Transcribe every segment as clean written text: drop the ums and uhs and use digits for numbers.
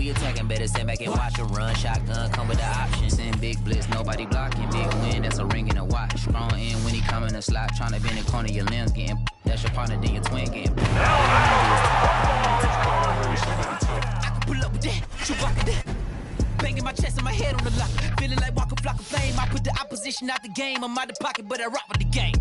We attacking, better stand back and watch 'em run. Shotgun come with the options. Send big blitz, nobody blocking. Big win, that's a ring in a watch. Strong in when he come in a slot. Tryna bend the corner, your limbs getting. That's your partner, then your twin getting. I can pull up with that, you walking that. Banging my chest and my head on the lock. Feeling like walking flock of flame. I put the opposition out the game. I'm out the pocket, but I rock with the game.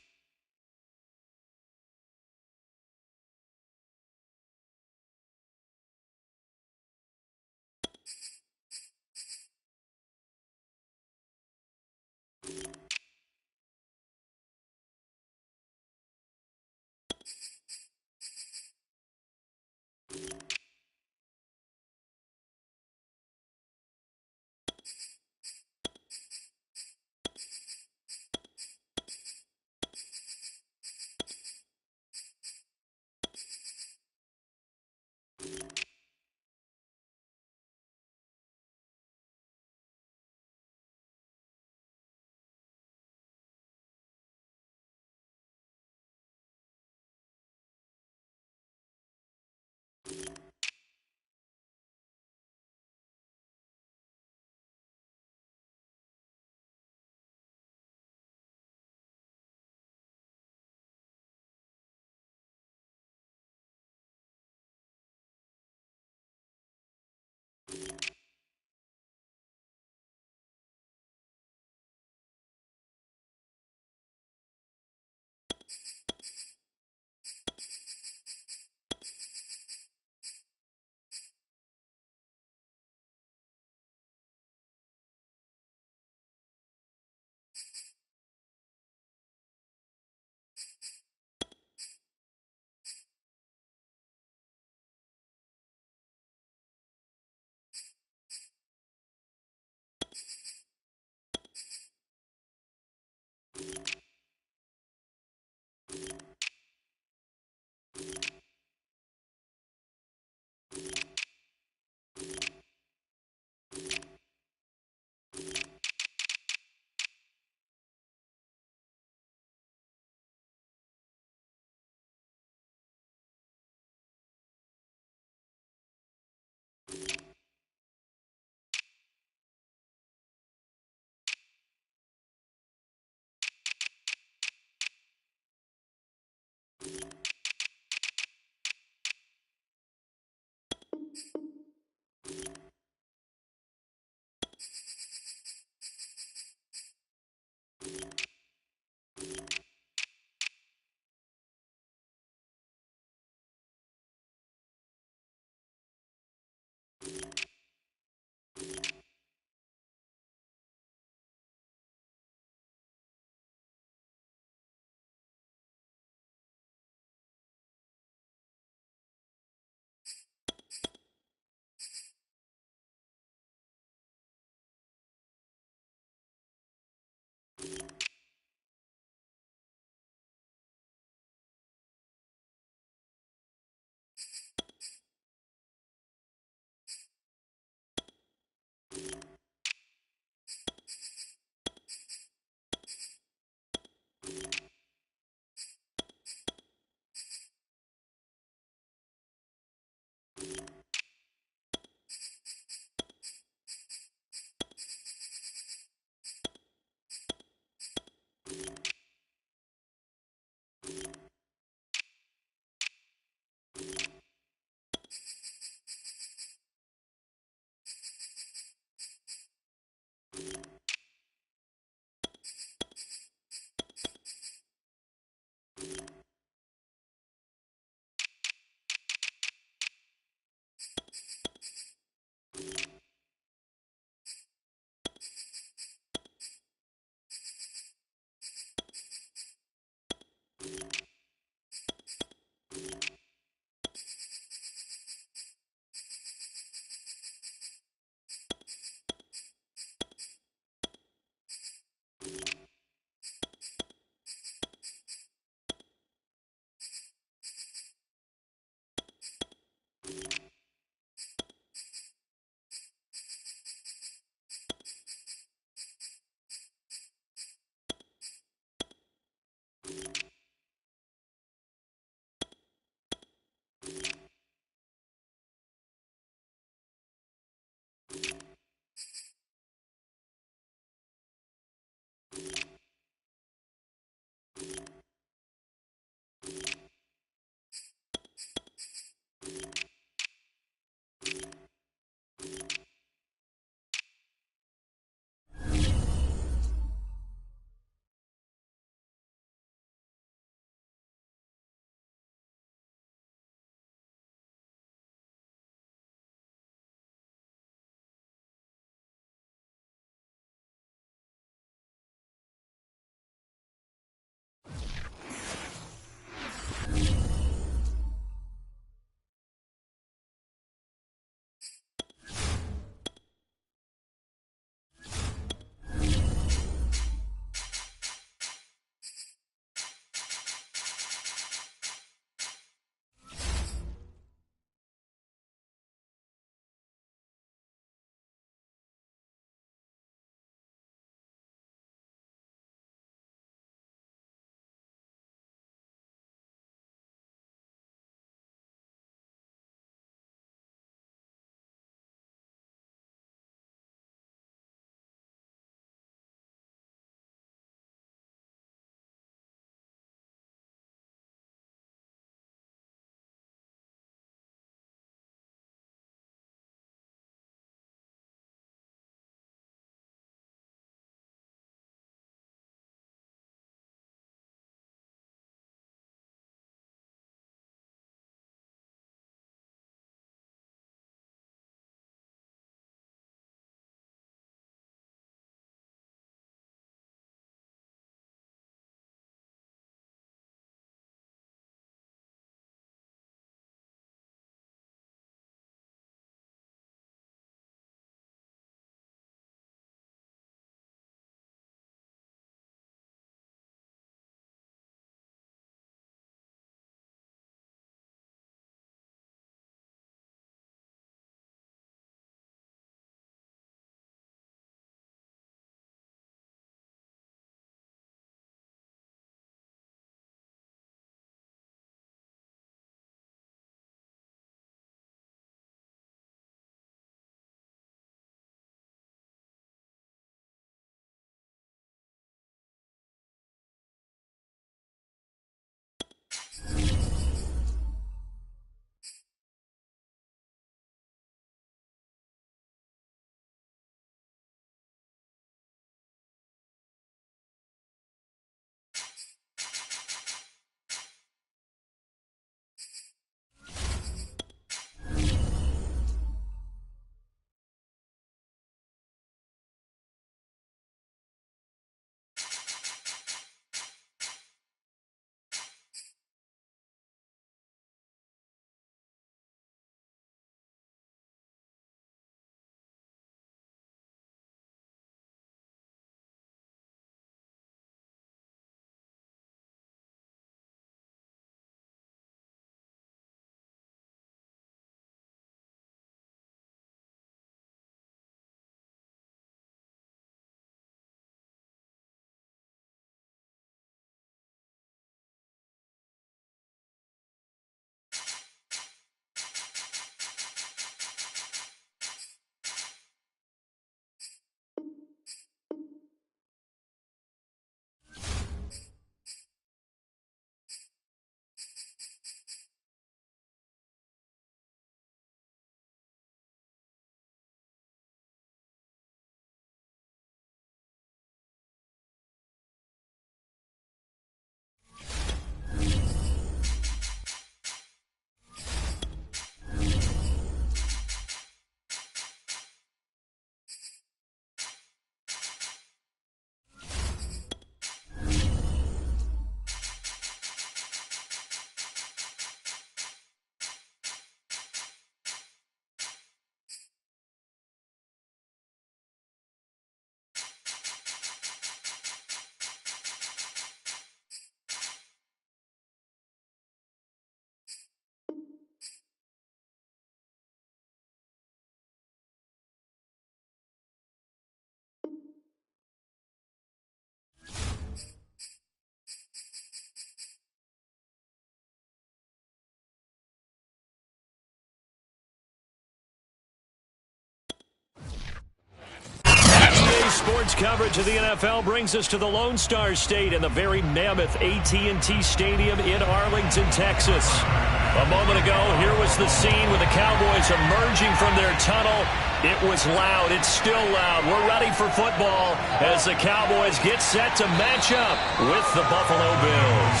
Sports coverage of the NFL brings us to the Lone Star State in the very mammoth AT&T Stadium in Arlington, Texas. A moment ago, here was the scene with the Cowboys emerging from their tunnel. It was loud. It's still loud. We're ready for football as the Cowboys get set to match up with the Buffalo Bills.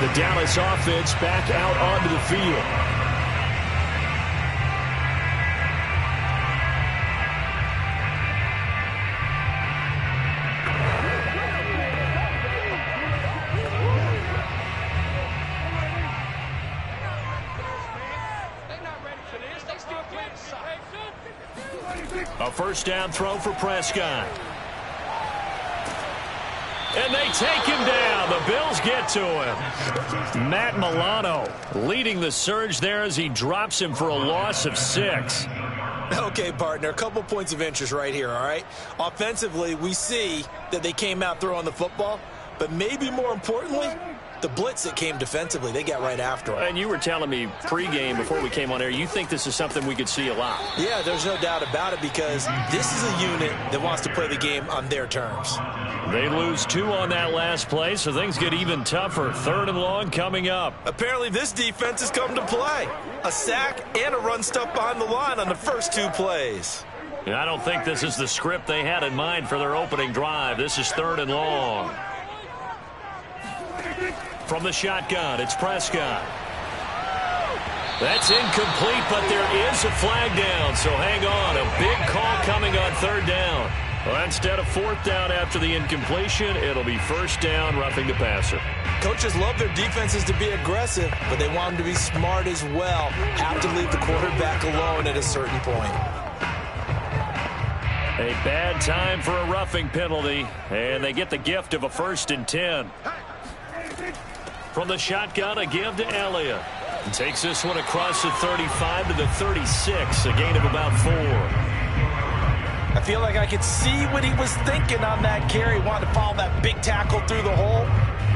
The Dallas offense back out onto the field. A first down throw for Prescott. And they take him down. The Bills get to him. Matt Milano leading the surge there as he drops him for a loss of 6. Okay, partner, a couple points of interest right here, all right? Offensively, we see that they came out throwing the football, but maybe more importantly, the blitz that came defensively, they got right after him. And you were telling me pregame before we came on air, you think this is something we could see a lot. Yeah, there's no doubt about it because this is a unit that wants to play the game on their terms. They lose 2 on that last play, so things get even tougher. 3rd and long coming up. Apparently this defense has come to play. A sack and a run stuff behind the line on the first 2 plays. I don't think this is the script they had in mind for their opening drive. This is 3rd and long. From the shotgun, it's Prescott. That's incomplete, but there is a flag down, so hang on. A big call coming on 3rd down. Well, instead of 4th down after the incompletion, it'll be 1st down, roughing the passer. Coaches love their defenses to be aggressive, but they want them to be smart as well. Have to leave the quarterback alone at a certain point. A bad time for a roughing penalty, and they get the gift of a 1st and 10. From the shotgun, a give to Elliott. Takes this one across the 35 to the 36, a gain of about 4. I feel like I could see what he was thinking on that carry. Wanted to follow that big tackle through the hole.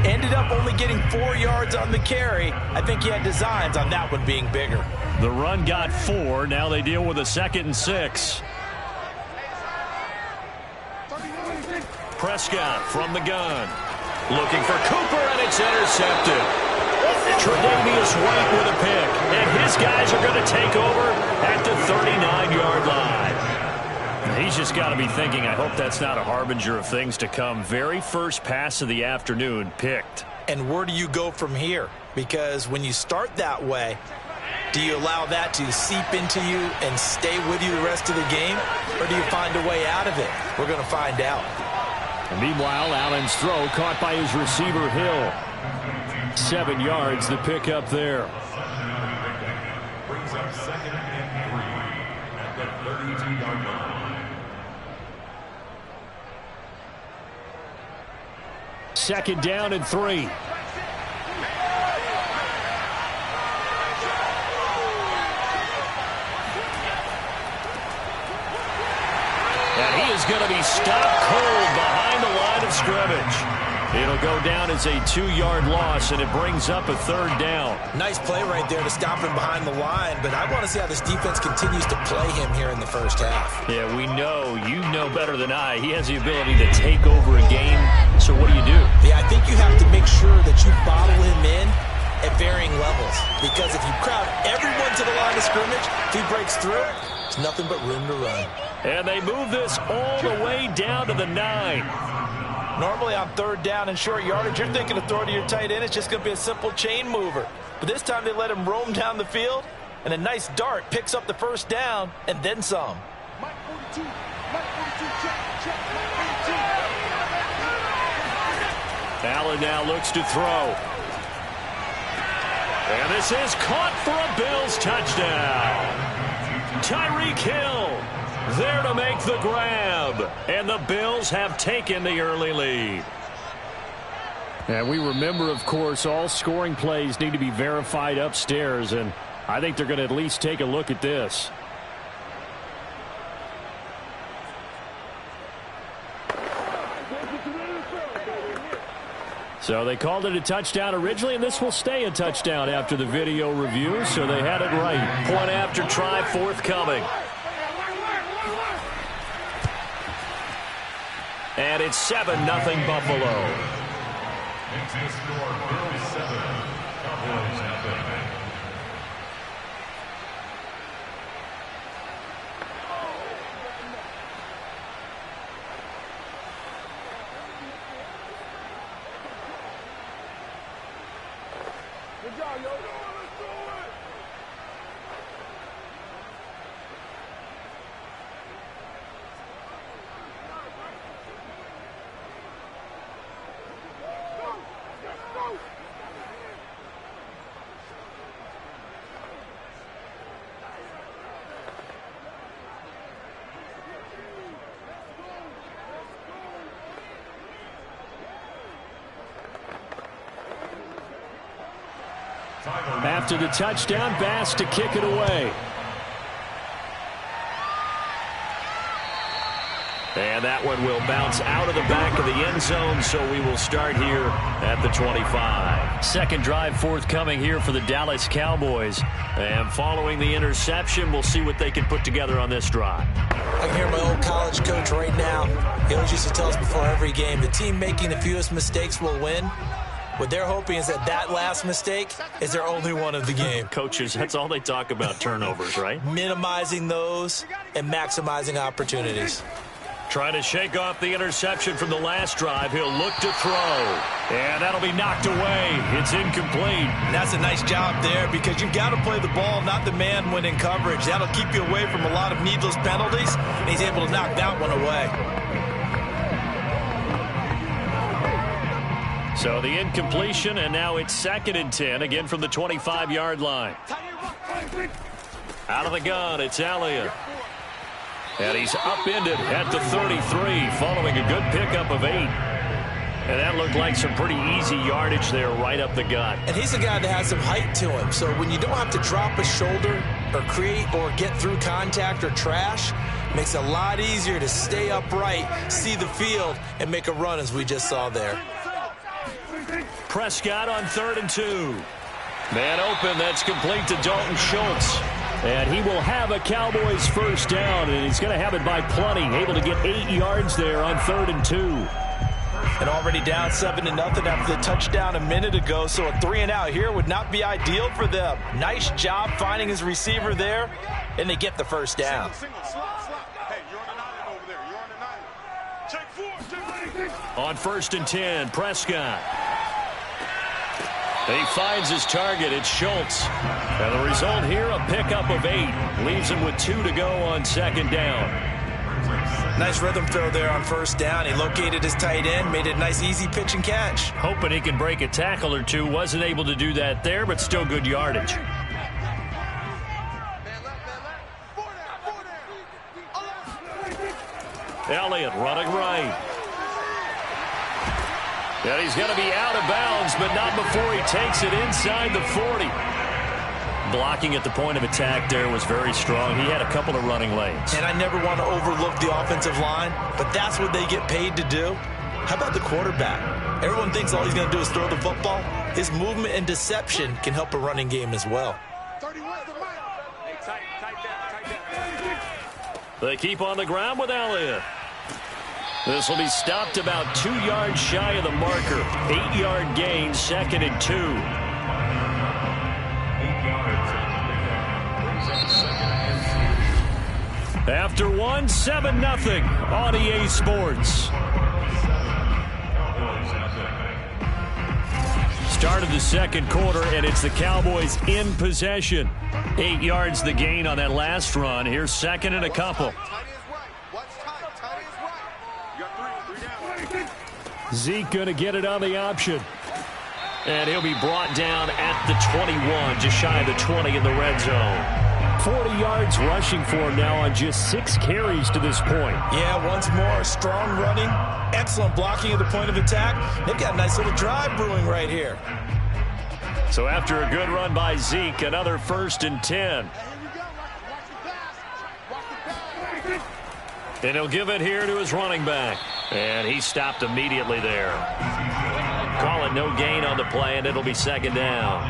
Ended up only getting 4 yards on the carry. I think he had designs on that one being bigger. The run got 4. Now they deal with a 2nd and 6. Prescott from the gun. Looking for Cooper, and it's intercepted. Tre'Davious White with a pick. And his guys are going to take over at the 39-yard line. He's just got to be thinking, I hope that's not a harbinger of things to come. Very first pass of the afternoon picked. And where do you go from here? Because when you start that way, do you allow that to seep into you and stay with you the rest of the game? Or do you find a way out of it? We're going to find out. And meanwhile, Allen's throw caught by his receiver, Hill. 7 yards, the pickup there. Brings up 2nd and 3 at the 32-yard line. 2nd down and 3. And he is going to be stopped cold behind the line of scrimmage. It'll go down as a 2-yard loss, and it brings up a 3rd down. Nice play right there to stop him behind the line, but I want to see how this defense continues to play him here in the first half. Yeah, we know. You know better than I. He has the ability to take over a game, so what do you do? Yeah, I think you have to make sure that you bottle him in at varying levels, because if you crowd everyone to the line of scrimmage, if he breaks through, there's nothing but room to run. And they move this all the way down to the 9. Normally on 3rd down and short yardage, you're thinking of throw to your tight end. It's just going to be a simple chain mover. But this time they let him roam down the field, and a nice dart picks up the 1st down and then some. Allen now looks to throw. And this is caught for a Bills touchdown. Tyreek Hill there to make the grab. And the Bills have taken the early lead. And we remember, of course, all scoring plays need to be verified upstairs. And I think they're going to at least take a look at this. So they called it a touchdown originally, and this will stay a touchdown after the video review, so they had it right. Point after try forthcoming. And it's 7-0 Buffalo. Makes the score Bills 7, Cowboys nothing. Good job, yo. Let's do it. After the touchdown, Bass to kick it away. And that one will bounce out of the back of the end zone, so we will start here at the 25. Second drive forthcoming here for the Dallas Cowboys. And following the interception, we'll see what they can put together on this drive. I can hear my old college coach right now. He always used to tell us before every game, the team making the fewest mistakes will win. What they're hoping is that last mistake is their only one of the game. Coaches, that's all they talk about, turnovers, right? Minimizing those and maximizing opportunities. Trying to shake off the interception from the last drive. He'll look to throw. And that'll be knocked away. It's incomplete. That's a nice job there because you've got to play the ball, not the man when in coverage. That'll keep you away from a lot of needless penalties, and he's able to knock that one away. So the incompletion, and now it's 2nd and 10, again from the 25-yard line. Out of the gun, it's Elliott. And he's upended at the 33, following a good pickup of 8. And that looked like some pretty easy yardage there right up the gut. And he's a guy that has some height to him, so when you don't have to drop a shoulder or create or get through contact or trash, it makes it a lot easier to stay upright, see the field, and make a run as we just saw there. Prescott on 3rd and 2. Man open, that's complete to Dalton Schultz. And he will have a Cowboys first down, and he's going to have it by plenty. Able to get 8 yards there on 3rd and 2. And already down 7-0 after the touchdown a minute ago, so a 3-and-out here would not be ideal for them. Nice job finding his receiver there, and they get the first down. Hey, you're on the 9 over there. You're on the 9. Take 4. On 1st and 10, Prescott. He finds his target. It's Schultz. And the result here, a pickup of 8. Leaves him with 2 to go on 2nd down. Nice rhythm throw there on 1st down. He located his tight end, made it a nice easy pitch and catch. Hoping he can break a tackle or two. Wasn't able to do that there, but still good yardage. Elliott running right. And he's going to be out of bounds, but not before he takes it inside the 40. Blocking at the point of attack there was very strong. He had a couple of running lanes. And I never want to overlook the offensive line, but that's what they get paid to do. How about the quarterback? Everyone thinks all he's going to do is throw the football. His movement and deception can help a running game as well. They keep on the ground with Elliott. This will be stopped about 2 yards shy of the marker. 8-yard gain, 2nd and 2. 8 yards on the pickup. Brings up 2nd and 2. After 1, 7-0 on EA Sports. Started the 2nd quarter, and it's the Cowboys in possession. 8 yards the gain on that last run. Here's 2nd and a couple. Zeke going to get it on the option. And he'll be brought down at the 21, just shy of the 20 in the red zone. 40 yards rushing for him now on just 6 carries to this point. Yeah, once more, strong running, excellent blocking at the point of attack. They've got a nice little drive brewing right here. So after a good run by Zeke, another 1st and 10. And he'll give it here to his running back. And he stopped immediately there. Call it no gain on the play, and it'll be 2nd down.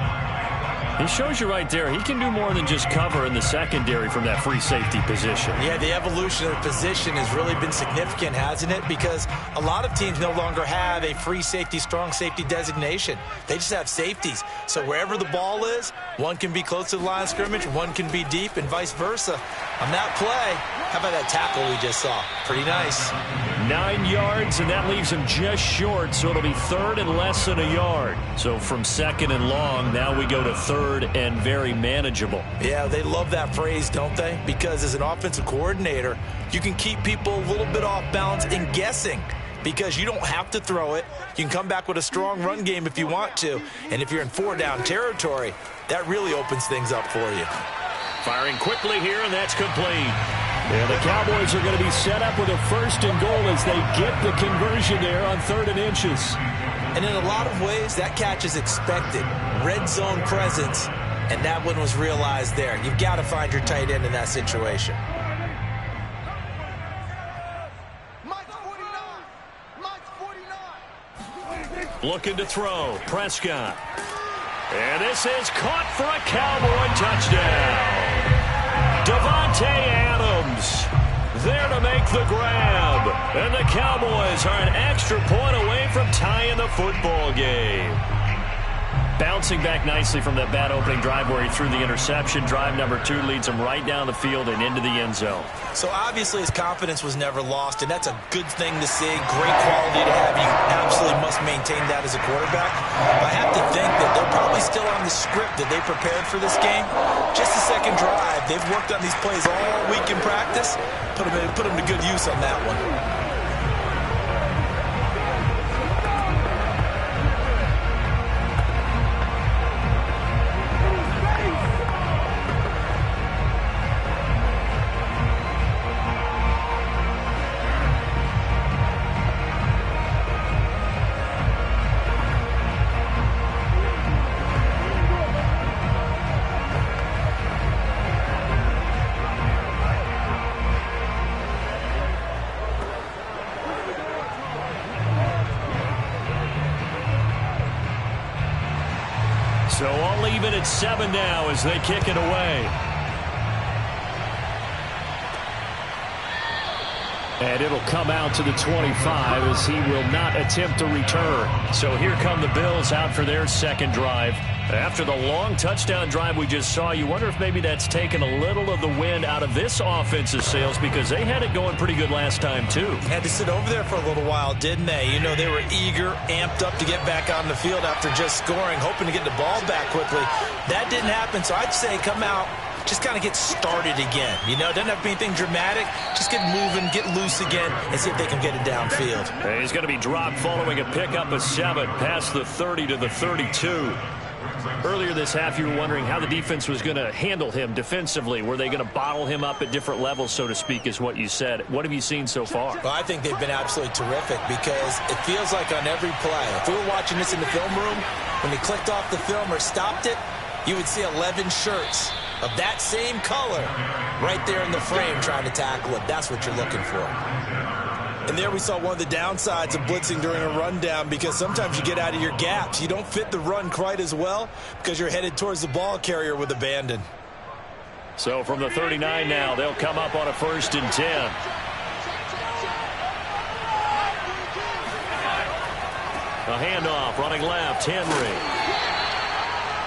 He shows you right there, he can do more than just cover in the secondary from that free safety position. Yeah, the evolution of the position has really been significant, hasn't it? Because a lot of teams no longer have a free safety, strong safety designation. They just have safeties. So wherever the ball is, one can be close to the line of scrimmage, one can be deep, and vice versa. On that play, how about that tackle we just saw? Pretty nice. 9 yards, and that leaves him just short, so it'll be third and less than a yard. So from second and long, now we go to third and very manageable. Yeah, they love that phrase, don't they? Because as an offensive coordinator, you can keep people a little bit off balance and guessing because you don't have to throw it. You can come back with a strong run game if you want to. And if you're in 4-down territory, that really opens things up for you. Firing quickly here, and that's complete. And the Cowboys are going to be set up with a first and goal as they get the conversion there on 3rd and inches. And in a lot of ways, that catch is expected. Red zone presence, and that one was realized there. You've got to find your tight end in that situation. Looking to throw. Prescott. And this is caught for a Cowboy touchdown. Davante Adams there to make the grab. And the Cowboys are an extra point away from tying the football game. Bouncing back nicely from that bad opening drive where he threw the interception. Drive number 2 leads him right down the field and into the end zone. So obviously his confidence was never lost, and that's a good thing to see. Great quality to have. You absolutely must maintain that as a quarterback. But I have to think that they're probably still on the script that they prepared for this game. Just the second drive. They've worked on these plays all week in practice. Put them to good use on that one. So I'll leave it at 7 now as they kick it away. And it'll come out to the 25 as he will not attempt to return. So here come the Bills out for their second drive. After the long touchdown drive we just saw, you wonder if maybe that's taken a little of the wind out of this offense's sails because they had it going pretty good last time too. Had to sit over there for a little while, didn't they? You know, they were eager, amped up to get back on the field after just scoring, hoping to get the ball back quickly. That didn't happen, so I'd say come out, just kind of get started again. You know, doesn't have to be anything dramatic. Just get moving, get loose again, and see if they can get it downfield. And he's going to be dropped following a pickup of 7 past the 30 to the 32. Earlier this half, you were wondering how the defense was going to handle him defensively. Were they going to bottle him up at different levels, so to speak, is what you said. What have you seen so far? Well, I think they've been absolutely terrific because it feels like on every play, if we were watching this in the film room, when he clicked off the film or stopped it, you would see 11 shirts of that same color right there in the frame trying to tackle it. That's what you're looking for. And there we saw one of the downsides of blitzing during a rundown because sometimes you get out of your gaps. You don't fit the run quite as well because you're headed towards the ball carrier with abandon. So from the 39 now, they'll come up on a 1st and 10. A handoff running left, Henry.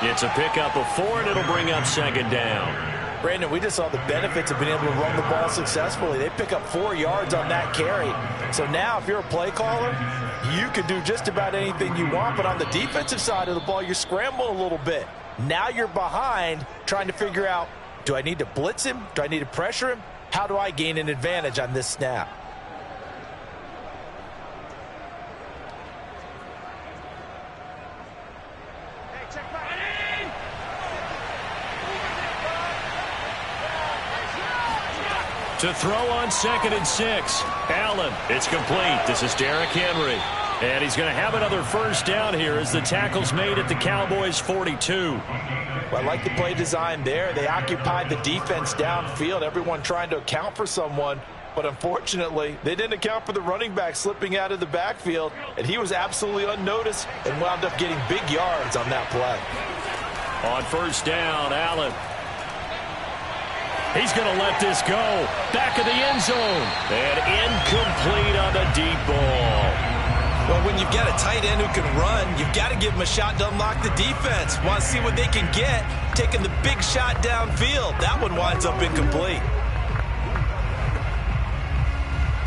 It's a pickup of 4, and it'll bring up 2nd down. Brandon, we just saw the benefits of being able to run the ball successfully. They pick up 4 yards on that carry. So now if you're a play caller, you can do just about anything you want. But on the defensive side of the ball, you're scrambling a little bit. Now you're behind trying to figure out, do I need to blitz him? Do I need to pressure him? How do I gain an advantage on this snap? To throw on 2nd and 6. Allen, it's complete. This is Derrick Henry. And he's going to have another 1st down here as the tackle's made at the Cowboys' 42. Well, I like the play design there. They occupied the defense downfield, everyone trying to account for someone. But unfortunately, they didn't account for the running back slipping out of the backfield, and he was absolutely unnoticed and wound up getting big yards on that play. On first down, Allen. He's going to let this go. Back of the end zone. And incomplete on the deep ball. Well, when you've got a tight end who can run, you've got to give him a shot to unlock the defense. Want to see what they can get, taking the big shot downfield. That one winds up incomplete.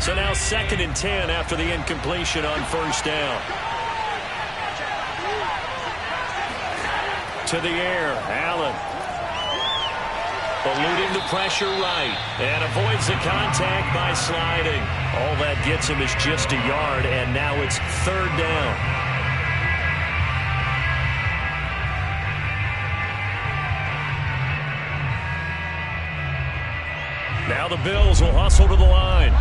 So now 2nd and 10 after the incompletion on first down. To the air, Allen. Eluding the pressure right. And avoids the contact by sliding. All that gets him is just a yard, and now it's 3rd down. Now the Bills will hustle to the line.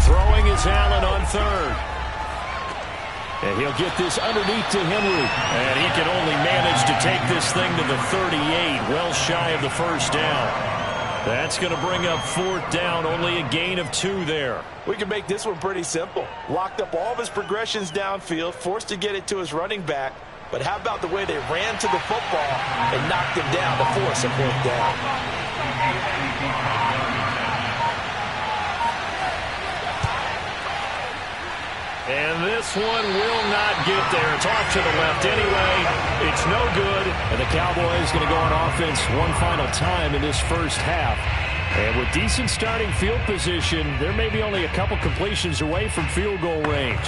Throwing is Allen on 3rd. And he'll get this underneath to Henry. And he can only manage to take this thing to the 38, well shy of the first down. That's going to bring up 4th down, only a gain of 2 there. We can make this one pretty simple. Locked up all of his progressions downfield, forced to get it to his running back. But how about the way they ran to the football and knocked him down to force a 4th down? And this one will not get there. It's off to the left anyway. It's no good. And the Cowboys going to go on offense one final time in this first half. And with decent starting field position, there may be only a couple completions away from field goal range.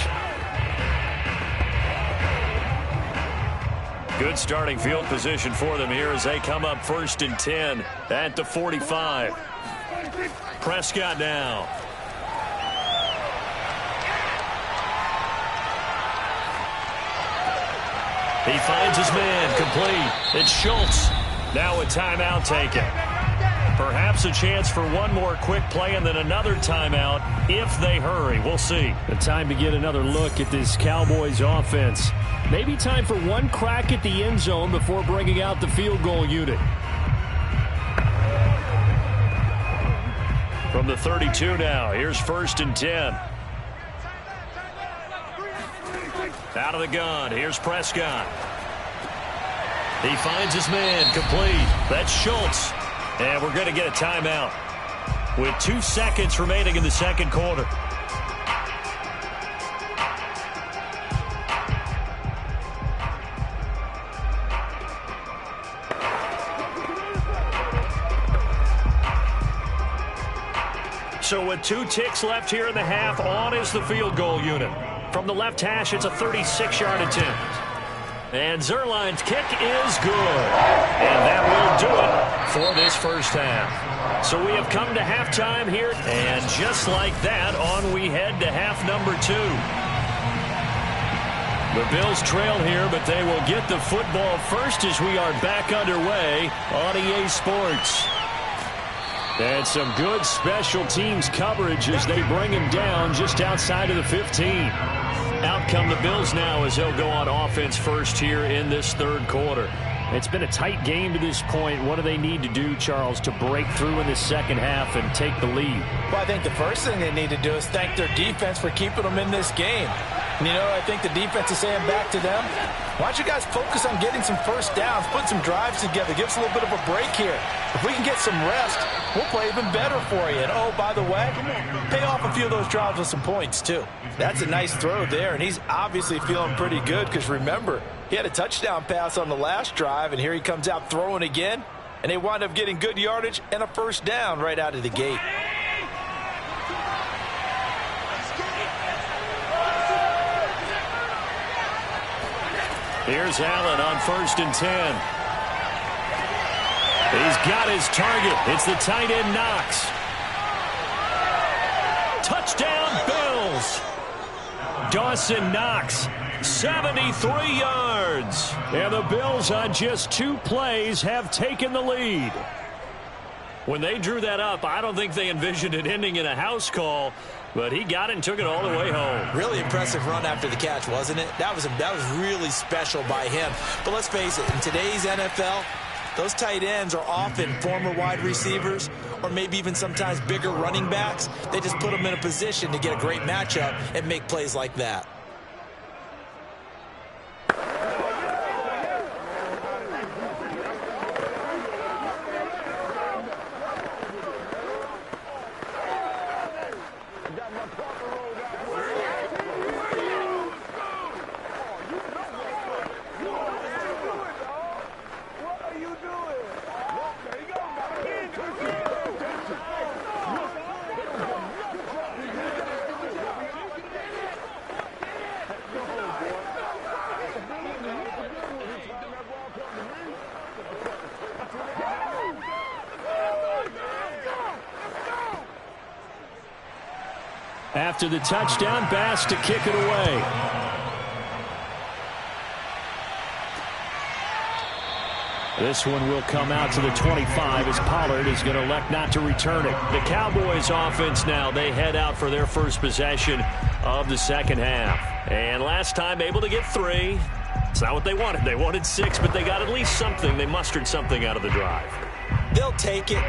Good starting field position for them here as they come up 1st and 10 at the 45. Prescott now. He finds his man, complete. It's Schultz. Now a timeout taken. Perhaps a chance for one more quick play and then another timeout if they hurry. We'll see. The time to get another look at this Cowboys offense. Maybe time for one crack at the end zone before bringing out the field goal unit. From the 32 now, here's 1st and 10. Out of the gun, here's Prescott. He finds his man, complete. That's Schultz. And we're going to get a timeout with 2 seconds remaining in the 2nd quarter. So with 2 ticks left here in the half, on is the field goal unit. From the left hash, it's a 36-yard attempt. And Zerline's kick is good. And that will do it for this first half. So we have come to halftime here. And just like that, on we head to half number 2. The Bills trail here, but they will get the football first as we are back underway on EA Sports. And some good special teams coverage as they bring him down just outside of the 15. Out come the Bills now as they'll go on offense first here in this 3rd quarter. It's been a tight game to this point. What do they need to do, Charles, to break through in the 2nd half and take the lead? Well, I think the first thing they need to do is thank their defense for keeping them in this game. And, you know, I think the defense is saying back to them, why don't you guys focus on getting some first downs, put some drives together, give us a little bit of a break here. If we can get some rest, we'll play even better for you. And, oh, by the way, pay off a few of those drives with some points, too. That's a nice throw there, and he's obviously feeling pretty good because, remember, he had a touchdown pass on the last drive, and here he comes out throwing again, and they wind up getting good yardage and a first down right out of the gate. Here's Allen on 1st and 10. He's got his target. It's the tight end Knox. Touchdown Bills. Dawson Knox, 73 yards. And the Bills on just 2 plays have taken the lead. When they drew that up, I don't think they envisioned it ending in a house call. But he got it and took it all the way home. Really impressive run after the catch, wasn't it? That was really special by him. But let's face it, in today's NFL, those tight ends are often former wide receivers or maybe even sometimes bigger running backs. They just put them in a position to get a great matchup and make plays like that. After the touchdown, Bass to kick it away. This one will come out to the 25 as Pollard is going to elect not to return it. The Cowboys offense now, they head out for their first possession of the second half. And last time able to get 3. It's not what they wanted. They wanted 6, but they got at least something. They mustered something out of the drive. They'll take it.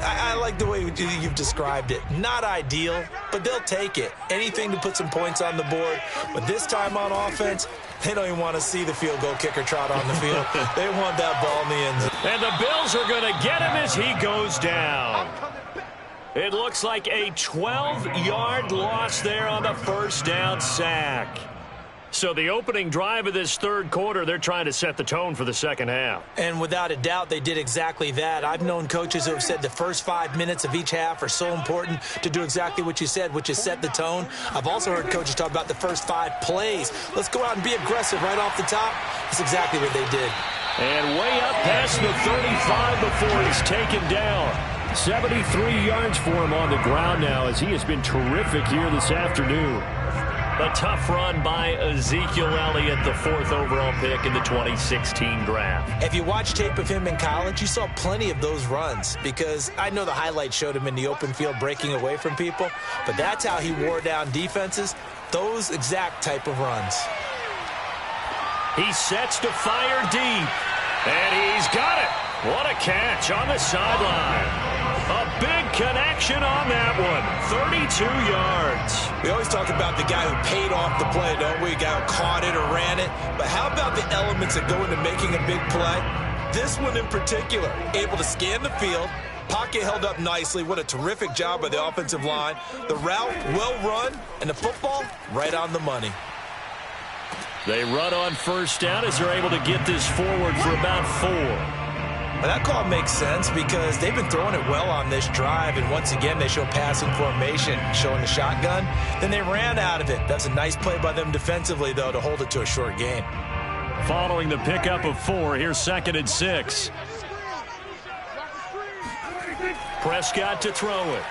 I like the way you've described it. Not ideal, but they'll take it. Anything to put some points on the board. But this time on offense, they don't even want to see the field goal kicker trot on the field. They want that ball in the end zone. And the Bills are going to get him as he goes down. It looks like a 12-yard loss there on the first down sack. So the opening drive of this third quarter, they're trying to set the tone for the second half. And without a doubt, they did exactly that. I've known coaches who have said the first 5 minutes of each half are so important to do exactly what you said, which is set the tone. I've also heard coaches talk about the first 5 plays. Let's go out and be aggressive right off the top. That's exactly what they did. And way up past the 35 before he's taken down. 73 yards for him on the ground now as he has been terrific here this afternoon. A tough run by Ezekiel Elliott, the 4th overall pick in the 2016 draft. If you watch tape of him in college, you saw plenty of those runs because I know the highlights showed him in the open field breaking away from people, but that's how he wore down defenses, those exact type of runs. He sets to fire deep, and he's got it. What a catch on the sideline. A big connection on that one. 32 yards. We always talk about the guy who paid off the play, don't we? The guy who caught it or ran it. But how about the elements that go into making a big play? This one in particular, able to scan the field. Pocket held up nicely. What a terrific job by the offensive line. The route, well run, and the football, right on the money. They run on first down as they're able to get this forward for about 4. Well, that call makes sense because they've been throwing it well on this drive, and once again they show passing formation, showing the shotgun. Then they ran out of it. That's a nice play by them defensively, though, to hold it to a short gain. Following the pickup of 4, here's 2nd and 6. Prescott to throw it.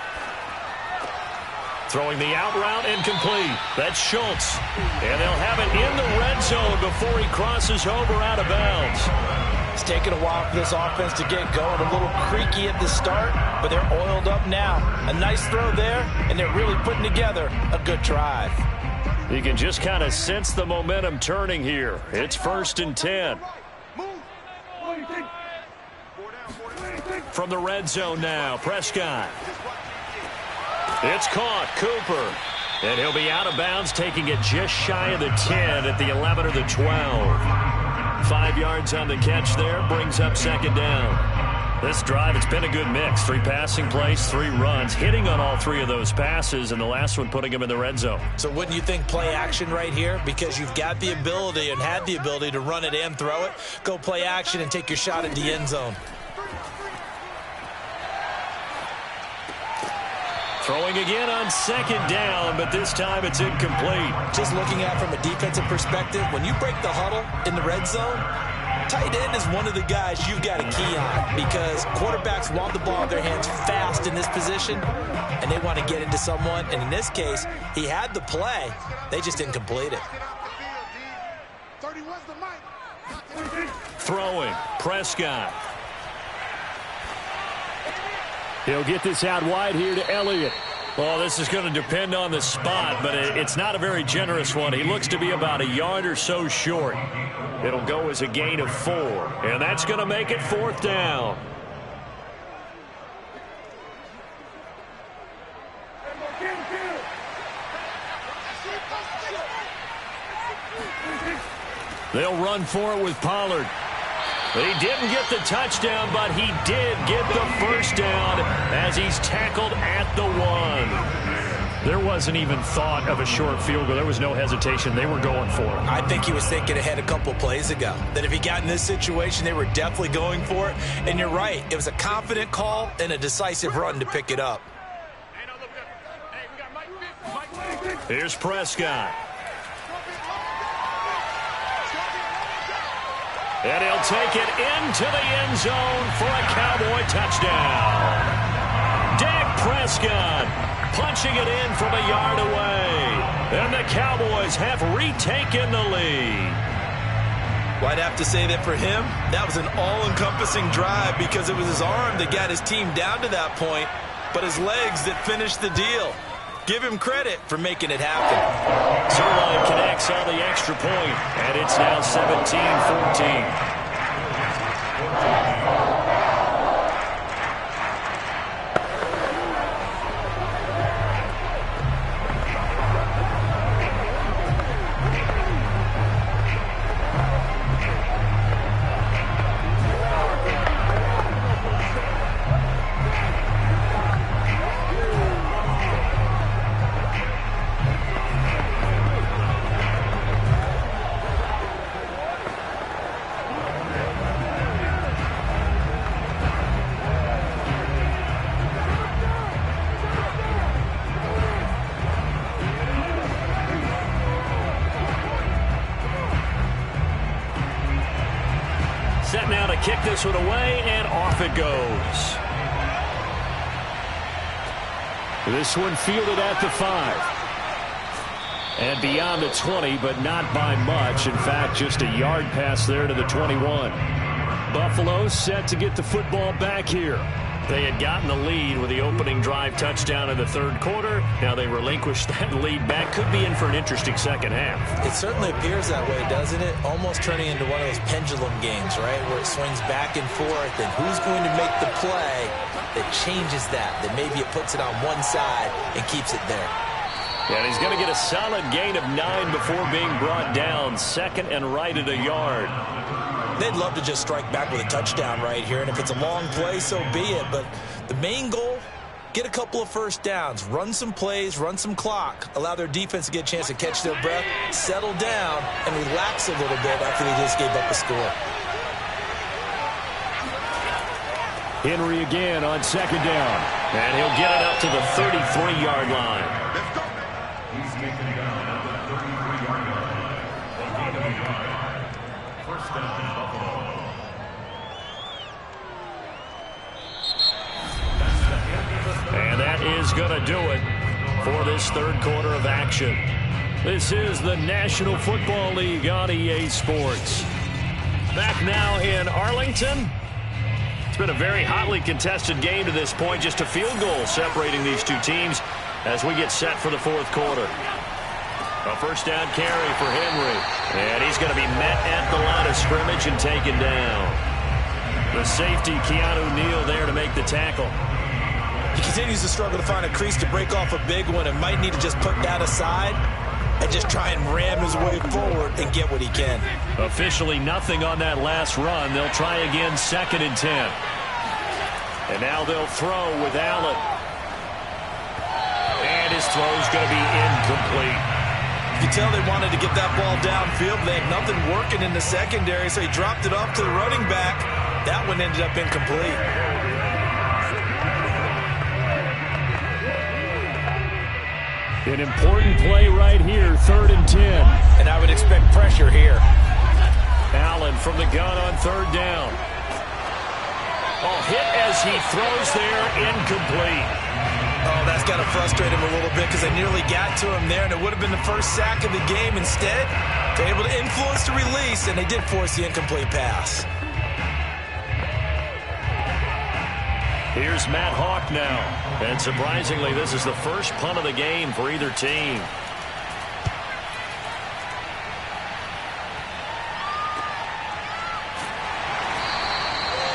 Throwing the out route incomplete. That's Schultz. And they'll have it in the red zone before he crosses over out of bounds. It's taken a while for this offense to get going. A little creaky at the start, but they're oiled up now. A nice throw there, and they're really putting together a good drive. You can just kind of sense the momentum turning here. It's 1st and 10. From the red zone now, Prescott. It's caught, Cooper. And he'll be out of bounds, taking it just shy of the 10 at the 11 or the 12. 5 yards on the catch there, brings up 2nd down. This drive, it's been a good mix. 3 passing plays, 3 runs, hitting on all 3 of those passes, and the last one putting him in the red zone. So wouldn't you think play action right here? Because you've got the ability and had the ability to run it and throw it. Go play action and take your shot at the end zone. Throwing again on 2nd down, but this time it's incomplete. Just looking at it from a defensive perspective, when you break the huddle in the red zone, tight end is one of the guys you've got a key on because quarterbacks want the ball in their hands fast in this position, and they want to get into someone. And in this case, he had the play. They just didn't complete it. Throwing, Prescott. He'll get this out wide here to Elliott. Well, this is going to depend on the spot, but it's not a very generous one. He looks to be about a yard or so short. It'll go as a gain of 4, and that's going to make it 4th down. They'll run for it with Pollard. He didn't get the touchdown, but he did get the first down as he's tackled at the 1. There wasn't even thought of a short field goal. There was no hesitation. They were going for it. I think he was thinking ahead a couple plays ago, that if he got in this situation, they were definitely going for it. And you're right. It was a confident call and a decisive run to pick it up. Here's Prescott. And he'll take it into the end zone for a Cowboy touchdown. Dak Prescott punching it in from a yard away. And the Cowboys have retaken the lead. Well, I'd have to say that for him, that was an all-encompassing drive because it was his arm that got his team down to that point, but his legs that finished the deal. Give him credit for making it happen. Zerline connects on the extra point, and it's now 17-14. Set now to kick this one away, and off it goes. This one fielded at the 5. And beyond the 20, but not by much. In fact, just a yard pass there to the 21. Buffalo set to get the football back here. They had gotten the lead with the opening drive touchdown in the third quarter. Now they relinquished that lead back. Could be in for an interesting second half. It certainly appears that way, doesn't it? Almost turning into one of those pendulum games, right? Where it swings back and forth, and who's going to make the play that changes that? That maybe it puts it on one side and keeps it there. And he's going to get a solid gain of 9 before being brought down. Second and right at a yard. They'd love to just strike back with a touchdown right here, and if it's a long play, so be it. But the main goal, get a couple of first downs, run some plays, run some clock, allow their defense to get a chance to catch their breath, settle down, and relax a little bit after they just gave up a score. Henry again on second down. And he'll get it up to the 33-yard line. He's taken down at the 33-yard line. A gain of a yard. First down, Buffalo. And that is going to do it for this third quarter of action. This is the National Football League on EA Sports. Back now in Arlington. It's been a very hotly contested game to this point. Just a field goal separating these two teams as we get set for the fourth quarter. A first down carry for Henry. And he's going to be met at the line of scrimmage and taken down. The safety, Keanu Neal, there to make the tackle. He continues to struggle to find a crease to break off a big one and might need to just put that aside and just try and ram his way forward and get what he can. Officially nothing on that last run. They'll try again, 2nd and 10. And now they'll throw with Allen. And his throw's going to be incomplete. You can tell they wanted to get that ball downfield. They had nothing working in the secondary, so he dropped it off to the running back. That one ended up incomplete. An important play right here, 3rd and 10. And I would expect pressure here. Allen from the gun on 3rd down. Oh, hit as he throws there, incomplete. Oh, that's got to frustrate him a little bit because they nearly got to him there, and it would have been the first sack of the game. Instead, they're able to influence the release, and they did force the incomplete pass. Here's Matt Hawk now. And surprisingly, this is the first punt of the game for either team.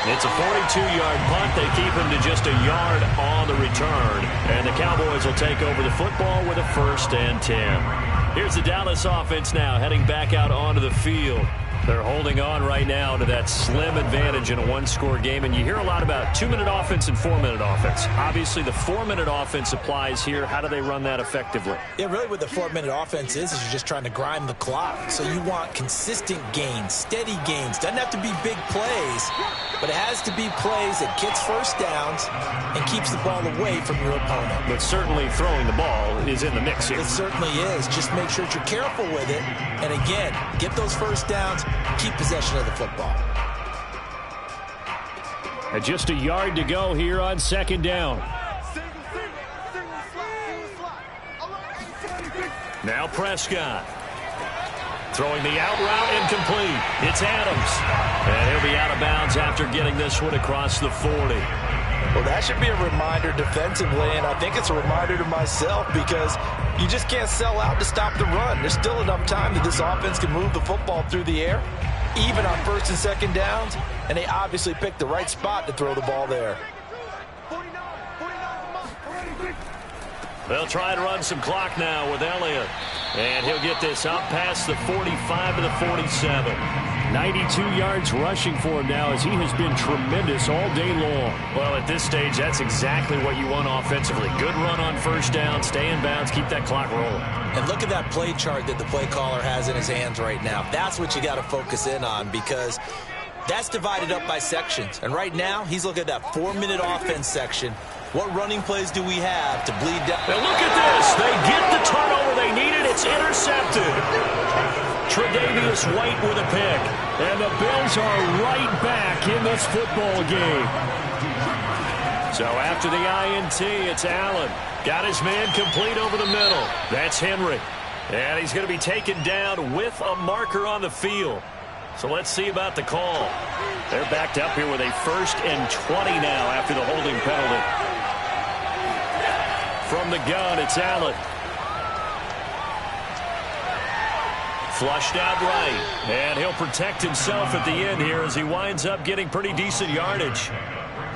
It's a 42-yard punt. They keep him to just a yard on the return. And the Cowboys will take over the football with a 1st and 10. Here's the Dallas offense now heading back out onto the field. They're holding on right now to that slim advantage in a one-score game. And you hear a lot about 2-minute offense and 4-minute offense. Obviously, the 4-minute offense applies here. How do they run that effectively? Yeah, really what the 4-minute offense is you're just trying to grind the clock. So you want consistent gains, steady gains. Doesn't have to be big plays, but it has to be plays that gets first downs and keeps the ball away from your opponent. But certainly throwing the ball is in the mix here. It certainly is. Just make sure that you're careful with it. And again, get those first downs, keep possession of the football. And just a yard to go here on 2nd down. Now Prescott. Throwing the out route incomplete. It's Adams. And he'll be out of bounds after getting this one across the 40. Well, that should be a reminder defensively, and I think it's a reminder to myself because you just can't sell out to stop the run. There's still enough time that this offense can move the football through the air, even on first and second downs, and they obviously picked the right spot to throw the ball there. They'll try and run some clock now with Elliott. And he'll get this up past the 45 to the 47. 92 yards rushing for him now as he has been tremendous all day long. Well, at this stage, that's exactly what you want offensively. Good run on first down, stay in bounds, keep that clock rolling. And look at that play chart that the play caller has in his hands right now. That's what you got to focus in on because that's divided up by sections. And right now, he's looking at that 4-minute offense section. What running plays do we have to bleed down? Now look at this. They get the turnover they needed. It's intercepted. Tre'Davious White with a pick. And the Bills are right back in this football game. So after the INT, it's Allen. Got his man complete over the middle. That's Henry. And he's going to be taken down with a marker on the field. So let's see about the call. They're backed up here with a 1st and 20 now after the holding penalty. From the gun, it's Allen. Flushed out right. And he'll protect himself at the end here as he winds up getting pretty decent yardage.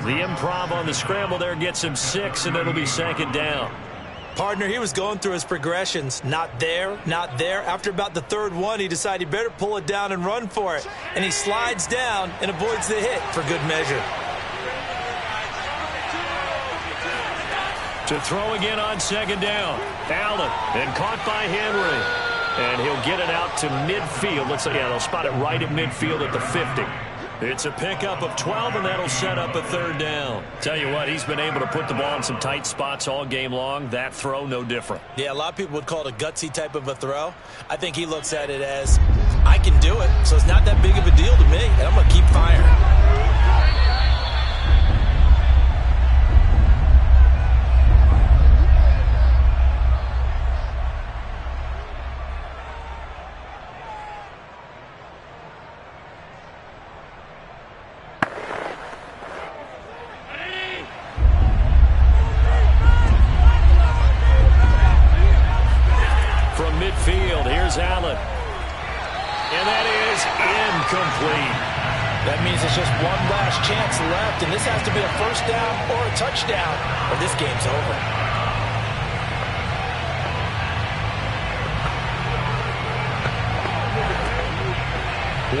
The improv on the scramble there gets him 6, and it'll be 2nd down. Partner, he was going through his progressions. Not there, not there. After about the 3rd one, he decided he better pull it down and run for it. And he slides down and avoids the hit for good measure. To throw again on 2nd down. Allen, and caught by Henry. And he'll get it out to midfield. Looks like, yeah, they'll spot it right at midfield at the 50. It's a pickup of 12, and that'll set up a 3rd down. Tell you what, he's been able to put the ball in some tight spots all game long. That throw, no different. Yeah, a lot of people would call it a gutsy type of a throw. I think he looks at it as, I can do it, so it's not that big of a deal to me, and I'm going to keep firing. Midfield, here's Allen. And that is incomplete. That means it's just one last chance left, and this has to be a 1st down or a touchdown, or this game's over.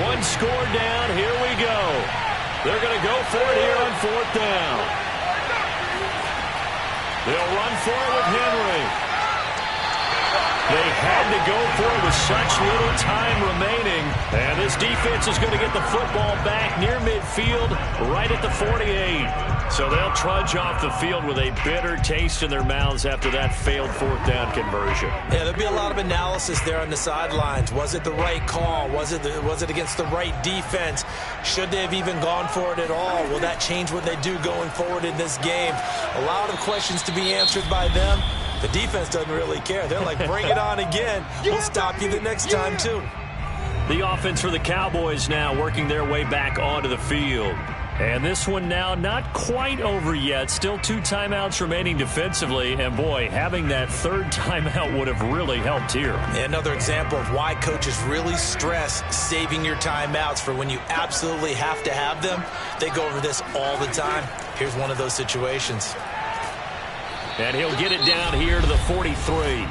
One score down, here we go. They're going to go for it here on 4th down. They'll run for it with Henry. They had to go for it with such little time remaining. And this defense is going to get the football back near midfield, right at the 48. So they'll trudge off the field with a bitter taste in their mouths after that failed 4th down conversion. Yeah, there'll be a lot of analysis there on the sidelines. Was it the right call? Was it against the right defense? Should they have even gone for it at all? Will that change what they do going forward in this game? A lot of questions to be answered by them. The defense doesn't really care. They're like, bring it on again. We'll stop you the next time, too. The offense for the Cowboys now working their way back onto the field. And this one now not quite over yet. Still 2 timeouts remaining defensively. And, boy, having that 3rd timeout would have really helped here. Another example of why coaches really stress saving your timeouts for when you absolutely have to have them. They go over this all the time. Here's one of those situations. And he'll get it down here to the 43.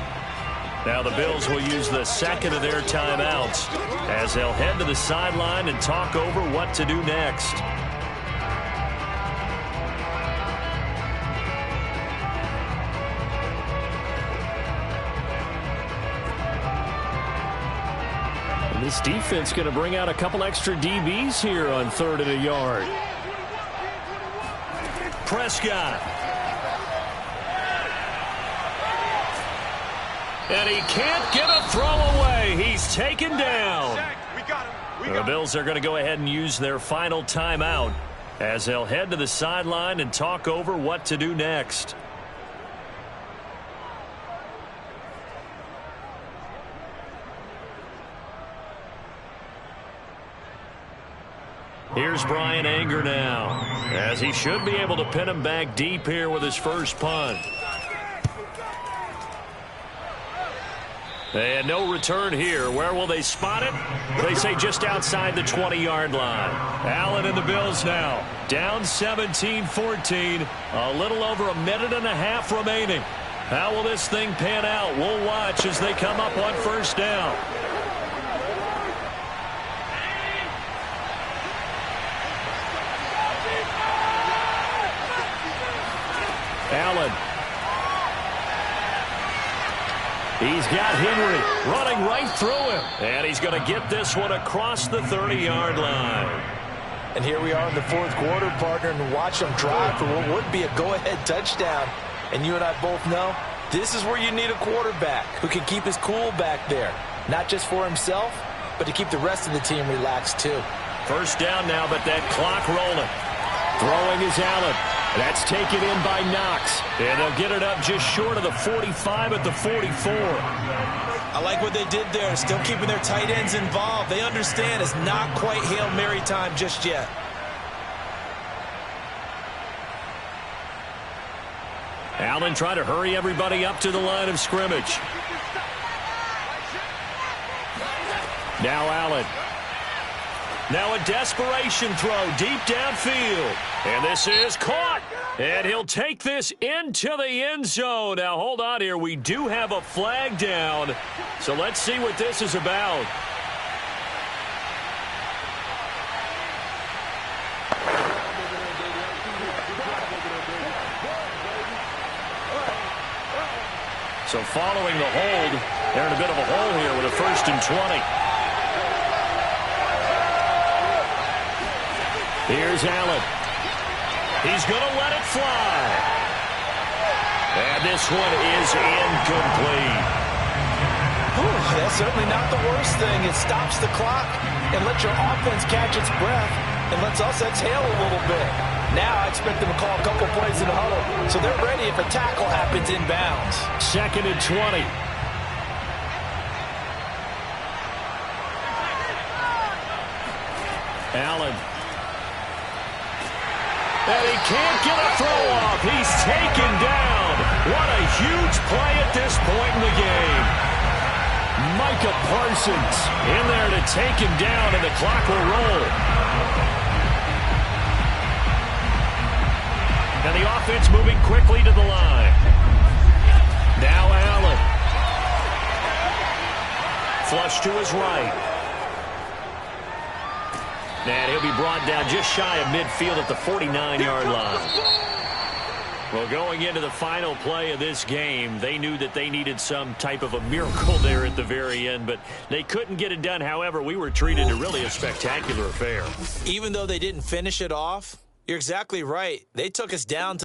Now the Bills will use the 2nd of their timeouts as they'll head to the sideline and talk over what to do next. And this defense going to bring out a couple extra DBs here on 3rd and a yard. Prescott. And he can't get a throw away. He's taken down. The Bills are going to go ahead and use their final timeout as they'll head to the sideline and talk over what to do next. Here's Brian Anger now, as he should be able to pin him back deep here with his first punt. And no return here. Where will they spot it? They say just outside the 20-yard line. Allen and the Bills now. Down 17-14. A little over a minute and a half remaining. How will this thing pan out? We'll watch as they come up on first down. Allen. He's got Henry running right through him. And he's going to get this one across the 30-yard line. And here we are in the fourth quarter, partner, and watch them drive for what would be a go-ahead touchdown. And you and I both know this is where you need a quarterback who can keep his cool back there. Not just for himself, but to keep the rest of the team relaxed too. First down now, but that clock rolling. Throwing is Allen. That's taken in by Knox. And they'll get it up just short of the 45 at the 44. I like what they did there, still keeping their tight ends involved. They understand it's not quite Hail Mary time just yet. Allen trying to hurry everybody up to the line of scrimmage. Now Allen. Now a desperation throw deep downfield. And this is caught. And he'll take this into the end zone. Now, hold on here. We do have a flag down. So let's see what this is about. So following the hold, they're in a bit of a hole here with a 1st and 20. Here's Allen. He's going to let it fly. And this one is incomplete. Whew, that's certainly not the worst thing. It stops the clock and lets your offense catch its breath and lets us exhale a little bit. Now I expect them to call a couple plays in the huddle, so they're ready if a tackle happens inbounds. 2nd and 20. Allen. And he can't get a throw off. He's taken down. What a huge play at this point in the game. Micah Parsons in there to take him down, and the clock will roll. And the offense moving quickly to the line. Now Allen. Flush to his right. And he'll be brought down just shy of midfield at the 49-yard line. Well, going into the final play of this game, they knew that they needed some type of a miracle there at the very end, but they couldn't get it done. However, we were treated to really a spectacular affair. Even though they didn't finish it off, you're exactly right. They took us down to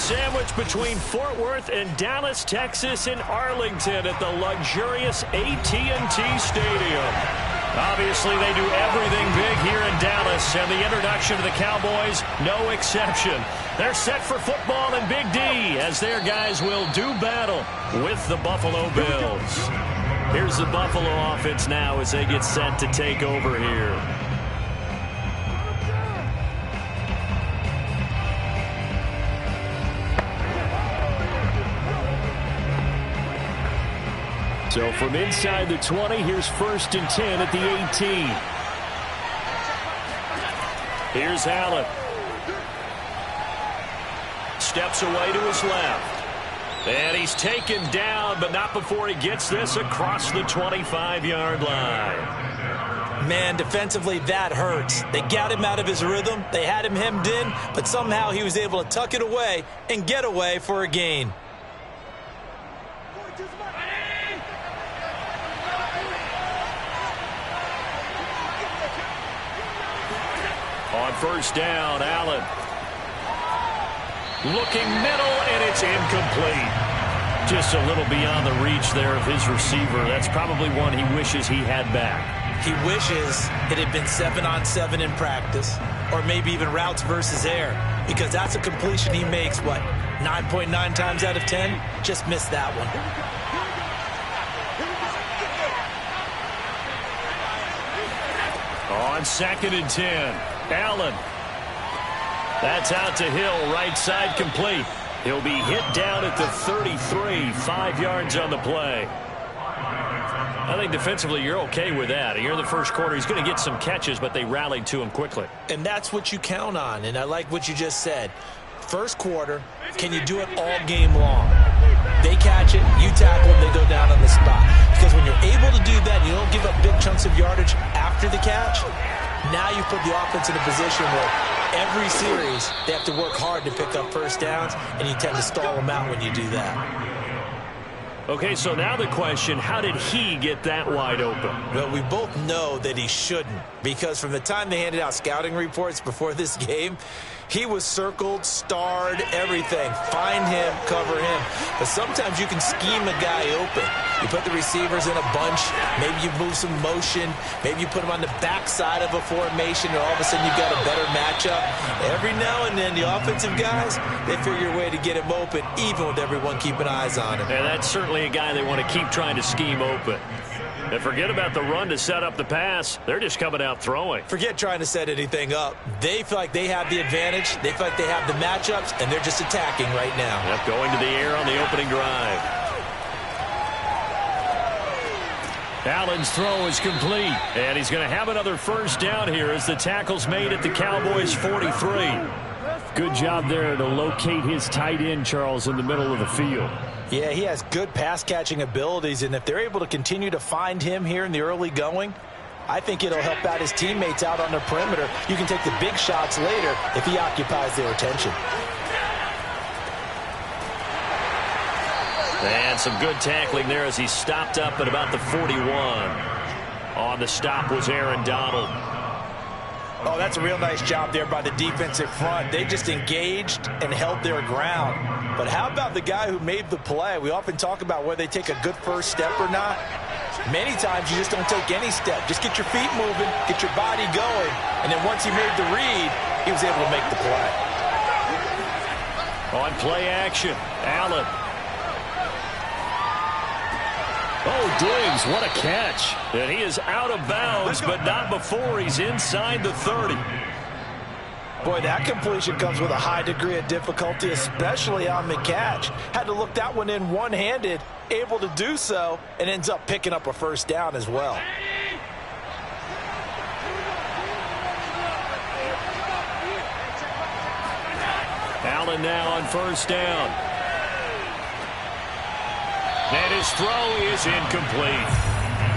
sandwiched between Fort Worth and Dallas, Texas in Arlington at the luxurious AT&T Stadium. Obviously, they do everything big here in Dallas, and the introduction to the Cowboys, no exception. They're set for football in Big D as their guys will do battle with the Buffalo Bills. Here's the Buffalo offense now as they get set to take over here. So from inside the 20, here's 1st and 10 at the 18. Here's Allen. Steps away to his left. And he's taken down, but not before he gets this across the 25-yard line. Man, defensively, that hurts. They got him out of his rhythm. They had him hemmed in, but somehow he was able to tuck it away and get away for a gain. On 1st down, Allen. Looking middle, and it's incomplete. Just a little beyond the reach there of his receiver. That's probably one he wishes he had back. He wishes it had been 7-on-7 in practice, or maybe even routes versus air, because that's a completion he makes, 9.9 times out of 10? Just missed that one. On 2nd and 10, Allen. That's out to Hill, right side complete. He'll be hit down at the 33, 5 yards on the play. I think defensively you're okay with that. Here in the first quarter, he's going to get some catches, but they rallied to him quickly. And that's what you count on, and I like what you just said. First quarter, can you do it all game long? They catch it, you tackle them, they go down on the spot. Because when you're able to do that, you don't give up big chunks of yardage after the catch, now you put the offense in a position where every series they have to work hard to pick up first downs, and you tend to stall them out when you do that. Okay, so now the question, how did he get that wide open? Well, we both know that he shouldn't, because from the time they handed out scouting reports before this game, he was circled, starred, everything. Find him, cover him. But sometimes you can scheme a guy open. You put the receivers in a bunch. Maybe you move some motion. Maybe you put them on the backside of a formation, and all of a sudden you've got a better matchup. Every now and then, the offensive guys, they figure a way to get him open, even with everyone keeping eyes on him. And that's certainly a guy they want to keep trying to scheme open. And forget about the run to set up the pass. They're just coming out throwing. Forget trying to set anything up. They feel like they have the advantage. They feel like they have the matchups, and they're just attacking right now. Yep, going to the air on the opening drive. Allen's throw is complete, and he's going to have another first down here as the tackle's made at the Cowboys' 43. Good job there to locate his tight end, Charles, in the middle of the field. Yeah, he has good pass-catching abilities, and if they're able to continue to find him here in the early going, I think it'll help out his teammates out on the perimeter. You can take the big shots later if he occupies their attention. And some good tackling there as he stopped up at about the 41. On the stop was Aaron Donald. Oh, that's a real nice job there by the defensive front. They just engaged and held their ground. But how about the guy who made the play? We often talk about whether they take a good first step or not. Many times you just don't take any step. Just get your feet moving, get your body going, and then once he made the read, he was able to make the play. On play action, Allen. Oh, Diggs, what a catch. And he is out of bounds, but not before he's inside the 30. Boy, that completion comes with a high degree of difficulty, especially on the catch. Had to look that one in one-handed, able to do so, and ends up picking up a first down as well. Allen now on first down. And his throw is incomplete.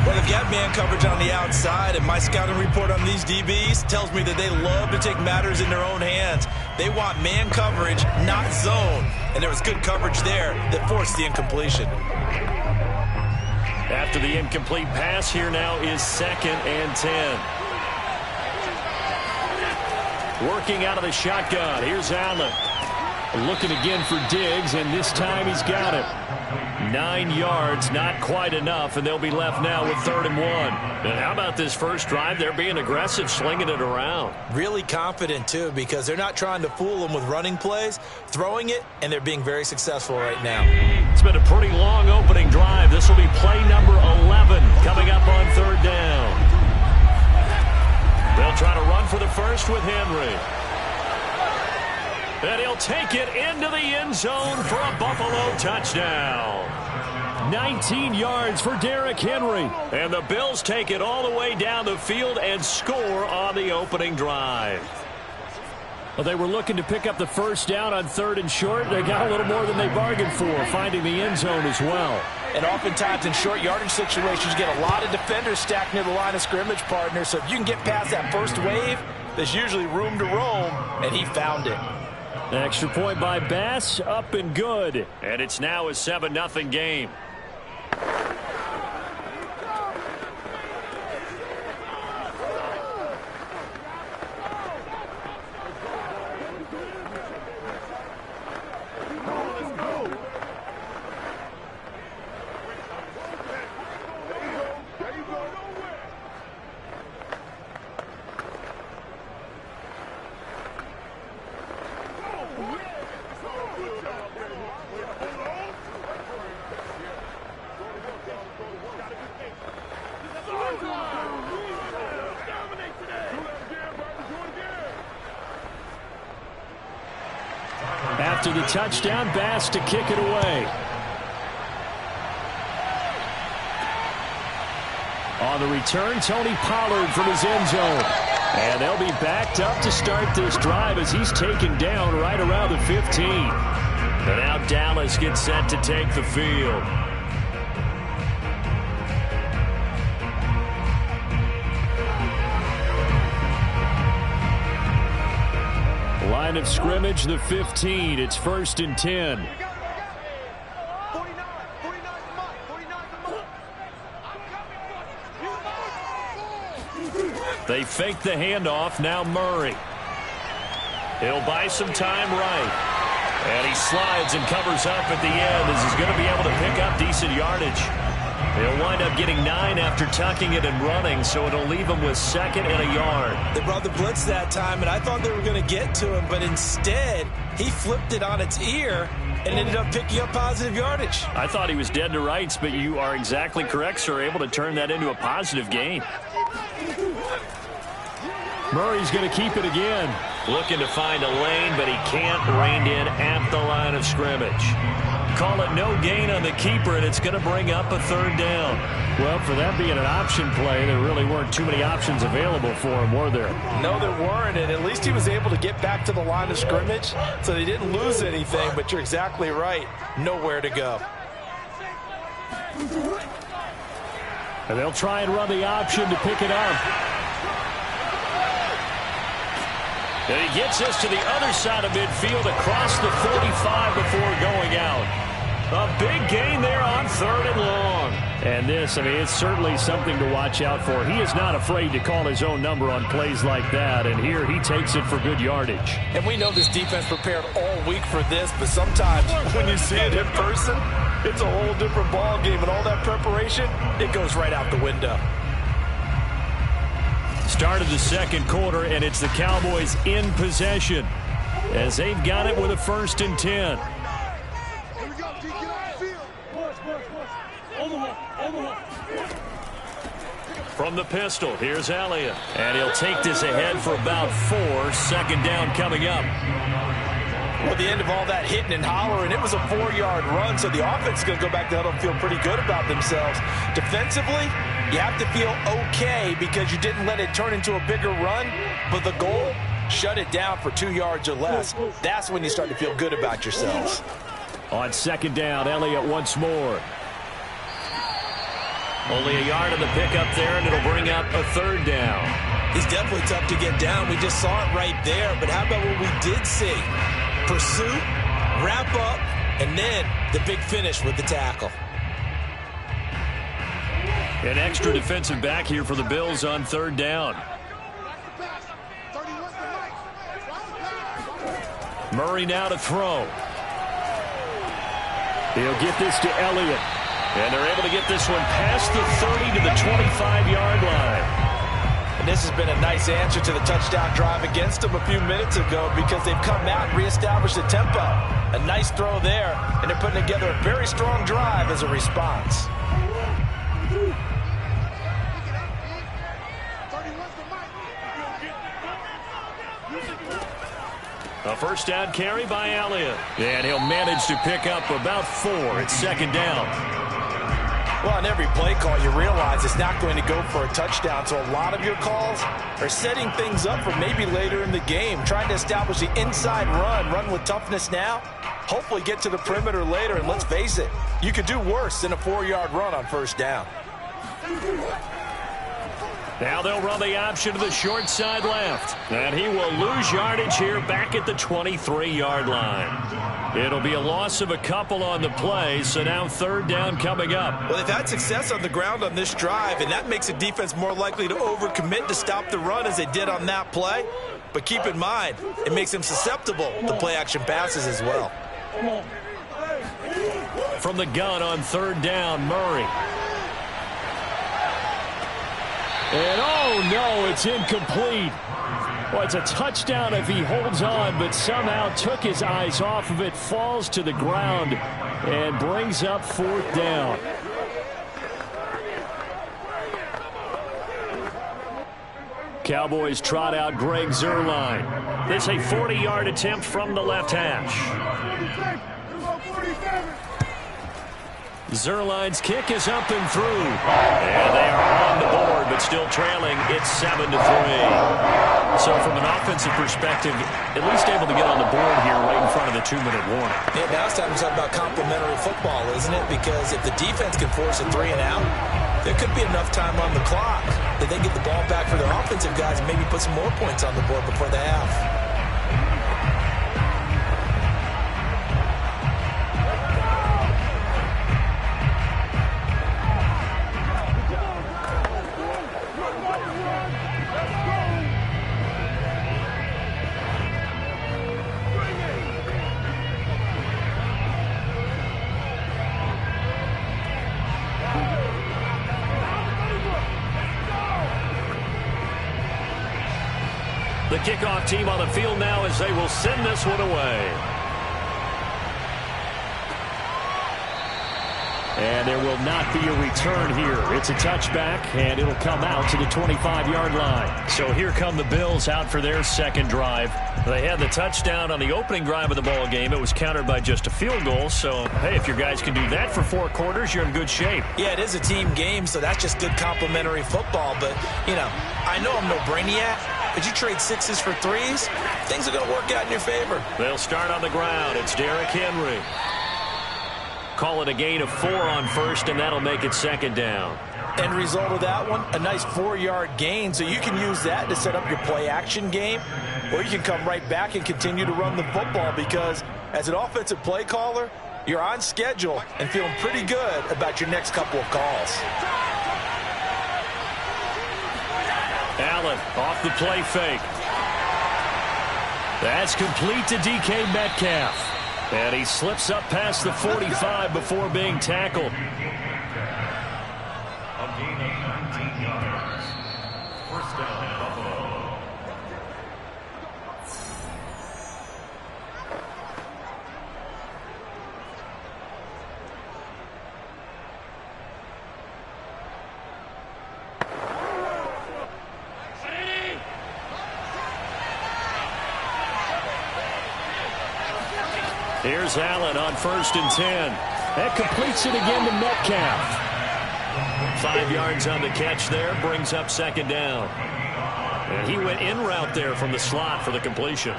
Well, they've got man coverage on the outside, and my scouting report on these DBs tells me that they love to take matters in their own hands. They want man coverage, not zone. And there was good coverage there that forced the incompletion. After the incomplete pass, here now is 2nd and 10. Working out of the shotgun. Here's Allen. Looking again for Diggs, and this time he's got it. 9 yards, not quite enough, and they'll be left now with 3rd and 1. And how about this first drive? They're being aggressive, slinging it around. Really confident, too, because they're not trying to fool them with running plays, throwing it, and they're being very successful right now. It's been a pretty long opening drive. This will be play number 11 coming up on 3rd down. They'll try to run for the first with Henry. And he'll take it into the end zone for a Buffalo touchdown. 19 yards for Derrick Henry. And the Bills take it all the way down the field and score on the opening drive. Well, they were looking to pick up the first down on 3rd and short. They got a little more than they bargained for, finding the end zone as well. And oftentimes in short yardage situations, you get a lot of defenders stacked near the line of scrimmage, partner. So if you can get past that first wave, there's usually room to roam, and he found it. An extra point by Bass, up and good. And it's now a 7-0 game. After the touchdown, Bass to kick it away. On the return, Tony Pollard from his end zone. And they'll be backed up to start this drive as he's taken down right around the 15. And now Dallas gets set to take the field. Line of scrimmage, the 15. It's 1st and 10. They fake the handoff. Now Murray. He'll buy some time right. And he slides and covers up at the end as he's going to be able to pick up decent yardage. He'll wind up getting 9 after tucking it and running, so it'll leave him with 2nd and a yard. They brought the blitz that time, and I thought they were going to get to him, but instead he flipped it on its ear and ended up picking up positive yardage. I thought he was dead to rights, but you are exactly correct, sir. Able to turn that into a positive gain. Murray's going to keep it again. Looking to find a lane, but he can't rein in at the line of scrimmage. Call it no gain on the keeper, and it's going to bring up a 3rd down. Well, for that being an option play, there really weren't too many options available for him, were there? No, there weren't, and at least he was able to get back to the line of scrimmage, so they didn't lose anything, but you're exactly right. Nowhere to go. And they'll try and run the option to pick it up. And he gets us to the other side of midfield across the 45 before going out. A big gain there on 3rd and long. And this, I mean, it's certainly something to watch out for. He is not afraid to call his own number on plays like that, and here he takes it for good yardage. And we know this defense prepared all week for this, but sometimes when you see it in person, it's a whole different ball game, and all that preparation, it goes right out the window. Start of the 2nd quarter, and it's the Cowboys in possession as they've got it with a 1st and 10. From the pistol, here's Elliott. And he'll take this ahead for about 4. 2nd down coming up. Well, at the end of all that hitting and hollering, it was a 4-yard run, so the offense is going to go back to huddle and feel pretty good about themselves. Defensively, you have to feel okay because you didn't let it turn into a bigger run, but the goal, shut it down for 2 yards or less. That's when you start to feel good about yourselves. On 2nd down, Elliott once more. Only a yard on the pickup there, and it'll bring up a 3rd down. He's definitely tough to get down. We just saw it right there, but how about what we did see? Pursuit, wrap up, and then the big finish with the tackle. An extra defensive back here for the Bills on 3rd down. Murray now to throw. He'll get this to Elliott. And they're able to get this one past the 30 to the 25-yard line. And this has been a nice answer to the touchdown drive against them a few minutes ago because they've come out and reestablished the tempo. A nice throw there, and they're putting together a very strong drive as a response. A first down carry by Elliott. And he'll manage to pick up about 4. It's second down. Well, on every play call, you realize it's not going to go for a touchdown. So a lot of your calls are setting things up for maybe later in the game, trying to establish the inside run with toughness now, hopefully get to the perimeter later. And let's face it, you could do worse than a 4-yard run on first down. Now they'll run the option to the short side left. And he will lose yardage here back at the 23-yard line. It'll be a loss of a couple on the play, so now third down coming up. Well, they've had success on the ground on this drive, and that makes a defense more likely to overcommit to stop the run as they did on that play. But keep in mind, it makes them susceptible to play-action passes as well. From the gun on third down, Murray. And oh no, it's incomplete. Well, it's a touchdown if he holds on, but somehow took his eyes off of it, falls to the ground, and brings up fourth down. Cowboys trot out Greg Zuerlein. This is a 40-yard attempt from the left hash. Zuerlein's kick is up and through. And they are on the board, but still trailing. It's 7-3. So from an offensive perspective, at least able to get on the board here right in front of the 2-minute warning. Yeah, now it's time to talk about complementary football, isn't it? Because if the defense can force a 3-and-out, there could be enough time on the clock that they get the ball back for their offensive guys and maybe put some more points on the board before the half. The kickoff team on the field now as they will send this one away. And there will not be a return here. It's a touchback, and it'll come out to the 25-yard line. So here come the Bills out for their second drive. They had the touchdown on the opening drive of the ball game. It was countered by just a field goal. So, hey, if your guys can do that for 4 quarters, you're in good shape. Yeah, it is a team game, so that's just good complementary football. But, you know, I know I'm no brainiac, but you trade 6s for 3s, things are going to work out in your favor. They'll start on the ground. It's Derrick Henry. Call it a gain of 4 on first, and that'll make it second down. End result of that one, a nice 4-yard gain. So you can use that to set up your play-action game, or you can come right back and continue to run the football because as an offensive play caller, you're on schedule and feeling pretty good about your next couple of calls. Allen off the play fake. That's complete to DK Metcalf. And he slips up past the 45 before being tackled. A gain of 19 yards. First down, Buffalo. Here's Allen on 1st and 10. That completes it again to Metcalf. 5 yards on the catch there, brings up second down. And he went in route there from the slot for the completion.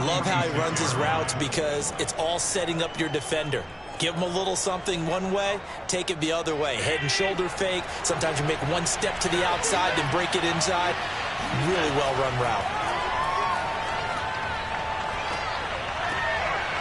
Love how he runs his routes because it's all setting up your defender. Give him a little something one way, take it the other way. Head and shoulder fake. Sometimes you make one step to the outside, then break it inside. Really well-run route.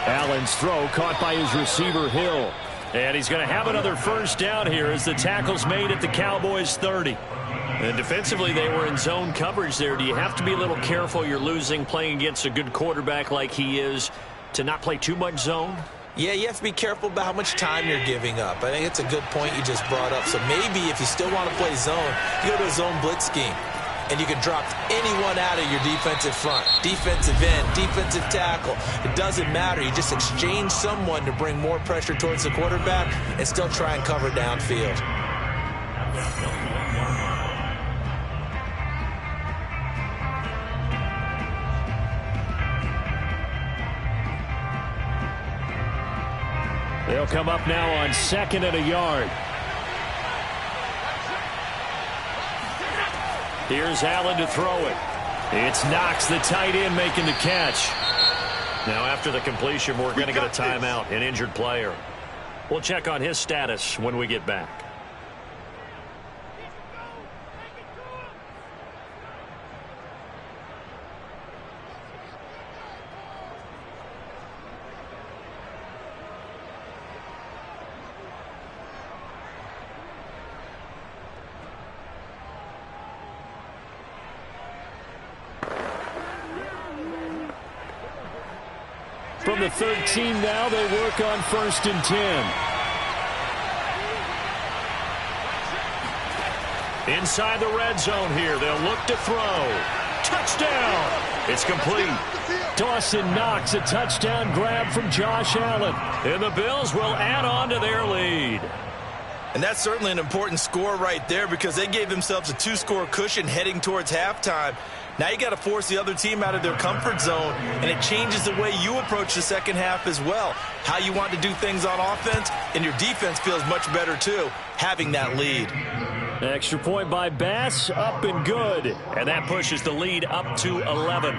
Allen's throw caught by his receiver, Hill. And he's going to have another first down here as the tackle's made at the Cowboys' 30. And defensively, they were in zone coverage there. Do you have to be a little careful? You're losing, playing against a good quarterback like he is, to not play too much zone? Yeah, you have to be careful about how much time you're giving up. I think it's a good point you just brought up. So maybe if you still want to play zone, you go to a zone blitz scheme. And you can drop anyone out of your defensive front. Defensive end, defensive tackle. It doesn't matter. You just exchange someone to bring more pressure towards the quarterback and still try and cover downfield. They'll come up now on 2nd and a yard. Here's Allen to throw it. It's Knox, the tight end, making the catch. Now, after the completion, we're going to get a timeout, an injured player. We'll check on his status when we get back. From the 13 now, they work on 1st and 10. Inside the red zone here. They'll look to throw. Touchdown! It's complete. Dawson Knox, a touchdown grab from Josh Allen. And the Bills will add on to their lead. And that's certainly an important score right there because they gave themselves a 2-score cushion heading towards halftime. Now you got to force the other team out of their comfort zone, and it changes the way you approach the second half as well. How you want to do things on offense, and your defense feels much better too, having that lead. Extra point by Bass, up and good. And that pushes the lead up to 11.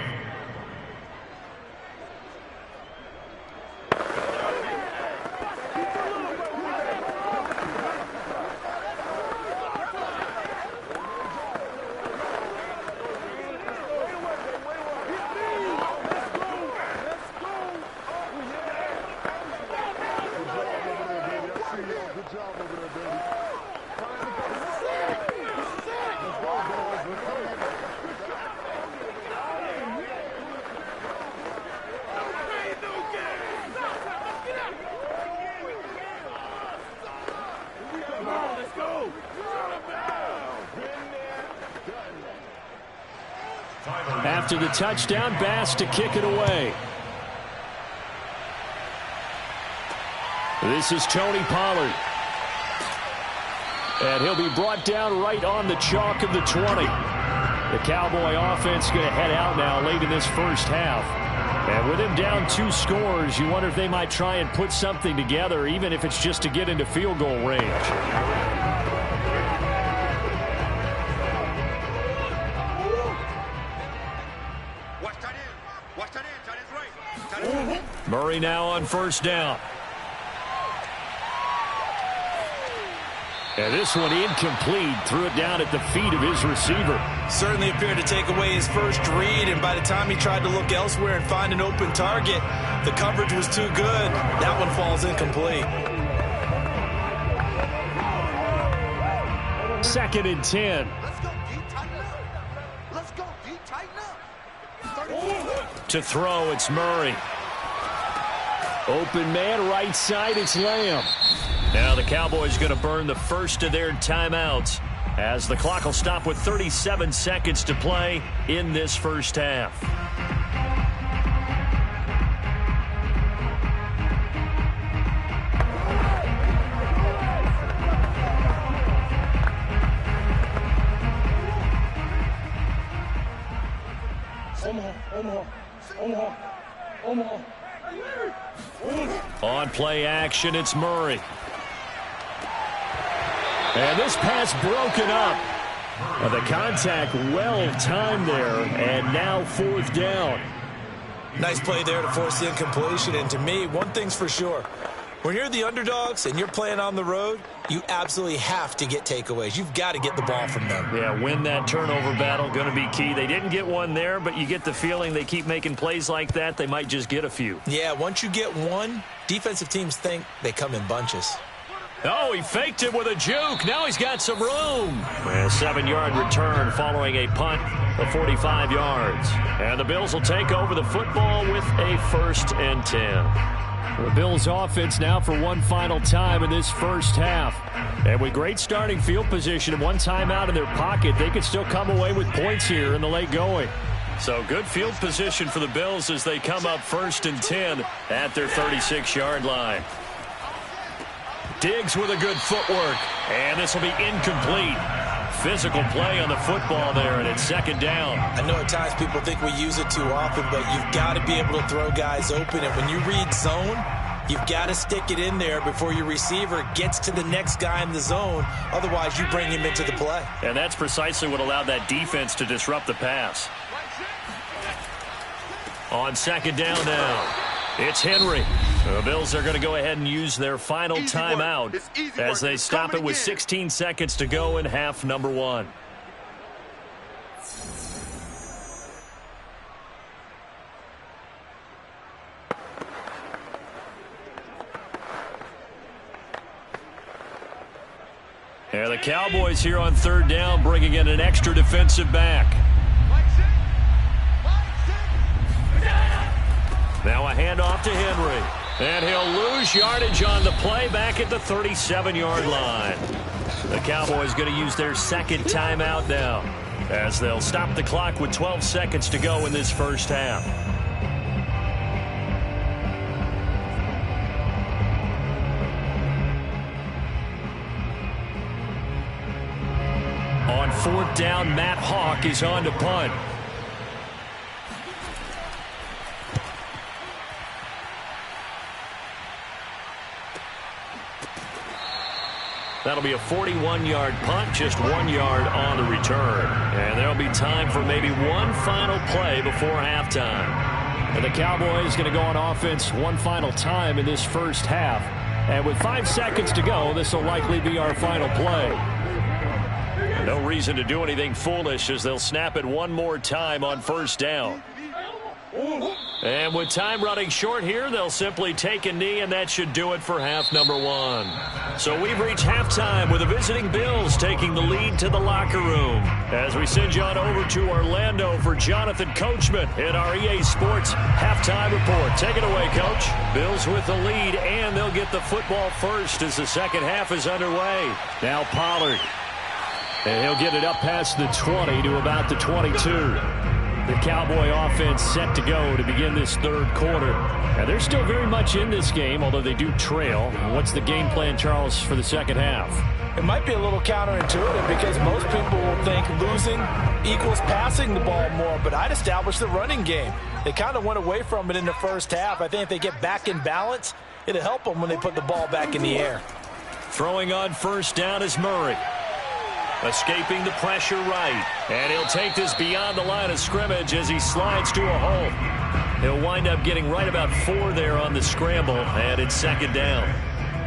After the touchdown, Bass to kick it away. This is Tony Pollard. And he'll be brought down right on the chalk of the 20. The Cowboy offense going to head out now late in this first half. And with him down 2 scores, you wonder if they might try and put something together, even if it's just to get into field goal range. Murray now on 1st down. And this one incomplete. Threw it down at the feet of his receiver. Certainly appeared to take away his first read, and by the time he tried to look elsewhere and find an open target, the coverage was too good. That one falls incomplete. 2nd and 10. Let's go deep, tighten up. Let's go deep, tighten up. To throw, it's Murray. Open man, right side, it's Lamb. Now the Cowboys going to burn the first of their timeouts as the clock will stop with 37 seconds to play in this first half. On play action, it's Murray. And this pass broken up. The contact well timed there, and now 4th down. Nice play there to force the incompletion, and to me, one thing's for sure. When you're the underdogs and you're playing on the road, you absolutely have to get takeaways. You've got to get the ball from them. Yeah, win that turnover battle, going to be key. They didn't get one there, but you get the feeling they keep making plays like that, they might just get a few. Yeah, once you get one, defensive teams think they come in bunches. Oh, he faked it with a juke. Now he's got some room. A 7-yard return following a punt of 45 yards. And the Bills will take over the football with a 1st and 10. The Bills offense now for one final time in this first half. And with great starting field position and one timeout in their pocket, they could still come away with points here in the late going. So good field position for the Bills as they come up 1st and 10 at their 36-yard line. Diggs with a good footwork, and this will be incomplete. Physical play on the football there, and it's 2nd down. I know at times people think we use it too often, but you've got to be able to throw guys open. And when you read zone, you've got to stick it in there before your receiver gets to the next guy in the zone. Otherwise, you bring him into the play. And that's precisely what allowed that defense to disrupt the pass. On 2nd down now, it's Henry. The Bills are going to go ahead and use their final timeout as they stop it with 16 seconds to go in half number 1. And the Cowboys here on 3rd down, bringing in an extra defensive back. Now a handoff to Henry. And he'll lose yardage on the play back at the 37-yard line. The Cowboys going to use their 2nd timeout now as they'll stop the clock with 12 seconds to go in this first half. On 4th down, Matt Hawk is on to punt. That'll be a 41-yard punt, just 1 yard on the return. And there'll be time for maybe one final play before halftime. And the Cowboys going to go on offense one final time in this first half. And with 5 seconds to go, this will likely be our final play. No reason to do anything foolish as they'll snap it one more time on 1st down. And with time running short here, they'll simply take a knee, and that should do it for half number 1. So we've reached halftime with the visiting Bills taking the lead to the locker room. As we send you on over to Orlando for Jonathan Coachman in our EA Sports halftime report. Take it away, Coach. Bills with the lead, and they'll get the football first as the second half is underway. Now Pollard. And he'll get it up past the 20 to about the 22. The Cowboy offense set to go to begin this 3rd quarter. And they're still very much in this game, although they do trail. What's the game plan, Charles, for the second half? It might be a little counterintuitive because most people will think losing equals passing the ball more, but I'd establish the running game. They kind of went away from it in the first half. I think if they get back in balance, it'll help them when they put the ball back in the air. Throwing on 1st down is Murray. Escaping the pressure right. And he'll take this beyond the line of scrimmage as he slides to a hole. He'll wind up getting right about 4 there on the scramble, and it's 2nd down.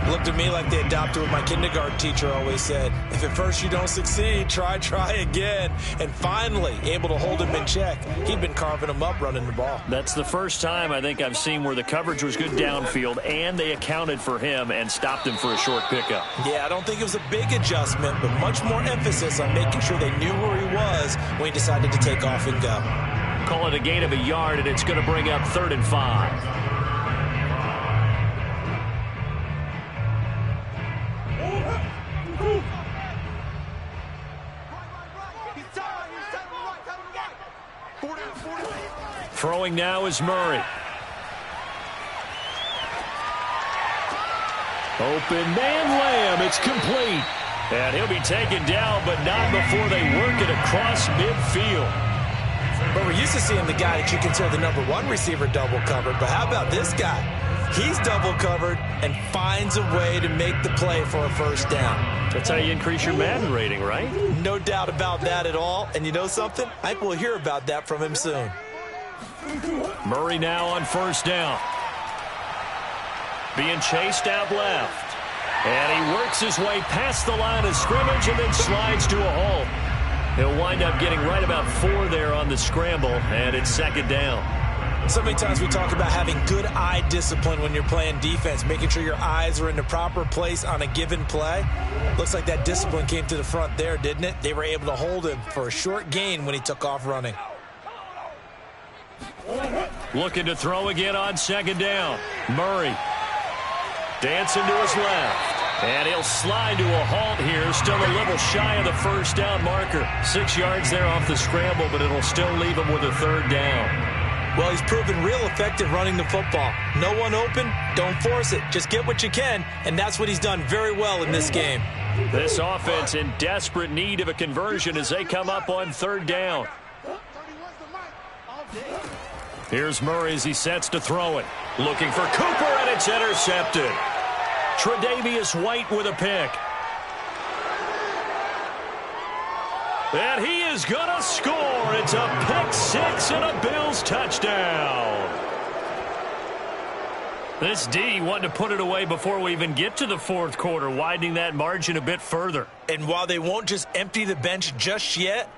Looked to me like they adopted what my kindergarten teacher always said. If at first you don't succeed, try again. And finally, able to hold him in check. He'd been carving him up running the ball. That's the first time I think I've seen where the coverage was good downfield, and they accounted for him and stopped him for a short pickup. Yeah, I don't think it was a big adjustment, but much more emphasis on making sure they knew where he was when he decided to take off and go. Call it a gain of a yard, and it's going to bring up 3rd and 5. Throwing now is Murray. Open man Lamb. It's complete. And he'll be taken down, but not before they work it across midfield. But we're used to seeing the guy that you consider the number 1 receiver double covered. But how about this guy? He's double covered and finds a way to make the play for a 1st down. That's how you increase your Madden rating, right? No doubt about that at all. And you know something? I think we'll hear about that from him soon. Murray now on 1st down. Being chased out left. And he works his way past the line of scrimmage and then slides to a hole. He'll wind up getting right about 4 there on the scramble, and it's 2nd down. So many times we talk about having good eye discipline when you're playing defense, making sure your eyes are in the proper place on a given play. Looks like that discipline came to the front there, didn't it? They were able to hold him for a short gain when he took off running. Looking to throw again on second down. Murray dancing to his left. And he'll slide to a halt here. Still a little shy of the first down marker. 6 yards there off the scramble, but it'll still leave him with a third down. Well, he's proven real effective running the football. No one open, don't force it. Just get what you can, and that's what he's done very well in this game. This offense in desperate need of a conversion as they come up on third down. Here's Murray as he sets to throw it. Looking for Cooper, and it's intercepted. Tre'Davious White with a pick. And he is going to score. It's a pick six and a Bills touchdown. This D wanted to put it away before we even get to the fourth quarter, widening that margin a bit further. And while they won't just empty the bench just yet,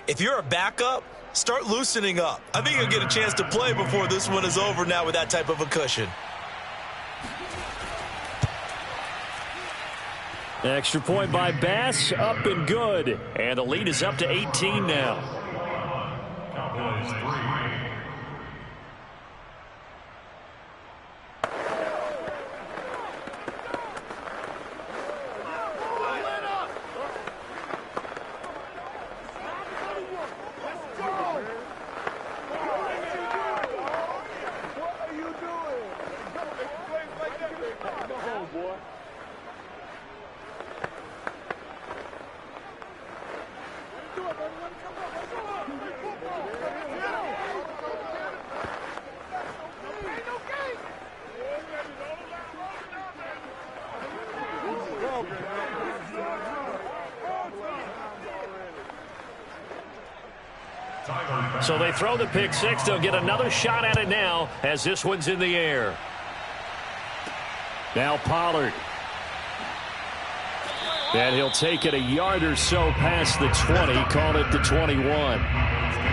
if you're a backup, start loosening up. I think you'll get a chance to play before this one is over now with that type of a cushion. Extra point by Bass, up and good. And the lead is up to 18 now. Cowboys 3. So they throw the pick six. They'll get another shot at it now as this one's in the air. Now Pollard. And he'll take it a yard or so past the 20, call it the 21.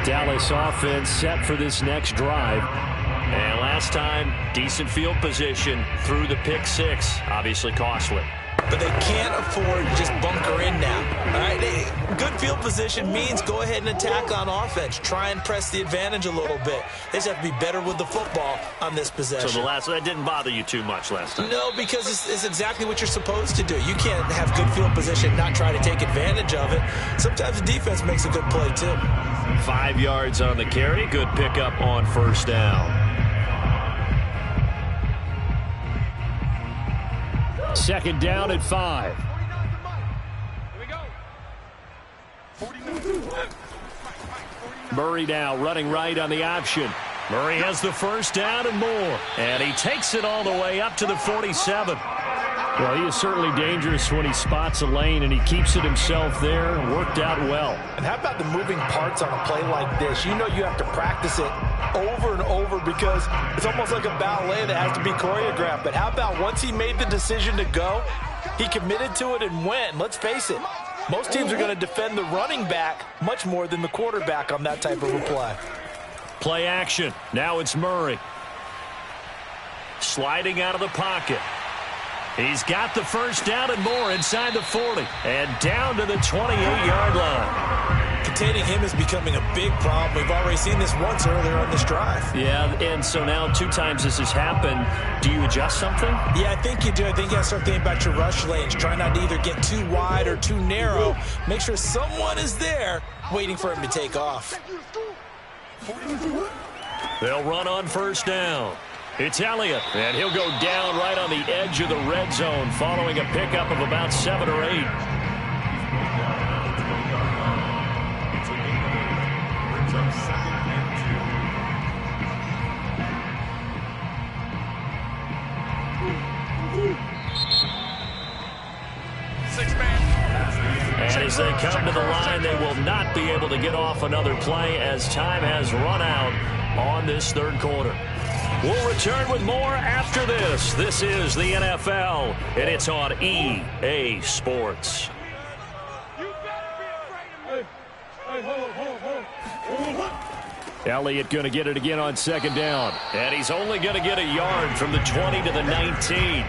Dallas offense set for this next drive. And last time, decent field position through the pick six. Obviously costly. But they can't afford to just bunker in now. All right, good field position means go ahead and attack on offense. Try and press the advantage a little bit. They just have to be better with the football on this possession. So that didn't bother you too much last time? No, because it's exactly what you're supposed to do. You can't have good field position, not try to take advantage of it. Sometimes the defense makes a good play too. 5 yards on the carry. Good pickup on first down. Second down at 5. Murray now running right on the option. Murray has the first down and more. And he takes it all the way up to the 47. Well, he is certainly dangerous when he spots a lane, and he keeps it himself there. Worked out well. And how about the moving parts on a play like this? You know you have to practice it over and over because it's almost like a ballet that has to be choreographed. But how about once he made the decision to go, he committed to it and went. Let's face it, most teams are going to defend the running back much more than the quarterback on that type of a play. Play action. Now it's Murray. Sliding out of the pocket. He's got the first down and more inside the 40. And down to the 28-yard line. Containing him is becoming a big problem. We've already seen this once earlier on this drive. Yeah, and so now 2 times this has happened. Do you adjust something? Yeah, I think you do. I think you got to start thinking about your rush lanes. Try not to either get too wide or too narrow. Make sure someone is there waiting for him to take off. They'll run on first down. It's Elliott, and he'll go down right on the edge of the red zone following a pickup of about 7 or 8. And as they come to the line, they will not be able to get off another play as time has run out on this third quarter. We'll return with more after this. This is the NFL, and it's on EA Sports. Elliott going to get it again on second down. And he's only going to get a yard from the 20 to the 19.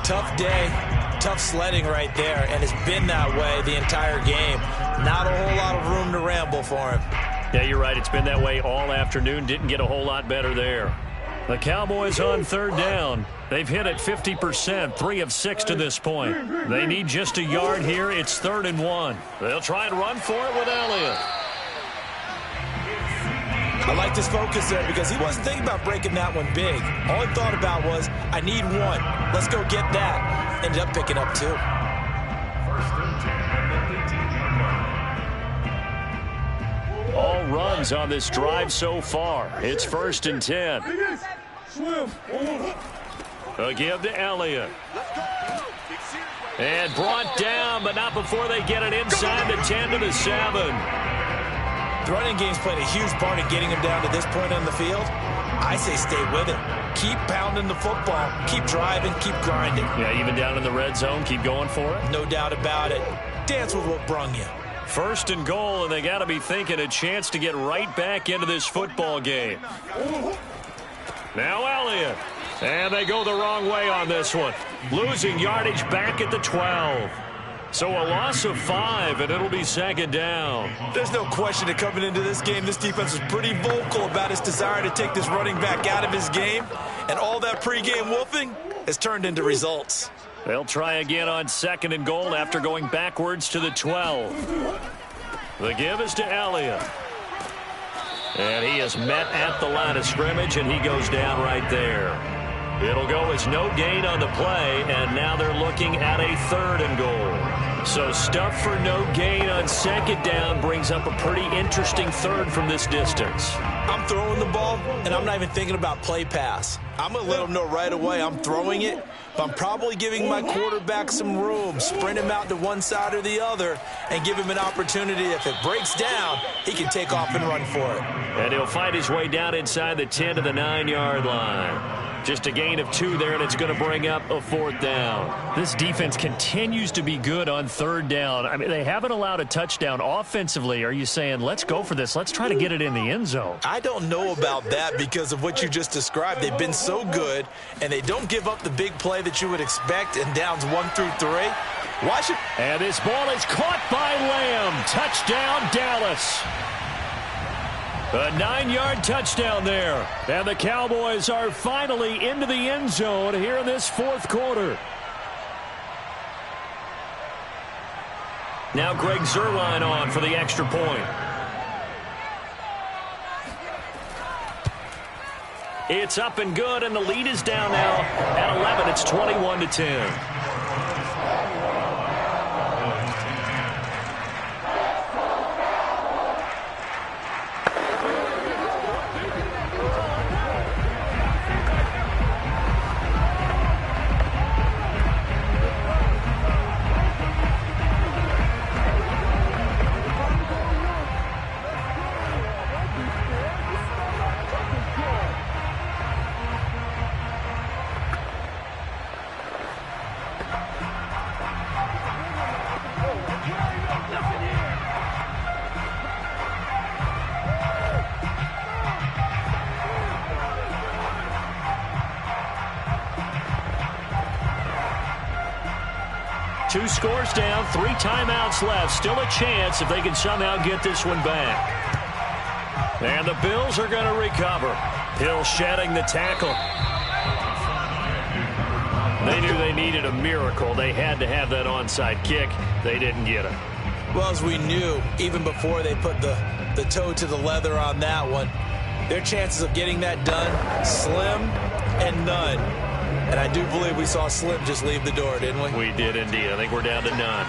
Tough day, tough sledding right there, and it's been that way the entire game. Not a whole lot of room to ramble for him. Yeah, you're right. It's been that way all afternoon. Didn't get a whole lot better there. The Cowboys on third down. They've hit it 50%, 3 of 6 to this point. They need just a yard here. It's 3rd and 1. They'll try and run for it with Elliott. I like this focus there because he wasn't thinking about breaking that one big. All he thought about was, I need one. Let's go get that. Ended up picking up 2. All runs on this drive so far. It's 1st and 10. A give to Elliott. And brought down, but not before they get it inside the 10 to the 7. The running game's played a huge part in getting him down to this point on the field. I say stay with it. Keep pounding the football. Keep driving. Keep grinding. Yeah, even down in the red zone, keep going for it. No doubt about it. Dance with what brung you. 1st and goal, and they got to be thinking a chance to get right back into this football game. Now Elliott. And they go the wrong way on this one. Losing yardage back at the 12. So a loss of 5, and it'll be 2nd down. There's no question that coming into this game, this defense was pretty vocal about its desire to take this running back out of his game. And all that pregame wolfing has turned into results. They'll try again on 2nd and goal after going backwards to the 12. The give is to Elliott. And he is met at the line of scrimmage, and he goes down right there. It'll go as no gain on the play, and now they're looking at a 3rd and goal. So stuff for no gain on 2nd down brings up a pretty interesting 3rd from this distance. I'm throwing the ball, and I'm not even thinking about play pass. I'm going to let them know right away I'm throwing it, but I'm probably giving my quarterback some room, sprint him out to one side or the other, and give him an opportunity. If it breaks down, he can take off and run for it. And he'll fight his way down inside the 10 to the 9-yard line. Just a gain of 2 there, and it's going to bring up a 4th down. This defense continues to be good on 3rd down. I mean, they haven't allowed a touchdown offensively. Are you saying, let's go for this? Let's try to get it in the end zone. I don't know about that because of what you just described. They've been so good, and they don't give up the big play that you would expect in downs 1 through 3. Watch it. And this ball is caught by Lamb. Touchdown, Dallas. A 9-yard touchdown there. And the Cowboys are finally into the end zone here in this 4th quarter. Now Greg Zuerlein on for the extra point. It's up and good, and the lead is down now at 11. It's 21-10. Two scores down, 3 timeouts left. Still a chance if they can somehow get this one back. And the Bills are going to recover. Hill shedding the tackle. They knew they needed a miracle. They had to have that onside kick. They didn't get it. Well, as we knew, even before they put the toe to the leather on that one, their chances of getting that done, slim and none. And I do believe we saw Slim just leave the door, didn't we? We did indeed. I think we're down to none.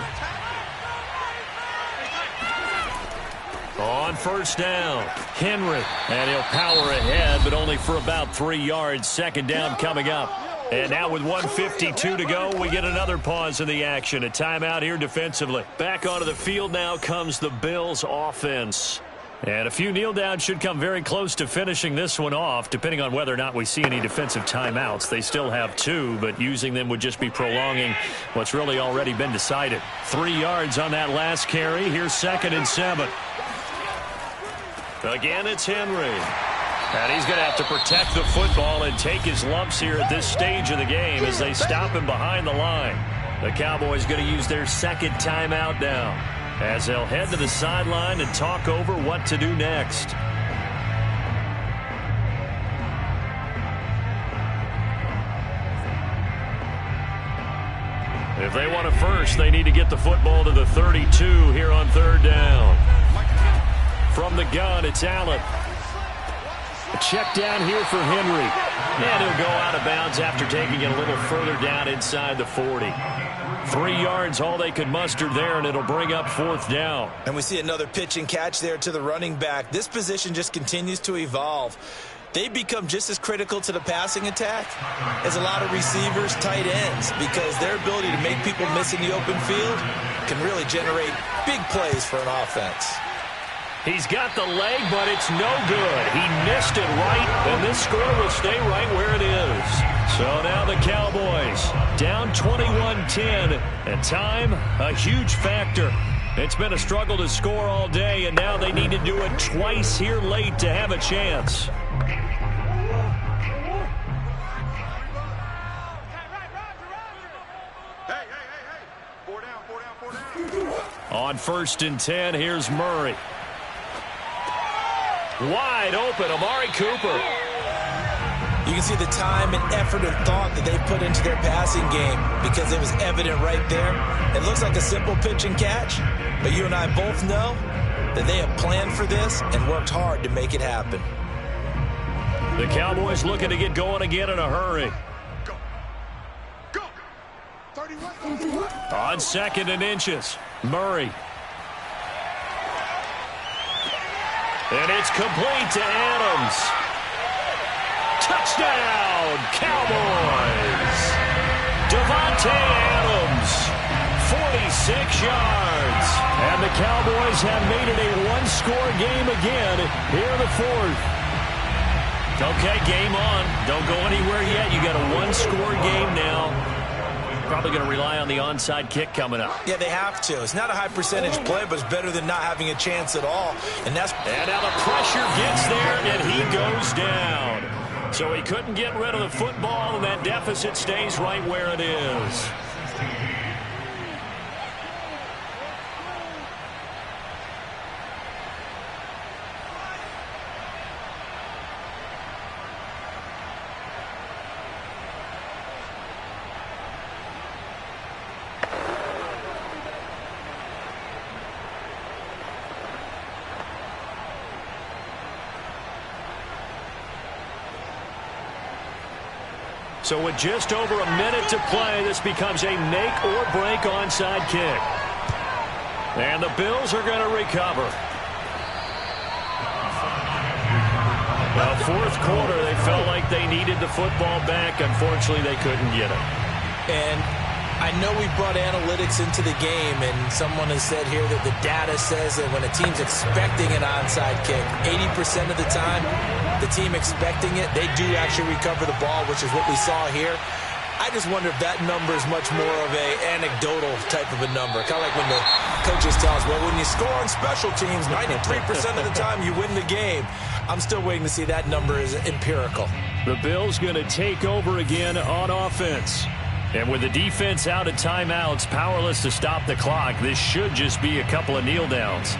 On 1st down, Henry. And he'll power ahead, but only for about 3 yards. 2nd down coming up. And now with 1:52 to go, we get another pause in the action. A timeout here defensively. Back onto the field now comes the Bills offense. And a few kneel downs should come very close to finishing this one off, depending on whether or not we see any defensive timeouts. They still have 2, but using them would just be prolonging what's really already been decided. 3 yards on that last carry. Here's 2nd and 7. Again, it's Henry. And he's going to have to protect the football and take his lumps here at this stage of the game as they stop him behind the line. The Cowboys going to use their second timeout now as they'll head to the sideline and talk over what to do next. If they want a first, they need to get the football to the 32 here on third down. From the gun, it's Allen. A check down here for Henry. And he'll go out of bounds after taking it a little further down inside the 40. 3 yards, all they could muster there, and it'll bring up fourth down. And we see another pitch and catch there to the running back. This position just continues to evolve. They become just as critical to the passing attack as a lot of receivers, tight ends, because their ability to make people miss in the open field can really generate big plays for an offense. He's got the leg, but it's no good. He missed it right, and this score will stay right where it is. So now the Cowboys down 21-10, and time, a huge factor. It's been a struggle to score all day, and now they need to do it twice here late to have a chance. On 1st and 10, here's Murray. Wide open, Amari Cooper. You can see the time and effort and thought that they put into their passing game because it was evident right there. It looks like a simple pitch and catch, but you and I both know that they have planned for this and worked hard to make it happen. The Cowboys looking to get going again in a hurry. Go. 31. On 2nd and inches, Murray. And it's complete to Adams. Touchdown, Cowboys. Devontae Adams, 46 yards. And the Cowboys have made it a one-score game again here in the fourth. Okay, game on. Don't go anywhere yet. You got a one-score game now. Probably going to rely on the onside kick coming up. Yeah, they have to. It's not a high percentage play, but it's better than not having a chance at all. And now the pressure gets there, and he goes down. So he couldn't get rid of the football, and that deficit stays right where it is. So with just over a minute to play, this becomes a make-or-break onside kick. And the Bills are going to recover. Well, fourth quarter, they felt like they needed the football back. Unfortunately, they couldn't get it. And I know we brought analytics into the game, and someone has said here that the data says that when a team's expecting an onside kick, 80% of the time, the team expecting it, they do actually recover the ball, which is what we saw here. I just wonder if that number is much more of a anecdotal type of a number. Kind of like when the coaches tell us, well, when you score on special teams, 93% of the time you win the game. I'm still waiting to see that number is empirical. The Bills going to take over again on offense. And with the defense out at timeouts, powerless to stop the clock, this should just be a couple of kneel downs.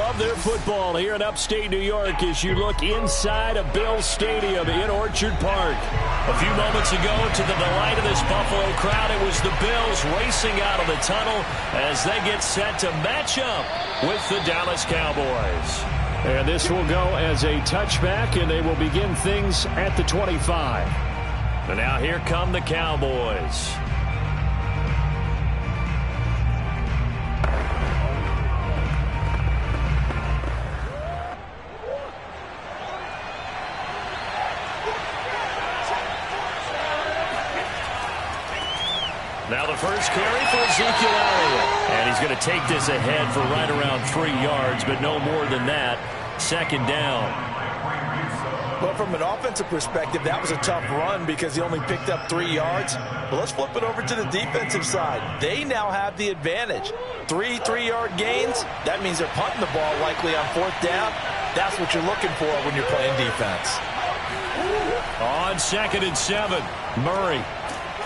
love their football here in upstate New York as you look inside of Bills Stadium in Orchard Park. A few moments ago, to the delight of this Buffalo crowd, it was the Bills racing out of the tunnel as they get set to match up with the Dallas Cowboys. And this will go as a touchback, and they will begin things at the 25. And now here come the Cowboys. Now the first carry for Ezekiel Elliott. And he's going to take this ahead for right around 3 yards, but no more than that. Second down. Well, from an offensive perspective, that was a tough run because he only picked up 3 yards. But let's flip it over to the defensive side. They now have the advantage. 3 3-yard gains. That means they're punting the ball likely on 4th down. That's what you're looking for when you're playing defense. On 2nd and 7, Murray.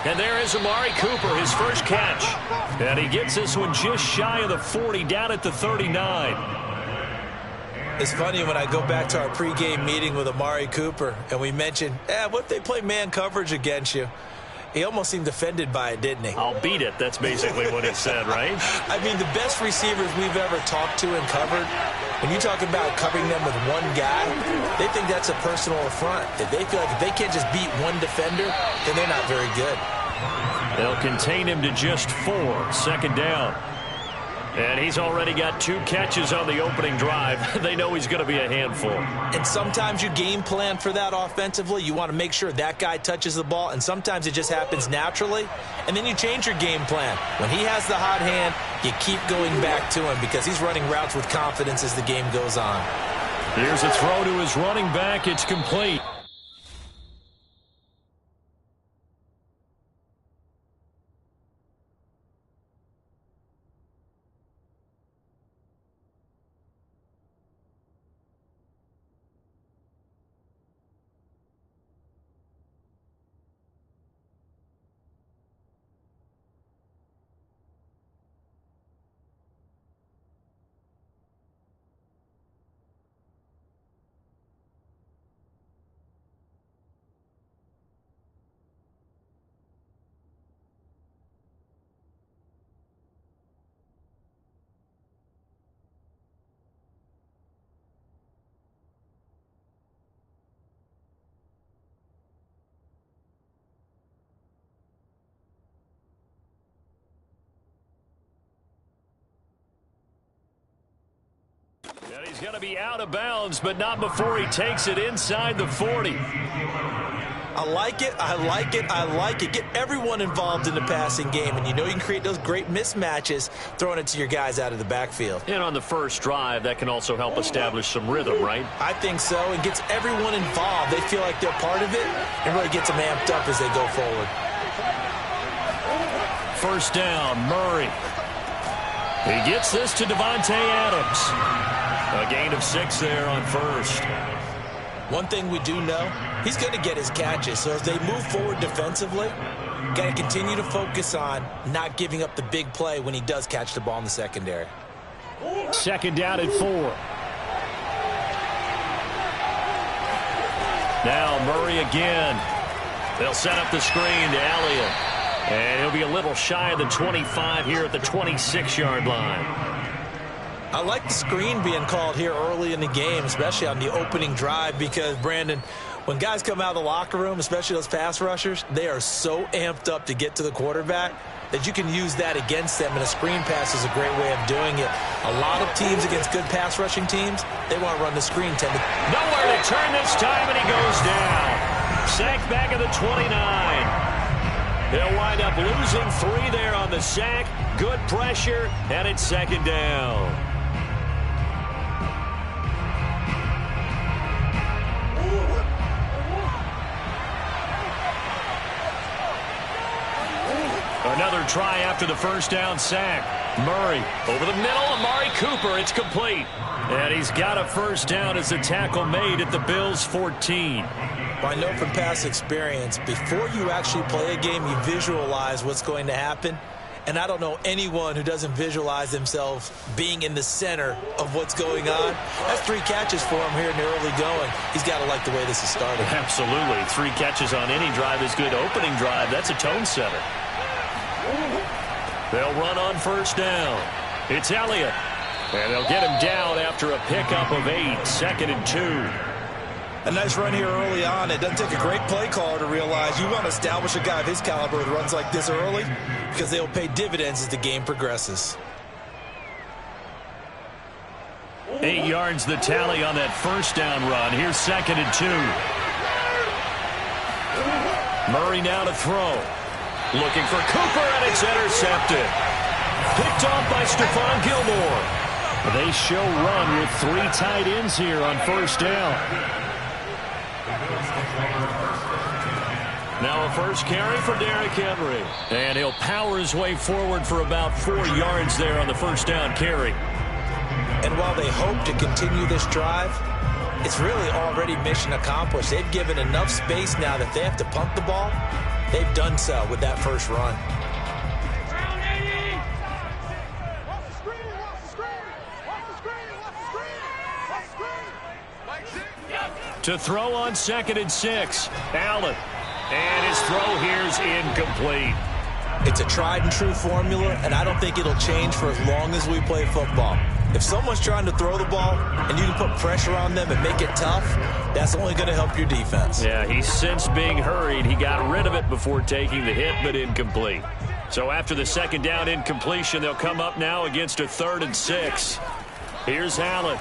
And there is Amari Cooper, his first catch. And he gets this one just shy of the 40, down at the 39. It's funny when I go back to our pregame meeting with Amari Cooper, and we mentioned, what if they play man coverage against you? He almost seemed offended by it, didn't he? I'll beat it. That's basically what he said, right? I mean, the best receivers we've ever talked to and covered, when you talk about covering them with one guy, they think that's a personal affront. If they feel like if they can't just beat one defender, then they're not very good. They'll contain him to just 4. Second down. And he's already got 2 catches on the opening drive. They know he's going to be a handful. And sometimes you game plan for that offensively. You want to make sure that guy touches the ball, and sometimes it just happens naturally. And then you change your game plan. When he has the hot hand, you keep going back to him because he's running routes with confidence as the game goes on. Here's a throw to his running back. It's complete. And he's going to be out of bounds, but not before he takes it inside the 40. I like it. I like it. I like it. Get everyone involved in the passing game, and you know you can create those great mismatches throwing it to your guys out of the backfield. And on the first drive, that can also help establish some rhythm, right? I think so. It gets everyone involved. They feel like they're part of it, and really gets them amped up as they go forward. First down, Murray. He gets this to Devontae Adams. A gain of 6 there on first. One thing we do know, he's going to get his catches. So as they move forward defensively, got to continue to focus on not giving up the big play when he does catch the ball in the secondary. Second down and 4. Now Murray again. They'll set up the screen to Elliott. And he'll be a little shy of the 25 here at the 26-yard line. I like the screen being called here early in the game, especially on the opening drive, because, Brandon, when guys come out of the locker room, especially those pass rushers, they are so amped up to get to the quarterback that you can use that against them, and a screen pass is a great way of doing it. A lot of teams against good pass rushing teams, they want to run the screen. Nowhere to turn this time, and he goes down. Sacked back at the 29. They'll wind up losing 3 there on the sack. Good pressure, and it's second down. Another try after the first down sack. Murray over the middle. Amari Cooper. It's complete. And he's got a first down as the tackle made at the Bills' 14. Well, I know from past experience, before you actually play a game, you visualize what's going to happen. And I don't know anyone who doesn't visualize themselves being in the center of what's going on. That's 3 catches for him here in the early going. He's got to like the way this is started. Absolutely. 3 catches on any drive is good. Opening drive, that's a tone setter. They'll run on first down. It's Elliott. And they'll get him down after a pickup of 8, 2nd and 2. A nice run here early on. It doesn't take a great play caller to realize you want to establish a guy of his caliber with runs like this early because they will pay dividends as the game progresses. 8 yards the tally on that first down run. Here's 2nd and 2. Murray now to throw. Looking for Cooper, and it's intercepted. Picked off by Stephon Gilmore. They show run with 3 tight ends here on first down. Now a first carry for Derrick Henry. And he'll power his way forward for about 4 yards there on the first down carry. And while they hope to continue this drive, it's really already mission accomplished. They've given enough space now that they have to punt the ball. They've done so with that first run. To throw on 2nd and 6. Allen. And his throw here's incomplete. It's a tried and true formula, and I don't think it'll change for as long as we play football. If someone's trying to throw the ball and you can put pressure on them and make it tough, that's only going to help your defense. Yeah, he's since being hurried. He got rid of it before taking the hit, but incomplete. So after the 2nd down incompletion, they'll come up now against a 3rd and 6. Here's Allen.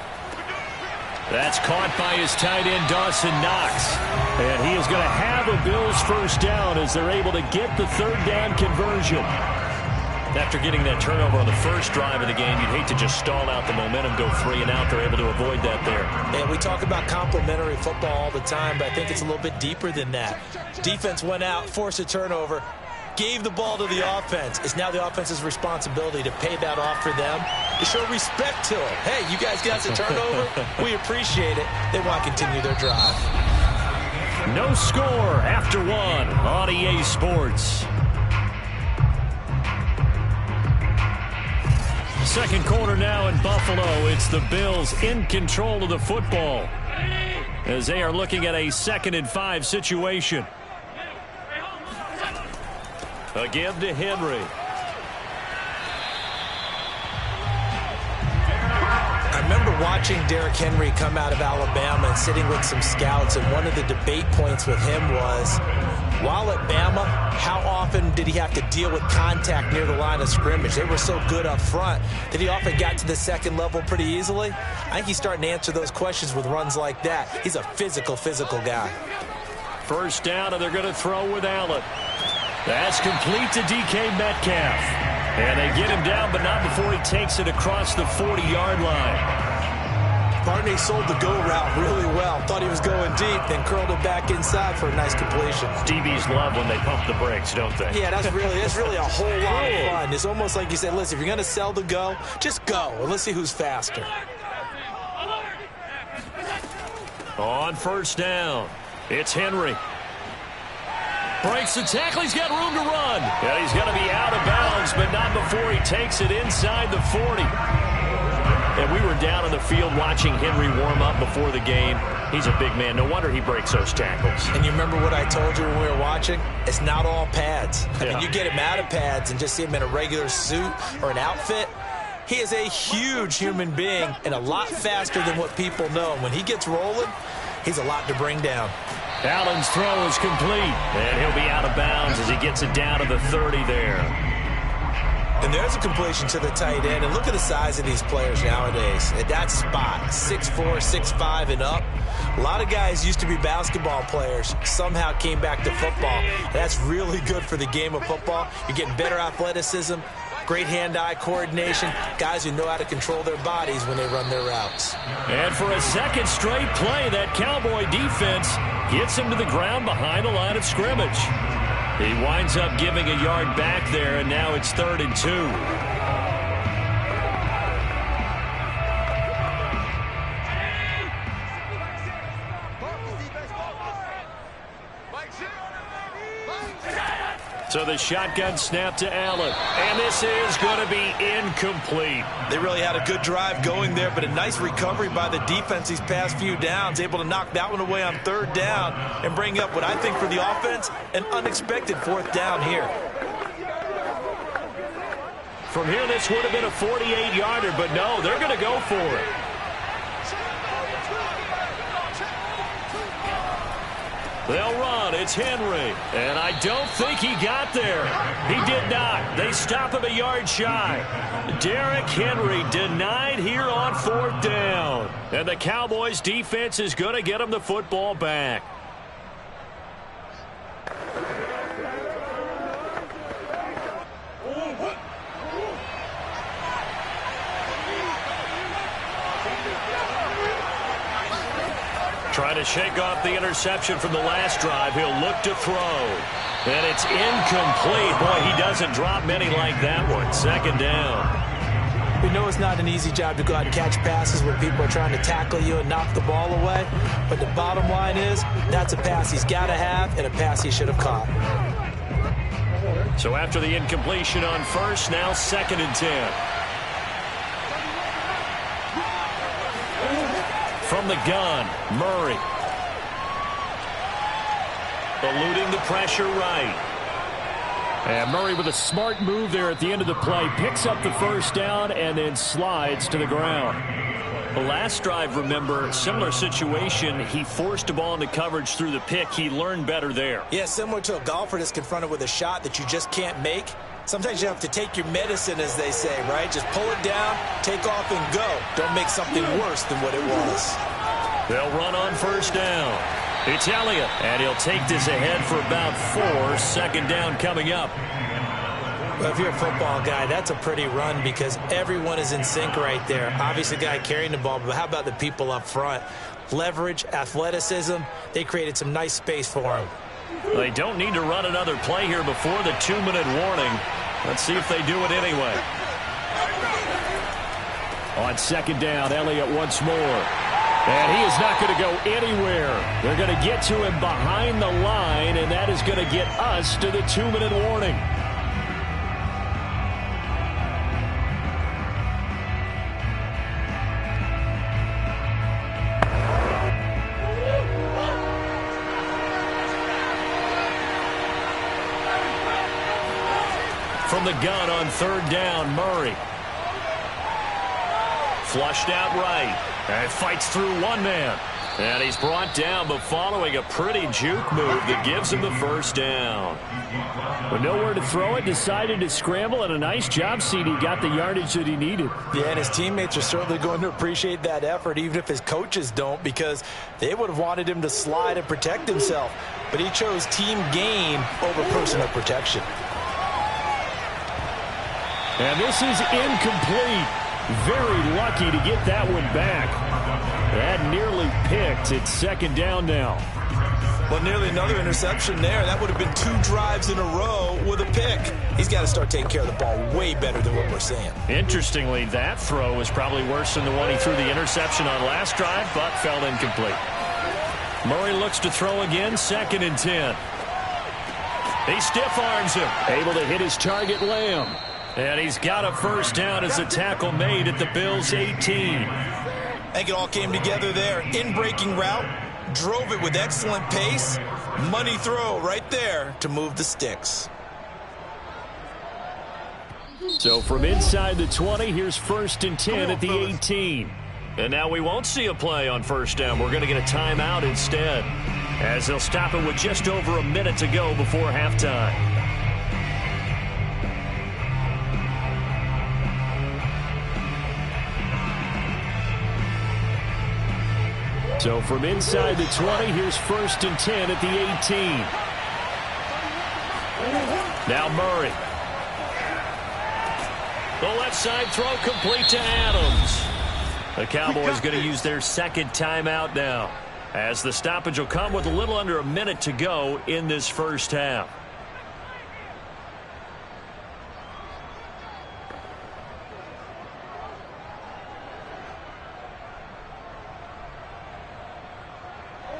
That's caught by his tight end, Dawson Knox. And he is going to have a Bills first down as they're able to get the 3rd down conversion. After getting that turnover on the first drive of the game, you'd hate to just stall out the momentum, go 3 and out. They're able to avoid that there. And we talk about complementary football all the time, but I think it's a little bit deeper than that. Defense went out, forced a turnover, gave the ball to the offense. It's now the offense's responsibility to pay that off for them, to show respect to them. Hey, you guys got the turnover. We appreciate it. They want to continue their drive. No score after 1 on EA Sports. Second quarter now in Buffalo. It's the Bills in control of the football as they are looking at a 2nd and 5 situation. Again to Henry. I remember watching Derrick Henry come out of Alabama and sitting with some scouts, and one of the debate points with him was, while at Bama, how often did he have to deal with contact near the line of scrimmage? They were so good up front that he often got to the 2nd level pretty easily. I think he's starting to answer those questions with runs like that. He's a physical guy. First down, and they're going to throw with Allen. That's complete to DK Metcalf. And they get him down, but not before he takes it across the 40-yard line. Barney sold the go route really well. Thought he was going deep, then curled it back inside for a nice completion. DBs love when they pump the brakes, don't they? Yeah, that's really a whole lot of fun. It's almost like you said, listen, if you're going to sell the go, just go, and let's see who's faster. On first down, it's Henry. Breaks the tackle. He's got room to run. And he's going to be out of bounds, but not before he takes it inside the 40. And we were down on the field watching Henry warm up before the game. He's a big man. No wonder he breaks those tackles. And you remember what I told you when we were watching? It's not all pads. I mean, you get him out of pads and just see him in a regular suit or an outfit. He is a huge human being and a lot faster than what people know. And when he gets rolling, he's a lot to bring down. Allen's throw is complete, and he'll be out of bounds as he gets it down to the 30 there. And there's a completion to the tight end. And look at the size of these players nowadays. At that spot, 6'4", 6'5", and up. A lot of guys used to be basketball players, somehow came back to football. That's really good for the game of football. You're getting better athleticism, great hand-eye coordination, guys who know how to control their bodies when they run their routes. And for a second straight play, that Cowboy defense gets him to the ground behind the line of scrimmage. He winds up giving a yard back there, and now it's 3rd and 2. So the shotgun snap to Allen. And this is going to be incomplete. They really had a good drive going there, but a nice recovery by the defense these past few downs, able to knock that one away on third down and bring up what I think for the offense, an unexpected fourth down here. From here, this would have been a 48-yarder, but no, they're going to go for it. They'll run. It's Henry. And I don't think he got there. He did not. They stop him a yard shy. Derrick Henry denied here on fourth down. And the Cowboys defense is going to get him the football back. Trying to shake off the interception from the last drive. He'll look to throw. And it's incomplete. Boy, he doesn't drop many like that one. Second down. We know it's not an easy job to go out and catch passes when people are trying to tackle you and knock the ball away. But the bottom line is, that's a pass he's got to have and a pass he should have caught. So after the incompletion on first, now 2nd and 10. From the gun, Murray. Eluding the pressure right. And Murray with a smart move there at the end of the play. Picks up the first down and then slides to the ground. The last drive, remember, similar situation. He forced the ball into coverage through the pick. He learned better there. Yeah, similar to a golfer that's confronted with a shot that you just can't make. Sometimes you have to take your medicine, as they say, right? Just pull it down, take off, and go. Don't make something worse than what it was. They'll run on first down. It's Elliott, and he'll take this ahead for about 4. 2nd down coming up. Well, if you're a football guy, that's a pretty run because everyone is in sync right there. Obviously, the guy carrying the ball, but how about the people up front? Leverage, athleticism, they created some nice space for him. They don't need to run another play here before the 2-minute warning. Let's see if they do it anyway. On 2nd down, Elliott once more. And he is not going to go anywhere. They're going to get to him behind the line, and that is going to get us to the 2-minute warning. From the gun on 3rd down, Murray. Flushed out right. And fights through one man. And he's brought down, but following a pretty juke move that gives him the first down. With nowhere to throw it, decided to scramble, and a nice job, CD. Got the yardage that he needed. Yeah, and his teammates are certainly going to appreciate that effort, even if his coaches don't, because they would have wanted him to slide and protect himself. But he chose team game over personal protection. And this is incomplete. Very lucky to get that one back. That nearly picked. It's 2nd down now. Well, nearly another interception there. That would have been 2 drives in a row with a pick. He's got to start taking care of the ball way better than what we're seeing. Interestingly, that throw was probably worse than the one he threw the interception on last drive, but fell incomplete. Murray looks to throw again, 2nd and 10. He stiff arms him. Able to hit his target, Lamb. And he's got a first down as the tackle made at the Bills' 18. I think it all came together there. In-breaking route, drove it with excellent pace. Money throw right there to move the sticks. So from inside the 20, here's 1st and 10 at the 18. And now we won't see a play on first down. We're going to get a timeout instead, as they'll stop it with just over a minute to go before halftime. So from inside the 20, here's 1st and 10 at the 18. Now Murray. The left side throw complete to Adams. The Cowboys going to use their 2nd timeout now, as the stoppage will come with a little under a minute to go in this first half.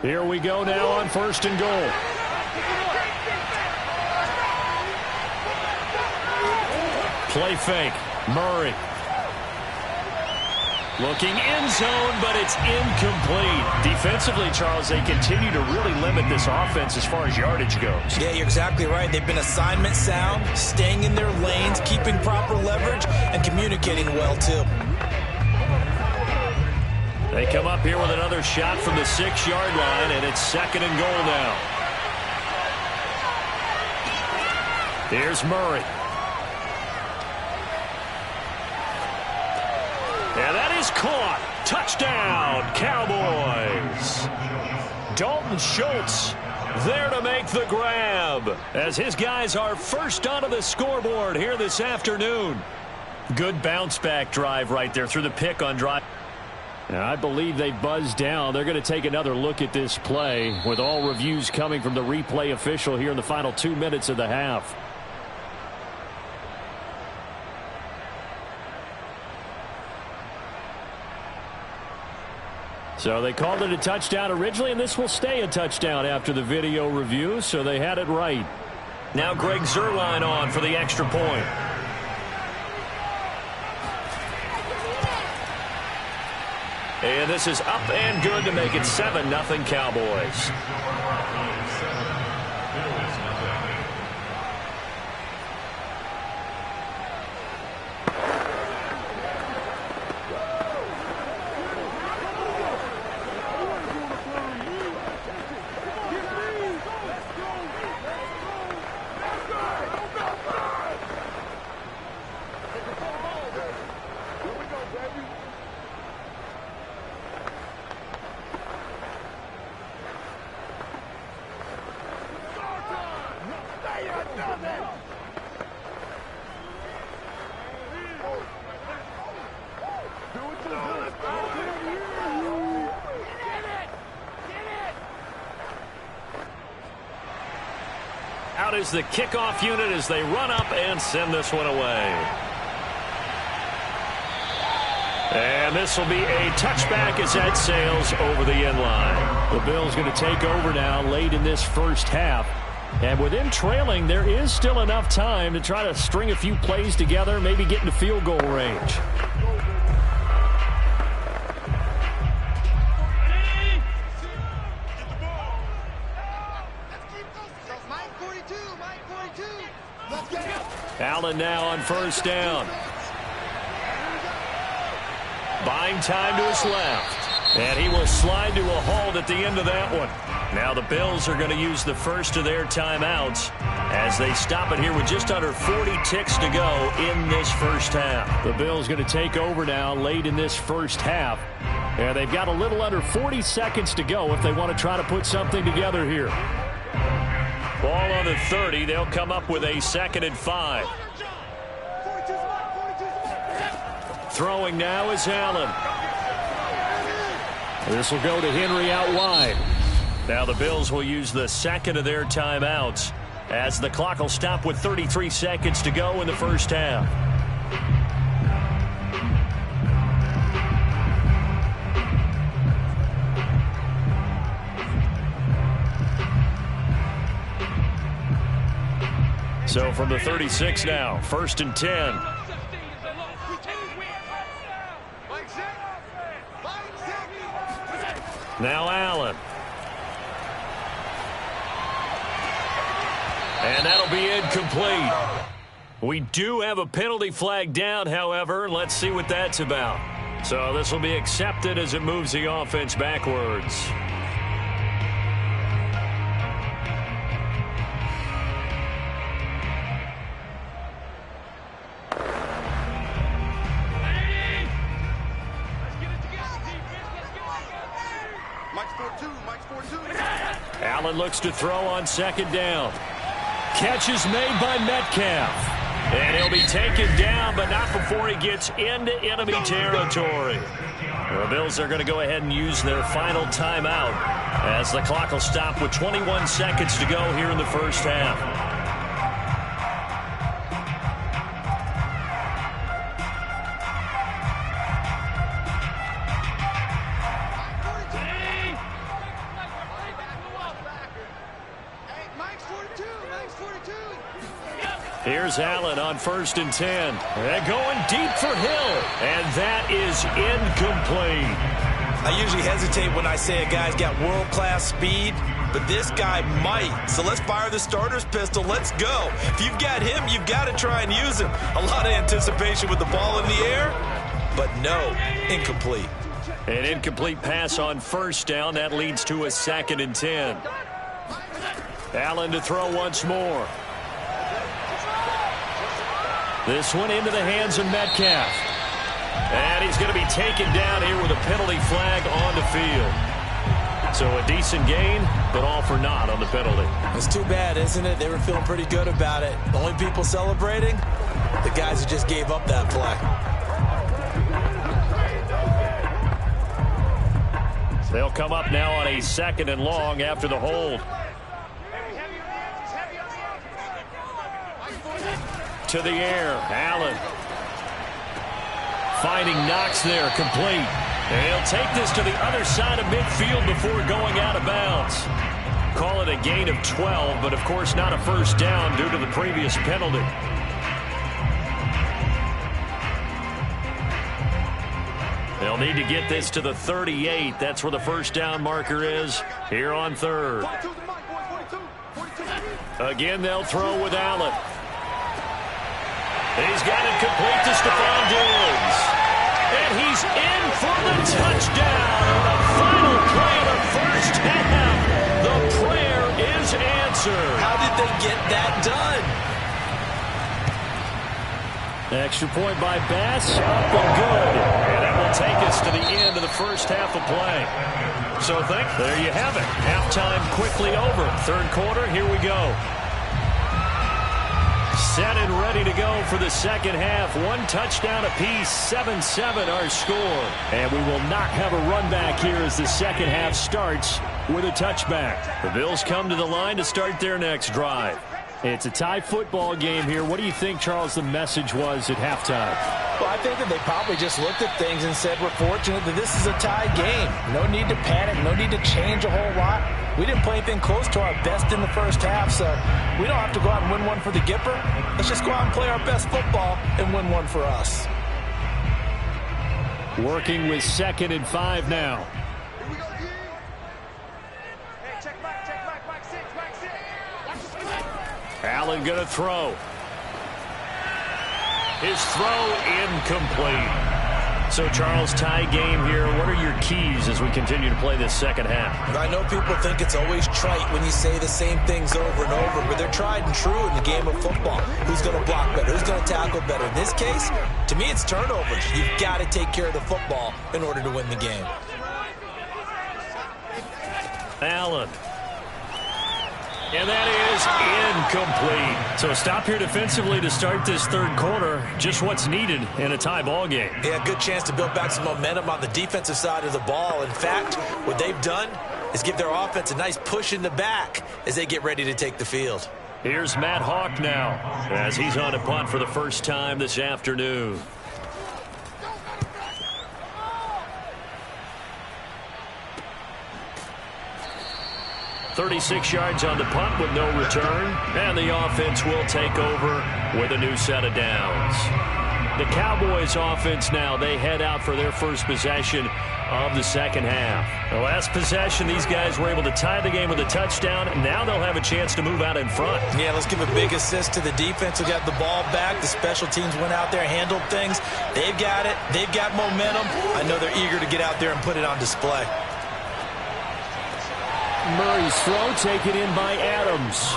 Here we go now on 1st and goal. Play fake. Murray. Looking end zone, but it's incomplete. Defensively, Charles, they continue to really limit this offense as far as yardage goes. Yeah, you're exactly right. They've been assignment sound, staying in their lanes, keeping proper leverage, and communicating well, too. They come up here with another shot from the 6-yard line, and it's 2nd and goal now. Here's Murray. And that is caught. Touchdown, Cowboys. Dalton Schultz there to make the grab as his guys are first onto the scoreboard here this afternoon. Good bounce-back drive right there through the pick on drive. And I believe they buzzed down. They're going to take another look at this play with all reviews coming from the replay official here in the final 2 minutes of the half. So they called it a touchdown originally, and this will stay a touchdown after the video review, so they had it right. Now Greg Zuerlein on for the extra point. And this is up and good to make it 7-0 Cowboys. Out is the kickoff unit as they run up and send this one away. And this will be a touchback as that sails over the end line. The Bills going to take over now late in this first half. And with them trailing, there is still enough time to try to string a few plays together, maybe get into field goal range. Allen now on first down. Buying time to his left. And he will slide to a halt at the end of that one. Now the Bills are going to use the first of their timeouts as they stop it here with just under 40 ticks to go in this first half. The Bills going to take over now late in this first half. And they've got a little under 40 seconds to go if they want to try to put something together here. Ball on the 30. They'll come up with a 2nd and 5. Throwing now is Allen. This will go to Henry out wide. Now the Bills will use the second of their timeouts as the clock will stop with 33 seconds to go in the first half. So from the 36 now, 1st and 10. Now Allen. And that'll be incomplete. We do have a penalty flag down, however. Let's see what that's about. So this will be accepted as it moves the offense backwards. Allen looks to throw on 2nd down. Catch is made by Metcalf. And he'll be taken down, but not before he gets into enemy territory. The Bills are going to go ahead and use their final timeout as the clock will stop with 21 seconds to go here in the first half. Here's Allen on 1st and 10. And going deep for Hill. And that is incomplete. I usually hesitate when I say a guy's got world-class speed, but this guy might. So let's fire the starter's pistol. Let's go. If you've got him, you've got to try and use him. A lot of anticipation with the ball in the air, but no, incomplete. An incomplete pass on 1st down. That leads to a 2nd and 10. Allen to throw once more. This one into the hands of Metcalf. And he's going to be taken down here with a penalty flag on the field. So a decent gain, but all for naught on the penalty. It's too bad, isn't it? They were feeling pretty good about it. The only people celebrating, the guys who just gave up that play. They'll come up now on a 2nd and long after the hold. To the air, Allen. Finding Knox there, complete. And he'll take this to the other side of midfield before going out of bounds. Call it a gain of 12, but of course not a 1st down due to the previous penalty. They'll need to get this to the 38. That's where the 1st down marker is here on 3rd. Again, they'll throw with Allen. He's got it complete to Stephon Diggs. And he's in for the touchdown. The final play of the 1st half. The prayer is answered. How did they get that done? Extra point by Bass, up and good. And that will take us to the end of the 1st half of play. So there you have it. Halftime quickly over. 3rd quarter, here we go. Set and ready to go for the 2nd half. 1 touchdown apiece, 7-7 our score. And we will not have a run back here as the 2nd half starts with a touchback. The Bills come to the line to start their next drive. It's a tie football game here. What do you think, Charles, the message was at halftime? Well, I think that they probably just looked at things and said, we're fortunate that this is a tie game. No need to panic, no need to change a whole lot. We didn't play anything close to our best in the 1st half, so we don't have to go out and win one for the Gipper. Let's just go out and play our best football and win one for us. Working with 2nd and 5 now. Allen going to throw. His throw incomplete. So, Charles, tie game here. What are your keys as we continue to play this 2nd half? I know people think it's always trite when you say the same things over and over, but they're tried and true in the game of football. Who's going to block better? Who's going to tackle better? In this case, to me, it's turnovers. You've got to take care of the football in order to win the game. Allen. And that is incomplete. So stop here defensively to start this 3rd quarter. Just what's needed in a tie ball game. Yeah, good chance to build back some momentum on the defensive side of the ball. In fact, what they've done is give their offense a nice push in the back as they get ready to take the field. Here's Matt Hawk now as he's on a punt for the 1st time this afternoon. .36 yards on the punt with no return. And the offense will take over with a new set of downs. The Cowboys offense now, they head out for their 1st possession of the 2nd half. The last possession, these guys were able to tie the game with a touchdown. Now they'll have a chance to move out in front. Yeah, let's give a big assist to the defense who got the ball back. The special teams went out there, handled things. They've got it. They've got momentum. I know they're eager to get out there and put it on display. Murray's throw taken in by Adams.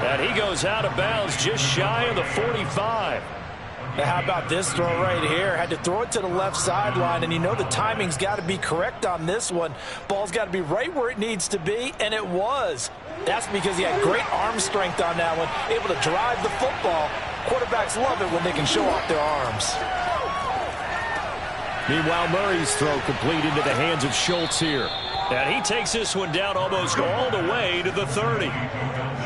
And he goes out of bounds just shy of the 45. Now, how about this throw right here? Had to throw it to the left sideline, and you know the timing's got to be correct on this one. Ball's got to be right where it needs to be, and it was. That's because he had great arm strength on that one, able to drive the football. Quarterbacks love it when they can show off their arms. Meanwhile, Murray's throw complete into the hands of Schultz here. And he takes this one down almost all the way to the 30.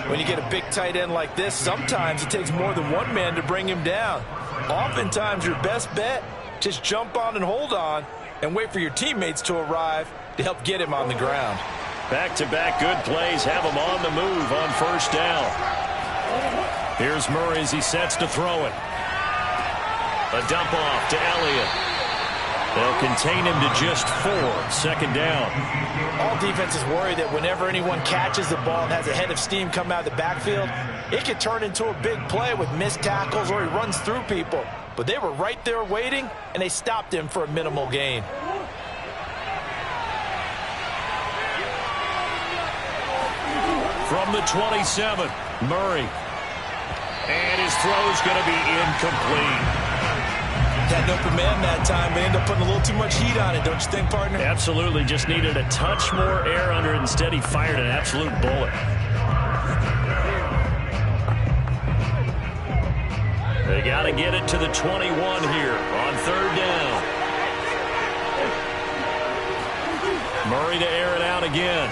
When you get a big tight end like this, sometimes it takes more than one man to bring him down. Oftentimes, your best bet, just jump on and hold on and wait for your teammates to arrive to help get him on the ground. Back-to-back good plays have him on the move on 1st down. Here's Murray as he sets to throw it. A dump off to Elliott. They'll contain him to just 4. 2nd down. All defenses worry that whenever anyone catches the ball and has a head of steam come out of the backfield, it could turn into a big play with missed tackles or he runs through people. But they were right there waiting, and they stopped him for a minimal gain. From the 27, Murray. And his throw's going to be incomplete. Had an open man that time, but ended up putting a little too much heat on it, don't you think, partner? Absolutely. Just needed a touch more air under it. Instead, he fired an absolute bullet. They got to get it to the 21 here on 3rd down. Murray to air it out again.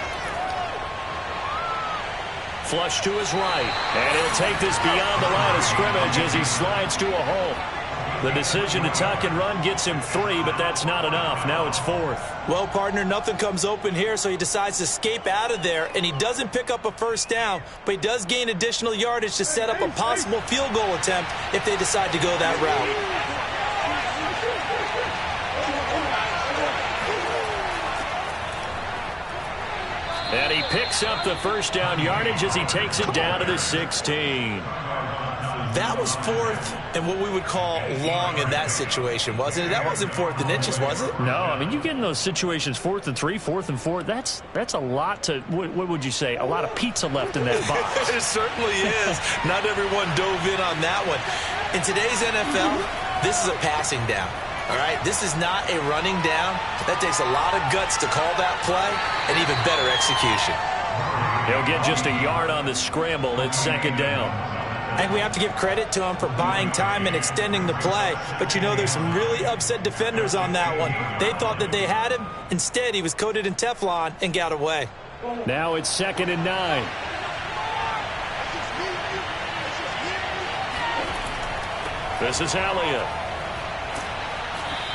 Flush to his right. And he'll take this beyond the line of scrimmage as he slides to a hole. The decision to tuck and run gets him 3, but that's not enough. Now it's 4th. Well, partner, nothing comes open here, so he decides to escape out of there, and he doesn't pick up a 1st down, but he does gain additional yardage to set up a possible field goal attempt if they decide to go that route. And he picks up the 1st down yardage as he takes it down to the 16. That was 4th and what we would call long in that situation, wasn't it? That wasn't 4th and inches, was it? No, I mean, you get in those situations 4th and 3, 4th and 4. That's a lot to, what would you say, a lot of pizza left in that box. It certainly is. Not everyone dove in on that one. In today's NFL, this is a passing down. All right, this is not a running down. That takes a lot of guts to call that play and even better execution. He'll get just a yard on the scramble. It's 2nd down. I think we have to give credit to him for buying time and extending the play. But, you know, there's some really upset defenders on that one. They thought that they had him. Instead, he was coated in Teflon and got away. Now it's 2nd and 9. This is Elliott.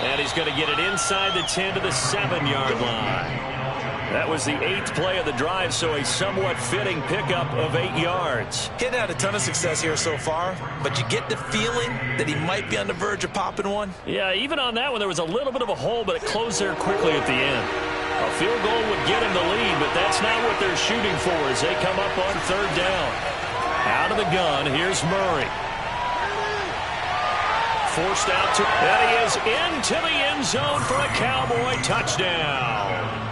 And he's going to get it inside the 10 to the 7-yard line. That was the 8th play of the drive, so a somewhat fitting pickup of 8 yards. He hadn't had a ton of success here so far, but you get the feeling that he might be on the verge of popping one. Yeah, even on that one, there was a little bit of a hole, but it closed there quickly at the end. A field goal would get him the lead, but that's not what they're shooting for as they come up on 3rd down. Out of the gun, here's Murray. Forced out to, and he is into the end zone for a Cowboy touchdown.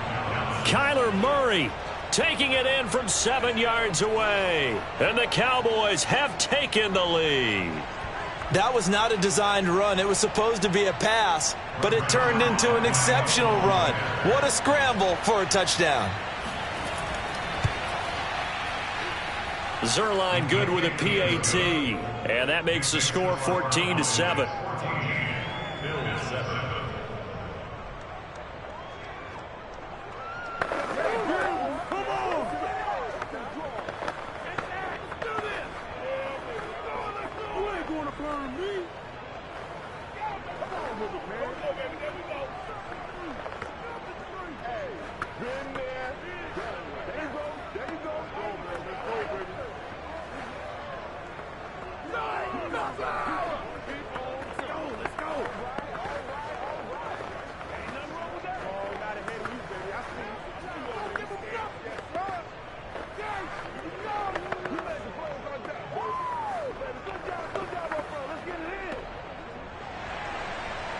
Kyler Murray taking it in from 7 yards away. And the Cowboys have taken the lead. That was not a designed run. It was supposed to be a pass, but it turned into an exceptional run. What a scramble for a touchdown. Zerline good with a PAT. And that makes the score 14-7.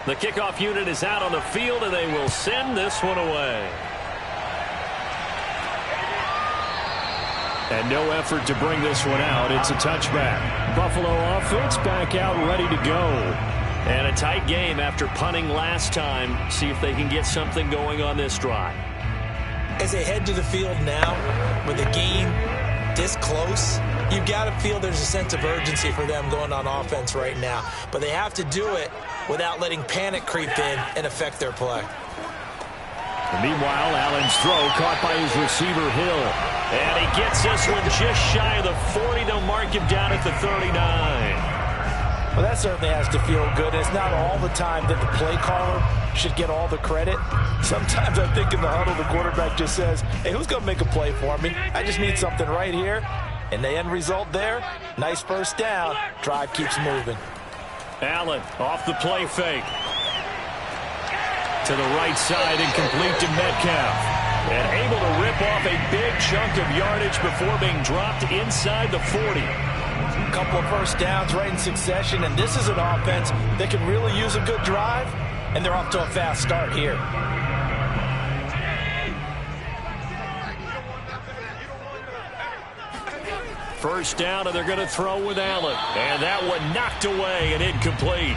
The kickoff unit is out on the field, and they will send this one away. And no effort to bring this one out. It's a touchback. Buffalo offense back out ready to go. And a tight game after punting last time. See if they can get something going on this drive. As they head to the field now, with the game this close, you've got to feel there's a sense of urgency for them going on offense right now. But they have to do it without letting panic creep in and affect their play. And meanwhile, Allen's throw caught by his receiver, Hill. And he gets this one just shy of the 40. They'll mark him down at the 39. Well, that certainly has to feel good. It's not all the time that the play caller should get all the credit. Sometimes I think in the huddle, the quarterback just says, hey, who's going to make a play for me? I just need something right here. And the end result there, nice first down. Drive keeps moving. Allen off the play fake. To the right side and complete to Metcalf. And able to rip off a big chunk of yardage before being dropped inside the 40. A couple of first downs right in succession, and this is an offense that can really use a good drive, and they're off to a fast start here. First down, and they're going to throw with Allen. And that one knocked away and incomplete.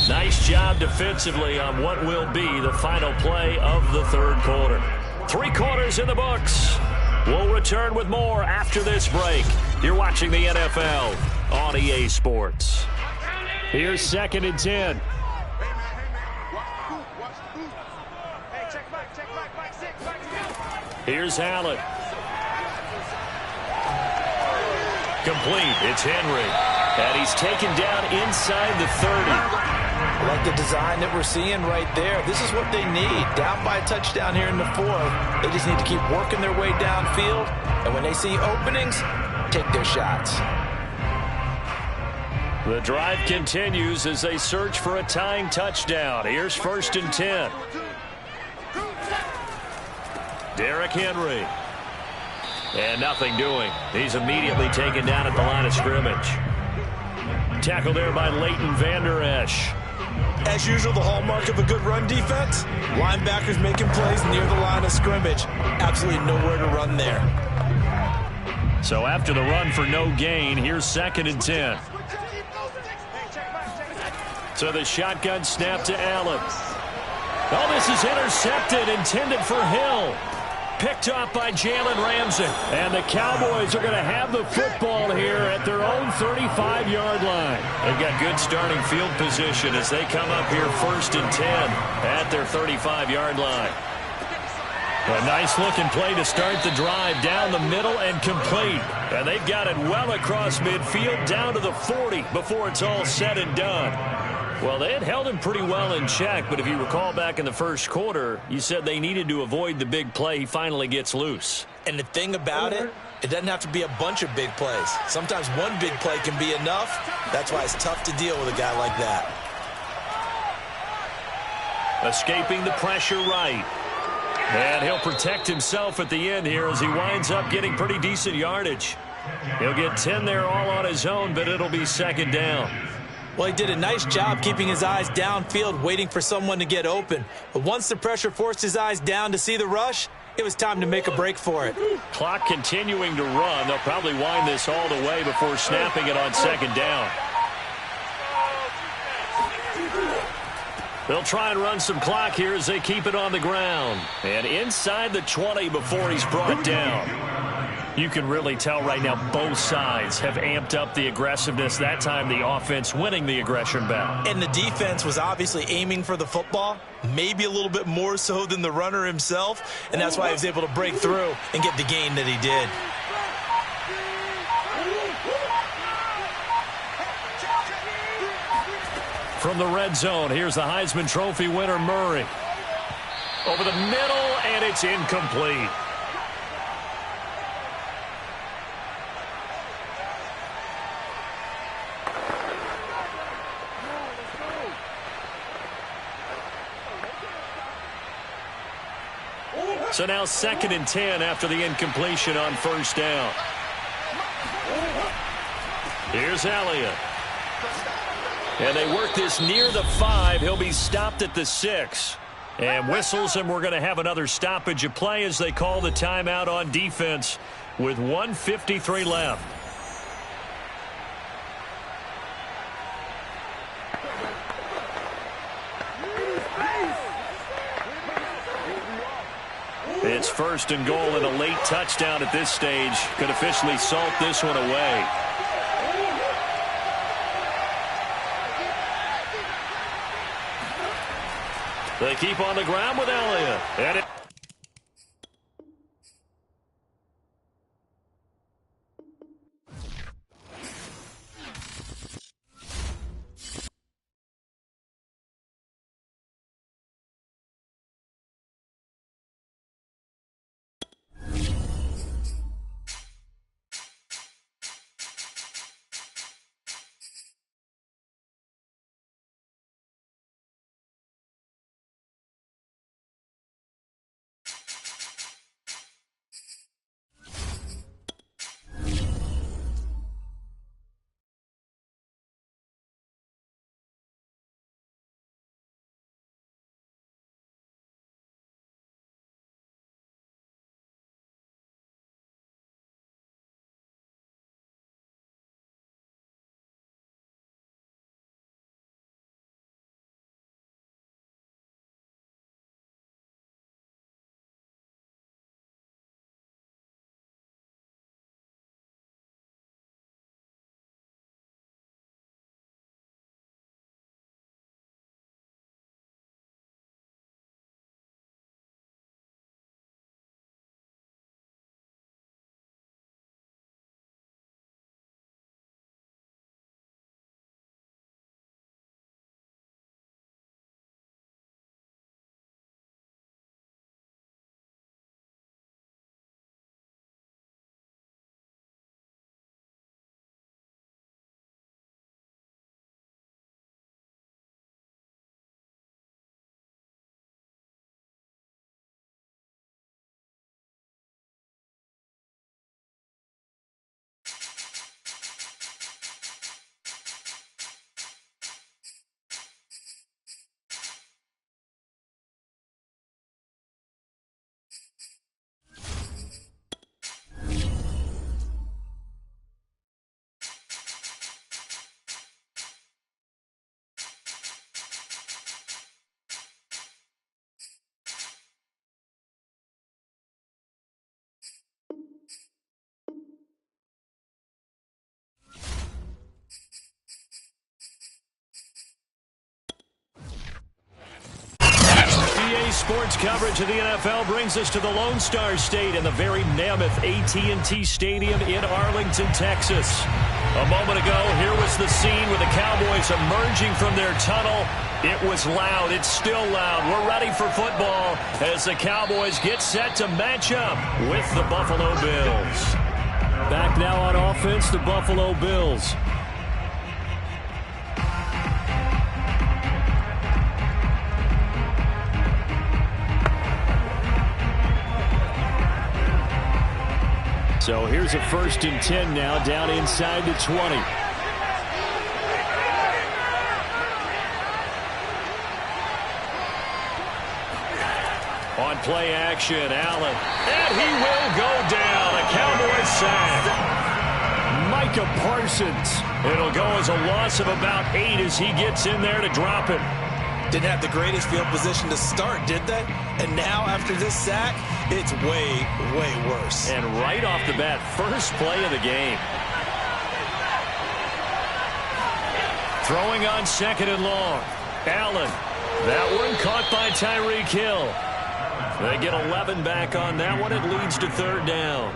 Nice job defensively on what will be the final play of the third quarter. 3 quarters in the books. We'll return with more after this break. You're watching the NFL on EA Sports. Here's 2nd and 10. Here's Allen. Complete. It's Henry. And he's taken down inside the 30. I like the design that we're seeing right there. This is what they need. Down by a touchdown here in the 4th. They just need to keep working their way downfield. And when they see openings, take their shots. The drive continues as they search for a tying touchdown. Here's 1st and 10. Derrick Henry. And nothing doing. He's immediately taken down at the line of scrimmage. Tackled there by Leighton Vander Esch. As usual, the hallmark of a good run defense, linebackers making plays near the line of scrimmage. Absolutely nowhere to run there. So after the run for no gain, here's 2nd and 10. So the shotgun snap to Allen. Oh, this is intercepted, intended for Hill. Picked off by Jalen Ramsey. And the Cowboys are going to have the football here at their own 35-yard line. They've got good starting field position as they come up here 1st and 10 at their 35-yard line. A nice-looking play to start the drive down the middle and complete. And they've got it well across midfield down to the 40 before it's all said and done. Well, they had held him pretty well in check, but if you recall back in the first quarter, you said they needed to avoid the big play. He finally gets loose. And the thing about it, it doesn't have to be a bunch of big plays. Sometimes one big play can be enough. That's why it's tough to deal with a guy like that. Escaping the pressure right. And he'll protect himself at the end here as he winds up getting pretty decent yardage. He'll get 10 there all on his own, but it'll be 2nd down. Well, he did a nice job keeping his eyes downfield, waiting for someone to get open. But once the pressure forced his eyes down to see the rush, it was time to make a break for it. Clock continuing to run. They'll probably wind this all the way before snapping it on 2nd down. They'll try and run some clock here as they keep it on the ground. And inside the 20 before he's brought down. You can really tell right now both sides have amped up the aggressiveness. That time the offense winning the aggression battle. And the defense was obviously aiming for the football, maybe a little bit more so than the runner himself, and that's why he was able to break through and get the gain that he did. From the red zone, here's the Heisman Trophy winner, Murray. Over the middle, and it's incomplete. So now 2nd and 10 after the incompletion on 1st down. Here's Elliott. And they work this near the 5. He'll be stopped at the 6. And whistles, and we're going to have another stoppage of play as they call the timeout on defense with 1:53 left. It's 1st and goal, and a late touchdown at this stage could officially salt this one away. They keep on the ground with Elliott. And Daily sports coverage of the NFL brings us to the Lone Star State in the very mammoth AT&T Stadium in Arlington, Texas. A moment ago, here was the scene with the Cowboys emerging from their tunnel. It was loud. It's still loud. We're ready for football as the Cowboys get set to match up with the Buffalo Bills. Back now on offense, the Buffalo Bills. So here's a 1st and 10 now, down inside the 20. On play action, Allen. And he will go down. A Cowboys sack. Micah Parsons. It'll go as a loss of about 8 as he gets in there to drop it. Didn't have the greatest field position to start, did they? And now, after this sack, it's way, way worse. And right off the bat, first play of the game. Throwing on 2nd and long. Allen. That one caught by Tyreek Hill. They get 11 back on that one. It leads to 3rd down.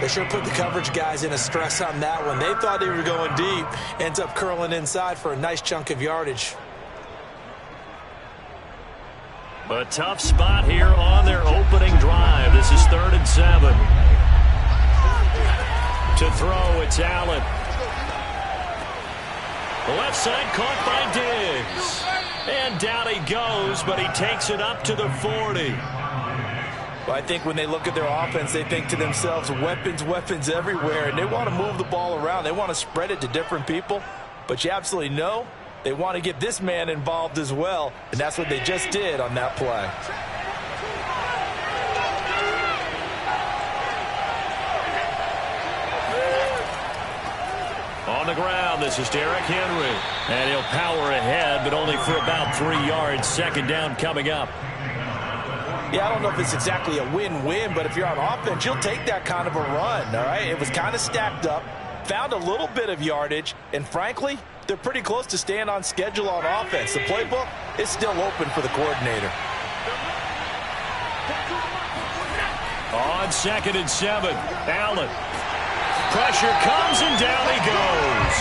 They sure put the coverage guys in a stress on that one. They thought they were going deep. Ends up curling inside for a nice chunk of yardage. A tough spot here on their opening drive. This is 3rd and 7. To throw, it's Allen. The left side caught by Diggs. And down he goes, but he takes it up to the 40. Well, I think when they look at their offense, they think to themselves, weapons, weapons everywhere. And they want to move the ball around. They want to spread it to different people. But you absolutely know they want to get this man involved as well, and that's what they just did on that play. On the ground, this is Derrick Henry. And he'll power ahead, but only for about 3 yards. 2nd down coming up. Yeah, I don't know if it's exactly a win-win, but if you're on offense, you'll take that kind of a run, all right? It was kind of stacked up, found a little bit of yardage, and frankly, they're pretty close to staying on schedule on offense. The playbook is still open for the coordinator. On 2nd and 7, Allen. Pressure comes and down he goes.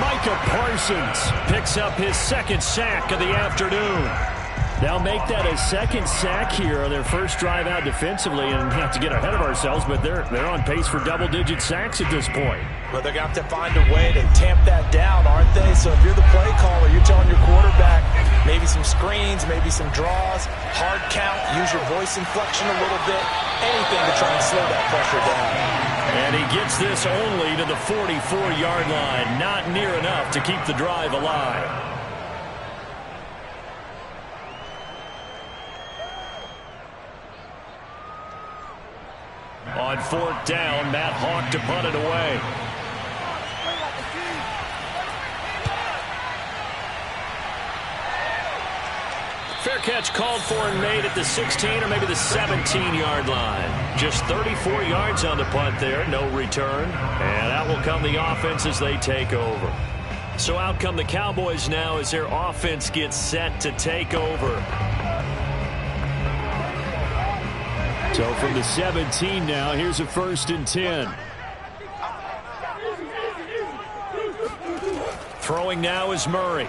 Micah Parsons picks up his 2nd sack of the afternoon. They'll make that a 2nd sack here on their first drive out defensively, and not to get ahead of ourselves, but they're on pace for double-digit sacks at this point. But they're going to have to find a way to tamp that down, aren't they? So if you're the play caller, you're telling your quarterback maybe some screens, maybe some draws, hard count, use your voice inflection a little bit, anything to try and slow that pressure down. And he gets this only to the 44-yard line. Not near enough to keep the drive alive. On 4th down, Matt Hawk to punt it away. Fair catch called for and made at the 16 or maybe the 17-yard line. Just 34 yards on the punt there, no return. And out will come the offense as they take over. So out come the Cowboys now as their offense gets set to take over. So from the 17 now, here's a 1st and 10. Throwing now is Murray.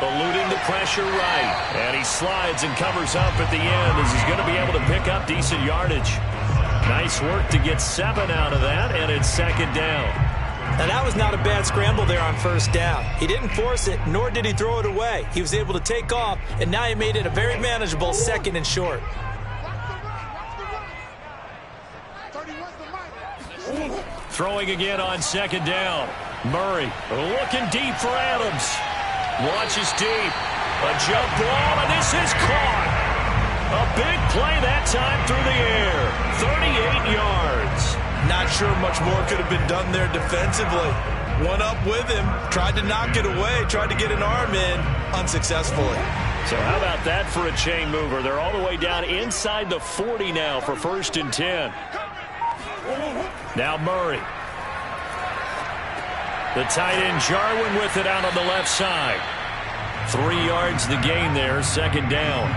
Eluding the pressure right. And he slides and covers up at the end as he's going to be able to pick up decent yardage. Nice work to get 7 out of that, and it's 2nd down. Now, that was not a bad scramble there on 1st down. He didn't force it, nor did he throw it away. He was able to take off, and now he made it a very manageable 2nd and short. Throwing again on 2nd down. Murray looking deep for Adams. Launches deep. A jump ball, and this is caught. A big play that time through the air. 38 yards. Not sure much more could have been done there defensively. One up with him, tried to knock it away, tried to get an arm in, unsuccessfully. So how about that for a chain mover? They're all the way down inside the 40 now for 1st and 10. Now Murray. The tight end Jarwin with it out on the left side. 3 yards the gain there, second down.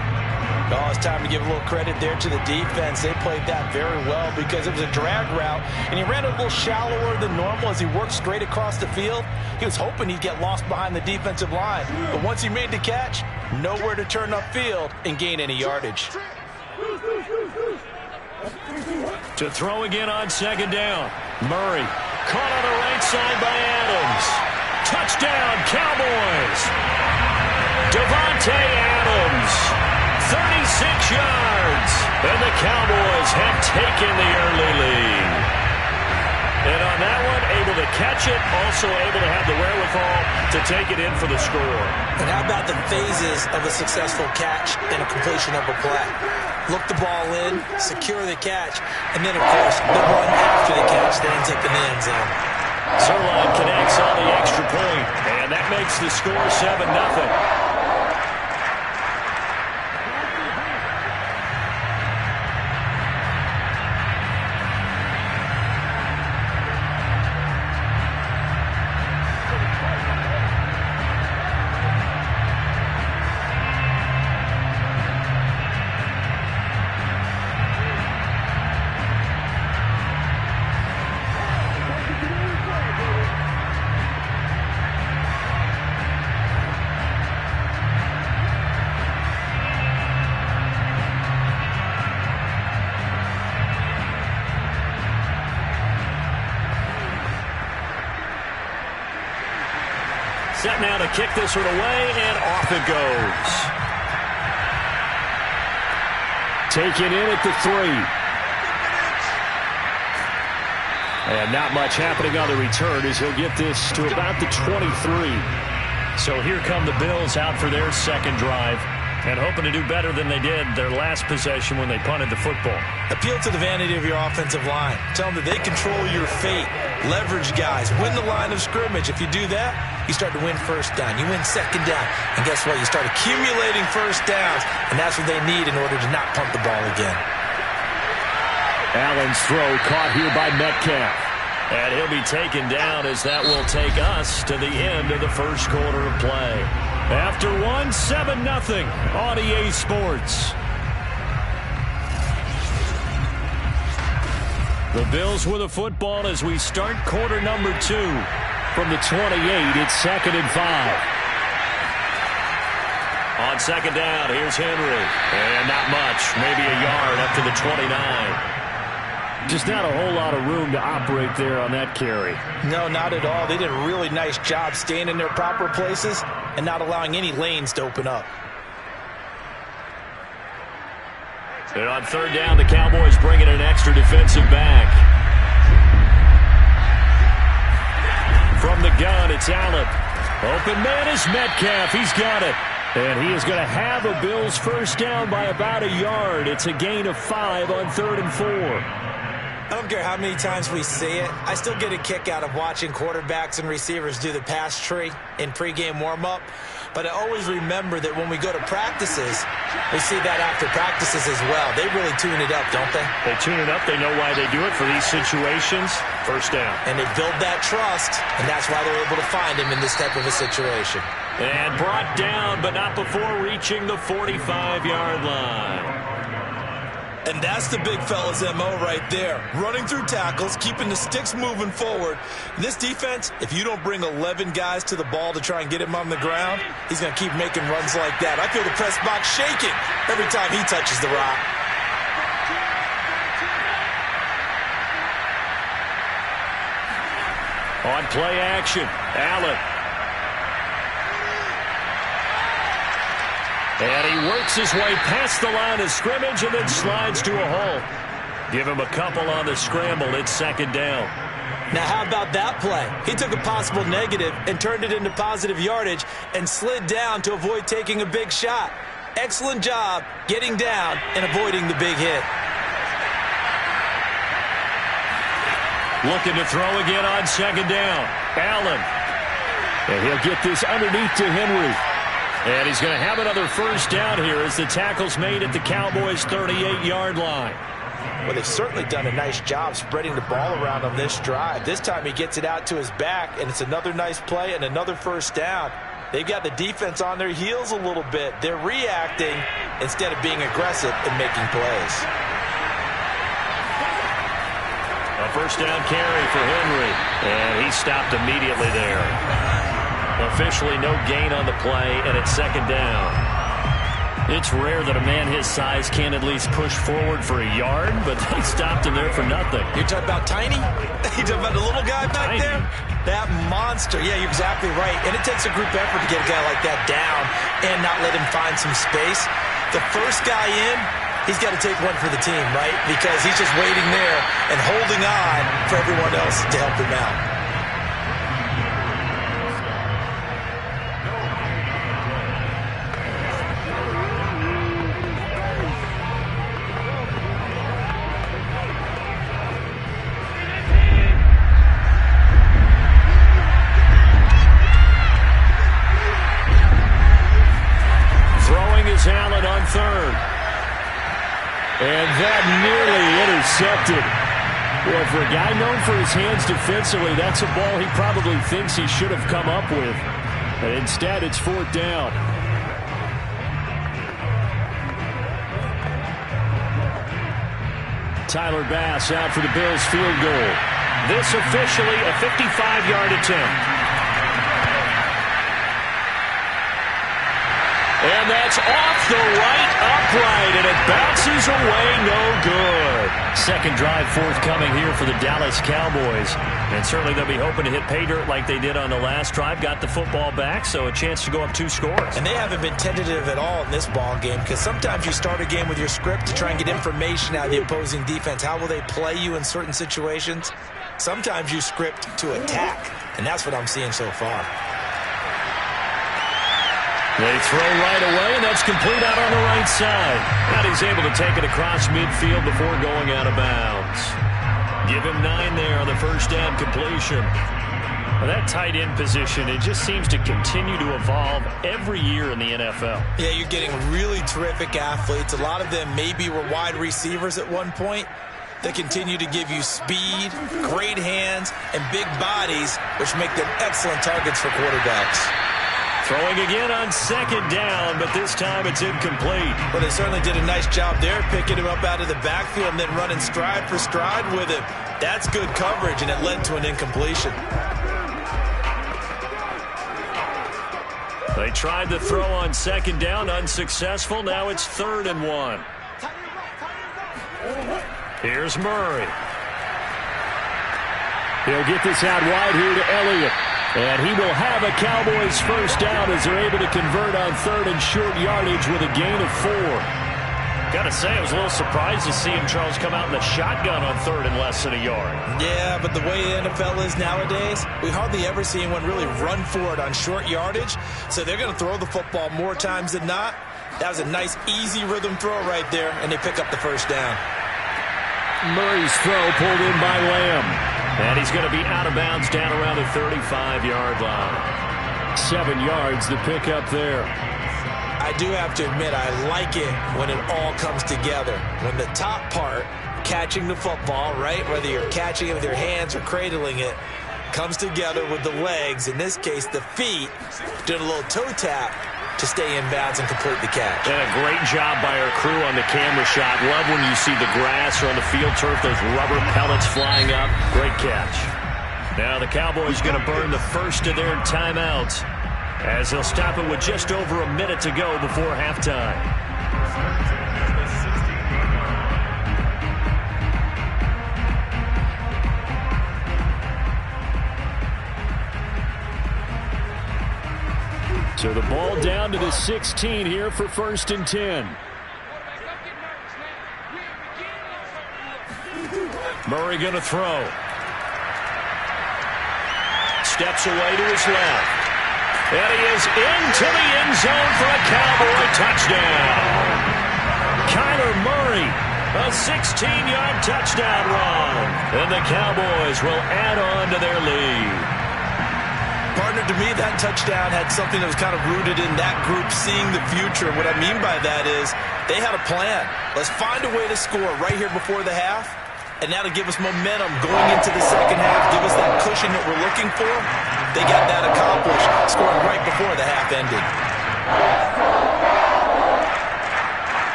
Oh, it's time to give a little credit there to the defense. They played that very well because it was a drag route, and he ran a little shallower than normal as he worked straight across the field. He was hoping he'd get lost behind the defensive line, but once he made the catch, nowhere to turn upfield and gain any yardage. To throw again on second down. Murray caught on the right side by Adams. Touchdown, Cowboys! Devontae Adams, 36 yards, and the Cowboys have taken the early lead. And on that one, able to catch it, also able to have the wherewithal to take it in for the score. And how about the phases of a successful catch and a completion of a play? Look the ball in, secure the catch, and then, of course, the run after the catch that ends up in the end zone. Zerline connects on the extra point, and that makes the score 7-0. Set now to kick this one away, and off it goes. Taken in at the 3. And not much happening on the return as he'll get this to about the 23. So here come the Bills out for their second drive and hoping to do better than they did their last possession when they punted the football. Appeal to the vanity of your offensive line. Tell them that they control your fate. Leverage guys. Win the line of scrimmage. If you do that, you start to win first down. You win second down. And guess what? You start accumulating first downs. And that's what they need in order to not punt the ball again. Allen's throw caught here by Metcalf. And he'll be taken down as that will take us to the end of the first quarter of play. After 7-0 on EA Sports. The Bills with the football as we start quarter number 2. From the 28, it's 2nd and 5. On second down, here's Henry. And not much, maybe a yard up to the 29. Just not a whole lot of room to operate there on that carry. No, not at all. They did a really nice job staying in their proper places and not allowing any lanes to open up. And on third down, the Cowboys bring in an extra defensive back. From the gun, it's Allen. Open man is Metcalf. He's got it. And he is going to have a Bills first down by about a yard. It's a gain of 5 on 3rd and 4. I don't care how many times we see it. I still get a kick out of watching quarterbacks and receivers do the pass tree in pregame warm-up. But I always remember that when we go to practices, we see that after practices as well. They really tune it up, don't they? They tune it up. They know why they do it for these situations. First down. And they build that trust, and that's why they're able to find him in this type of a situation. And brought down, but not before reaching the 45-yard line. And that's the big fella's MO right there. Running through tackles, keeping the sticks moving forward. In this defense, if you don't bring 11 guys to the ball to try and get him on the ground, he's going to keep making runs like that. I feel the press box shaking every time he touches the rock. On play action, Allen. And he works his way past the line of scrimmage and then slides to a halt. Give him a couple on the scramble. It's second down. Now, how about that play? He took a possible negative and turned it into positive yardage and slid down to avoid taking a big shot. Excellent job getting down and avoiding the big hit. Looking to throw again on second down. Allen. And he'll get this underneath to Henry. And he's going to have another first down here as the tackle's made at the Cowboys' 38-yard line. Well, they've certainly done a nice job spreading the ball around on this drive. This time he gets it out to his back, and it's another nice play and another first down. They've got the defense on their heels a little bit. They're reacting instead of being aggressive and making plays. A first down carry for Henry, and he stopped immediately there. Officially no gain on the play, and it's second down. It's rare that a man his size can at least push forward for a yard, but they stopped him there for nothing. You're talking about Tiny? You're talking about the little guy back there? That monster. Yeah, you're exactly right. And it takes a group effort to get a guy like that down and not let him find some space. The first guy in, he's got to take one for the team, right? Because he's just waiting there and holding on for everyone else to help him out. Allen on third. And that nearly intercepted. Well, for a guy known for his hands defensively, that's a ball he probably thinks he should have come up with. But instead, it's fourth down. Tyler Bass out for the Bills field goal. This officially a 55-yard attempt. And that's off the right upright, and it bounces away, no good. Second drive forthcoming here for the Dallas Cowboys. And certainly they'll be hoping to hit pay dirt like they did on the last drive. Got the football back, so a chance to go up 2 scores. And they haven't been tentative at all in this ball game, because sometimes you start a game with your script to try and get information out of the opposing defense. How will they play you in certain situations? Sometimes you script to attack, and that's what I'm seeing so far. They throw right away, and that's complete out on the right side. And he's able to take it across midfield before going out of bounds. Give him 9 there on the first down completion. Well, that tight end position, it just seems to continue to evolve every year in the NFL. Yeah, you're getting really terrific athletes. A lot of them maybe were wide receivers at one point. They continue to give you speed, great hands, and big bodies, which make them excellent targets for quarterbacks. Throwing again on second down, but this time it's incomplete. Well, they certainly did a nice job there, picking him up out of the backfield and then running stride for stride with him. That's good coverage, and it led to an incompletion. They tried to throw on second down, unsuccessful. Now it's 3rd and 1. Here's Murray. He'll get this out wide here to Elliott. And he will have a Cowboys first down as they're able to convert on 3rd and short yardage with a gain of 4. Got to say, I was a little surprised to see him, Charles, come out in the shotgun on 3rd and less than a yard. Yeah, but the way the NFL is nowadays, we hardly ever see anyone really run for it on short yardage. So they're going to throw the football more times than not. That was a nice, easy rhythm throw right there, and they pick up the first down. Murray's throw pulled in by Lamb. And he's going to be out of bounds down around the 35-yard line. 7 yards to pick up there. I do have to admit, I like it when it all comes together. When the top part, catching the football, right, whether you're catching it with your hands or cradling it, comes together with the legs, in this case the feet, doing a little toe tap to stay in bounds and complete the catch. And a great job by our crew on the camera shot. Love when you see the grass or on the field turf, those rubber pellets flying up. Great catch. Now the Cowboys going to burn the first of their timeouts as they'll stop it with just over a minute to go before halftime. So the ball down to the 16 here for 1st and 10. Murray going to throw. Steps away to his left. And he is into the end zone for a Cowboy touchdown. Kyler Murray, a 16-yard touchdown run. And the Cowboys will add on to their lead. Partner, to me, that touchdown had something that was kind of rooted in that group seeing the future. What I mean by that is they had a plan. Let's find a way to score right here before the half. and that'll give us momentum going into the second half, give us that cushion that we're looking for. They got that accomplished, scoring right before the half ended.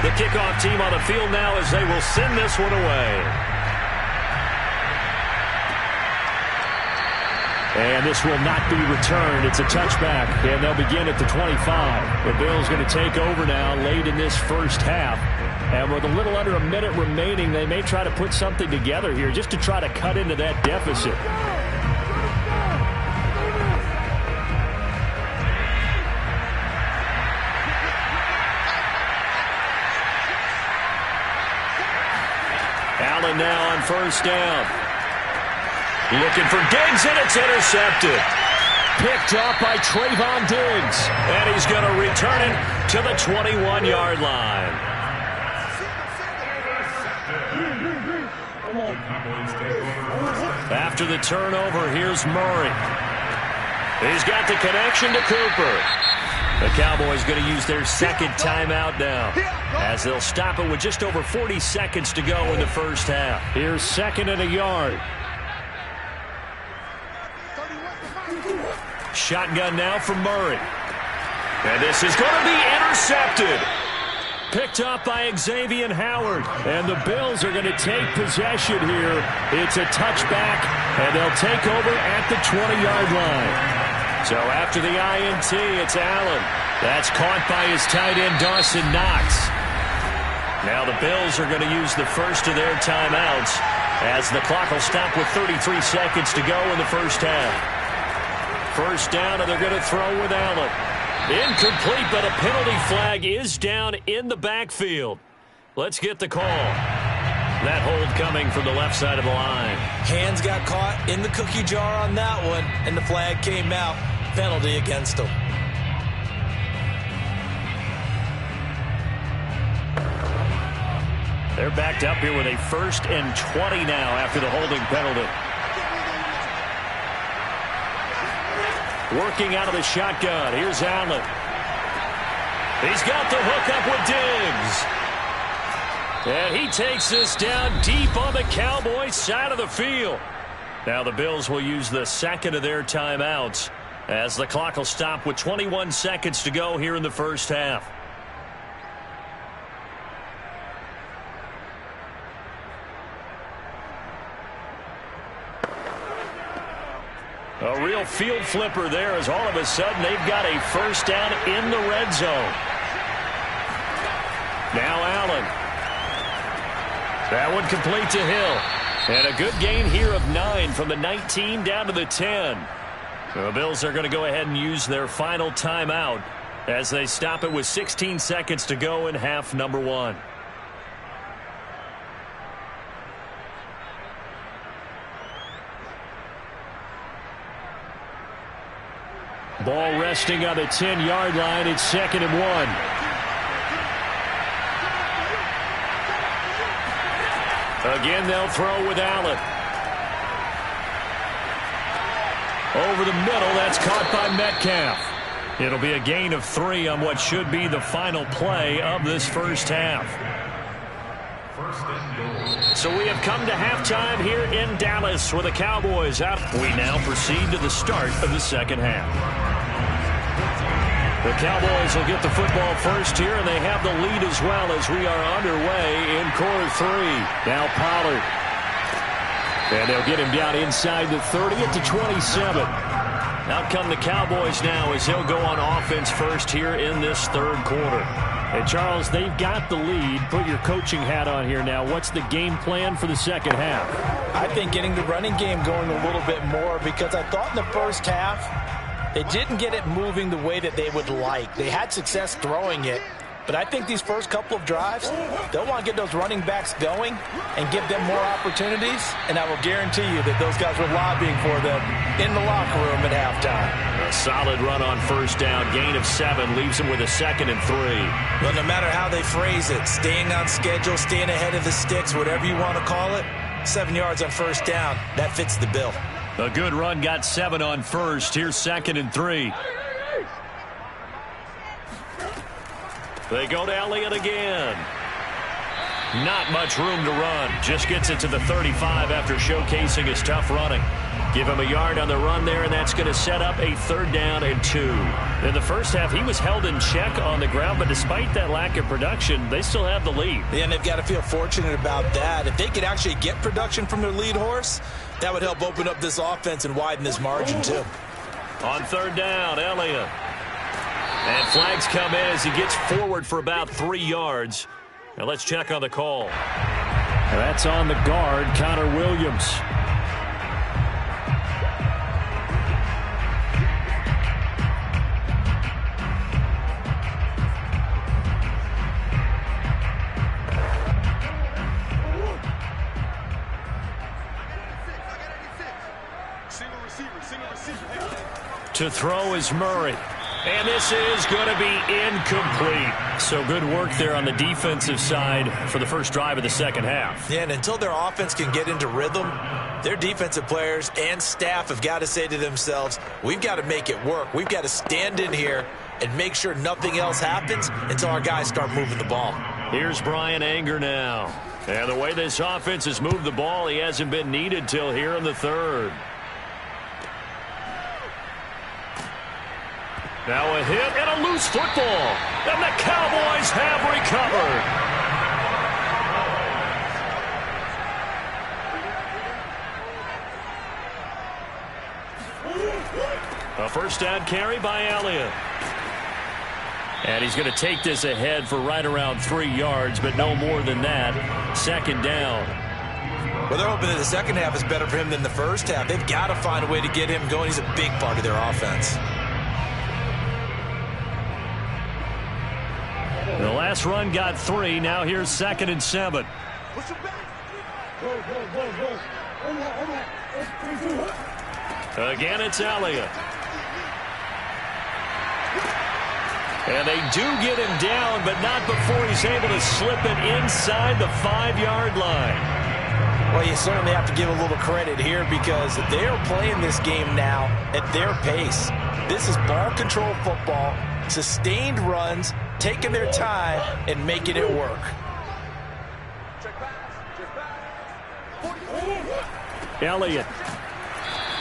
The kickoff team on the field now as they will send this one away. And this will not be returned. It's a touchback, and they'll begin at the 25. The Bills going to take over now late in this first half. And with a little under a minute remaining, they may try to put something together here just to try to cut into that deficit. Allen now on first down. Looking for Diggs, and it's intercepted. Picked up by Trayvon Diggs. And he's going to return it to the 21-yard line. After the turnover, here's Murray. He's got the connection to Cooper. The Cowboys going to use their second timeout now, as they'll stop it with just over 40 seconds to go in the first half. Here's 2nd and a yard. Shotgun now from Murray. And this is going to be intercepted. Picked up by Xavier Howard. And the Bills are going to take possession here. It's a touchback, and they'll take over at the 20-yard line. So after the INT, it's Allen. That's caught by his tight end, Dawson Knox. Now the Bills are going to use the first of their timeouts as the clock will stop with 33 seconds to go in the first half. First down, and they're going to throw with Allen. Incomplete, but a penalty flag is down in the backfield. Let's get the call. That hold coming from the left side of the line. Hands got caught in the cookie jar on that one, and the flag came out. Penalty against him. They're backed up here with a 1st and 20 now after the holding penalty. Working out of the shotgun. Here's Allen. He's got the hook up with Diggs. And he takes this down deep on the Cowboys side of the field. Now the Bills will use the second of their timeouts as the clock will stop with 21 seconds to go here in the first half. A real field flipper there as all of a sudden they've got a first down in the red zone. Now Allen. That one complete to Hill. And a good gain here of 9 from the 19 down to the 10. The Bills are going to go ahead and use their final timeout as they stop it with 16 seconds to go in half number 1. Ball resting on the 10-yard line. It's 2nd and 1. Again, they'll throw with Allen. Over the middle, that's caught by Metcalf. It'll be a gain of 3 on what should be the final play of this first half. So we have come to halftime here in Dallas with the Cowboys out. We now proceed to the start of the second half. The Cowboys will get the football first here, and they have the lead as well as we are underway in quarter 3. Now Pollard. And they'll get him down inside the 30 at the 27. Out come the Cowboys now as he'll go on offense first here in this third quarter. Hey, Charles, they've got the lead. Put your coaching hat on here now. What's the game plan for the second half? I think getting the running game going a little bit more, because I thought in the first half they didn't get it moving the way that they would like. They had success throwing it, but I think these first couple of drives, they'll want to get those running backs going and give them more opportunities, and I will guarantee you that those guys were lobbying for them in the locker room at halftime. A solid run on first down. Gain of 7 leaves them with a 2nd and 3. Well, no matter how they phrase it, staying on schedule, staying ahead of the sticks, whatever you want to call it, 7 yards on first down, that fits the bill. A good run got 7 on first. Here's 2nd and 3. They go to Elliott again. Not much room to run. Just gets it to the 35 after showcasing his tough running. Give him a yard on the run there, and that's going to set up a 3rd down and 2. In the first half, he was held in check on the ground, but despite that lack of production, they still have the lead. Yeah, and they've got to feel fortunate about that. If they could actually get production from their lead horse, that would help open up this offense and widen this margin, too. On 3rd down, Elliott. And flags come in as he gets forward for about 3 yards. Now let's check on the call. That's on the guard, Connor Williams. To throw is Murray. And this is going to be incomplete. So good work there on the defensive side for the first drive of the second half. Yeah, and until their offense can get into rhythm, their defensive players and staff have got to say to themselves, we've got to make it work. We've got to stand in here and make sure nothing else happens until our guys start moving the ball. Here's Brian Anger now. And the way this offense has moved the ball, he hasn't been needed till here in the 3rd. Now a hit and a loose football. And the Cowboys have recovered. A first down carry by Elliott. And he's going to take this ahead for right around 3 yards, but no more than that. 2nd down. Well, they're hoping that the second half is better for him than the first half. They've got to find a way to get him going. He's a big part of their offense. The last run got 3. Now here's 2nd and 7. Again, it's Elliott. And they do get him down, but not before he's able to slip it inside the 5-yard line. Well, you certainly have to give a little credit here because they are playing this game now at their pace. This is ball control football, sustained runs, taking their time and making it work. Elliott.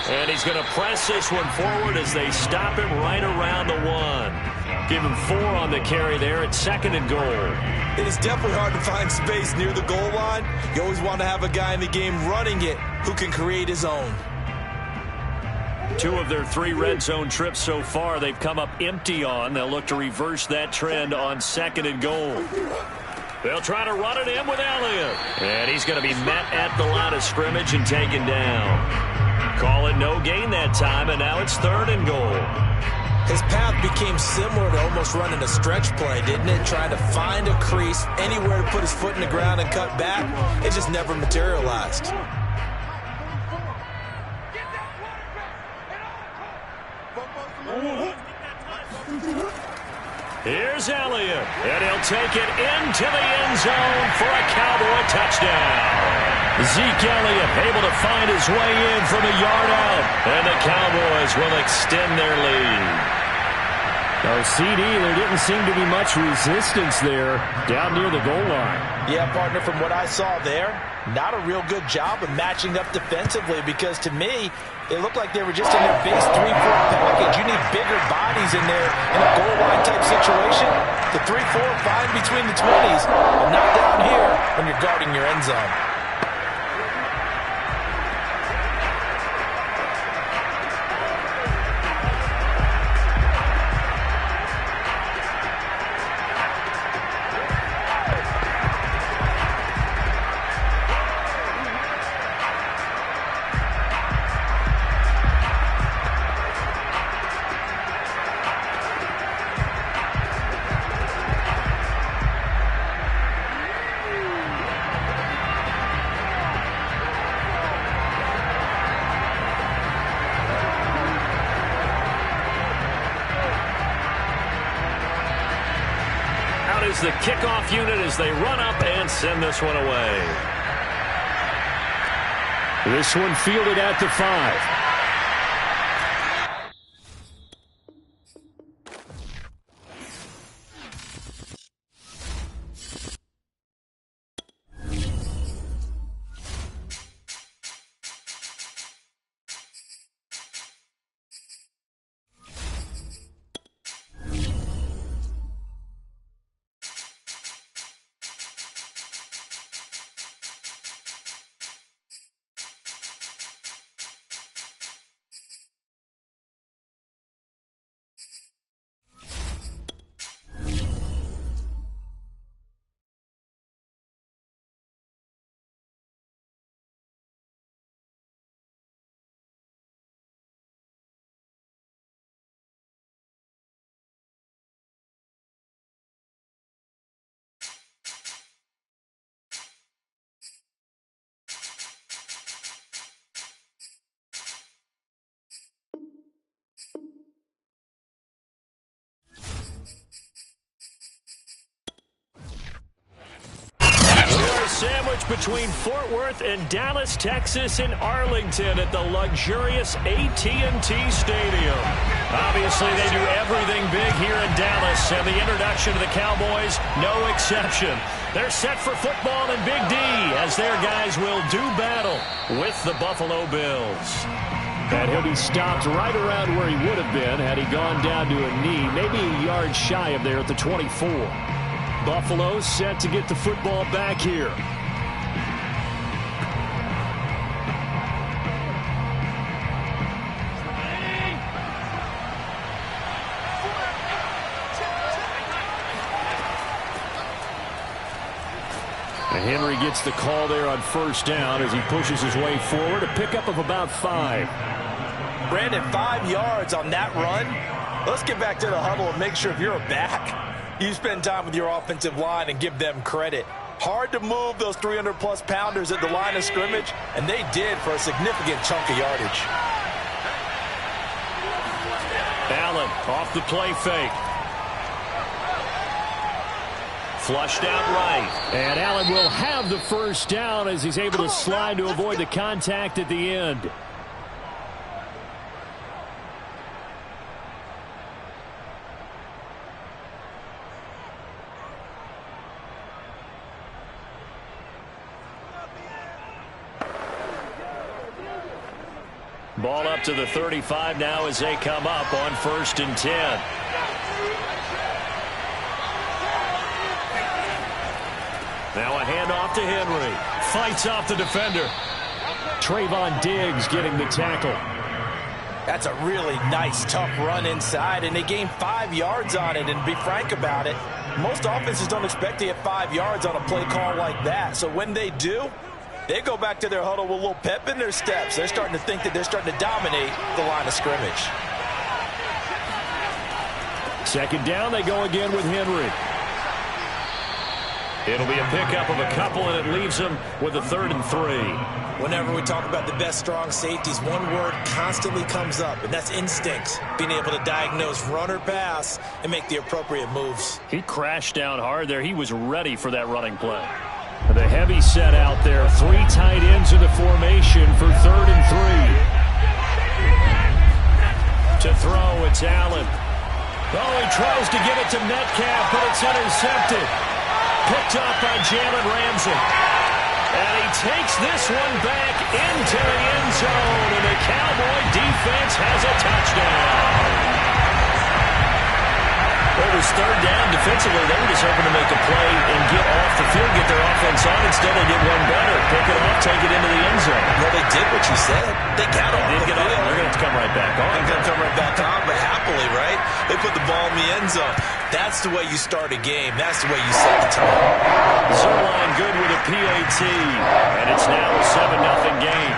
And he's going to press this one forward as they stop him right around the 1. Give him 4 on the carry there at 2nd and goal. It is definitely hard to find space near the goal line. You always want to have a guy in the game running it who can create his own. 2 of their 3 red zone trips so far they've come up empty on. They'll look to reverse that trend on 2nd and goal. They'll try to run it in with Elliott. And he's going to be met at the line of scrimmage and taken down. Call it no gain that time, and now it's 3rd and goal. His path became similar to almost running a stretch play, didn't it? Trying to find a crease, anywhere to put his foot in the ground and cut back. It just never materialized. Here's Elliott, and he'll take it into the end zone for a Cowboy touchdown. Zeke Elliott able to find his way in from a yard out, and the Cowboys will extend their lead. No, CD, there didn't seem to be much resistance there down near the goal line. Yeah, partner, from what I saw there, not a real good job of matching up defensively because to me, it looked like they were just in their base 3-4 package. You need bigger bodies in there in a goal line type situation. The 3-4 fine between the 20s, but not down here when you're guarding your end zone. is the kickoff unit as they run up and send this one away. This one fielded at the 5. Sandwich between Fort Worth and Dallas, Texas, in Arlington at the luxurious AT&T Stadium. Obviously, they do everything big here in Dallas, and the introduction to the Cowboys, no exception. They're set for football in Big D as their guys will do battle with the Buffalo Bills. And he'll be stopped right around where he would have been had he gone down to a knee, maybe a yard shy of there at the 24. Buffalo set to get the football back here. And Henry gets the call there on first down as he pushes his way forward. A pickup of about 5. Brandon, 5 yards on that run. Let's get back to the huddle and make sure if you're a back, you spend time with your offensive line and give them credit. Hard to move those 300-plus pounders at the line of scrimmage, and they did for a significant chunk of yardage. Allen off the play fake. Flushed out right. And Allen will have the first down as he's able to slide to avoid the contact at the end. Ball up to the 35 now as they come up on 1st and 10. Now a handoff to Henry. Fights off the defender. Trayvon Diggs getting the tackle. That's a really nice, tough run inside, and they gained 5 yards on it. And to be frank about it, most offenses don't expect to get 5 yards on a play call like that. So when they do, they go back to their huddle with a little pep in their steps. They're starting to think that they're starting to dominate the line of scrimmage. 2nd down, they go again with Henry. It'll be a pickup of a couple, and it leaves them with a 3rd and 3. Whenever we talk about the best strong safeties, one word constantly comes up, and that's instinct. Being able to diagnose run or pass and make the appropriate moves. He crashed down hard there. He was ready for that running play. The heavy set out there. 3 tight ends in the formation for 3rd and 3. To throw, it's Allen. Oh, he tries to give it to Metcalf, but it's intercepted. Picked up by Jalen Ramsey. And he takes this one back into the end zone, and the Cowboy defense has a touchdown. Well, it was 3rd down. Defensively, they were just hoping to make a play and get off the field, get their offense on. Instead, they did one better. Pick it off, take it into the end zone. Well, they did what you said. They got off the field. They're going to have to come right back on. They're going to come right back on, but happily, right? They put the ball in the end zone. That's the way you start a game. That's the way you set the tone. Zerline good with a PAT, and it's now a 7-0 game.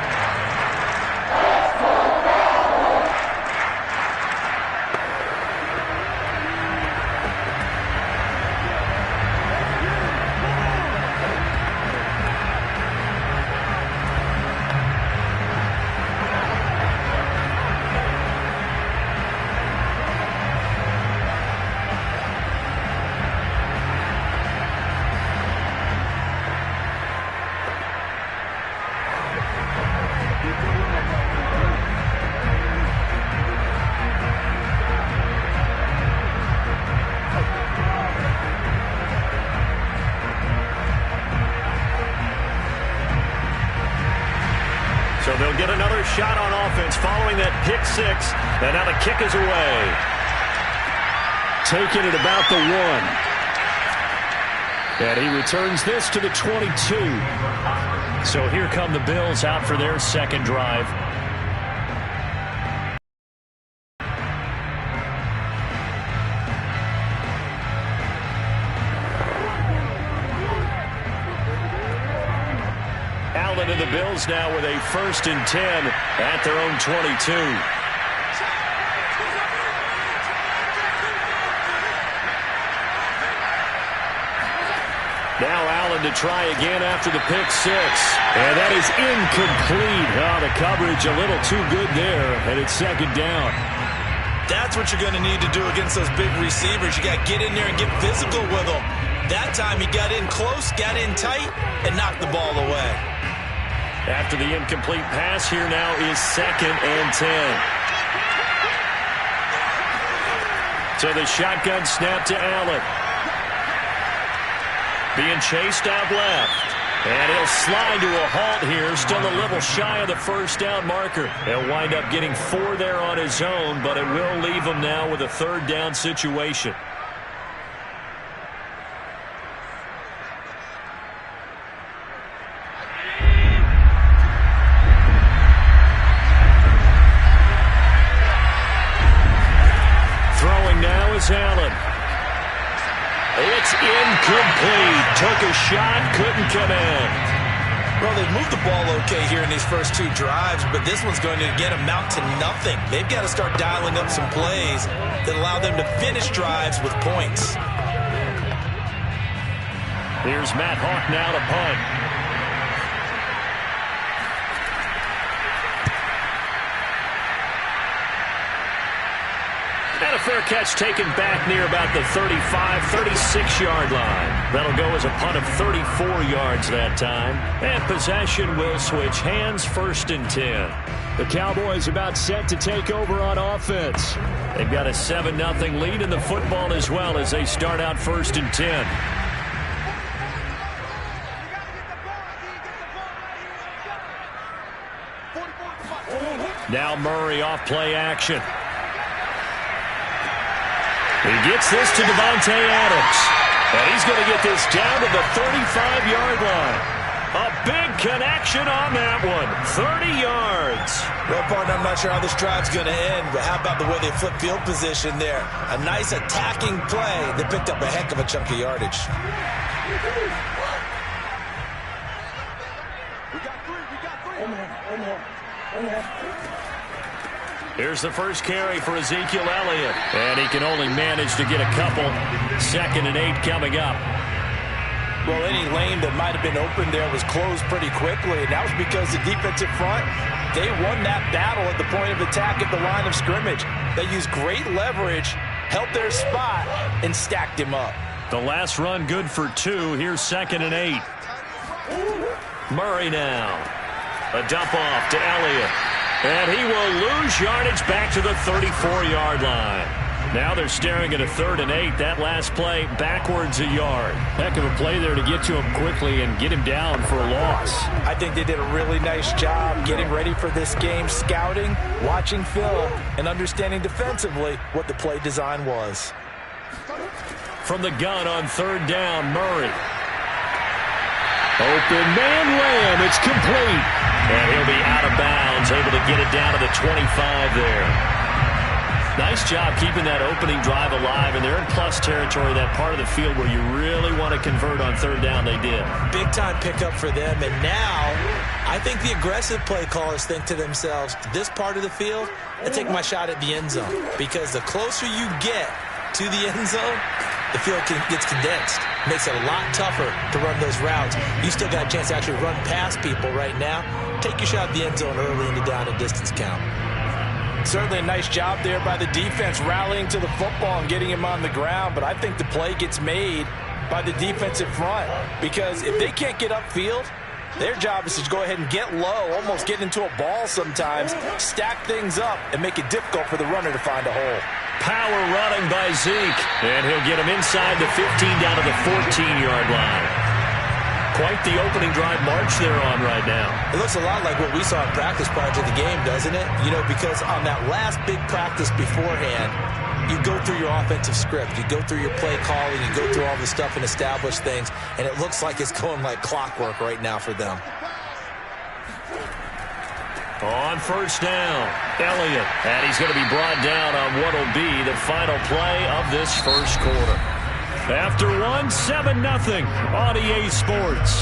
get another shot on offense following that pick six. And now the kick is away. Taking it about the 1. And he returns this to the 22. So here come the Bills out for their second drive. Allen and the Bills now with a 1st and 10 at their own 22. Now Allen to try again after the pick six. And that is incomplete. Oh, the coverage a little too good there, and it's 2nd down. That's what you're going to need to do against those big receivers. You got to get in there and get physical with them. That time he got in close, got in tight, and knocked the ball away. After the incomplete pass, here now is 2nd and 10. So the shotgun snap to Allen. Being chased out left. And he'll slide to a halt here. Still a little shy of the 1st down marker. He'll wind up getting 4 there on his own, but it will leave him now with a 3rd down situation. Throwing now is Allen. It's incomplete. Took a shot, couldn't come in. Well, they've moved the ball okay here in these first 2 drives, but this one's going to get them out to nothing. They've got to start dialing up some plays that allow them to finish drives with points. Here's Matt Hawk now to punt. And a fair catch taken back near about the 35, 36-yard line. That'll go as a punt of 34 yards that time. And possession will switch hands, 1st and 10. The Cowboys about set to take over on offense. They've got a 7-0 lead in the football as well as they start out 1st and 10. Now Murray off play action. He gets this to Devontae Adams. And he's going to get this down to the 35-yard line. A big connection on that one. 30 yards. Well, partner, I'm not sure how this drive's going to end, but how about the way they flip field position there? A nice attacking play that picked up a heck of a chunk of yardage. Here's the first carry for Ezekiel Elliott. And he can only manage to get a couple. 2nd and 8 coming up. Well, any lane that might have been open there was closed pretty quickly, and that was because the defensive front, they won that battle at the point of attack at the line of scrimmage. They used great leverage, held their spot, and stacked him up. The last run good for 2. Here's 2nd and 8. Murray now. A dump off to Elliott. And he will lose yardage back to the 34-yard line. Now they're staring at a 3rd and 8. That last play backwards a yard. Heck of a play there to get to him quickly and get him down for a loss. I think they did a really nice job getting ready for this game, scouting, watching film, and understanding defensively what the play design was. From the gun on 3rd down, Murray. Open man Lamb. It's complete. And he'll be out of bounds, able to get it down to the 25 there. Nice job keeping that opening drive alive, and they're in plus territory, that part of the field where you really want to convert on 3rd down. They did. Big-time pickup for them, and now I think the aggressive play callers think to themselves, this part of the field, I take my shot at the end zone, because the closer you get to the end zone, the field gets condensed. Makes it a lot tougher to run those routes. You still got a chance to actually run past people right now. Take your shot at the end zone early in the down and distance count. Certainly a nice job there by the defense rallying to the football and getting him on the ground, but I think the play gets made by the defensive front because if they can't get upfield, their job is to go ahead and get low, almost get into a ball sometimes, stack things up, and make it difficult for the runner to find a hole. Power running by Zeke, and he'll get him inside the 15 down to the 14-yard line. Quite the opening drive march they're on right now. It looks a lot like what we saw in practice prior to the game, doesn't it? You know, because on that last big practice beforehand, you go through your offensive script. You go through your play calling. You go through all the stuff and establish things. And it looks like it's going like clockwork right now for them. On first down, Elliott. And he's going to be brought down on what will be the final play of this first quarter. After 7-0 on EA Sports.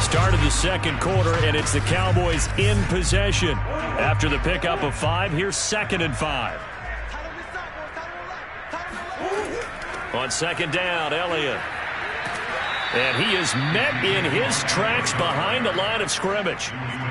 Start of the second quarter, and it's the Cowboys in possession. After the pickup of 5, here's 2nd and 5. On second down, Elliott. And he is met in his tracks behind the line of scrimmage.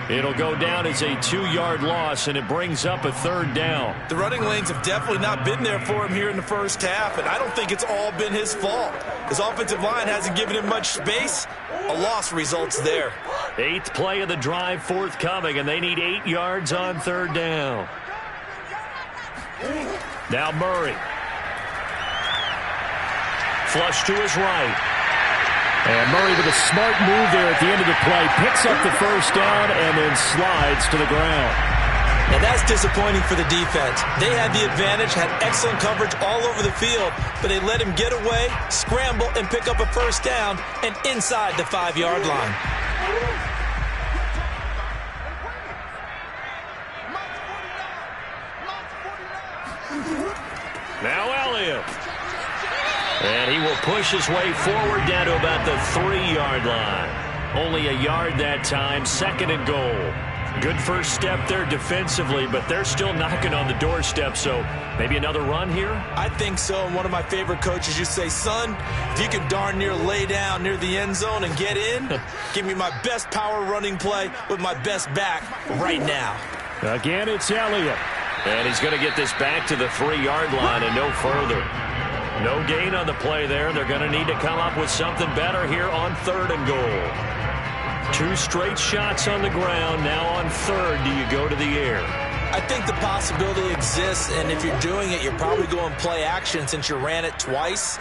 It'll go down as a 2-yard loss, and it brings up a 3rd down. The running lanes have definitely not been there for him here in the first half, and I don't think it's all been his fault. His offensive line hasn't given him much space. A loss results there. 8th play of the drive forthcoming, and they need 8 yards on 3rd down. Now Murray. Flush to his right. And Murray with a smart move there at the end of the play. Picks up the first down and then slides to the ground. And that's disappointing for the defense. They had the advantage, had excellent coverage all over the field, but they let him get away, scramble, and pick up a first down and inside the 5-yard line. Now Elliott. And he will push his way forward down to about the 3-yard line. Only a yard that time, 2nd and goal. Good first step there defensively, but they're still knocking on the doorstep, so maybe another run here? I think so. And one of my favorite coaches, you say, son, if you can darn near lay down near the end zone and get in, give me my best power running play with my best back right now. Again, it's Elliott. And he's going to get this back to the 3-yard line and no further. No gain on the play there. They're going to need to come up with something better here on 3rd and goal. 2 straight shots on the ground. Now on 3rd, do you go to the air? I think the possibility exists, and if you're doing it, you're probably going play action since you ran it twice.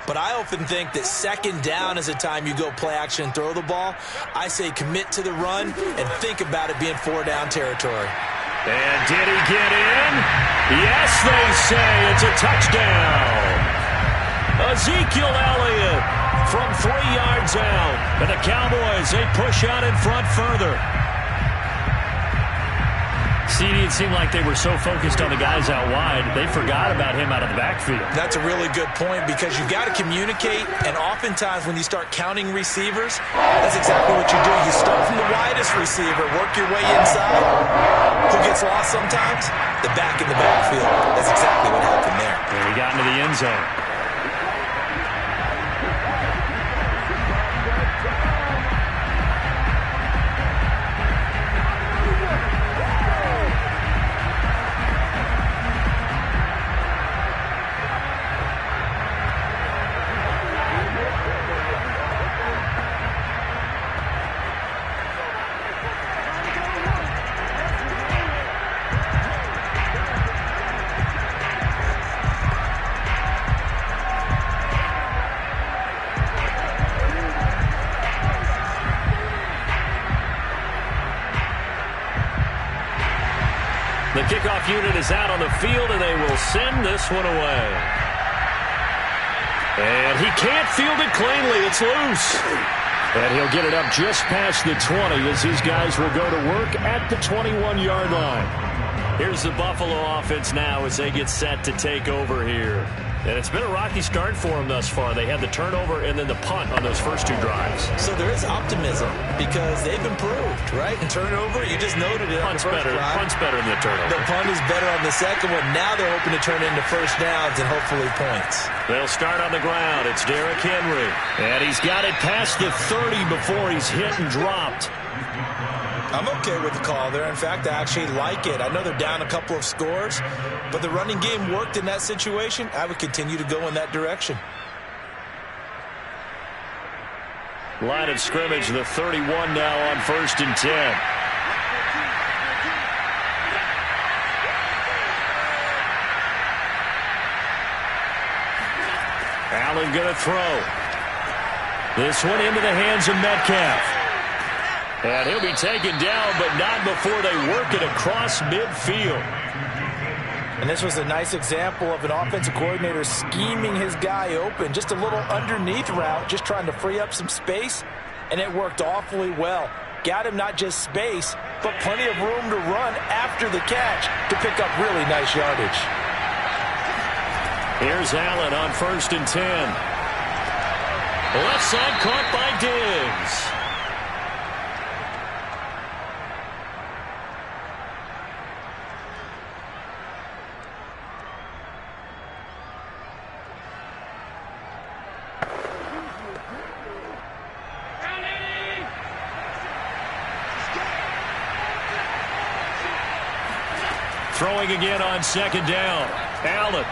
But I often think that 2nd down is the time you go play action and throw the ball. I say commit to the run and think about it being 4-down territory. And did he get in? Yes, they say it's a touchdown. Ezekiel Elliott from 3 yards out. And the Cowboys, they push out in front further. CD, it seemed like they were so focused on the guys out wide, they forgot about him out of the backfield. That's a really good point because you got to communicate, and oftentimes when you start counting receivers, that's exactly what you do. You start from the widest receiver, work your way inside. Who gets lost sometimes? The back in the backfield. That's exactly what happened there. And he got into the end zone. The kickoff unit is out on the field, and they will send this one away. And he can't field it cleanly. It's loose. And he'll get it up just past the 20 as his guys will go to work at the 21-yard line. Here's the Buffalo offense now as they get set to take over here. And it's been a rocky start for them thus far. They had the turnover and then the punt on those first 2 drives. So there is optimism because they've improved, right? And turnover, you just noted it. Punt's better than the turnover. The punt is better on the second one. Now they're hoping to turn into first downs and hopefully points. They'll start on the ground. It's Derrick Henry. And he's got it past the 30 before he's hit and dropped. I'm okay with the call there. In fact, I actually like it. I know they're down a couple of scores, but the running game worked in that situation. I would continue to go in that direction. Line of scrimmage, the 31 now on 1st and 10. Allen going to throw. This one into the hands of Metcalf. And he'll be taken down, but not before they work it across midfield. And this was a nice example of an offensive coordinator scheming his guy open. Just a little underneath route, just trying to free up some space, and it worked awfully well. Got him not just space, but plenty of room to run after the catch to pick up really nice yardage. Here's Allen on 1st and 10. Left side caught by Diggs. Throwing again on 2nd down. Allen.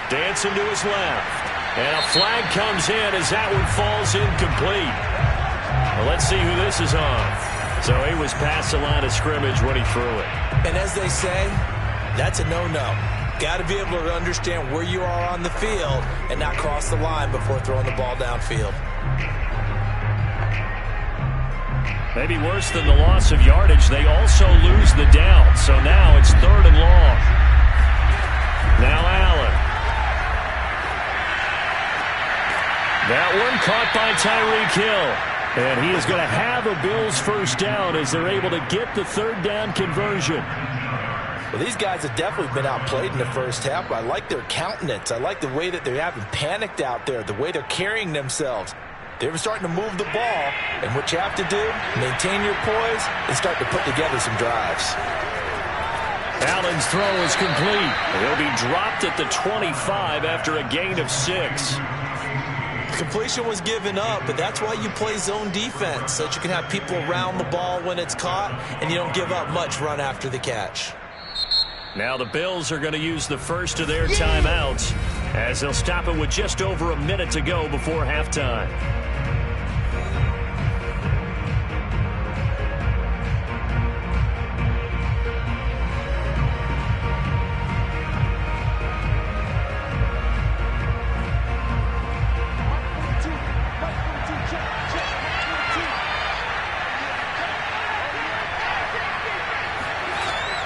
Dancing to his left. And a flag comes in as that one falls incomplete. Well, let's see who this is on. So he was past the line of scrimmage when he threw it. And as they say, that's a no-no. Got to be able to understand where you are on the field and not cross the line before throwing the ball downfield. Maybe worse than the loss of yardage, they also lose the down. So now it's 3rd and long. Now Allen. That one caught by Tyreek Hill. And he is going to have a Bills first down as they're able to get the 3rd down conversion. Well, these guys have definitely been outplayed in the first half. I like their countenance. I like the way that they haven't panicked out there, the way they're carrying themselves. They're starting to move the ball, and what you have to do, maintain your poise and start to put together some drives. Allen's throw is complete. He'll be dropped at the 25 after a gain of 6. Completion was given up, but that's why you play zone defense, so that you can have people around the ball when it's caught, and you don't give up much run after the catch. Now the Bills are going to use the first of their timeouts as they'll stop it with just over a minute to go before halftime.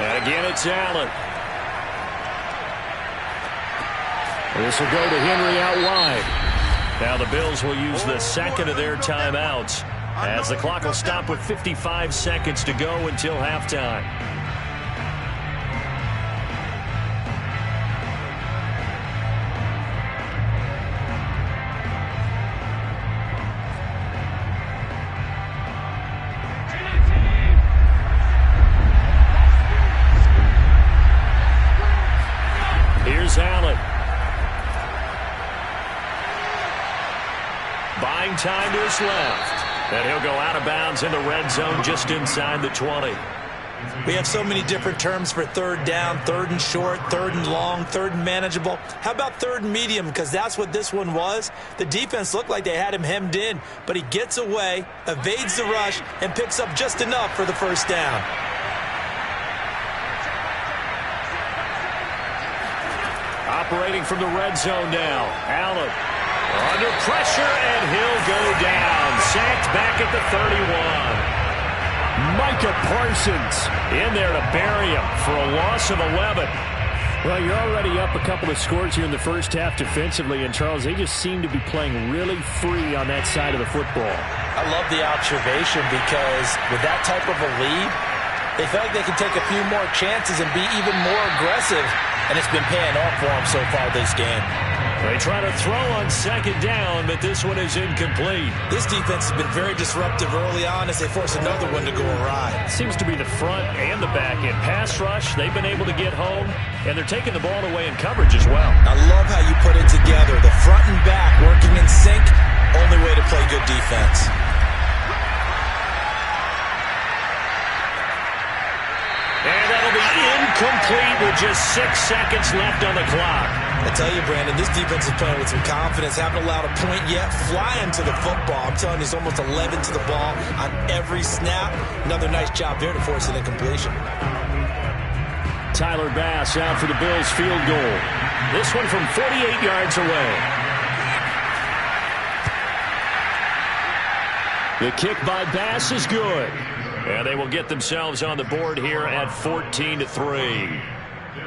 And again, it's Allen. This will go to Henry out wide. Now the Bills will use the second of their timeouts as the clock will stop with 55 seconds to go until halftime. Here's Allen. Buying time to his left. And he'll go out of bounds in the red zone just inside the 20. We have so many different terms for 3rd down, 3rd and short, 3rd and long, 3rd and manageable. How about 3rd and medium? Because that's what this one was. The defense looked like they had him hemmed in, but he gets away, evades the rush, and picks up just enough for the first down. Operating from the red zone now. Allen under pressure, and he'll go down. Sacked back at the 31. Micah Parsons in there to bury him for a loss of 11. Well, you're already up a couple of scores here in the first half defensively, and Charles, they just seem to be playing really free on that side of the football. I love the observation because with that type of a lead, they feel like they can take a few more chances and be even more aggressive, and it's been paying off for them so far this game. They try to throw on 2nd down, but this one is incomplete. This defense has been very disruptive early on as they force another one to go awry. Seems to be the front and the back end. Pass rush, they've been able to get home, and they're taking the ball away in coverage as well. I love how you put it together. The front and back working in sync, only way to play good defense. And that'll be incomplete with just 6 seconds left on the clock. I tell you, Brandon, this defense is playing with some confidence. Haven't allowed a point yet. Flying to the football. I'm telling you, it's almost 11 to the ball on every snap. Another nice job there to force an incompletion. Tyler Bass out for the Bills field goal. This one from 48 yards away. The kick by Bass is good. And they will get themselves on the board here at 14-3.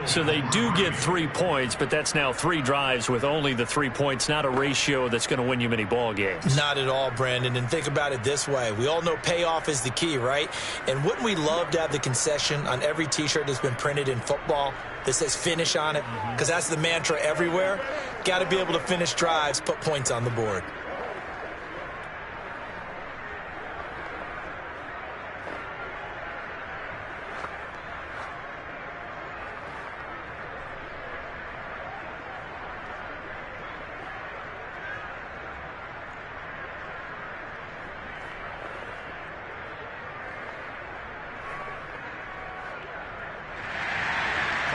So they do get 3 points, but that's now 3 drives with only the 3 points, not a ratio that's going to win you many ball games. Not at all, Brandon. And think about it this way. We all know payoff is the key, right? And wouldn't we love to have the concession on every T-shirt that's been printed in football that says finish on it? Because that's the mantra everywhere. Got to be able to finish drives, put points on the board.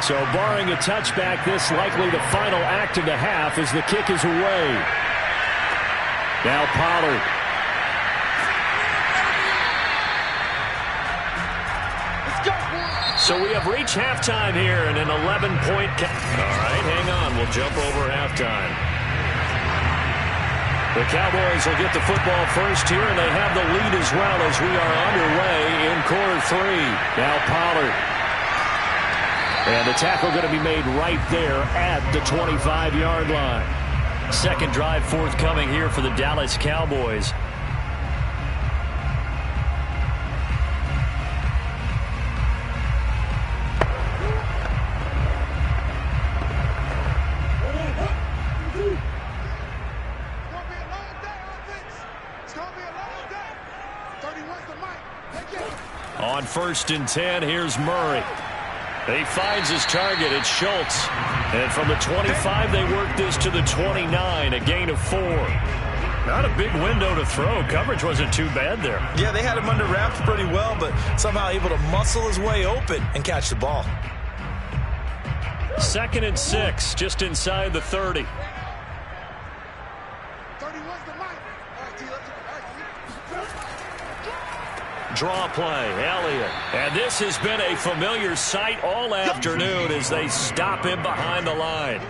So barring a touchback, this likely the final act of the half as the kick is away. Now Pollard. Let's go. So we have reached halftime here in an 11-point count. All right, hang on. We'll jump over halftime. The Cowboys will get the football first here, and they have the lead as well as we are underway in quarter 3. Now Pollard. And the tackle going to be made right there at the 25-yard line. Second drive forthcoming here for the Dallas Cowboys. On 1st and 10, here's Murray. He finds his target. It's Schultz. And from the 25, they work this to the 29, a gain of 4. Not a big window to throw. Coverage wasn't too bad there. Yeah, they had him under wraps pretty well, but somehow able to muscle his way open and catch the ball. 2nd and 6, just inside the 30. Draw play, Elliott. And this has been a familiar sight all afternoon as they stop him behind the line.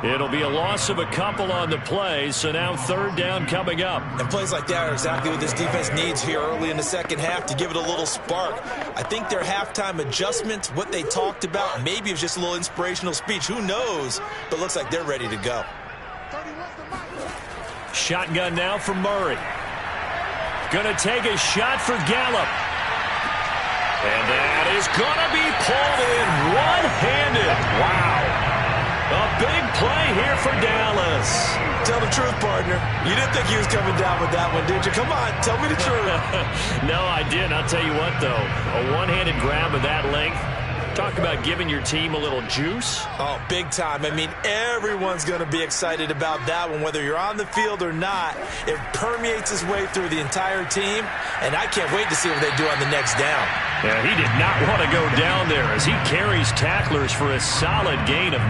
It'll be a loss of a couple on the play, so now 3rd down coming up. And plays like that are exactly what this defense needs here early in the second half to give it a little spark. I think their halftime adjustments, what they talked about, maybe it was just a little inspirational speech. Who knows? But looks like they're ready to go. Shotgun now for Murray. Going to take a shot for Gallup. And that is going to be pulled in one-handed. Wow. A big play here for Dallas. Tell the truth, partner. You didn't think he was coming down with that one, did you? Come on, tell me the truth. No, I didn't. I'll tell you what, though. A one-handed grab of that length. Talk about giving your team a little juice. Oh, big time. I mean, everyone's going to be excited about that one, whether you're on the field or not. It permeates its way through the entire team, and I can't wait to see what they do on the next down. Yeah, he did not want to go down there as he carries tacklers for a solid gain of 9.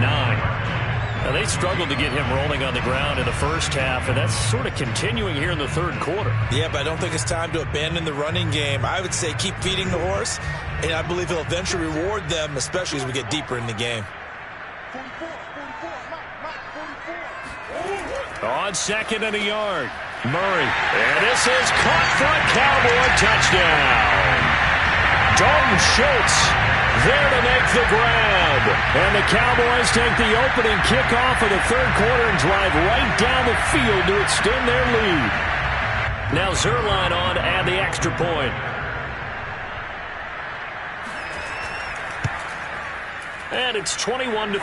Now, they struggled to get him rolling on the ground in the first half, and that's sort of continuing here in the 3rd quarter. Yeah, but I don't think it's time to abandon the running game. I would say keep feeding the horse, and I believe he'll eventually reward them, especially as we get deeper in the game. On 2nd and a yard, Murray. And this is caught for a Cowboy touchdown. Dalton Schultz there to make the grab. And the Cowboys take the opening kickoff of the 3rd quarter and drive right down the field to extend their lead. Now Zerline on to add the extra point. And it's 21-3.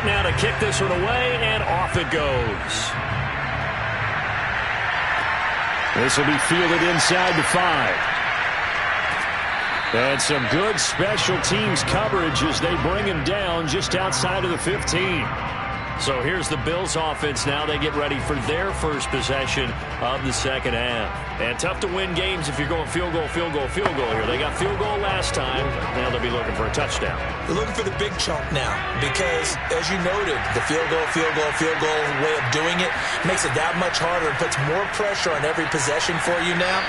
set now to kick this one away, and off it goes. This will be fielded inside the 5. And some good special teams coverage as they bring him down just outside of the 15. So here's the Bills offense now. They get ready for their first possession of the second half. And tough to win games if you're going field goal, field goal, field goal here. They got field goal last time. Now they'll be looking for a touchdown. They're looking for the big chunk now because, as you noted, the field goal way of doing it makes it that much harder and puts more pressure on every possession for you now.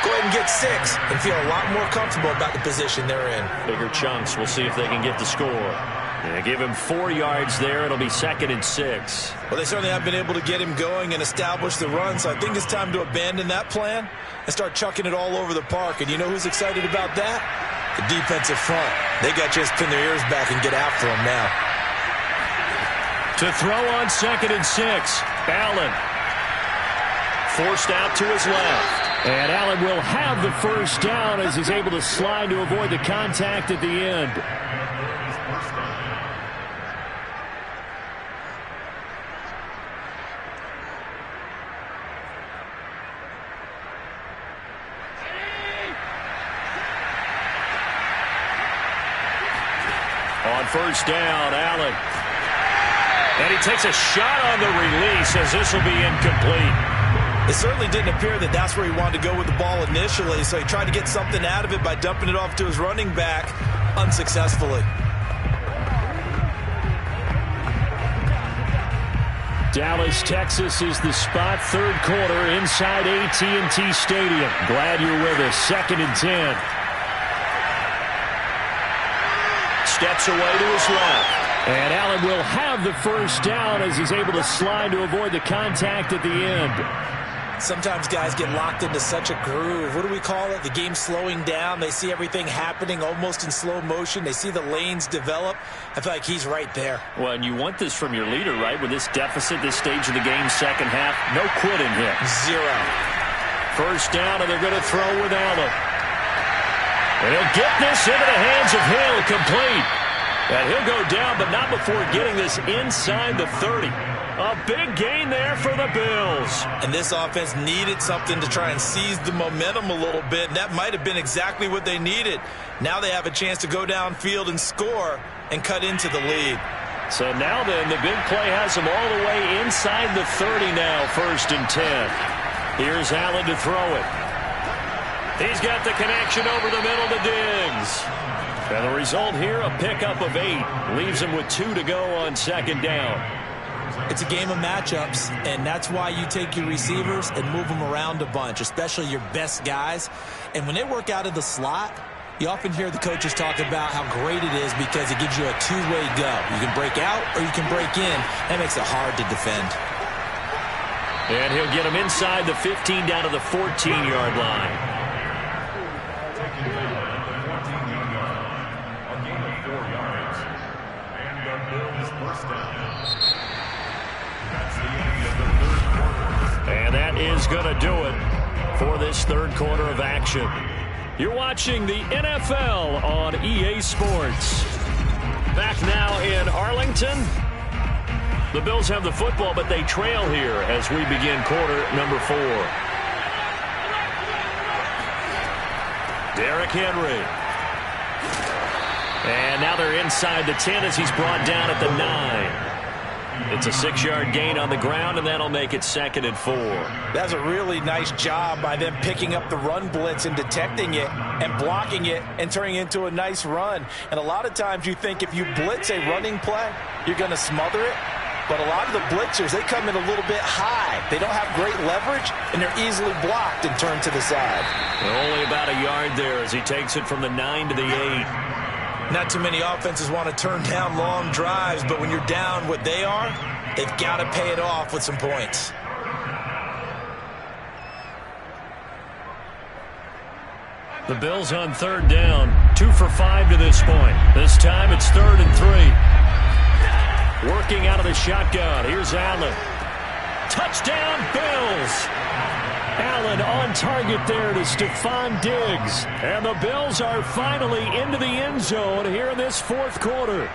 Go ahead and get 6 and feel a lot more comfortable about the position they're in. Bigger chunks. We'll see if they can get the score. And give him 4 yards there. It'll be 2nd and 6. Well, they certainly have been able to get him going and establish the run, so I think it's time to abandon that plan and start chucking it all over the park. And you know who's excited about that? The defensive front. They got a chance to pin their ears back and get after him now. To throw on 2nd and 6. Allen. Forced out to his left. And Allen will have the first down as he's able to slide to avoid the contact at the end. On first down, Allen. And he takes a shot on the release as this will be incomplete. It certainly didn't appear that that's where he wanted to go with the ball initially, so he tried to get something out of it by dumping it off to his running back unsuccessfully. Dallas, Texas is the spot. 3rd quarter inside AT&T Stadium. Glad you're with us. 2nd and 10. Steps away to his left. And Allen will have the first down as he's able to slide to avoid the contact at the end. Sometimes guys get locked into such a groove. What do we call it? The game slowing down. They see everything happening almost in slow motion. They see the lanes develop. I feel like he's right there. Well, and you want this from your leader, right? With this deficit, this stage of the game, second half, no quitting here. 0. First down, and they're going to throw with Allen. And he'll get this into the hands of Hill, complete. And he'll go down, but not before getting this inside the 30. A big gain there for the Bills. And this offense needed something to try and seize the momentum a little bit, and that might have been exactly what they needed. Now they have a chance to go downfield and score and cut into the lead. So now then, the big play has them all the way inside the 30 now, 1st and 10. Here's Allen to throw it. He's got the connection over the middle to Diggs. And the result here, a pickup of 8. Leaves him with 2 to go on 2nd down. It's a game of matchups, and that's why you take your receivers and move them around a bunch, especially your best guys. And when they work out of the slot, you often hear the coaches talk about how great it is because it gives you a two-way go. You can break out or you can break in. That makes it hard to defend. And he'll get him inside the 15 down to the 14-yard line. And that is going to do it for this 3rd quarter of action. You're watching the NFL on EA Sports. Back now in Arlington. The Bills have the football, but they trail here as we begin quarter number 4. Derrick Henry. And now they're inside the 10 as he's brought down at the 9. It's a 6-yard gain on the ground, and that'll make it 2nd and 4. That's a really nice job by them picking up the run blitz and detecting it and blocking it and turning it into a nice run. And a lot of times you think if you blitz a running play, you're going to smother it. But a lot of the blitzers, they come in a little bit high. They don't have great leverage, and they're easily blocked and turned to the side. Only about a yard there as he takes it from the 9 to the 8. Not too many offenses want to turn down long drives, but when you're down what they are, they've got to pay it off with some points. The Bills on 3rd down, 2 for 5 to this point. This time it's 3rd and 3. Working out of the shotgun. Here's Allen. Touchdown, Bills. Allen on target there to Stephon Diggs. And the Bills are finally into the end zone here in this 4th quarter.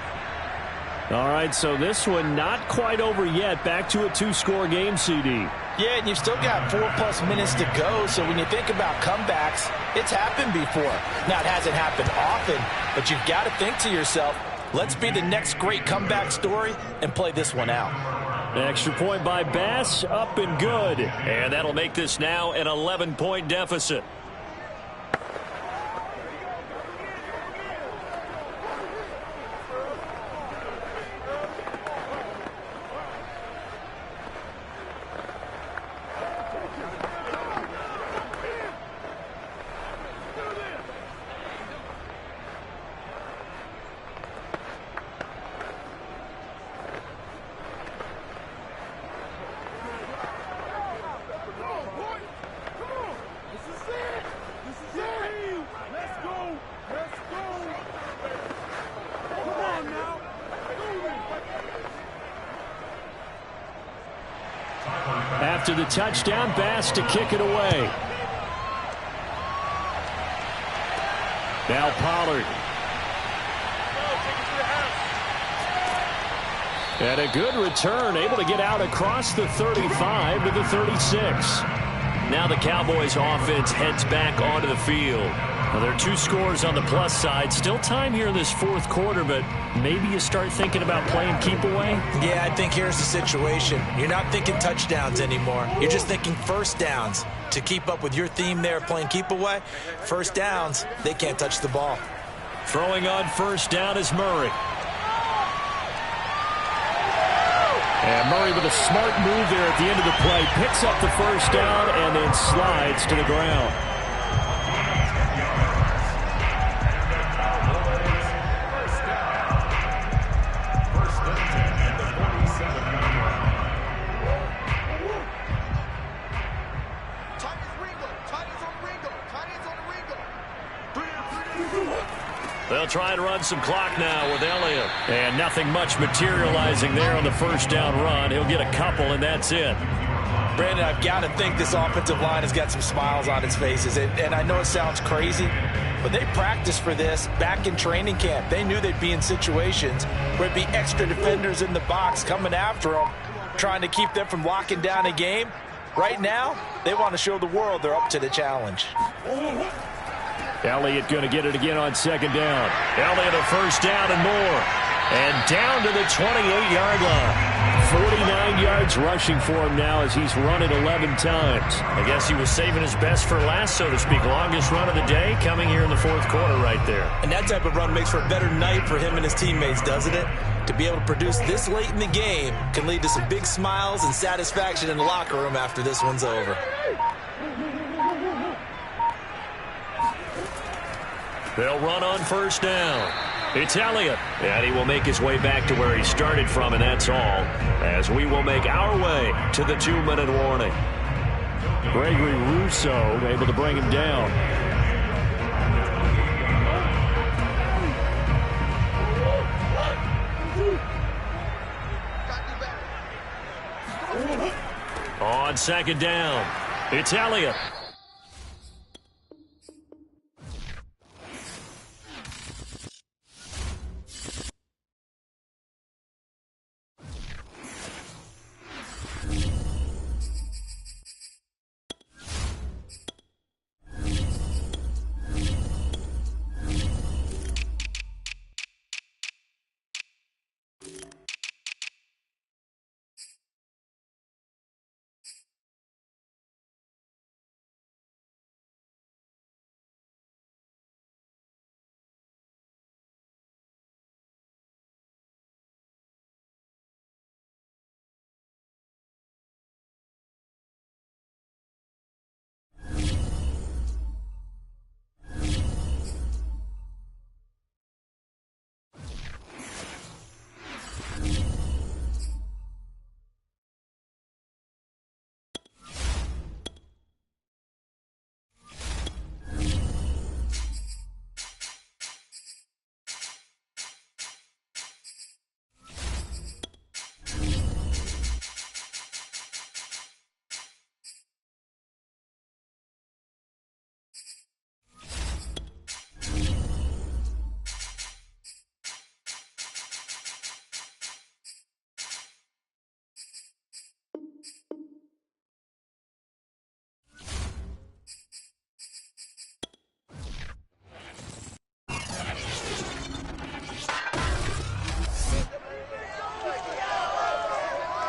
All right, so this one not quite over yet. Back to a 2-score game, CD. Yeah, and you've still got 4+ minutes to go, so when you think about comebacks, it's happened before. Now, it hasn't happened often, but you've got to think to yourself, let's be the next great comeback story and play this one out. Extra point by Bass, up and good. And that'll make this now an 11-point deficit. After the touchdown, Bass to kick it away. Now Pollard. And a good return, able to get out across the 35 to the 36. Now the Cowboys offense heads back onto the field. Well, there are 2 scores on the plus side. Still time here in this 4th quarter, but maybe you start thinking about playing keep away? Yeah, I think here's the situation. You're not thinking touchdowns anymore. You're just thinking first downs. To keep up with your theme there, playing keep away, first downs, they can't touch the ball. Throwing on first down is Murray. And Murray with a smart move there at the end of the play. Picks up the first down and then slides to the ground. They'll try and run some clock now with Elliott. And nothing much materializing there on the first down run. He'll get a couple, and that's it. Brandon, I've got to think this offensive line has got some smiles on its faces. And I know it sounds crazy, but they practiced for this back in training camp. They knew they'd be in situations where it'd be extra defenders in the box coming after them, trying to keep them from locking down a game. Right now, they want to show the world they're up to the challenge. Elliott going to get it again on second down. Elliott a first down and more. And down to the 28-yard line. 49 yards rushing for him now as he's run it 11 times. I guess he was saving his best for last, so to speak. Longest run of the day coming here in the 4th quarter right there. And that type of run makes for a better night for him and his teammates, doesn't it? To be able to produce this late in the game can lead to some big smiles and satisfaction in the locker room after this one's over. They'll run on first down. It's Elliott. And he will make his way back to where he started from, and that's all. As we will make our way to the 2-minute warning. Gregory Rousseau able to bring him down. On second down, it's Elliott.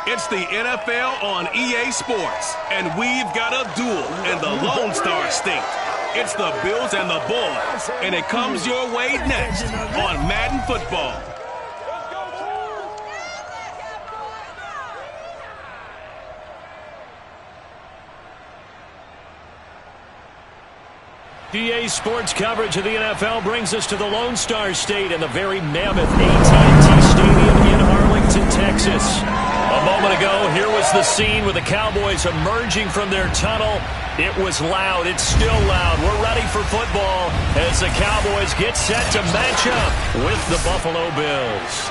It's the NFL on EA Sports, and we've got a duel in the Lone Star State. It's the Bills and the Boys, and it comes your way next on Madden Football. EA Sports coverage of the NFL brings us to the Lone Star State in the very mammoth AT&T Stadium in Arlington, Texas. A moment ago, here was the scene with the Cowboys emerging from their tunnel. It was loud. It's still loud. We're ready for football as the Cowboys get set to match up with the Buffalo Bills.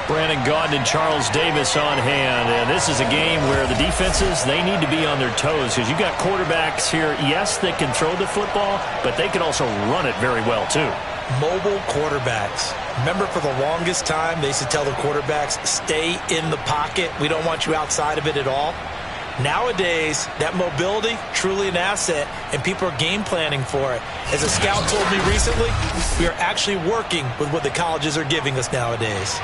Brandon Gaudin and Charles Davis on hand, and this is a game where the defenses, they need to be on their toes because you've got quarterbacks here, yes, that can throw the football, but they can also run it very well too. Mobile quarterbacks. Remember, for the longest time, they used to tell the quarterbacks, stay in the pocket. We don't want you outside of it at all. Nowadays, that mobility, truly an asset, and people are game planning for it. As a scout told me recently, we are actually working with what the colleges are giving us nowadays.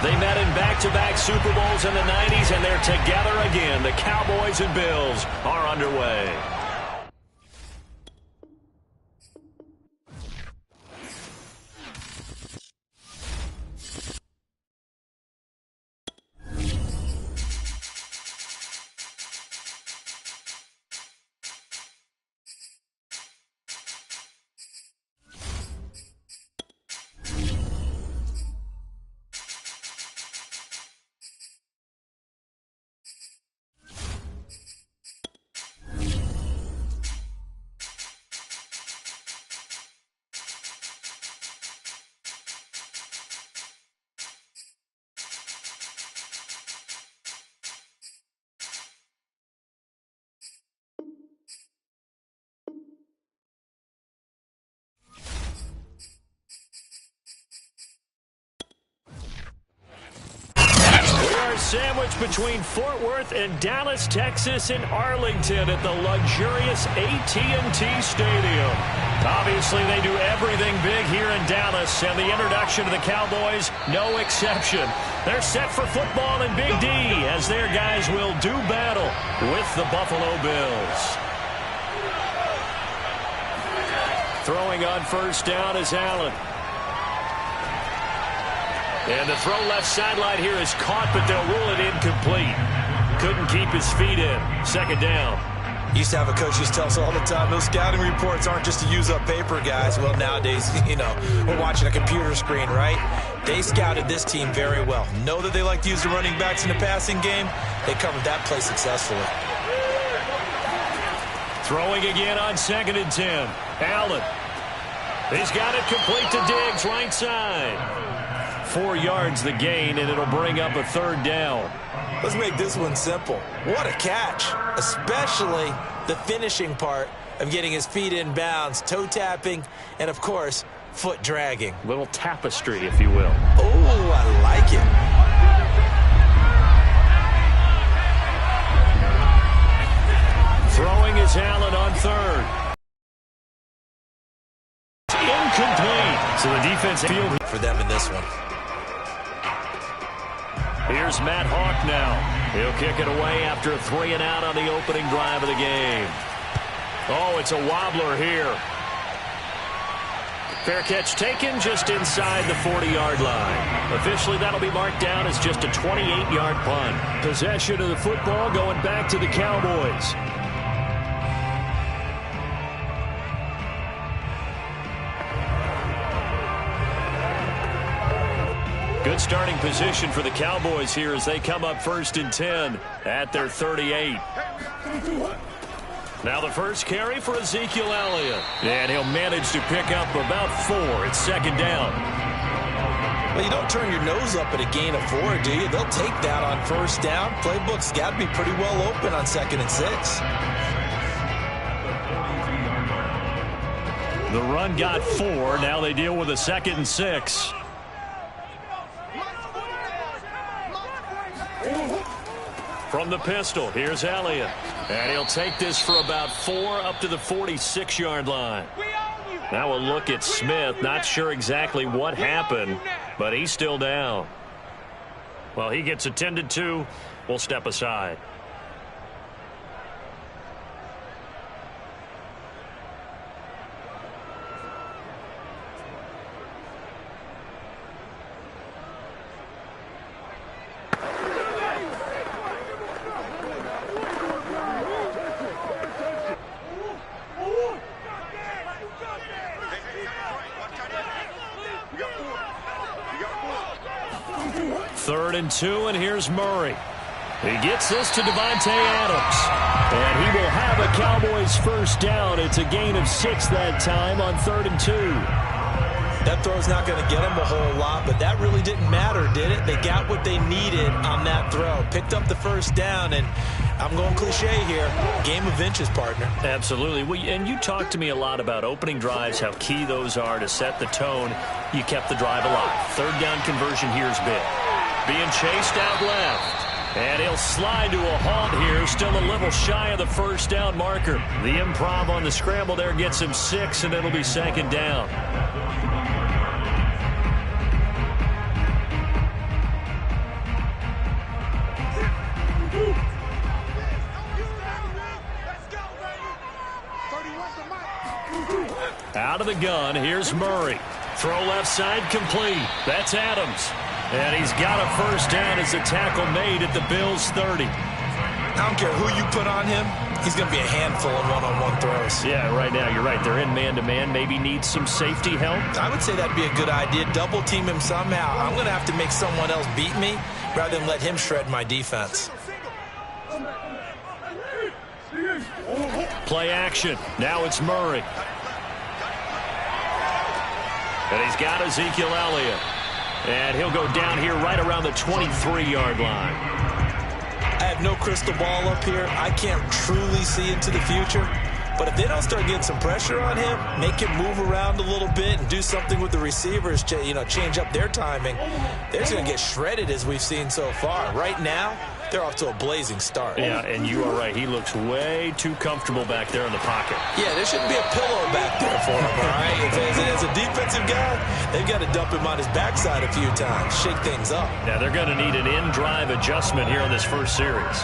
They met in back-to-back Super Bowls in the 90s, and they're together again. The Cowboys and Bills are underway. Sandwiched between Fort Worth and Dallas, Texas, in Arlington at the luxurious AT&T Stadium. Obviously, they do everything big here in Dallas, and the introduction to the Cowboys, no exception. They're set for football in Big D as their guys will do battle with the Buffalo Bills. Throwing on first down is Allen. And the throw left sideline here is caught, but they'll rule it incomplete. Couldn't keep his feet in. Second down. Used to have a coach used to tell us all the time, those scouting reports aren't just to use up paper, guys. Well, nowadays, we're watching a computer screen, right? They scouted this team very well. Know that they like to use the running backs in the passing game. They covered that play successfully. Throwing again on 2nd and 10. Allen. He's got it complete to Diggs, right side. 4 yards the gain, and it'll bring up a third down. Let's make this one simple. What a catch, especially the finishing part of getting his feet in bounds, toe tapping, and, of course, foot dragging. Little tapestry, if you will. Oh, I like it. Throwing is Allen on third. Incomplete. So the defense field for them in this one. Here's Matt Hawk now. He'll kick it away after a 3-and-out on the opening drive of the game. Oh, it's a wobbler here. Fair catch taken just inside the 40-yard line. Officially, that'll be marked down as just a 28-yard punt. Possession of the football going back to the Cowboys. Good starting position for the Cowboys here as they come up 1st and 10 at their 38. Now the first carry for Ezekiel Elliott. And he'll manage to pick up about 4. It's 2nd down. Well, you don't turn your nose up at a gain of 4, do you? They'll take that on 1st down. Playbook's got to be pretty well open on 2nd and 6. The run got 4. Now they deal with a 2nd and 6. From the pistol, here's Elliott. And he'll take this for about 4 up to the 46-yard line. Now we'll look at Smith. Not sure exactly what happened, but he's still down. Well, he gets attended to. We'll step aside. Third and 2, and here's Murray. He gets this to Devontae Adams. And he will have a Cowboys first down. It's a gain of 6 that time on 3rd and 2. That throw's not going to get them a whole lot, but that really didn't matter, did it? They got what they needed on that throw. Picked up the first down, and I'm going cliche here. Game of inches, partner. Absolutely. And you talked to me a lot about opening drives, how key those are to set the tone. You kept the drive alive. 3rd down conversion here's big. Being chased out left. And he'll slide to a halt here. Still a little shy of the first down marker. The improv on the scramble there gets him 6, and it'll be 2nd down. Out of the gun, here's Murray. Throw left side complete. That's Adams. And he's got a first down as the tackle made at the Bills' 30. I don't care who you put on him. He's going to be a handful in one-on-one throws. Yeah, right now, you're right. They're in man-to-man. Maybe need some safety help. I would say that'd be a good idea. Double team him somehow. I'm going to have to make someone else beat me rather than let him shred my defense. Play action. Now it's Murray. And he's got Ezekiel Elliott. And he'll go down here right around the 23-yard line. I have no crystal ball up here. I can't truly see into the future. But if they don't start getting some pressure on him, make him move around a little bit and do something with the receivers, change up their timing, they're going to get shredded as we've seen so far. Right now, they're off to a blazing start. Yeah, and you are right. He looks way too comfortable back there in the pocket. Yeah, there shouldn't be a pillow back there for him, all right? As a defensive guy, they've got to dump him on his backside a few times, shake things up. Now, they're going to need an in-drive adjustment here on this first series.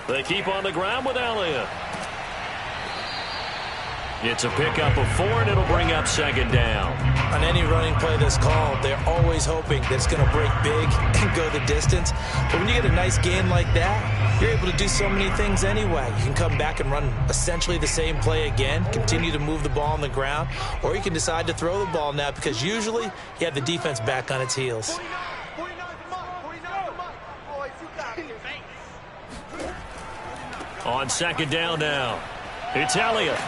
They keep on the ground with Elliott. It's a pickup of 4, and it'll bring up 2nd down. On any running play that's called, they're always hoping that it's going to break big and go the distance. But when you get a nice gain like that, you're able to do so many things anyway. You can come back and run essentially the same play again, continue to move the ball on the ground, or you can decide to throw the ball now because usually you have the defense back on its heels. On 2nd down now, it's Elliott.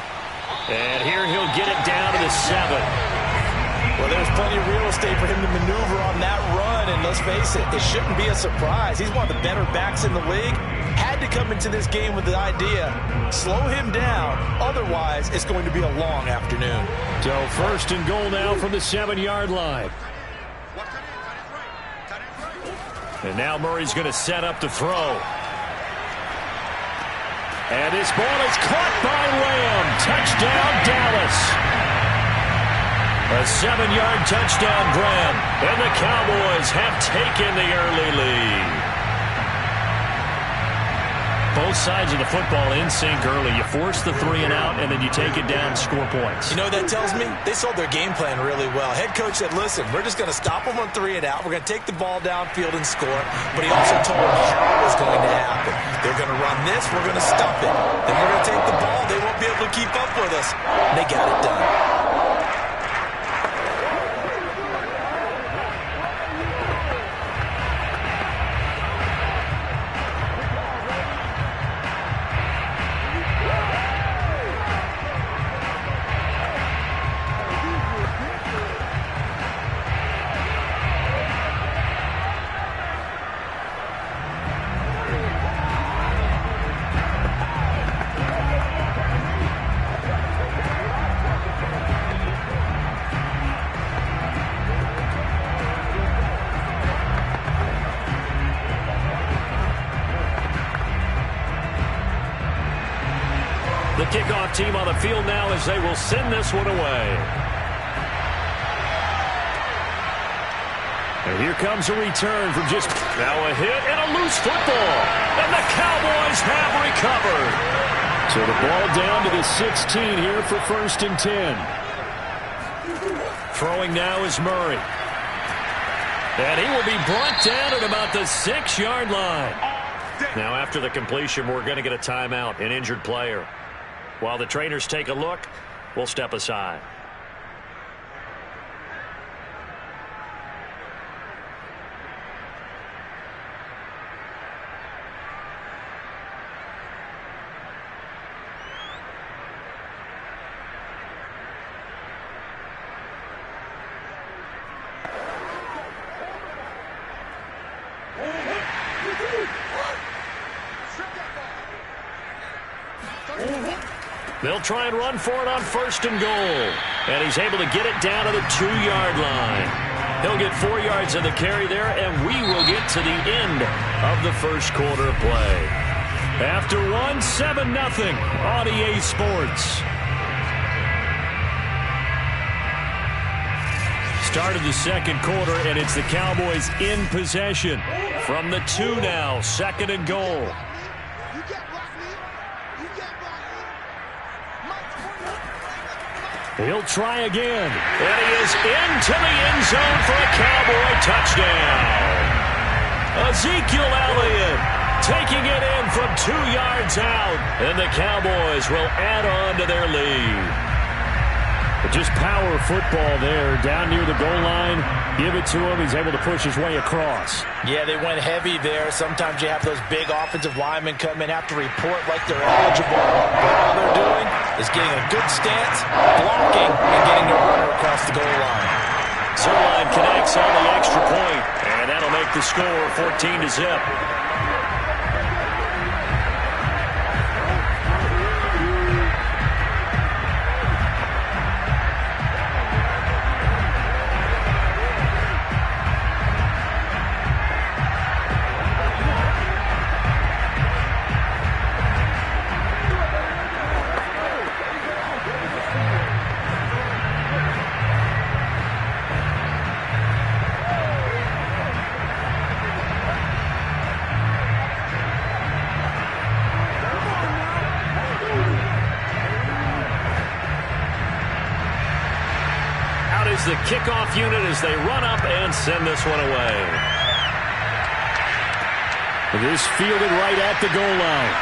And here he'll get it down to the 7. Well, there's plenty of real estate for him to maneuver on that run, and let's face it, it shouldn't be a surprise. He's one of the better backs in the league. Had to come into this game with the idea, slow him down, otherwise it's going to be a long afternoon. So 1st and goal now from the 7-yard line. And now Murray's going to set up the throw. And this ball is caught by Lamb. Touchdown, Dallas. A 7-yard touchdown grab. And the Cowboys have taken the early lead. both sides of the football in sync early. You force the 3 and out, and then you take it down and score points. You know what that tells me? They sold their game plan really well. Head coach said, listen, we're just going to stop them on 3 and out. We're going to take the ball downfield and score. But he also told them how it was going to happen. They're going to run this. We're going to stop it. Then we're going to take the ball. They won't be able to keep up with us. And they got it done. The kickoff team on the field now as they will send this one away. And here comes a return from just now a hit and a loose football. And the Cowboys have recovered. So the ball down to the 16 here for 1st and 10. Throwing now is Murray. And he will be brought down at about the 6-yard line. Now after the completion, we're going to get a timeout, an injured player. While the trainers take a look, we'll step aside. They'll try and run for it on 1st and goal. And he's able to get it down to the 2-yard line. He'll get 4 yards on the carry there, and we will get to the end of the first quarter of play. After 7-0 on EA Sports. Started the second quarter, and it's the Cowboys in possession. From the 2 now, 2nd and goal. He'll try again. And he is into the end zone for a Cowboy touchdown. Ezekiel Elliott taking it in from 2 yards out. And the Cowboys will add on to their lead. But just power football there down near the goal line. Give it to him. He's able to push his way across. Yeah, they went heavy there. Sometimes you have those big offensive linemen come in, have to report like they're eligible. But all they're doing is getting a good stance, blocking, and getting their runner across the goal line. Zerline connects on the extra point, and that'll make the score 14-0. The kickoff unit as they run up and send this one away. This fielded right at the goal line.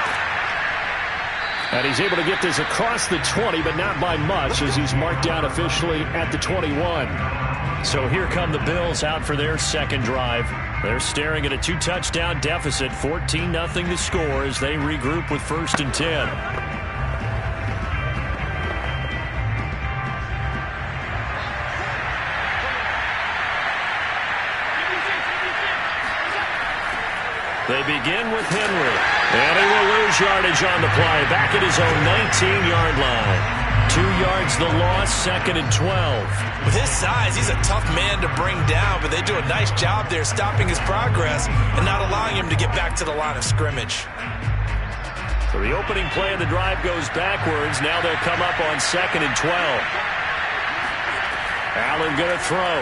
And he's able to get this across the 20, but not by much as he's marked down officially at the 21. So here come the Bills out for their second drive. They're staring at a 2-touchdown deficit, 14-0 the score as they regroup with 1st and 10. They begin with Henry, and he will lose yardage on the play, back at his own 19-yard line. 2 yards the loss, 2nd and 12. With his size, he's a tough man to bring down, but they do a nice job there stopping his progress and not allowing him to get back to the line of scrimmage. So the opening play of the drive goes backwards. Now they'll come up on 2nd and 12. Allen going to throw.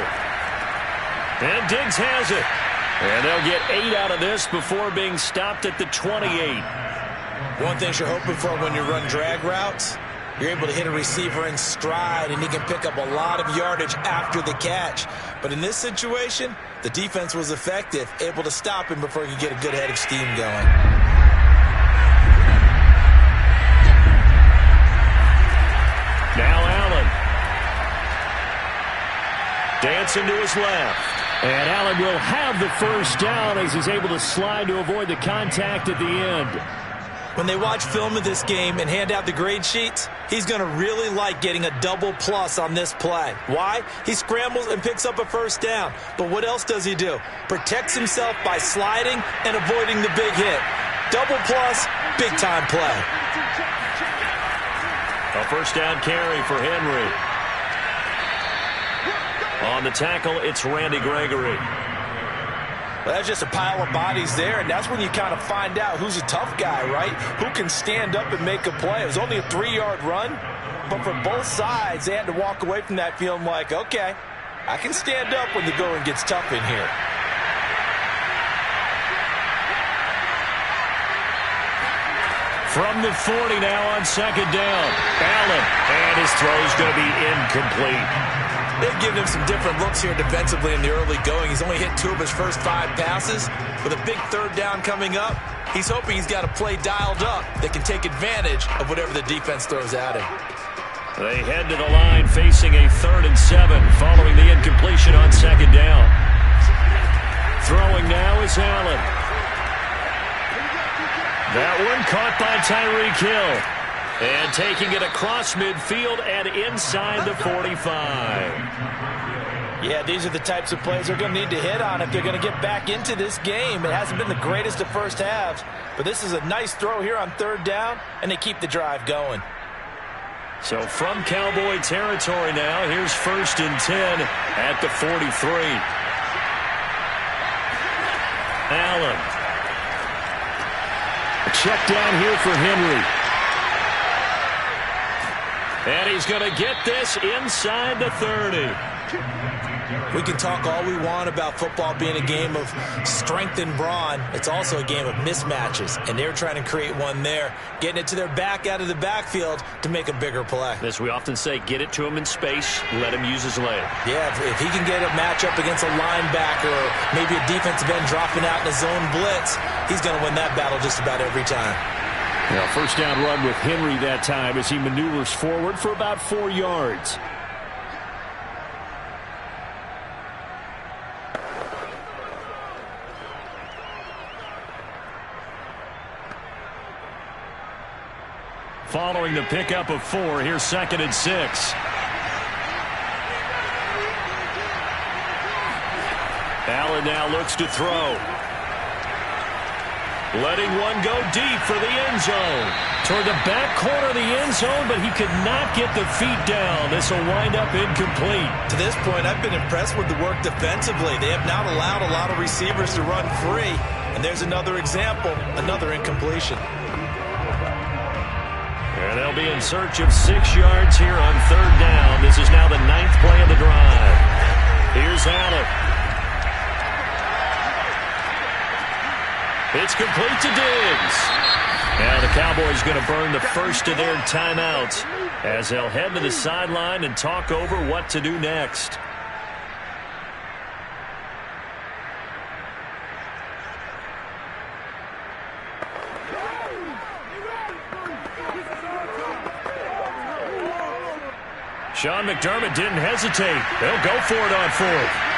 And Diggs has it. And they'll get 8 out of this before being stopped at the 28. One thing you're hoping for when you run drag routes, you're able to hit a receiver in stride, and he can pick up a lot of yardage after the catch. But in this situation, the defense was effective, able to stop him before he could get a good head of steam going. Now Allen. Dancing to his left. And Allen will have the first down as he's able to slide to avoid the contact at the end. When they watch film of this game and hand out the grade sheets, he's going to really like getting a double plus on this play. Why? He scrambles and picks up a first down. But what else does he do? Protects himself by sliding and avoiding the big hit. Double plus, big-time play. A first down carry for Henry. On the tackle, it's Randy Gregory. Well, that's just a pile of bodies there, and that's when you kind of find out who's a tough guy, right? Who can stand up and make a play. It was only a 3-yard run, but for both sides, they had to walk away from that feeling like, okay, I can stand up when the going gets tough in here. From the 40 now on second down. Allen, and his throw's going to be incomplete. They've given him some different looks here defensively in the early going. He's only hit 2 of his first 5 passes. With a big third down coming up, he's hoping he's got a play dialed up that can take advantage of whatever the defense throws at him. They head to the line facing a 3rd and 7 following the incompletion on second down. Throwing now is Allen. That one caught by Tyreek Hill. And taking it across midfield and inside the 45. Yeah, these are the types of plays they're going to need to hit on if they're going to get back into this game. It hasn't been the greatest of first halves, but this is a nice throw here on 3rd down, and they keep the drive going. So from Cowboy territory now, here's 1st and 10 at the 43. Allen. A check down here for Henry. And he's going to get this inside the 30. We can talk all we want about football being a game of strength and brawn. It's also a game of mismatches, and they're trying to create one there, getting it to their back out of the backfield to make a bigger play. As we often say, get it to him in space, let him use his leg. Yeah, if he can get a matchup against a linebacker or maybe a defensive end dropping out in a zone blitz, he's going to win that battle just about every time. Well, first down run with Henry that time as he maneuvers forward for about 4 yards. Following the pickup of 4, here's 2nd and 6. Allen now looks to throw. Letting one go deep for the end zone. Toward the back corner of the end zone, but he could not get the feet down. This will wind up incomplete. To this point, I've been impressed with the work defensively. They have not allowed a lot of receivers to run free. And there's another example, another incompletion. And they'll be in search of 6 yards here on 3rd down. This is now the 9th play of the drive. Here's Allen. It's complete to Diggs. Now the Cowboys going to burn the first of their timeouts as they'll head to the sideline and talk over what to do next. Sean McDermott didn't hesitate. They'll go for it on 4th.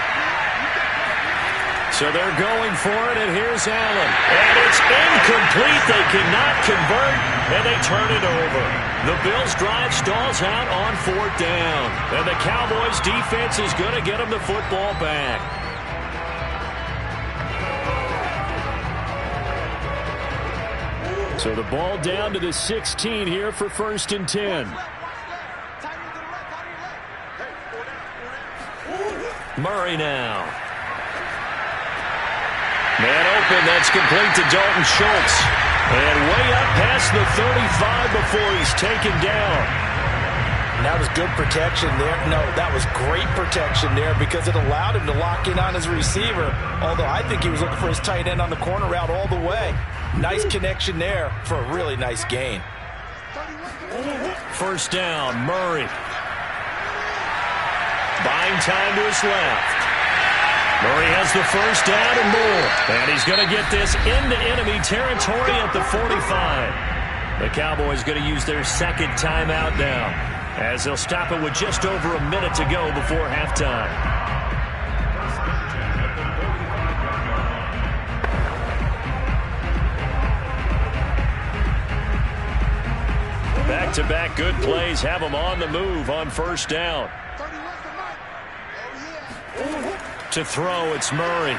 So they're going for it, and here's Allen. And it's incomplete. They cannot convert, and they turn it over. The Bills' drive stalls out on 4th down. And the Cowboys' defense is going to get them the football back. So the ball down to the 16 here for 1st and 10. Murray now. Man open, that's complete to Dalton Schultz. And way up past the 35 before he's taken down. And that was good protection there. No, that was great protection there because it allowed him to lock in on his receiver. Although I think he was looking for his tight end on the corner route all the way. Nice connection there for a really nice gain. First down, Murray. Buying time to his left. Murray has the first down and more. And he's going to get this into enemy territory at the 45. The Cowboys going to use their second timeout now, as they'll stop it with just over a minute to go before halftime. Back-to-back good plays have them on the move on first down. To throw, it's Murray.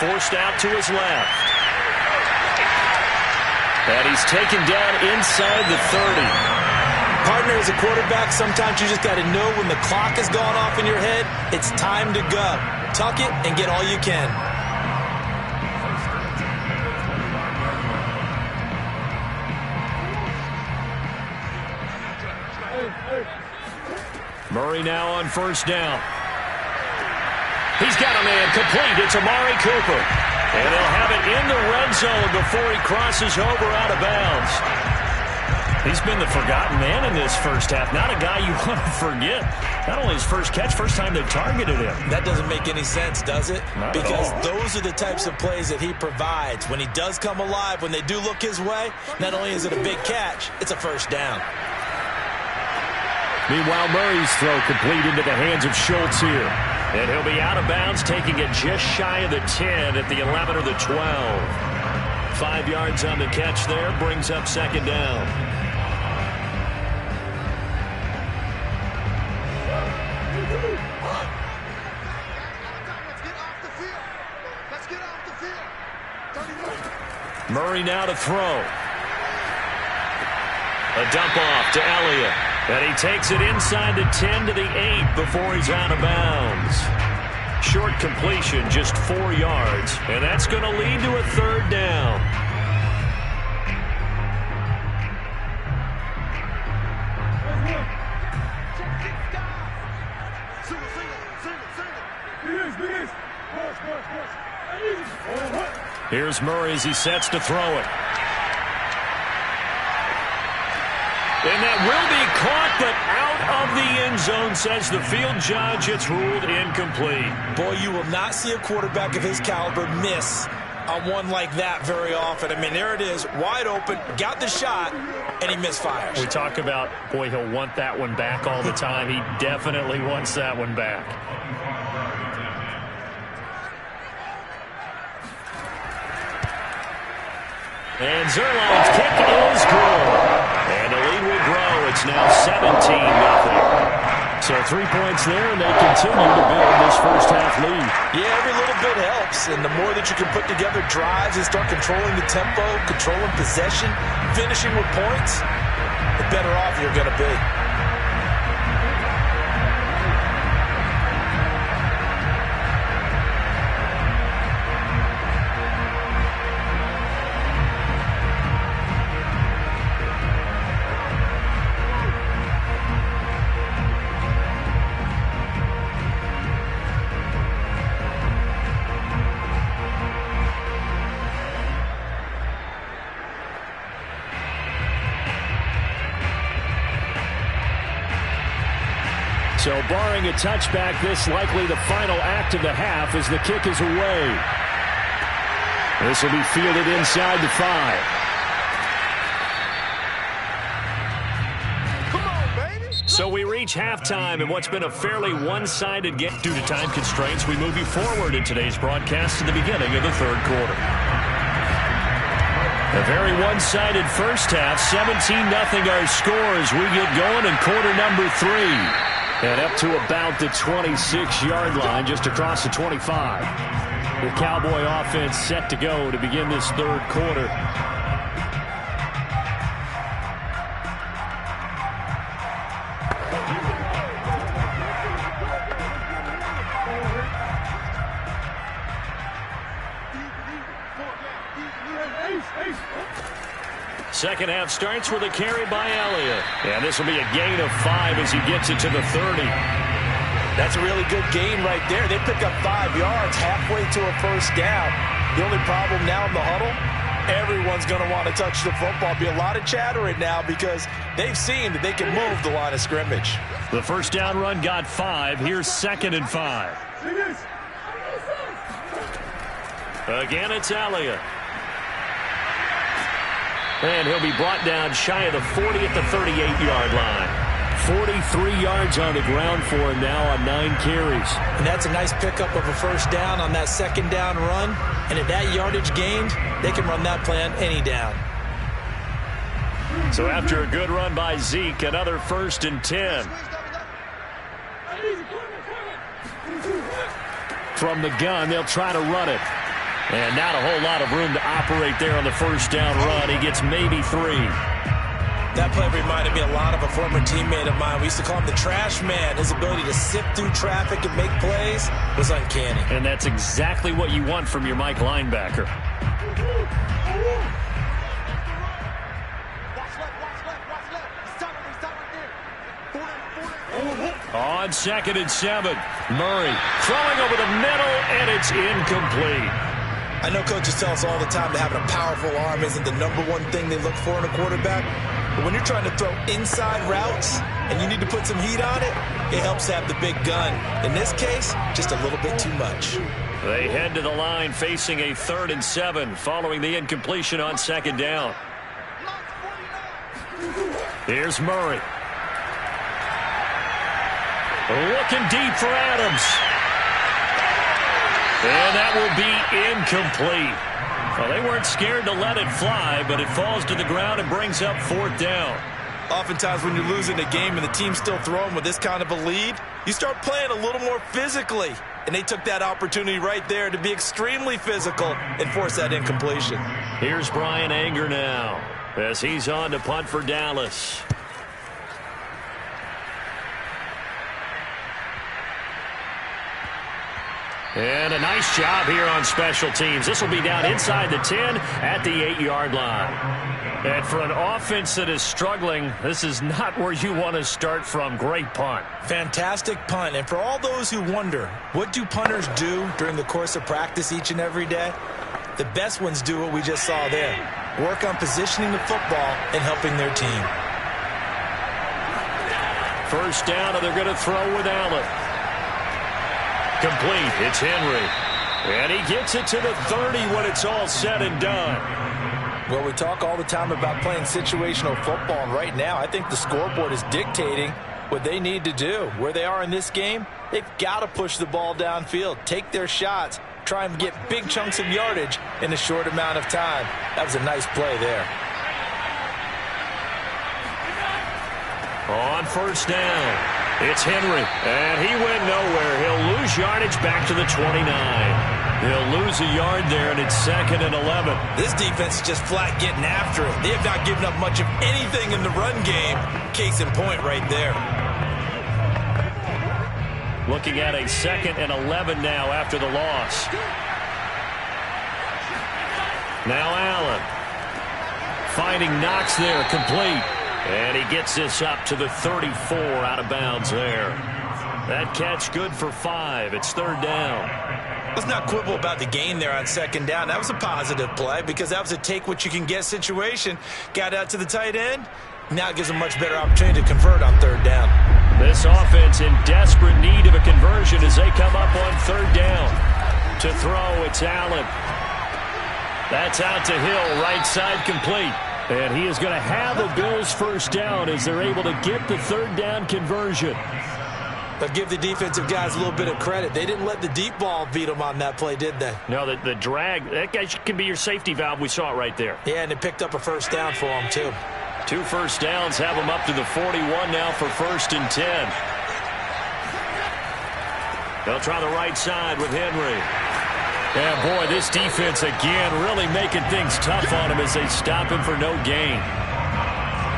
Forced out to his left. And he's taken down inside the 30. Partner, as a quarterback, sometimes you just got to know when the clock has gone off in your head, it's time to go. Tuck it and get all you can. Murray now on first down. He's got a man complete. It's Amari Cooper. And he'll have it in the red zone before he crosses over out of bounds. He's been the forgotten man in this first half. Not a guy you want to forget. Not only his first catch, first time they targeted him. That doesn't make any sense, does it? Not because at all. Those are the types of plays that he provides. When he does come alive, when they do look his way, not only is it a big catch, it's a first down. Meanwhile, Murray's throw complete into the hands of Schultz here. And he'll be out of bounds, taking it just shy of the 10 at the 11 or the 12. 5 yards on the catch there, brings up second down. Murray now to throw. A dump off to Elliott. And he takes it inside the 10 to the 8 before he's out of bounds. Short completion, just 4 yards. And that's going to lead to a third down. Here's Murray as he sets to throw it. And that will be caught, but out of the end zone, says the field judge. It's ruled incomplete. Boy, you will not see a quarterback of his caliber miss on one like that very often. I mean, there it is, wide open, got the shot, and he misfires. We talk about, boy, he'll want that one back all the time. He definitely wants that one back. And Zerline's kick is good. And the lead will grow. It's now 17-0. So 3 points there, and they continue to build this first half lead. Yeah, every little bit helps. And the more that you can put together drives and start controlling the tempo, controlling possession, finishing with points, the better off you're going to be. So barring a touchback, this likely the final act of the half as the kick is away. This will be fielded inside the 5. So we reach halftime in what's been a fairly one-sided game. Due to time constraints, we move you forward in today's broadcast to the beginning of the third quarter. A very one-sided first half, 17-0 our score as we get going in quarter number 3. And up to about the 26-yard line, just across the 25. The Cowboy offense set to go to begin this third quarter. Second half starts with a carry by Elliott. And this will be a gain of 5 as he gets it to the 30. That's a really good gain right there. They pick up 5 yards halfway to a first down. The only problem now in the huddle, everyone's going to want to touch the football. Be a lot of chattering now because they've seen that they can move the line of scrimmage. The first down run got 5. Here's 2nd and 5. Again, it's Elliott. And he'll be brought down shy of the 40 at the 38-yard line. 43 yards on the ground for him now on 9 carries. And that's a nice pickup of a first down on that second down run. And at that yardage gained, they can run that play on any down. So after a good run by Zeke, another 1st and 10. From the gun, they'll try to run it. And not a whole lot of room to operate there on the first down run. He gets maybe 3. That play reminded me a lot of a former teammate of mine. We used to call him the trash man. His ability to sift through traffic and make plays was uncanny. And that's exactly what you want from your Mike linebacker. On 2nd and 7, Murray throwing over the middle, and it's incomplete. I know coaches tell us all the time that having a powerful arm isn't the #1 thing they look for in a quarterback. But when you're trying to throw inside routes and you need to put some heat on it, it helps to have the big gun. In this case, just a little bit too much. They head to the line facing a 3rd and 7 following the incompletion on 2nd down. Here's Murray. Looking deep for Adams. And that will be incomplete. Well, they weren't scared to let it fly, but it falls to the ground and brings up 4th down. Oftentimes when you're losing a game and the team's still throwing with this kind of a lead, you start playing a little more physically. And they took that opportunity right there to be extremely physical and force that incompletion. Here's Brian Anger now as he's on to punt for Dallas. And a nice job here on special teams. This will be down inside the 10 at the 8-yard line. And for an offense that is struggling, this is not where you want to start from. Great punt. Fantastic punt. And for all those who wonder, what do punters do during the course of practice each and every day? The best ones do what we just saw there. Work on positioning the football and helping their team. First down, and they're going to throw with Allen. Complete. It's Henry. And he gets it to the 30 when it's all said and done. Well, we talk all the time about playing situational football, and right now I think the scoreboard is dictating what they need to do. Where they are in this game, they've got to push the ball downfield, take their shots, try and get big chunks of yardage in a short amount of time. That was a nice play there. On first down, it's Henry, and he went nowhere. He'll lose yardage back to the 29. He'll lose a yard there, and it's 2nd and 11. This defense is just flat getting after it. They have not given up much of anything in the run game. Case in point right there. Looking at a 2nd and 11 now after the loss. Now Allen. Finding Knox there, complete. And he gets this up to the 34 out of bounds there. That catch good for 5. It's 3rd down. Let's not quibble about the gain there on 2nd down. That was a positive play because that was a take-what-you-can-get situation. Got out to the tight end. Now it gives them much better opportunity to convert on 3rd down. This offense in desperate need of a conversion as they come up on 3rd down. To throw, it's Allen. That's out to Hill, right side complete. And he is going to have a Bills first down as they're able to get the 3rd down conversion. But give the defensive guys a little bit of credit. They didn't let the deep ball beat them on that play, did they? No, the drag, that guy can be your safety valve. We saw it right there. Yeah, and it picked up a first down for them, too. 2 first downs have them up to the 41 now for 1st and 10. They'll try the right side with Henry. Yeah, boy, this defense again really making things tough on him as they stop him for no gain.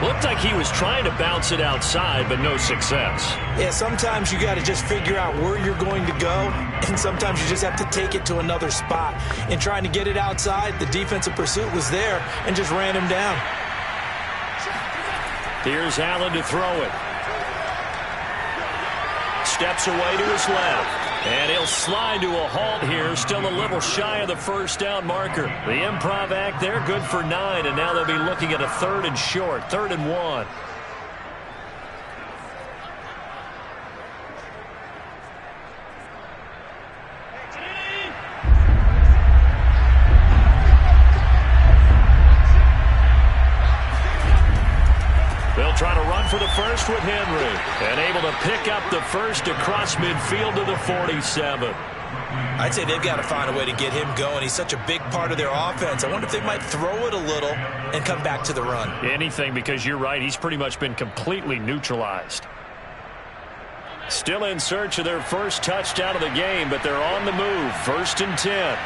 Looked like he was trying to bounce it outside, but no success. Yeah, sometimes you got to just figure out where you're going to go, and sometimes you just have to take it to another spot. In trying to get it outside, the defensive pursuit was there and just ran him down. Here's Allen to throw it. steps away to his left. And he'll slide to a halt here, still a little shy of the first down marker. The improv act there, good for 9, and now they'll be looking at a 3rd and short, 3rd and 1. They'll try to run for the first with Henry. And able to pick up the first across midfield to the 47. I'd say they've got to find a way to get him going. He's such a big part of their offense. I wonder if they might throw it a little and come back to the run. Anything, because you're right. He's pretty much been completely neutralized. Still in search of their first touchdown of the game, but they're on the move. 1st and 10.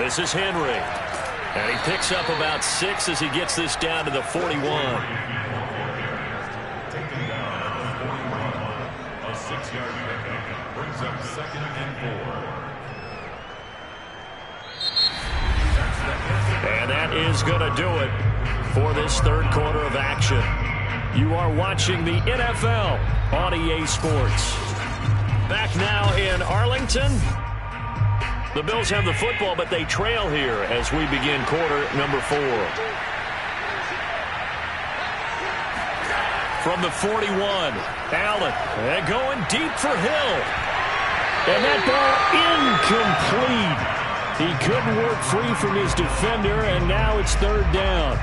This is Henry. And he picks up about 6 as he gets this down to the 41. Taken down at the 41. A 6-yard pickup brings up 2nd and 4. And that is going to do it for this 3rd quarter of action. You are watching the NFL on EA Sports. Back now in Arlington. The Bills have the football, but they trail here as we begin quarter number 4. From the 41, Allen, and going deep for Hill. And that ball incomplete. He couldn't work free from his defender, and now it's 3rd down.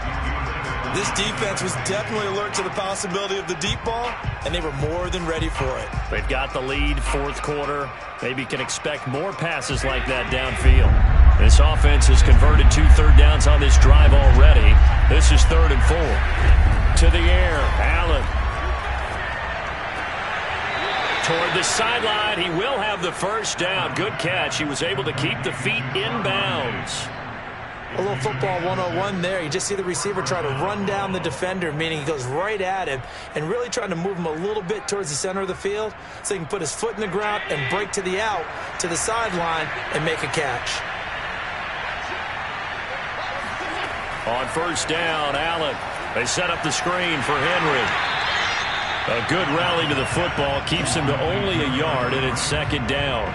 This defense was definitely alert to the possibility of the deep ball, and they were more than ready for it. They've got the lead, 4th quarter. Maybe can expect more passes like that downfield. This offense has converted 2 third downs on this drive already. This is 3rd and 4. To the air, Allen. Toward the sideline, he will have the first down. Good catch. He was able to keep the feet in bounds. A little football 101 there. You just see the receiver try to run down the defender, meaning he goes right at him and really trying to move him a little bit towards the center of the field so he can put his foot in the ground and break to the out, to the sideline, and make a catch. On 1st down, Allen. They set up the screen for Henry. A good rally to the football keeps him to only a yard, and it's 2nd down.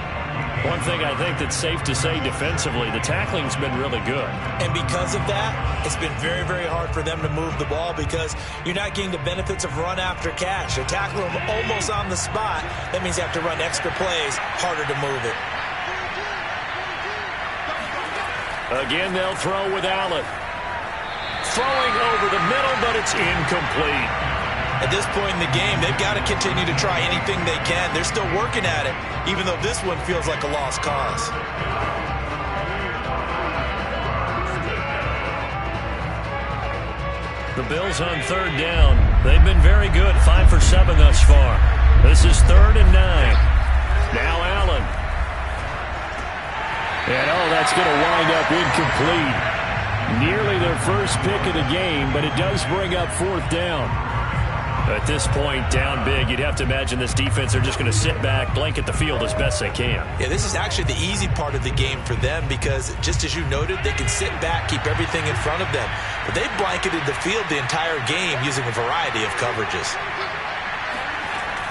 One thing I think that's safe to say defensively, the tackling's been really good. And because of that, it's been very, very hard for them to move the ball because you're not getting the benefits of run after catch. They tackle them almost on the spot. That means you have to run extra plays, harder to move it. Again, they'll throw with Allen. Throwing over the middle, but it's incomplete. At this point in the game, they've got to continue to try anything they can. They're still working at it, even though this one feels like a lost cause. The Bills on 3rd down. They've been very good, 5 for 7 thus far. This is 3rd and 9. Now Allen. And that's going to wind up incomplete. Nearly their first pick of the game, but it does bring up 4th down. At this point, down big, you'd have to imagine this defense are just going to sit back, blanket the field as best they can. Yeah, this is actually the easy part of the game for them because, just as you noted, they can sit back, keep everything in front of them. But they've blanketed the field the entire game using a variety of coverages.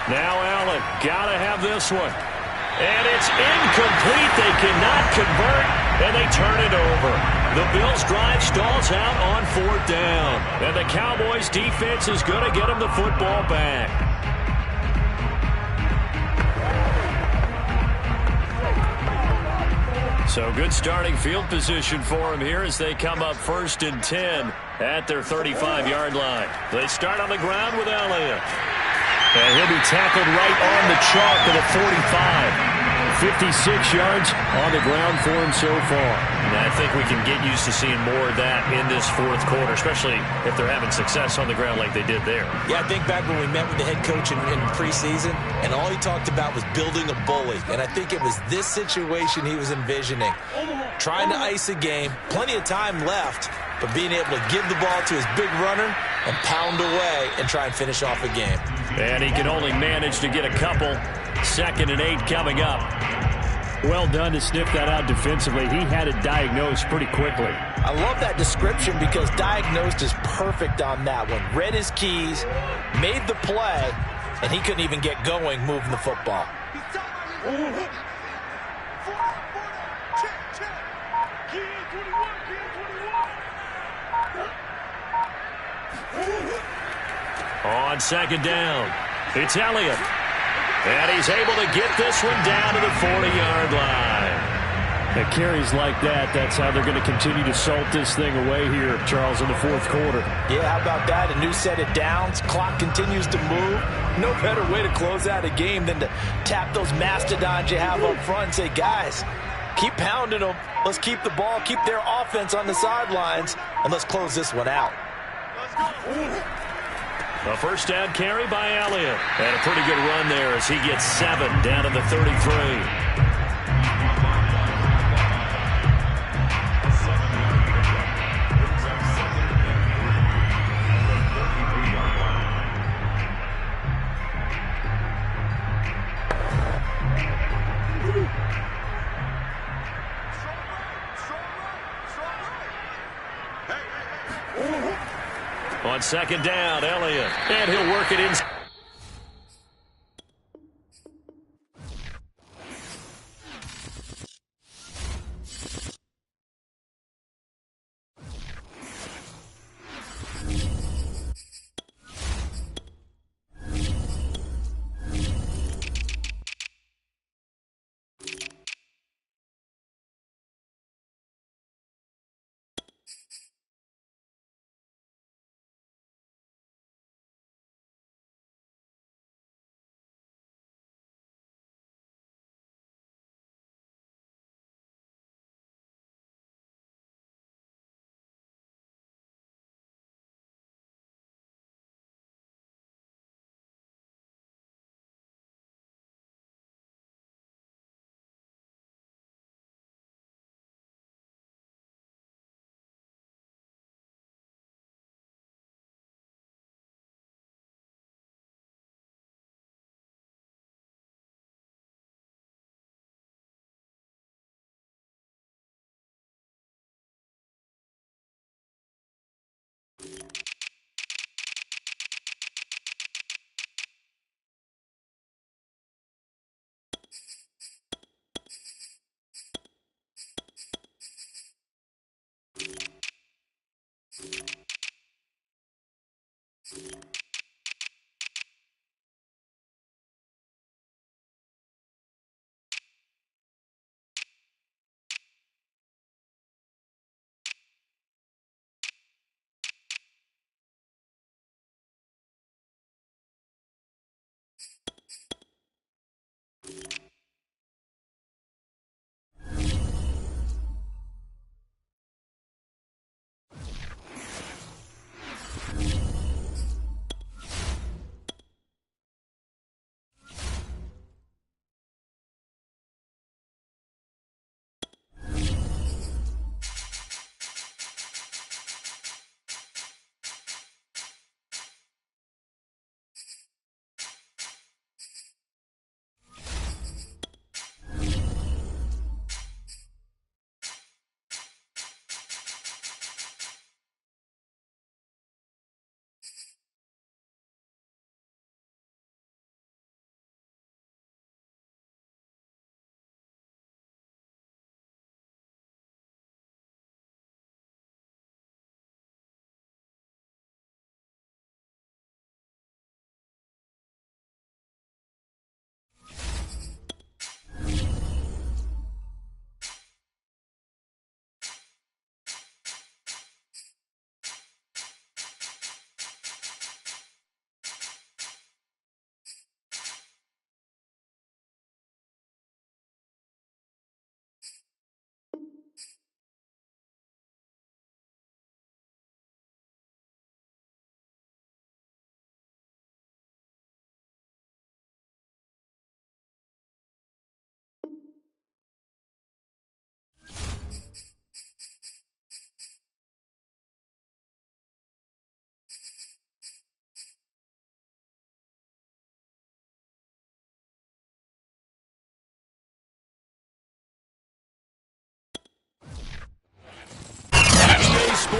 Now Allen, got to have this one. And it's incomplete. They cannot convert, and they turn it over. The Bills' drive stalls out on 4th down. And the Cowboys' defense is going to get them the football back. So good starting field position for them here as they come up 1st and 10 at their 35-yard line. They start on the ground with Elliott. And he'll be tackled right on the chalk at a 45. 56 yards on the ground for him so far. And I think we can get used to seeing more of that in this 4th quarter, especially if they're having success on the ground like they did there. Yeah, I think back when we met with the head coach in preseason, and all he talked about was building a bully. And I think it was this situation he was envisioning. Trying to ice a game, plenty of time left, but being able to give the ball to his big runner and pound away and try and finish off a game. And he can only manage to get a couple. 2nd and 8 coming up. Well done to sniff that out defensively. He had it diagnosed pretty quickly. I love that description because diagnosed is perfect on that one. Read his keys, made the play, and he couldn't even get going moving the football. On second down, it's Elliott. And he's able to get this one down to the 40-yard line. At carries like that, that's how they're going to continue to salt this thing away here, Charles, in the fourth quarter. Yeah, how about that? A new set of downs. Clock continues to move. No better way to close out a game than to tap those mastodons you have up front and say, guys, keep pounding them. Let's keep the ball, keep their offense on the sidelines, and let's close this one out. A first down carry by Elliott. And a pretty good run there as he gets 7 down to the 33. On second down, Elliott. And he'll work it in.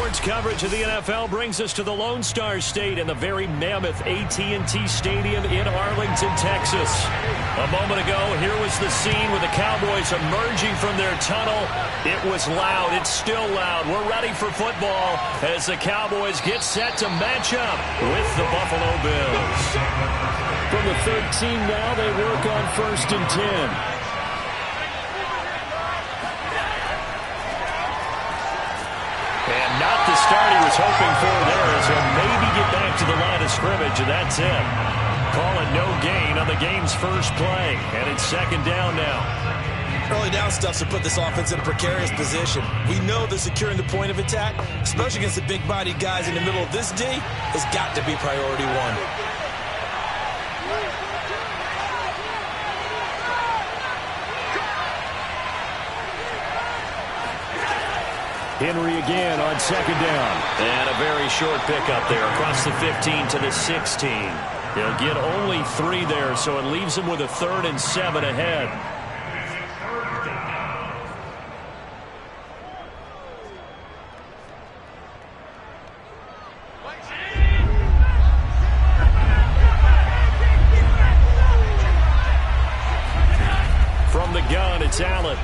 Sports coverage of the NFL brings us to the Lone Star State and the very mammoth AT&T Stadium in Arlington, Texas. A moment ago, here was the scene with the Cowboys emerging from their tunnel. It was loud. It's still loud. We're ready for football as the Cowboys get set to match up with the Buffalo Bills. From the 13 now, they work on 1st and 10. And not the start he was hoping for there, as he'll maybe get back to the line of scrimmage, and that's it. Calling no gain on the game's first play, and it's 2nd down now. Early down stuff's to put this offense in a precarious position. We know that securing the point of attack, especially against the big-bodied guys in the middle of this D, has got to be priority one. Henry again on 2nd down. And a very short pickup there across the 15 to the 16. He'll get only 3 there, so it leaves him with a 3rd and 7 ahead. From the gun, it's Allen.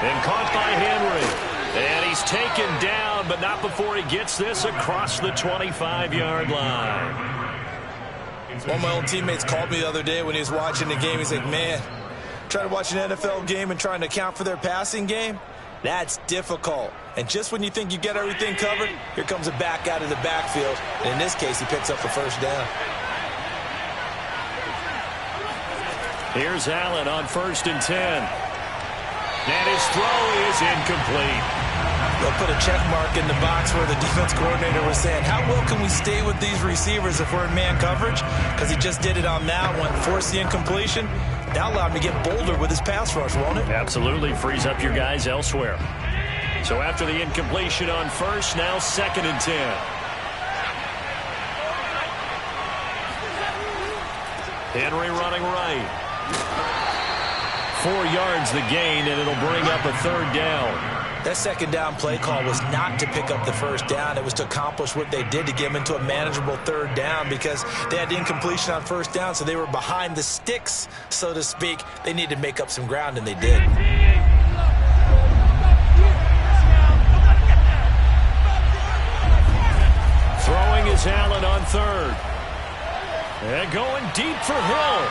And caught by Henry. And he's taken down, but not before he gets this across the 25-yard line. One of my old teammates called me the other day when he was watching the game. He's like, man, trying to watch an NFL game and trying to account for their passing game, that's difficult. And just when you think you get everything covered, here comes a back out of the backfield. And in this case, he picks up the 1st down. Here's Allen on 1st and 10. And his throw is incomplete. They'll put a check mark in the box where the defense coordinator was saying, how well can we stay with these receivers if we're in man coverage? Because he just did it on that one, forced the incompletion. That allowed him to get bolder with his pass rush, won't it? Absolutely. Frees up your guys elsewhere. So after the incompletion on 1st, now 2nd and 10. Henry running right. 4 yards the gain, and it'll bring up a 3rd down. That 2nd down play call was not to pick up the 1st down. It was to accomplish what they did to get them into a manageable 3rd down because they had the incompletion on 1st down, so they were behind the sticks, so to speak. They needed to make up some ground, and they did. Throwing is Allen on 3rd. And going deep for Hill.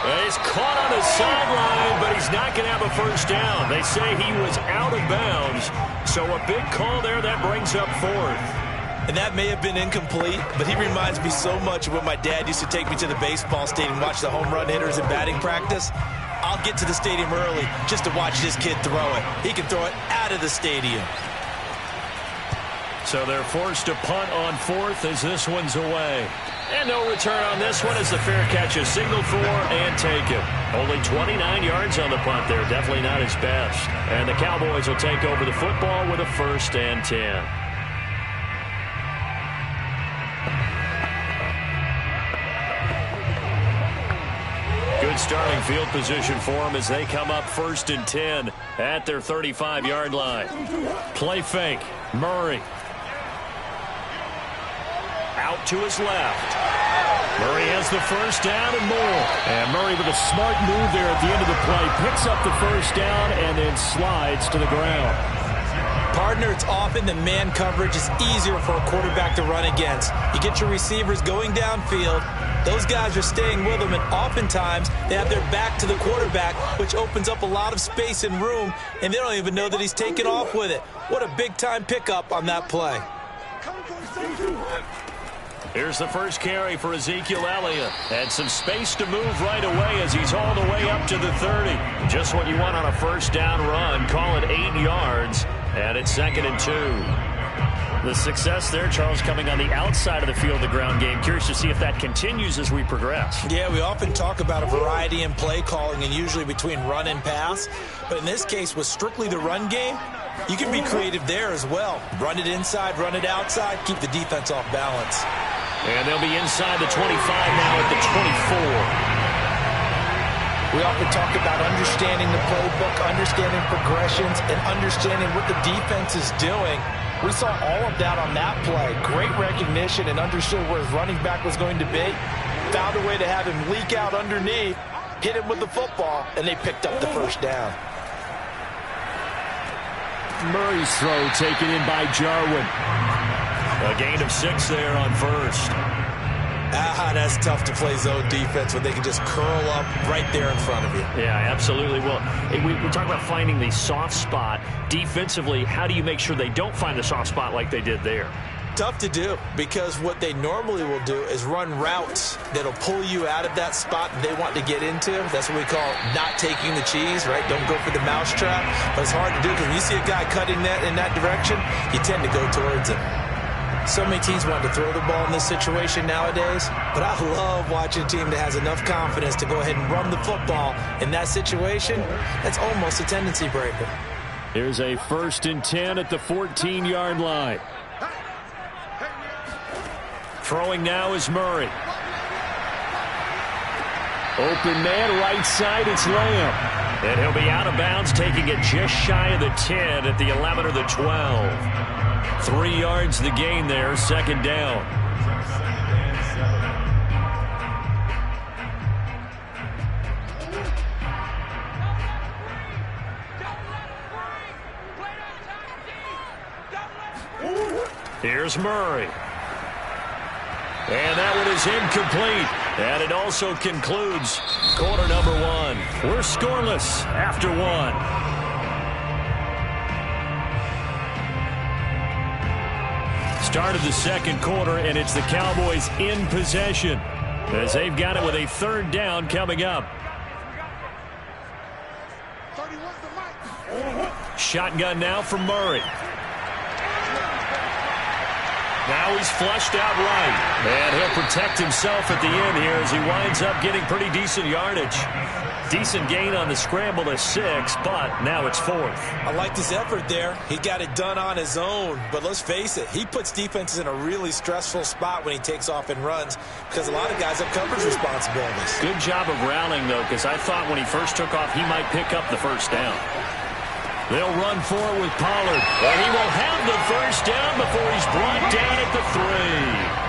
He's caught on the sideline, but he's not going to have a 1st down. They say he was out of bounds, so a big call there that brings up 4th. And that may have been incomplete, but he reminds me so much of when my dad used to take me to the baseball stadium and watch the home run hitters in batting practice. I'll get to the stadium early just to watch this kid throw it. He can throw it out of the stadium. So they're forced to punt on 4th as this one's away. And no return on this one as the fair catch is signaled for and taken. Only 29 yards on the punt there. Definitely not his best. And the Cowboys will take over the football with a 1st and 10. Good starting field position for them as they come up 1st and 10 at their 35-yard line. Play fake. Murray. Out to his left. Murray has the 1st down and more. And Murray with a smart move there at the end of the play. Picks up the 1st down and then slides to the ground. Partner, it's often the man coverage is easier for a quarterback to run against. You get your receivers going downfield. Those guys are staying with them, and oftentimes they have their back to the quarterback, which opens up a lot of space and room, and they don't even know that he's taken off with it. What a big-time pickup on that play. Here's the first carry for Ezekiel Elliott. Had some space to move right away as he's hauled away up to the 30. Just what you want on a 1st down run. Call it 8 yards, and it's 2nd and 2. The success there, Charles, coming on the outside of the field, the ground game. Curious to see if that continues as we progress. Yeah, we often talk about a variety in play calling and usually between run and pass. But in this case, with strictly the run game, you can be creative there as well. Run it inside, run it outside, keep the defense off balance. And they'll be inside the 25 now at the 24. We often talk about understanding the playbook, understanding progressions, and understanding what the defense is doing. We saw all of that on that play. Great recognition and understood where his running back was going to be. Found a way to have him leak out underneath, hit him with the football, and they picked up the first down. Murray's throw taken in by Jarwin. A gain of 6 there on first. That's tough to play zone defense when they can just curl up right there in front of you. Yeah, absolutely. Well, we talk about finding the soft spot. Defensively, how do you make sure they don't find the soft spot like they did there? Tough to do, because what they normally will do is run routes that'll pull you out of that spot that they want to get into. That's what we call not taking the cheese, right? Don't go for the mousetrap. But it's hard to do because when you see a guy cutting that in that direction, you tend to go towards him. So many teams want to throw the ball in this situation nowadays, but I love watching a team that has enough confidence to go ahead and run the football in that situation. That's almost a tendency breaker. Here's a 1st and 10 at the 14-yard line. Throwing now is Murray. Open man, right side, it's Lamb. And he'll be out of bounds, taking it just shy of the 10 at the 11 or the 12. 3 yards the gain there, 2nd down. Here's Murray. And that one is incomplete. And it also concludes quarter number 1. We're scoreless after 1. Start of the 2nd quarter, and it's the Cowboys in possession as they've got it with a 3rd down coming up. Shotgun now from Murray. Now he's flushed out right, and he'll protect himself at the end here as he winds up getting pretty decent yardage. Decent gain on the scramble to 6, but now it's 4th. I like his effort there. He got it done on his own, but let's face it, he puts defenses in a really stressful spot when he takes off and runs because a lot of guys have coverage responsibilities. Good job of rallying, though, because I thought when he first took off, he might pick up the 1st down. They'll run forward with Pollard, and he will have the 1st down before he's brought down at the 3.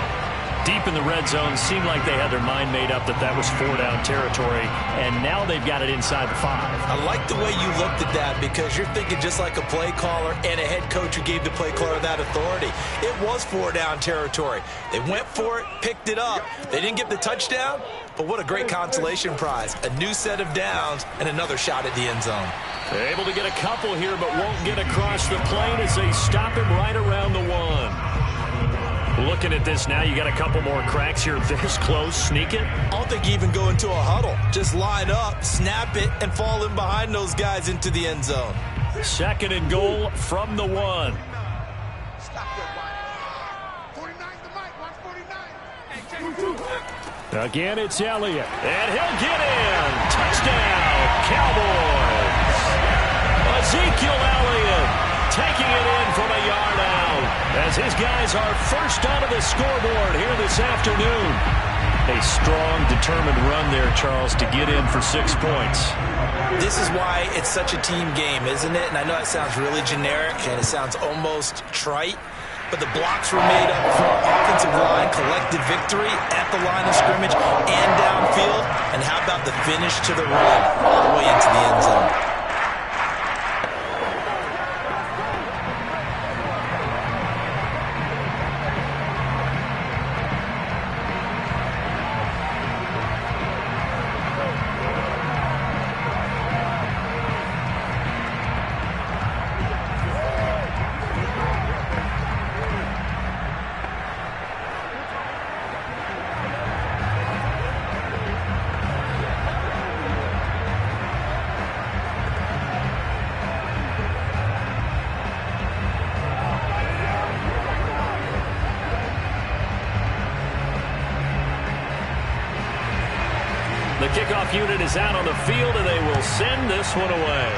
Deep in the red zone, seemed like they had their mind made up that that was 4-down territory, and now they've got it inside the 5. I like the way you looked at that because you're thinking just like a play caller and a head coach who gave the play caller that authority. It was 4-down territory. They went for it, picked it up. They didn't get the touchdown, but what a great consolation prize. A new set of downs and another shot at the end zone. They're able to get a couple here, but won't get across the plane as they stop him right around the 1. Looking at this now, you got a couple more cracks here. This close, sneak it. I don't think you even go into a huddle. Just line up, snap it, and fall in behind those guys into the end zone. 2nd and goal from the 1. Stop that, 49 the mic, watch 49. Hey, again, it's Elliott. And he'll get in. Touchdown, Cowboys. Ezekiel Elliott taking it in from a yard out as his guys are first onto the scoreboard here this afternoon. A strong, determined run there, Charles, to get in for 6 points. This is why it's such a team game, isn't it? And I know it sounds really generic and it sounds almost trite, but the blocks were made up from offensive line, collective victory at the line of scrimmage and downfield. And how about the finish to the run all the way into the end zone? The kickoff unit is out on the field, and they will send this one away.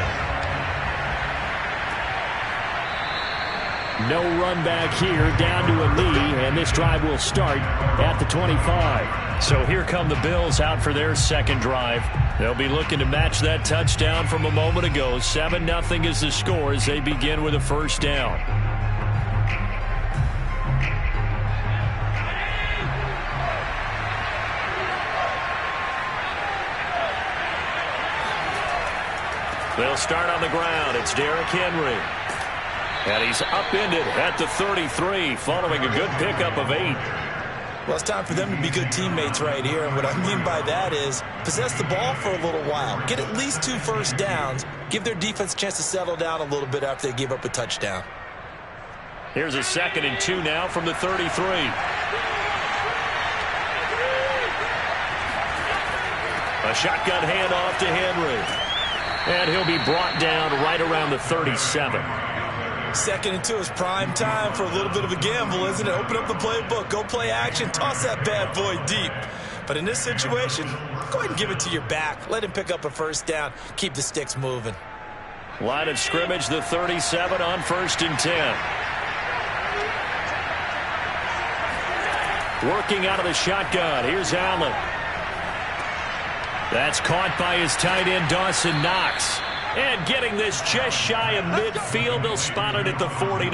No run back here, down to a knee, and this drive will start at the 25. So here come the Bills out for their second drive. They'll be looking to match that touchdown from a moment ago. 7-0 is the score as they begin with a first down. They'll start on the ground. It's Derrick Henry. And he's upended at the 33 following a good pickup of 8. Well, it's time for them to be good teammates right here. And what I mean by that is possess the ball for a little while. Get at least 2 first downs. Give their defense a chance to settle down a little bit after they give up a touchdown. Here's a 2nd and 2 now from the 33. A shotgun handoff to Henry. And he'll be brought down right around the 37. 2nd and 2 is prime time for a little bit of a gamble, isn't it? Open up the playbook, go play action, toss that bad boy deep. But in this situation, go ahead and give it to your back. Let him pick up a first down. Keep the sticks moving. Line of scrimmage, the 37 on 1st and 10. Working out of the shotgun. Here's Allen. That's caught by his tight end, Dawson Knox. And getting this just shy of midfield, they'll spot it at the 49.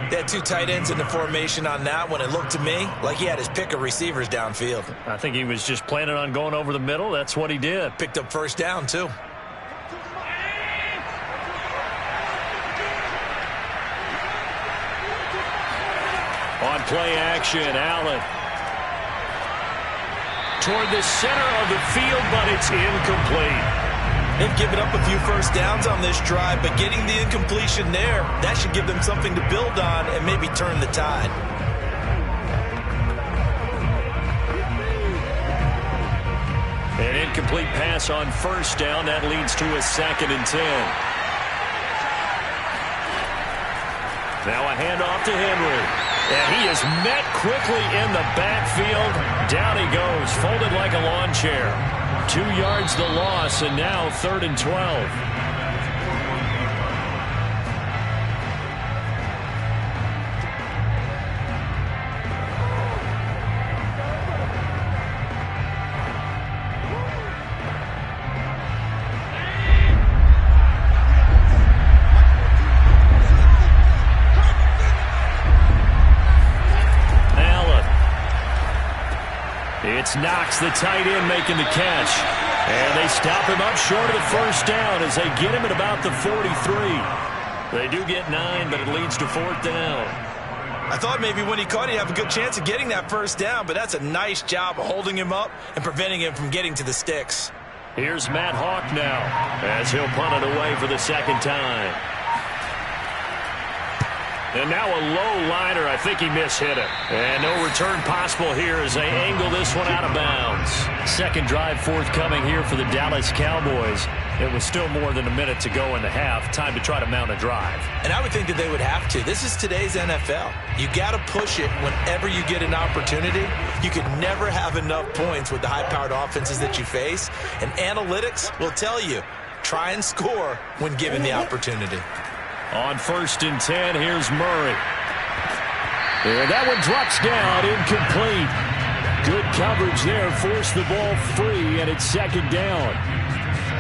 They had 2 tight ends in the formation on that one. It looked to me like he had his pick of receivers downfield. I think he was just planning on going over the middle. That's what he did. Picked up first down, too. On play action, Allen. Toward the center of the field, but it's incomplete. They've given up a few first downs on this drive, but getting the incompletion there, that should give them something to build on and maybe turn the tide. An incomplete pass on first down. That leads to a 2nd and 10. Now a handoff to Henry. And he is met quickly in the backfield. Down he goes, folded like a lawn chair. 2 yards the loss, and now 3rd and 12. It's Knox, the tight end, making the catch. And they stop him up short of the first down as they get him at about the 43. They do get 9, but it leads to 4th down. I thought maybe when he caught it, he'd have a good chance of getting that first down, but that's a nice job of holding him up and preventing him from getting to the sticks. Here's Matt Hawk now as he'll punt it away for the 2nd time. And now a low liner. I think he mishit it. And no return possible here as they angle this one out of bounds. 2nd drive forthcoming here for the Dallas Cowboys. It was still more than a minute to go in the half. Time to try to mount a drive. And I would think that they would have to. This is today's NFL. You got to push it whenever you get an opportunity. You can never have enough points with the high-powered offenses that you face. And analytics will tell you, try and score when given the opportunity. On 1st and 10, here's Murray. And that one drops down, incomplete. Good coverage there, forced the ball free, and it's 2nd down.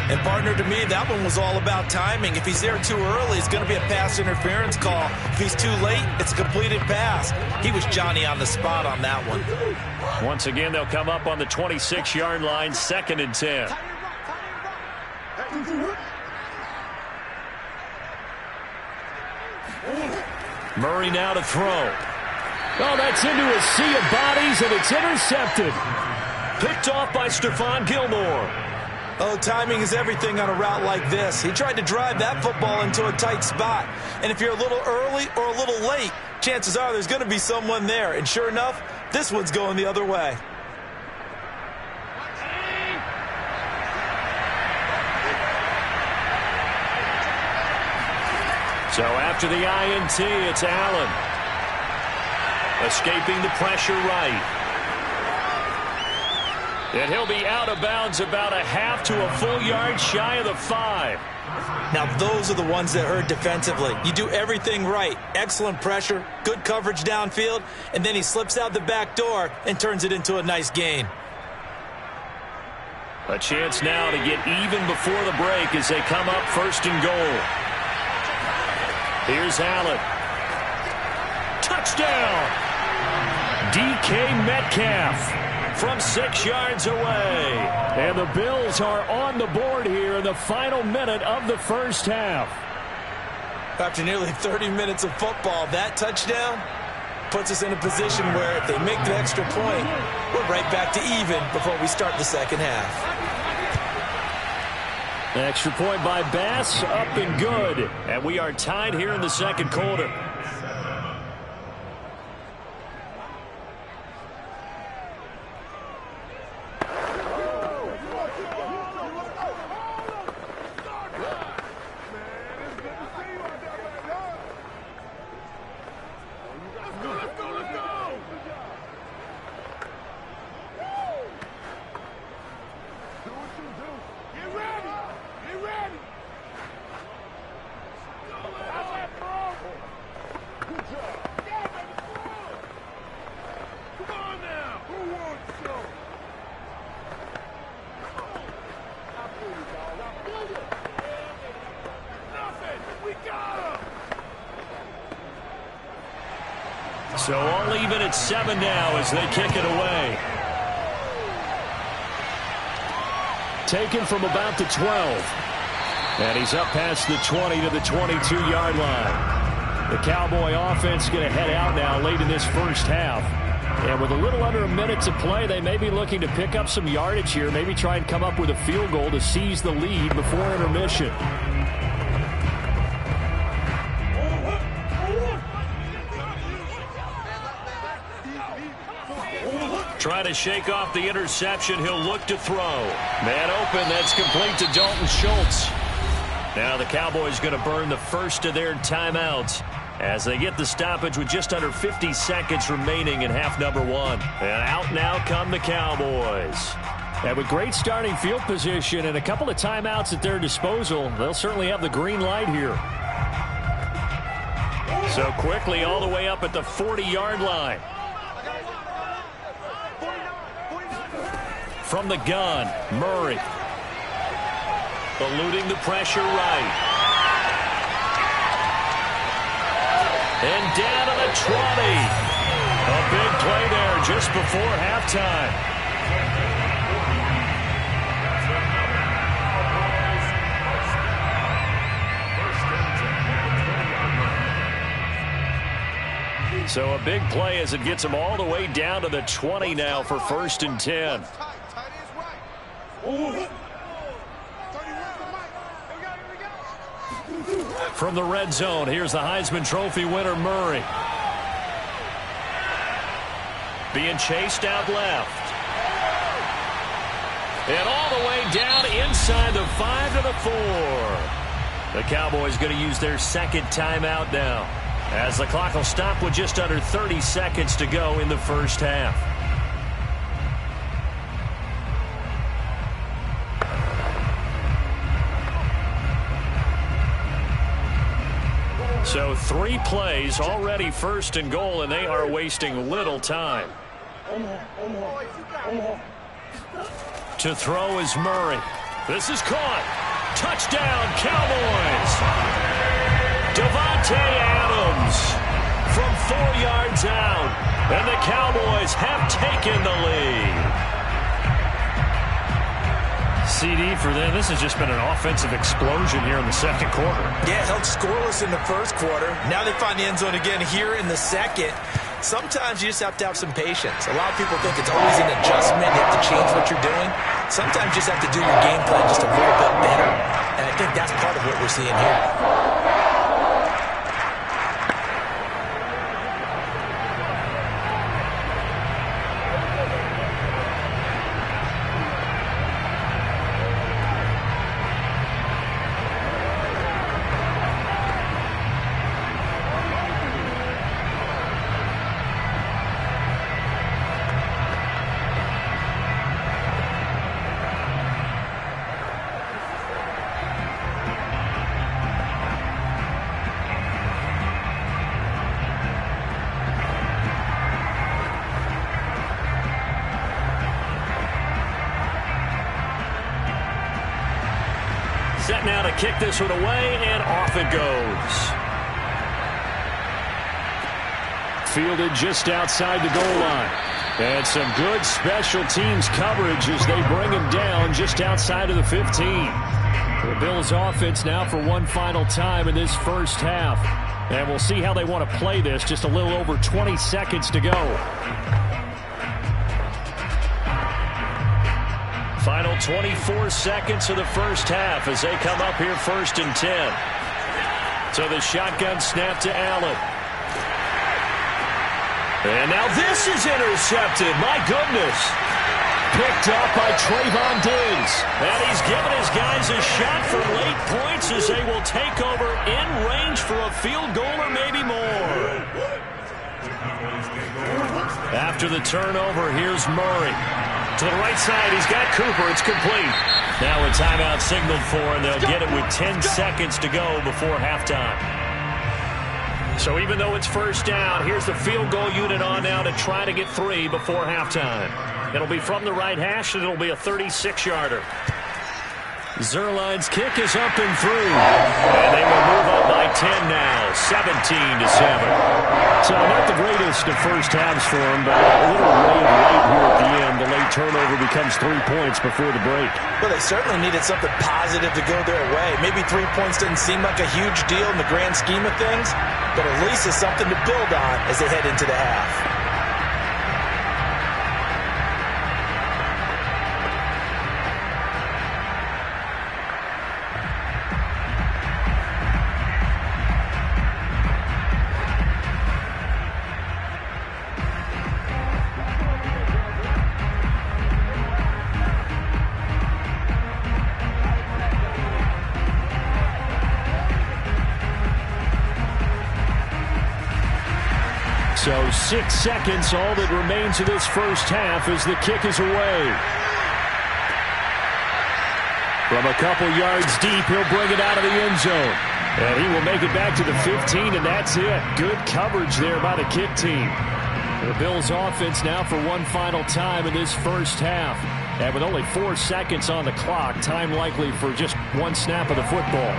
And partner, to me, that one was all about timing. If he's there too early, it's going to be a pass interference call. If he's too late, it's a completed pass. He was Johnny on the spot on that one. Once again, they'll come up on the 26-yard line, 2nd and 10. Murray now to throw. Oh, that's into a sea of bodies, and it's intercepted. Picked off by Stephon Gilmore. Oh, timing is everything on a route like this. He tried to drive that football into a tight spot. And if you're a little early or a little late, chances are there's going to be someone there. And sure enough, this one's going the other way. So after the INT, it's Allen. Escaping the pressure right. And he'll be out of bounds about a half to a full yard shy of the 5. Now, those are the ones that hurt defensively. You do everything right. Excellent pressure, good coverage downfield, and then he slips out the back door and turns it into a nice gain. A chance now to get even before the break as they come up 1st and goal. Here's Allen. Touchdown! DK Metcalf from 6 yards away. And the Bills are on the board here in the final minute of the first half. After nearly 30 minutes of football, that touchdown puts us in a position where if they make the extra point, we're right back to even before we start the second half. Extra point by Bass, up and good. And we are tied here in the second quarter. So all even at 7 now as they kick it away. Taken from about the 12. And he's up past the 20 to the 22-yard line. The Cowboy offense going to head out now late in this first half. And with a little under a minute to play, they may be looking to pick up some yardage here, maybe try and come up with a field goal to seize the lead before intermission. Trying to shake off the interception. He'll look to throw. Man open. That's complete to Dalton Schultz. Now the Cowboys going to burn the first of their timeouts as they get the stoppage with just under 50 seconds remaining in half number 1. And out now come the Cowboys. And with great starting field position and a couple of timeouts at their disposal, they'll certainly have the green light here. So quickly all the way up at the 40-yard line. From the gun, Murray. Eluding the pressure right. And down to the 20. A big play there just before halftime. So a big play as it gets them all the way down to the 20 now for 1st and 10. From the red zone, here's the Heisman Trophy winner, Murray. Being chased out left. And all the way down inside the 5 to the 4. The Cowboys going to use their second timeout now, as the clock will stop with just under 30 seconds to go in the first half. So 3 plays, already 1st and goal, and they are wasting little time. To throw is Murray. This is caught. Touchdown, Cowboys. Davante Adams from 4 yards out, and the Cowboys have taken the lead. CD for them. This has just been an offensive explosion here in the second quarter. Yeah, held scoreless in the first quarter. Now they find the end zone again here in the second. Sometimes you just have to have some patience. A lot of people think it's always an adjustment. You have to change what you're doing. Sometimes you just have to do your game plan just a little bit better. And I think that's part of what we're seeing here. Set now to kick this one away, and off it goes. Fielded just outside the goal line. And some good special teams coverage as they bring him down just outside of the 15. The Bills offense now for one final time in this first half. And we'll see how they want to play this. Just a little over 20 seconds to go. Final 24 seconds of the first half as they come up here 1st and 10. So the shotgun snap to Allen. And now this is intercepted. My goodness. Picked up by Trayvon Diggs. And he's given his guys a shot for late points as they will take over in range for a field goal or maybe more. After the turnover, here's Murray. To the right side, he's got Cooper. It's complete. Now a timeout signaled for, and they'll get it with 10 seconds to go before halftime. So even though it's first down, here's the field goal unit on now to try to get 3 before halftime. It'll be from the right hash, and it'll be a 36-yarder. Zuerlein's kick is up and through. And they will move up by 10 now, 17-7. So not the greatest of first halves for him, but a little late here at the end. The late turnover becomes 3 points before the break. Well, they certainly needed something positive to go their way. Maybe 3 points doesn't seem like a huge deal in the grand scheme of things, but at least it's something to build on as they head into the half. So 6 seconds, all that remains of this first half as the kick is away. From a couple yards deep, he'll bring it out of the end zone. And he will make it back to the 15, and that's it. Good coverage there by the kick team. The Bills offense now for one final time in this first half. And with only 4 seconds on the clock, time likely for just one snap of the football.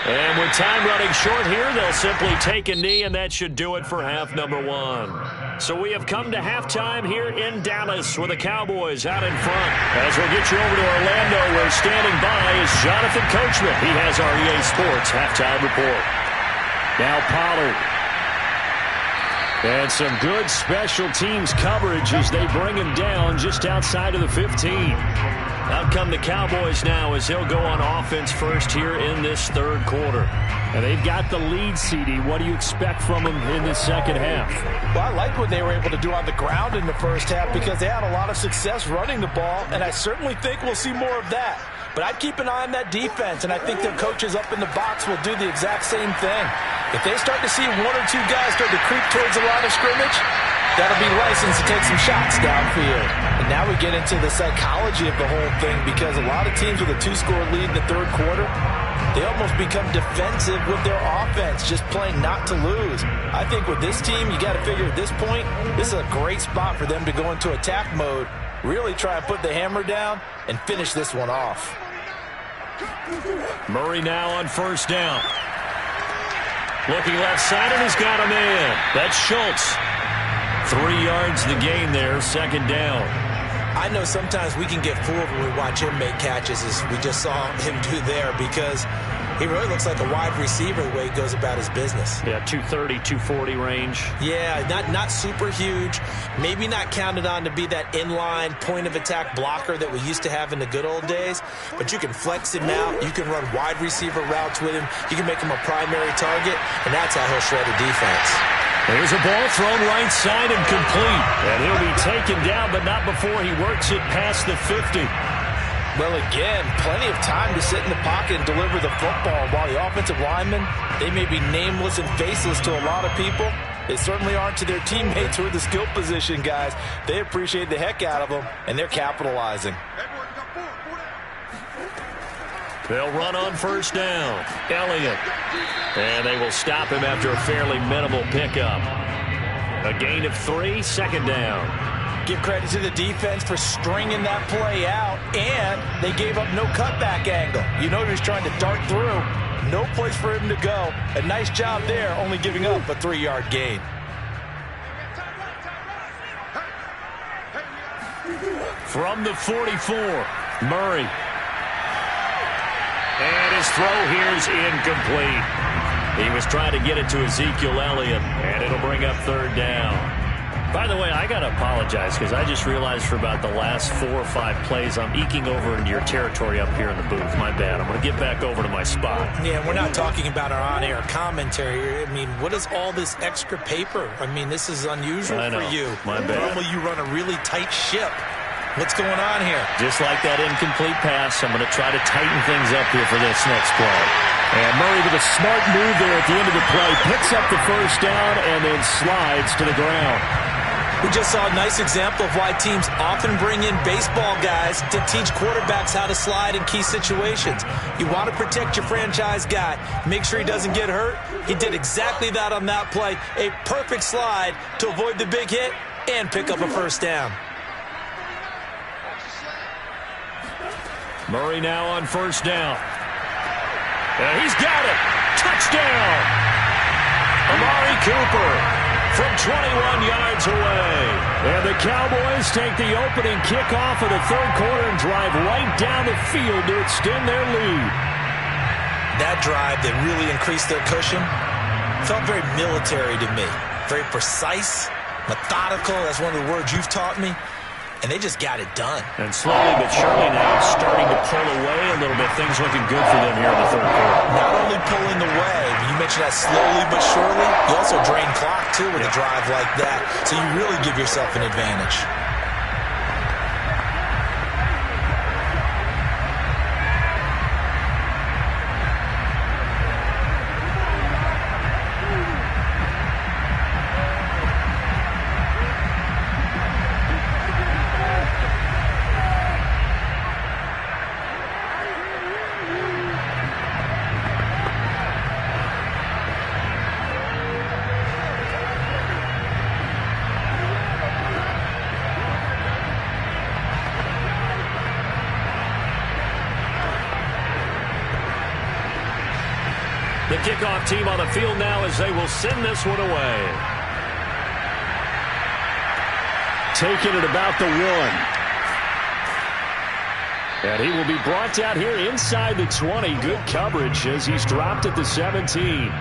And with time running short here, they'll simply take a knee, and that should do it for half number 1. So we have come to halftime here in Dallas with the Cowboys out in front. As we'll get you over to Orlando, where standing by is Jonathan Coachman. He has our EA Sports halftime report. Now Pollard. And some good special teams coverage as they bring him down just outside of the 15. Out come the Cowboys now as they'll go on offense first here in this third quarter. And they've got the lead, CD. What do you expect from them in this second half? Well, I like what they were able to do on the ground in the first half because they had a lot of success running the ball, and I certainly think we'll see more of that. But I'd keep an eye on that defense, and I think their coaches up in the box will do the exact same thing. If they start to see 1 or 2 guys start to creep towards the line of scrimmage, that'll be licensed to take some shots downfield. And now we get into the psychology of the whole thing because a lot of teams with a 2-score lead in the third quarter, they almost become defensive with their offense, just playing not to lose. I think with this team, you got to figure at this point, this is a great spot for them to go into attack mode, really try and put the hammer down and finish this one off. Murray now on first down. Looking left side, and he's got a man. That's Schultz. 3 yards the gain there, second down. I know sometimes we can get fooled when we watch him make catches, as we just saw him do there, because he really looks like a wide receiver the way he goes about his business. Yeah, 230, 240 range. Yeah, not super huge. Maybe not counted on to be that inline point-of-attack blocker that we used to have in the good old days, but you can flex him out. You can run wide receiver routes with him. You can make him a primary target, and that's how he'll shred a defense. There's a ball thrown right side and complete. And he'll be taken down, but not before he works it past the 50. Well, again, plenty of time to sit in the pocket and deliver the football. While the offensive linemen, they may be nameless and faceless to a lot of people, they certainly aren't to their teammates who are the skill position guys. They appreciate the heck out of them, and they're capitalizing. They'll run on first down. Elliott. And they will stop him after a fairly minimal pickup. A gain of 3, second down. Give credit to the defense for stringing that play out, and they gave up no cutback angle. You know he was trying to dart through. No place for him to go. A nice job there, only giving up a 3-yard gain. From the 44, Murray. And his throw here is incomplete. He was trying to get it to Ezekiel Elliott, and it'll bring up third down. By the way, I got to apologize because I just realized for about the last 4 or 5 plays I'm eking over into your territory up here in the booth. My bad. I'm going to get back over to my spot. Yeah, we're not talking about our on-air commentary. I mean, what is all this extra paper? I mean, this is unusual for you. My bad. Normally you run a really tight ship. What's going on here? Just like that incomplete pass, I'm going to try to tighten things up here for this next play. And Murray with a smart move there at the end of the play. Picks up the first down and then slides to the ground. We just saw a nice example of why teams often bring in baseball guys to teach quarterbacks how to slide in key situations. You want to protect your franchise guy. Make sure he doesn't get hurt. He did exactly that on that play. A perfect slide to avoid the big hit and pick up a first down. Murray now on first down. And he's got it. Touchdown. Amari Cooper from 21 yards away. And the Cowboys take the opening kickoff of the third quarter and drive right down the field to extend their lead. That drive that really increased their cushion felt very military to me. Very precise, methodical. That's one of the words you've taught me. And they just got it done. And slowly but surely now starting to pull away a little bit. Things looking good for them here in the third quarter. Not only pulling away, but you mentioned that slowly but surely. You also drain clock, too, with a drive like that. So you really give yourself an advantage. The kickoff team on the field now as they will send this one away. Taking it about the 1. And he will be brought down here inside the 20. Good coverage as he's dropped at the 17.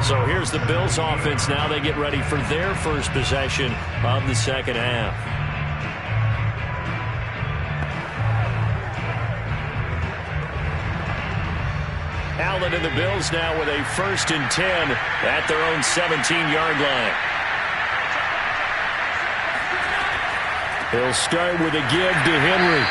So here's the Bills offense now. They get ready for their first possession of the second half. Allen and the Bills now with a 1st and 10 at their own 17-yard line. He'll start with a give to Henry.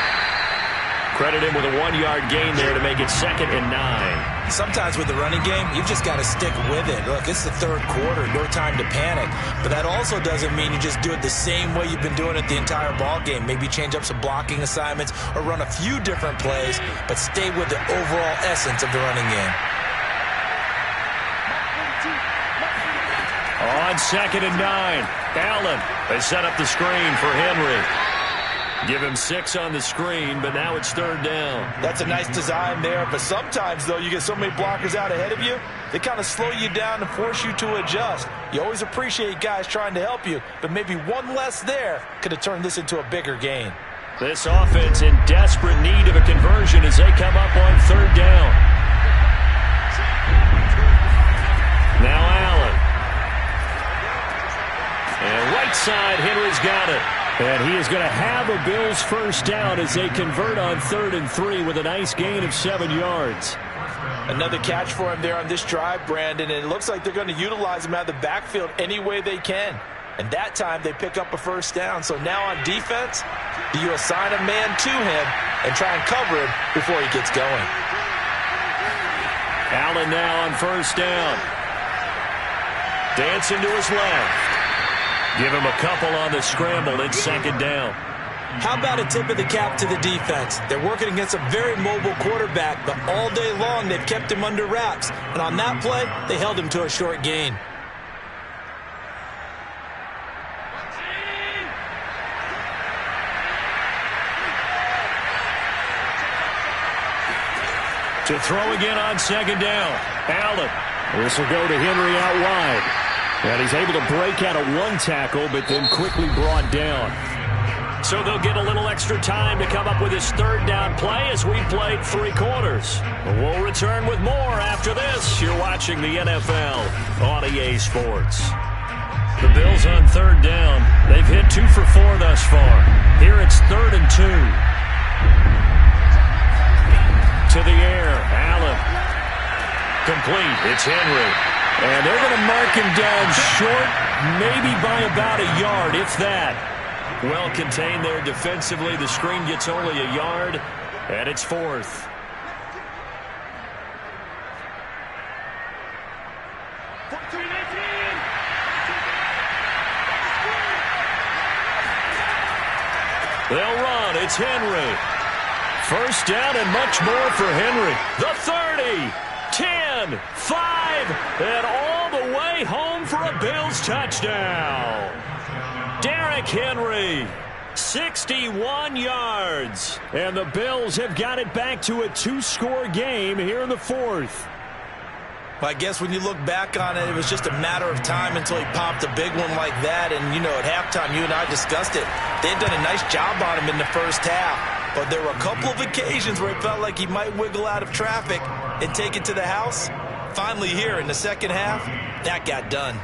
Credit him with a 1-yard gain there to make it 2nd and 9. Sometimes with the running game, you've just got to stick with it. Look, it's the third quarter, no time to panic. But that also doesn't mean you just do it the same way you've been doing it the entire ball game. Maybe change up some blocking assignments or run a few different plays, but stay with the overall essence of the running game. On 2nd and 9, Allen. They set up the screen for Henry. Give him 6 on the screen, but now it's 3rd down. That's a nice design there, but sometimes, though, you get so many blockers out ahead of you, they kind of slow you down and force you to adjust. You always appreciate guys trying to help you, but maybe one less there could have turned this into a bigger gain. This offense in desperate need of a conversion as they come up on 3rd down. Now Allen. And right side, Henry's got it. And he is going to have a Bills first down as they convert on 3rd and 3 with a nice gain of 7 yards. Another catch for him there on this drive, Brandon, and it looks like they're going to utilize him out of the backfield any way they can. And that time they pick up a first down. So now on defense, do you assign a man to him and try and cover him before he gets going? Allen now on first down. Dancing to his left. Give him a couple on the scramble. It's 2nd down. How about a tip of the cap to the defense? They're working against a very mobile quarterback, but all day long they've kept him under wraps. And on that play, they held him to a short gain. To throw again on second down. Allen. This will go to Henry out wide. And he's able to break out of one tackle, but then quickly brought down. So they'll get a little extra time to come up with his third down play as we played 3 quarters. We'll return with more after this. You're watching the NFL on EA Sports. The Bills on third down. They've hit 2 for 4 thus far. Here it's 3rd and 2. To the air, Allen. Complete, it's Henry. And they're going to mark him down short, maybe by about a yard, if that. Well contained there defensively. The screen gets only a yard, and it's 4th. They'll run, it's Henry. First down and much more for Henry. The 30, 10, 5, and all the way home for a Bills touchdown. Derrick Henry, 61 yards. And the Bills have got it back to a 2-score game here in the 4th. Well, I guess when you look back on it, it was just a matter of time until he popped a big one like that. And, you know, at halftime, you and I discussed it. They had done a nice job on him in the first half. But there were a couple of occasions where it felt like he might wiggle out of traffic and take it to the house. Finally here in the second half, that got done.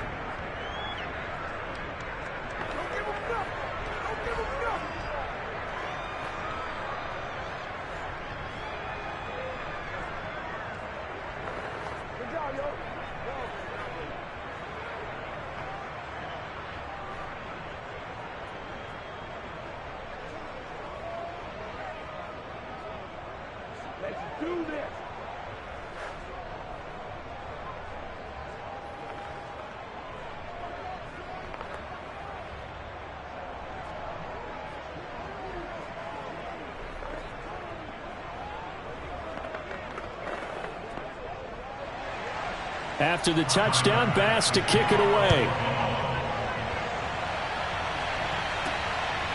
After the touchdown, Bass to kick it away.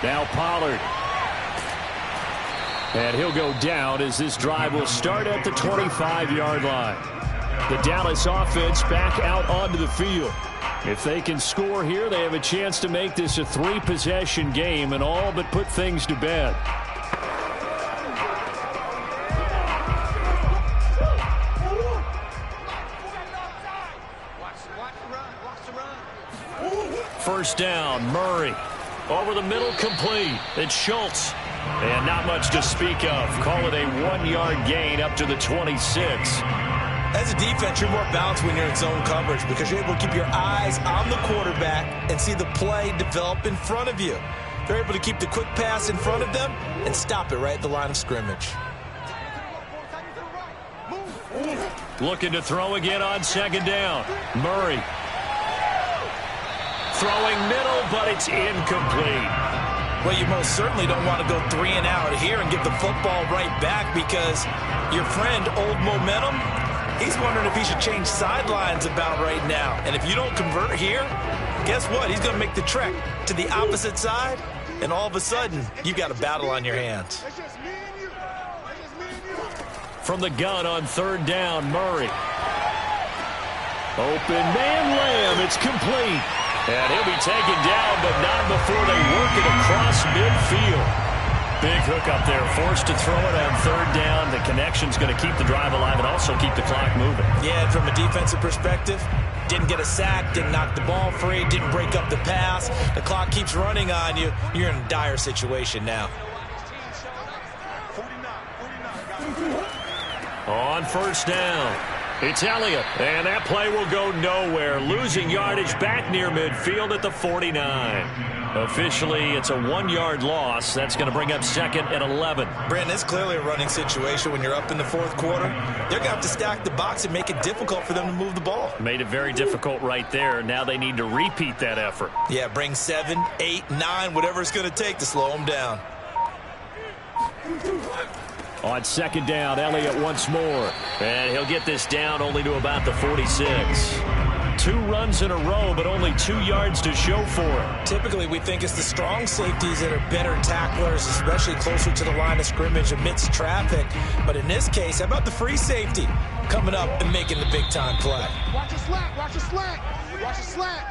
Now Pollard. And he'll go down as this drive will start at the 25-yard line. The Dallas offense back out onto the field. If they can score here, they have a chance to make this a 3-possession game and all but put things to bed. First down, Murray. Over the middle, complete. It's Schultz. And not much to speak of. Call it a 1-yard gain up to the 26. As a defense, you're more balanced when you're in zone coverage because you're able to keep your eyes on the quarterback and see the play develop in front of you. They're able to keep the quick pass in front of them and stop it right at the line of scrimmage. Looking to throw again on second down. Murray. Throwing middle, but it's incomplete. Well, you most certainly don't want to go 3 and out here and give the football right back because your friend, Old Momentum, he's wondering if he should change sidelines about right now. And if you don't convert here, guess what? He's going to make the trek to the opposite side, and all of a sudden, you've got a battle on your hands. From the gun on third down, Murray. Open man, Lamb. It's complete. And he'll be taken down, but not before they work it across midfield. Big hook up there, forced to throw it on third down. The connection's going to keep the drive alive and also keep the clock moving. Yeah, and from a defensive perspective, didn't get a sack, didn't knock the ball free, didn't break up the pass. The clock keeps running on you. You're in a dire situation now. On first down, it's Elliott, and that play will go nowhere. Losing yardage back near midfield at the 49. Officially, it's a 1-yard loss. That's going to bring up second and 11. Brandon, it's clearly a running situation when you're up in the fourth quarter. They're going to have to stack the box and make it difficult for them to move the ball. Made it very difficult right there. Now they need to repeat that effort. Yeah, bring 7, 8, 9, whatever it's going to take to slow them down. On second down, Elliott once more. And he'll get this down only to about the 46. 2 runs in a row, but only 2 yards to show for it. Typically, we think it's the strong safeties that are better tacklers, especially closer to the line of scrimmage amidst traffic. But in this case, how about the free safety coming up and making the big-time play? Watch a slant, watch a slant, watch a slant.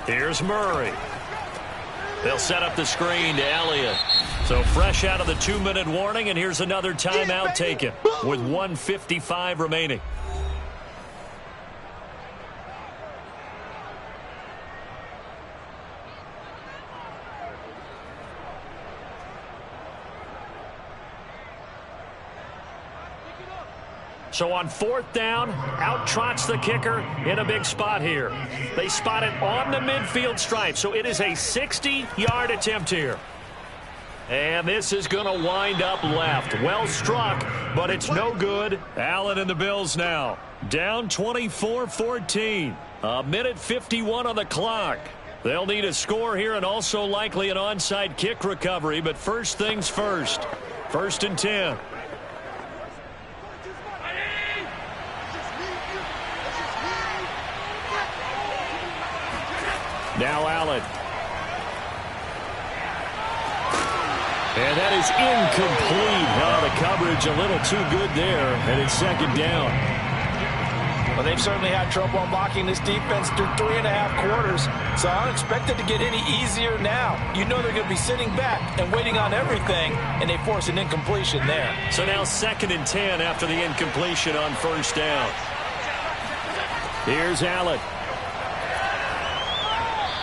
Here's Murray. They'll set up the screen to Elliott. So fresh out of the 2-minute warning, and here's another timeout taken with 1:55 remaining. So on 4th down, out trots the kicker in a big spot here. They spot it on the midfield stripe, so it is a 60-yard attempt here. And this is going to wind up left. Well struck, but it's no good. Allen and the Bills now. Down 24-14. 1:51 on the clock. They'll need a score here and also likely an onside kick recovery, but first things first. 1st and 10. Now Allen. And that is incomplete. The coverage a little too good there, and it's 2nd down. Well, they've certainly had trouble unlocking this defense through 3.5 quarters, so I don't expect it to get any easier now. You know they're going to be sitting back and waiting on everything, and they force an incompletion there. So now 2nd and 10 after the incompletion on 1st down. Here's Allen.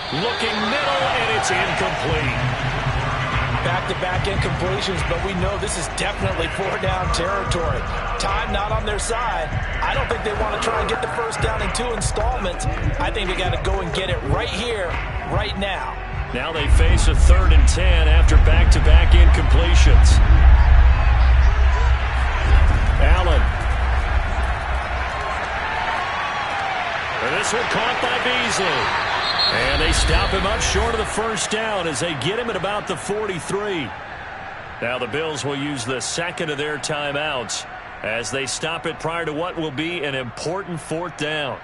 Looking middle, and it's incomplete. Back-to-back incompletions, but we know this is definitely 4-down territory. Time not on their side. I don't think they want to try and get the first down in 2 installments. I think they got to go and get it right here, right now. Now they face a 3rd and 10 after back-to-back incompletions. Allen. And this one caught by Beasley. And they stop him up short of the first down as they get him at about the 43. Now the Bills will use the 2nd of their timeouts as they stop it prior to what will be an important 4th down.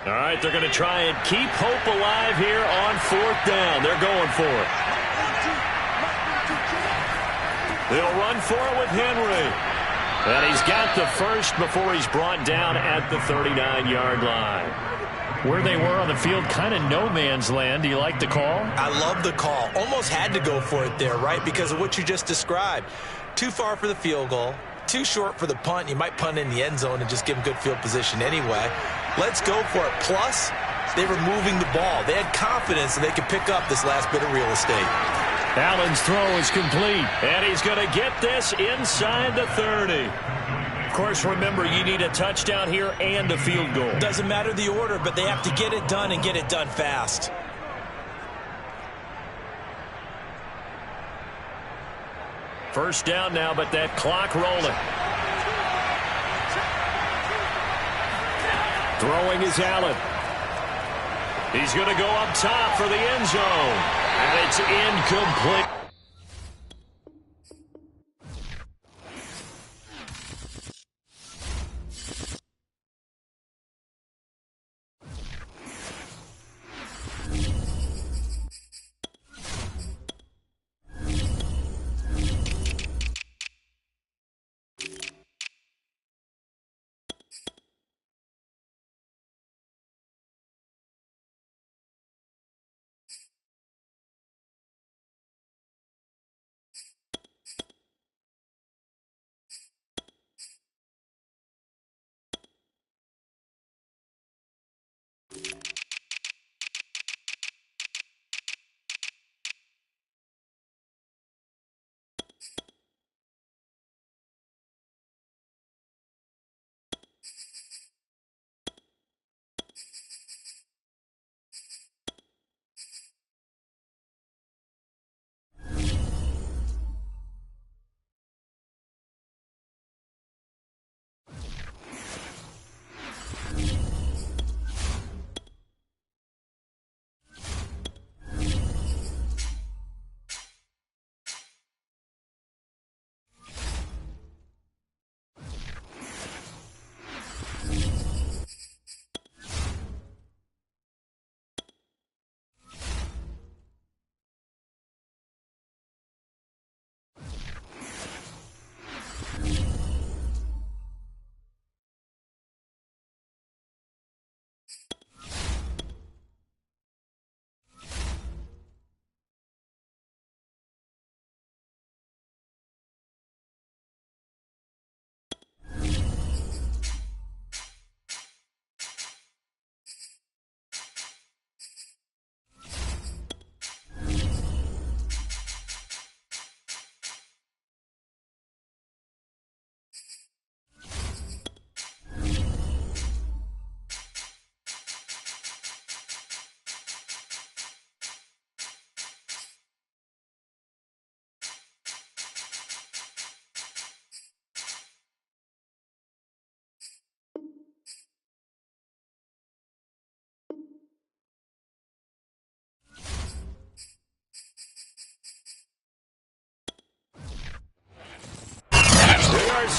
All right, they're going to try and keep hope alive here on 4th down. They're going for it. They'll run for it with Henry. And he's got the first before he's brought down at the 39-yard line. Where they were on the field, kind of no man's land. Do you like the call? I love the call. Almost had to go for it there, right? Because of what you just described. Too far for the field goal. Too short for the punt. You might punt in the end zone and just give them good field position anyway. Let's go for it. Plus, they were moving the ball. They had confidence that they could pick up this last bit of real estate. Allen's throw is complete, and he's going to get this inside the 30. Of course, remember, you need a touchdown here and a field goal. Doesn't matter the order, but they have to get it done and get it done fast. First down now, but that clock rolling. Throwing is Allen. He's going to go up top for the end zone. And it's incomplete.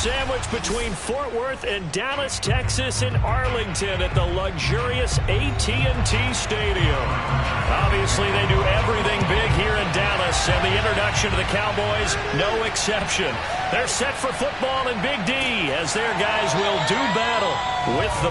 Sandwiched between Fort Worth and Dallas, Texas, and Arlington at the luxurious AT&T Stadium. Obviously, they do everything big here in Dallas, and the introduction to the Cowboys, no exception. They're set for football in Big D as their guys will do battle with the...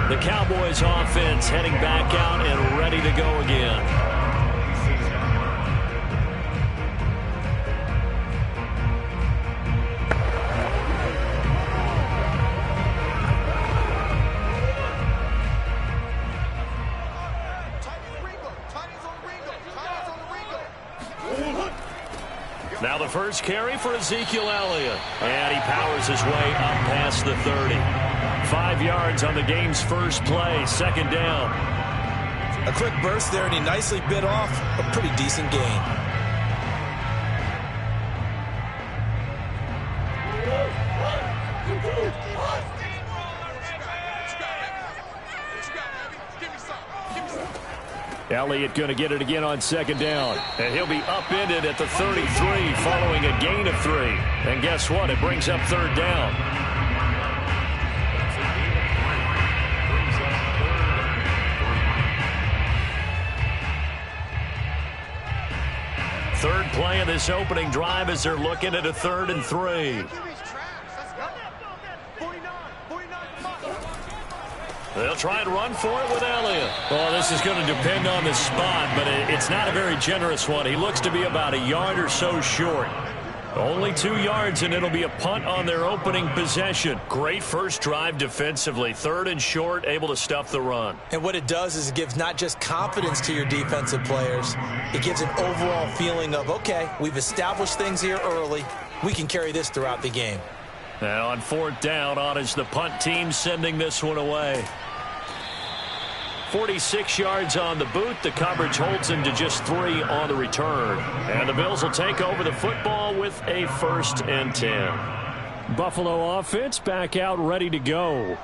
The Cowboys offense heading back out and ready to go again. Now the first carry for Ezekiel Elliott. And he powers his way up past the 30. 5 yards on the game's first play, second down. A quick burst there, and he nicely bit off a pretty decent gain. Elliott going to get it again on second down. And he'll be upended at the 33 following a gain of 3. And guess what? It brings up third down. Third play of this opening drive as they're looking at a 3rd and 3. They'll try and run for it with Elliott. Well, this is going to depend on the spot, but it's not a very generous one. He looks to be about a yard or so short. Only 2 yards, and it'll be a punt on their opening possession. Great first drive defensively. 3rd and short, able to stuff the run. And what it does is it gives not just confidence to your defensive players, it gives an overall feeling of, okay, we've established things here early. We can carry this throughout the game. Now on 4th down, on is the punt team sending this one away. 46 yards on the boot. The coverage holds him to just 3 on the return. And the Bills will take over the football with a 1st and 10. Buffalo offense back out ready to go.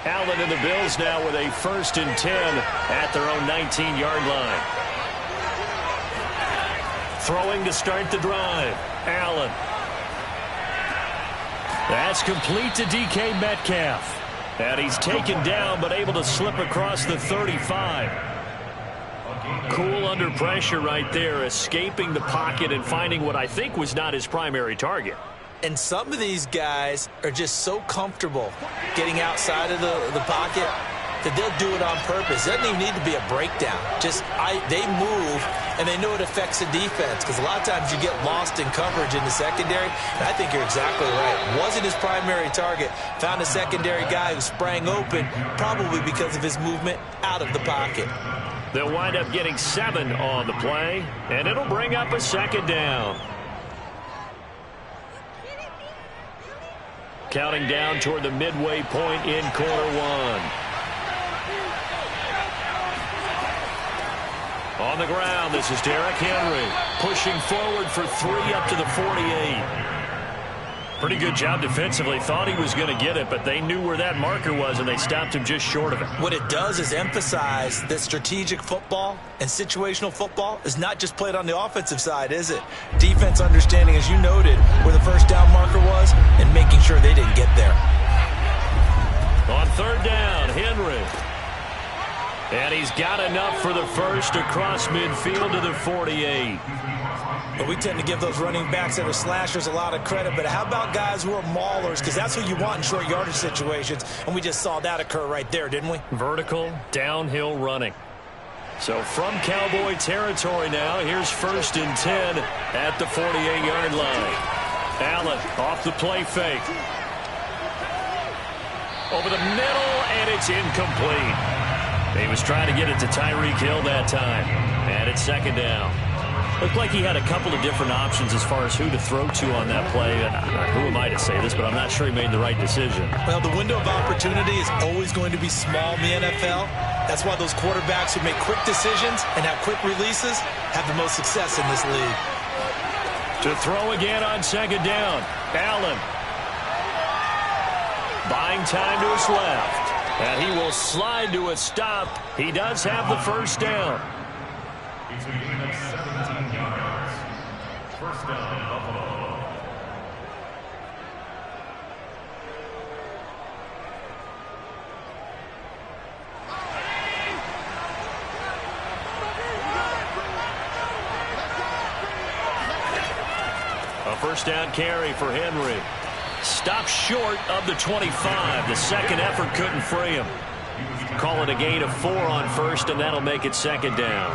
Allen and the Bills now with a 1st and 10 at their own 19-yard line. Throwing to start the drive. Allen. That's complete to DK Metcalf. And he's taken down but able to slip across the 35. Cool under pressure right there, escaping the pocket and finding what I think was not his primary target. And some of these guys are just so comfortable getting outside of the pocket that they'll do it on purpose. It doesn't even need to be a breakdown. They move, and they know it affects the defense, because a lot of times you get lost in coverage in the secondary, and I think you're exactly right. Wasn't his primary target. Found a secondary guy who sprang open, probably because of his movement out of the pocket. They'll wind up getting 7 on the play, and it'll bring up a 2nd down. Counting down toward the midway point in quarter 1. On the ground, this is Derrick Henry pushing forward for 3 up to the 48. Pretty good job defensively. Thought he was going to get it, but they knew where that marker was, and they stopped him just short of it. What it does is emphasize that strategic football and situational football is not just played on the offensive side, is it? Defense understanding, as you noted, where the first down marker was and making sure they didn't get there. On 3rd down, Henry. And he's got enough for the first across midfield to the 48. But we tend to give those running backs that are slashers a lot of credit. But how about guys who are maulers? Because that's who you want in short yardage situations. And we just saw that occur right there, didn't we? Vertical, downhill running. So from Cowboy territory now, here's 1st and 10 at the 48-yard line. Allen off the play fake. Over the middle, and it's incomplete. He was trying to get it to Tyreek Hill that time. And it's 2nd down. Looked like he had a couple of different options as far as who to throw to on that play. And who am I to say this, but I'm not sure he made the right decision. Well, the window of opportunity is always going to be small in the NFL. That's why those quarterbacks who make quick decisions and have quick releases have the most success in this league. To throw again on second down. Allen. Buying time to his left. And he will slide to a stop. He does have the first down. It's a gain of 17 yards. First down, Buffalo. A first down carry for Henry. Stopped short of the 25. The second effort couldn't free him. Call it a gain of 4 on first, and that'll make it second down.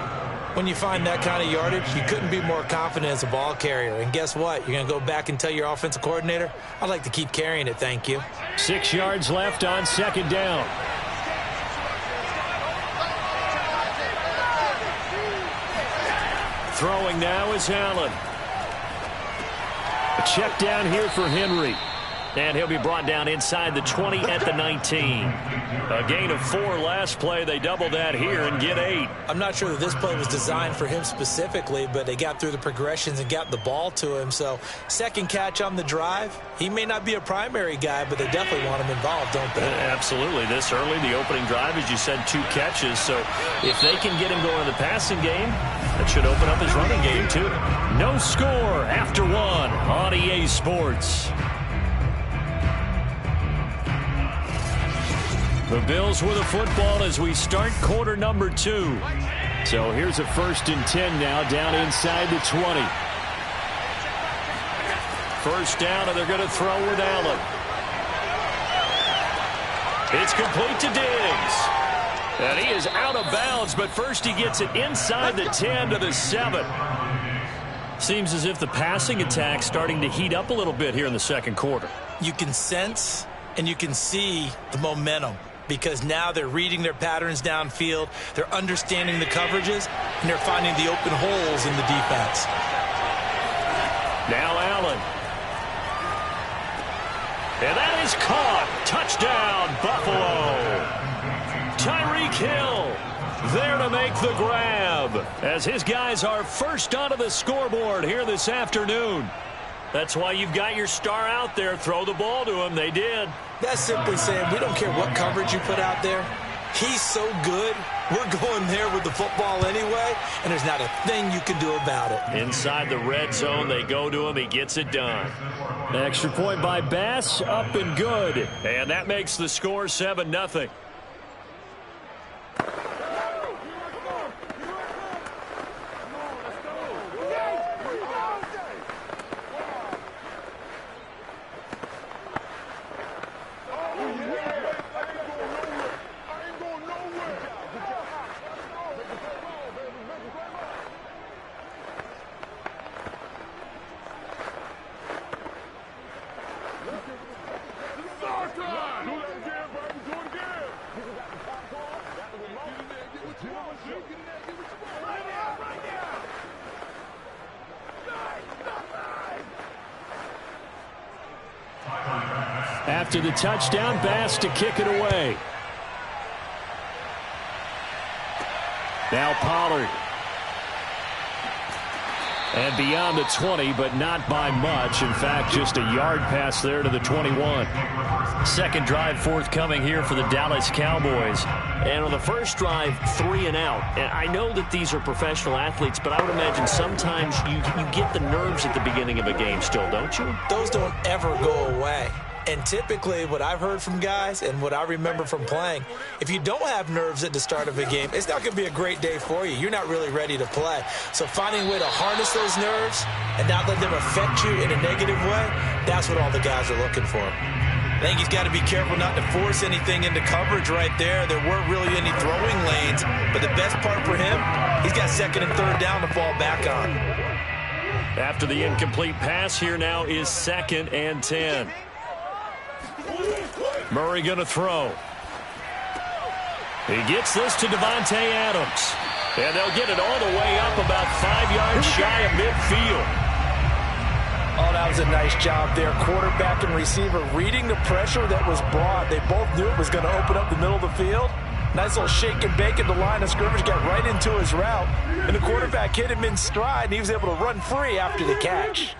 When you find that kind of yardage, you couldn't be more confident as a ball carrier. And guess what? You're going to go back and tell your offensive coordinator, I'd like to keep carrying it, thank you. 6 yards left on second down. Throwing now is Allen. A check down here for Henry. And he'll be brought down inside the 20 at the 19. A gain of 4 last play. They double that here and get 8. I'm not sure that this play was designed for him specifically, but they got through the progressions and got the ball to him. So second catch on the drive. He may not be a primary guy, but they definitely want him involved, don't they? Absolutely. This early, the opening drive, as you said, 2 catches. So if they can get him going in the passing game, that should open up his running game too. No score after 1 on EA Sports. The Bills with a football as we start quarter number 2. So here's a 1st and 10 now down inside the 20. First down, and they're going to throw with Allen. It's complete to Diggs. And he is out of bounds, but first he gets it inside the 10 to the 7. Seems as if the passing attack's starting to heat up a little bit here in the second quarter. You can sense and you can see the momentum, because now they're reading their patterns downfield, they're understanding the coverages, and they're finding the open holes in the defense. Now Allen. And that is caught. Touchdown, Buffalo. Tyreek Hill there to make the grab as his guys are first onto the scoreboard here this afternoon. That's why you've got your star out there. Throw the ball to him. They did. That's simply saying we don't care what coverage you put out there. He's so good. We're going there with the football anyway, and there's not a thing you can do about it. Inside the red zone, they go to him. He gets it done. Extra point by Bass, up and good. And that makes the score 7-0. After the touchdown, Bass to kick it away. Now Pollard. And beyond the 20, but not by much. In fact, just a yard pass there to the 21. Second drive forthcoming here for the Dallas Cowboys. And on the first drive, 3 and out. And I know that these are professional athletes, but I would imagine sometimes you get the nerves at the beginning of a game still, don't you? Those don't ever go away. And typically what I've heard from guys and what I remember from playing, if you don't have nerves at the start of a game, it's not going to be a great day for you. You're not really ready to play. So finding a way to harness those nerves and not let them affect you in a negative way, that's what all the guys are looking for. I think he's got to be careful not to force anything into coverage right there. There weren't really any throwing lanes, but the best part for him, he's got second and third down to fall back on. After the incomplete pass, here now is 2nd and 10. Murray going to throw. He gets this to Devontae Adams. And they'll get it all the way up about 5 yards shy of midfield. Oh, that was a nice job there. Quarterback and receiver reading the pressure that was brought. They both knew it was going to open up the middle of the field. Nice little shake and bake at the line of scrimmage, got right into his route. And the quarterback hit him in stride, and he was able to run free after the catch.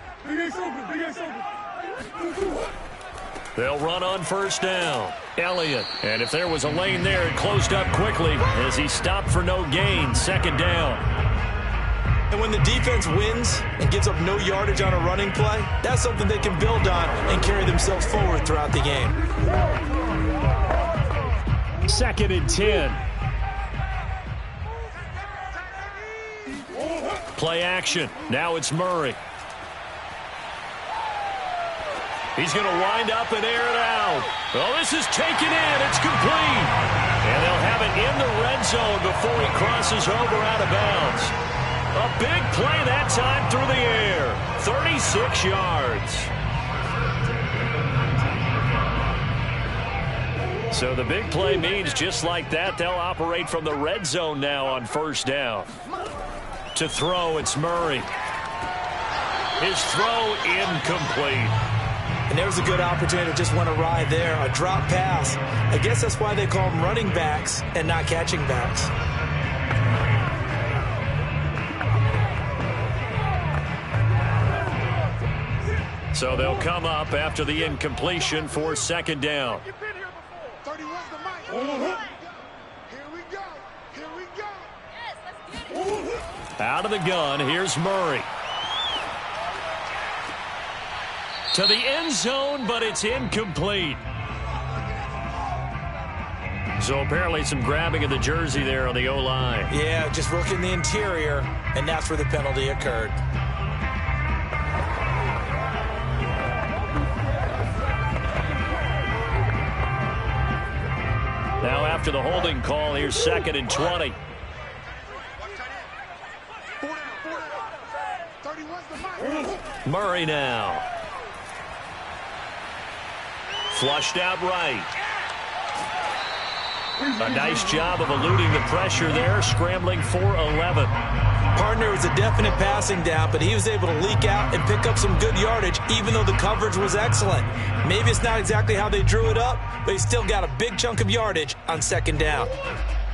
They'll run on first down. Elliott. And if there was a lane there, it closed up quickly as he stopped for no gain. Second down. And when the defense wins and gives up no yardage on a running play, that's something they can build on and carry themselves forward throughout the game. 2nd and 10. Play action. Now it's Murray. He's going to wind up and air it out. Well, this is taken in. It's complete. And they'll have it in the red zone before he crosses over out of bounds. A big play that time through the air. 36 yards. So the big play means just like that, they'll operate from the red zone now on first down. To throw, it's Murray. His throw incomplete. And there's a good opportunity to just went awry there. A drop pass. I guess that's why they call them running backs and not catching backs. So they'll come up after the incompletion for second down. Out of the gun, here's Murray. To the end zone, but it's incomplete. So apparently some grabbing of the jersey there on the O-line. Yeah, just working the interior, and that's where the penalty occurred. Now after the holding call, here's 2nd and 20. Murray now. Flushed out right. A nice job of eluding the pressure there, scrambling for 11. Partner was a definite passing down, but he was able to leak out and pick up some good yardage, even though the coverage was excellent. Maybe it's not exactly how they drew it up, but he still got a big chunk of yardage on second down.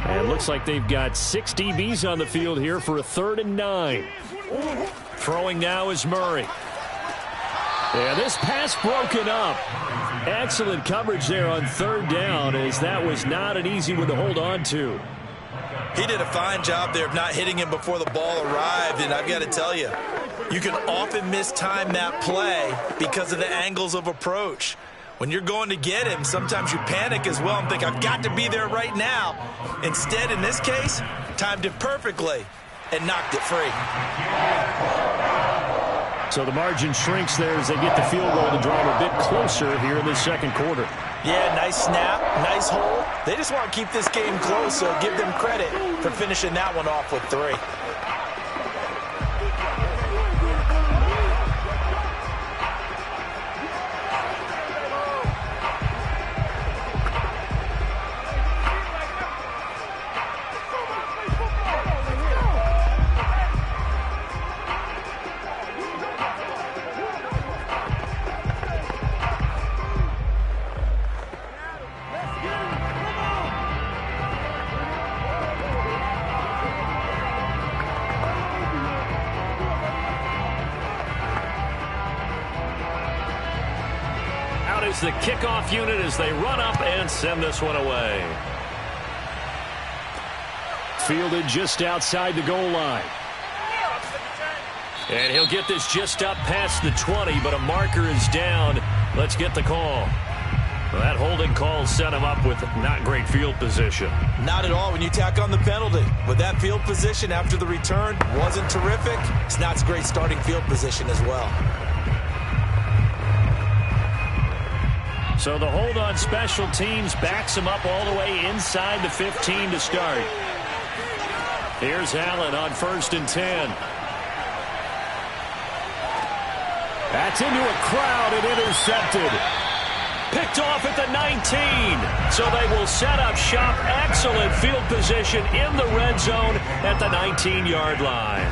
And it looks like they've got 6 DBs on the field here for a 3rd and 9. Throwing now is Murray. Yeah, this pass broken up. Excellent coverage there on 3rd down, as that was not an easy one to hold on to. He did a fine job there of not hitting him before the ball arrived, and I've got to tell you, you can often mistime that play because of the angles of approach. When you're going to get him, sometimes you panic as well and think, I've got to be there right now. Instead, in this case, timed it perfectly and knocked it free. So the margin shrinks there as they get the field goal to draw them a bit closer here in the second quarter. Yeah, nice snap, nice hold. They just want to keep this game close, so give them credit for finishing that one off with 3. The kickoff unit as they run up and send this one away. Fielded just outside the goal line. And he'll get this just up past the 20, but a marker is down. Let's get the call. Well, that holding call set him up with not great field position. Not at all when you tack on the penalty. With that field position after the return wasn't terrific, it's not great starting field position as well. So the hold on special teams backs him up all the way inside the 15 to start. Here's Allen on 1st and 10. That's into a crowd and intercepted. Picked off at the 19. So they will set up shop. Excellent field position in the red zone at the 19-yard line.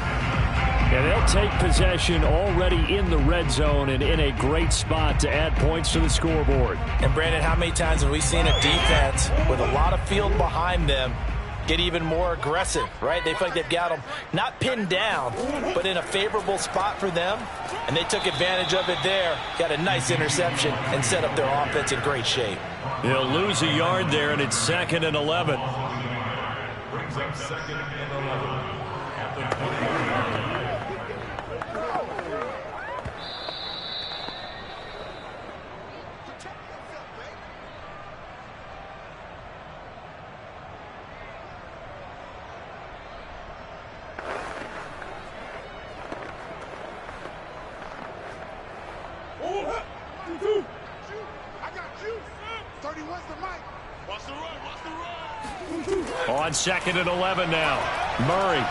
And they'll take possession already in the red zone and in a great spot to add points to the scoreboard. And, Brandon, how many times have we seen a defense with a lot of field behind them get even more aggressive, right? They feel like they've got them not pinned down, but in a favorable spot for them, and they took advantage of it there, got a nice interception, and set up their offense in great shape. They'll lose a yard there, and it's 2nd and 11. Brings up 2nd and 11 at the 20-yard line. On 2nd and 11 now. Murray.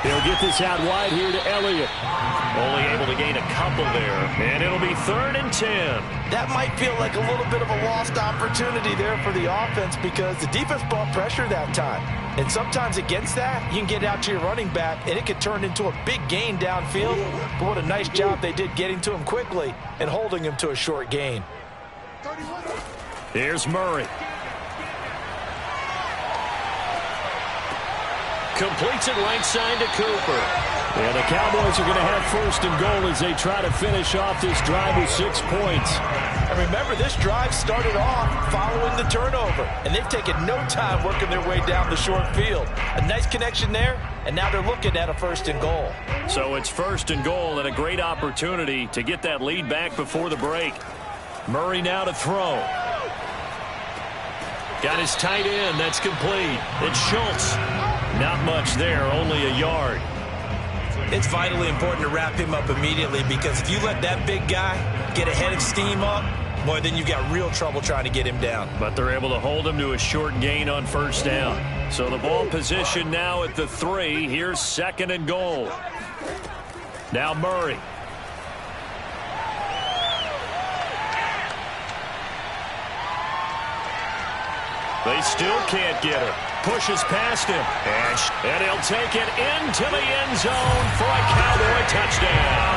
He'll get this out wide here to Elliott. Only able to gain a couple there. And it'll be 3rd and 10. That might feel like a little bit of a lost opportunity there for the offense because the defense brought pressure that time. And sometimes against that, you can get out to your running back, and it could turn into a big gain downfield. But what a nice job they did getting to him quickly and holding him to a short gain. Here's Murray. Completes it right side to Cooper. And the Cowboys are going to have 1st and goal as they try to finish off this drive with 6 points. And remember, this drive started off following the turnover, and they've taken no time working their way down the short field. A nice connection there, and now they're looking at a 1st and goal. So it's 1st and goal and a great opportunity to get that lead back before the break. Murray now to throw. Got his tight end. That's complete. It's Schultz. Not much there, only a yard. It's vitally important to wrap him up immediately because if you let that big guy get ahead of steam up, boy, then you've got real trouble trying to get him down. But they're able to hold him to a short gain on 1st down. So the ball position now at the 3. Here's 2nd and goal. Now Murray. They still can't get him. Pushes past him. And he'll take it into the end zone for a Cowboy touchdown.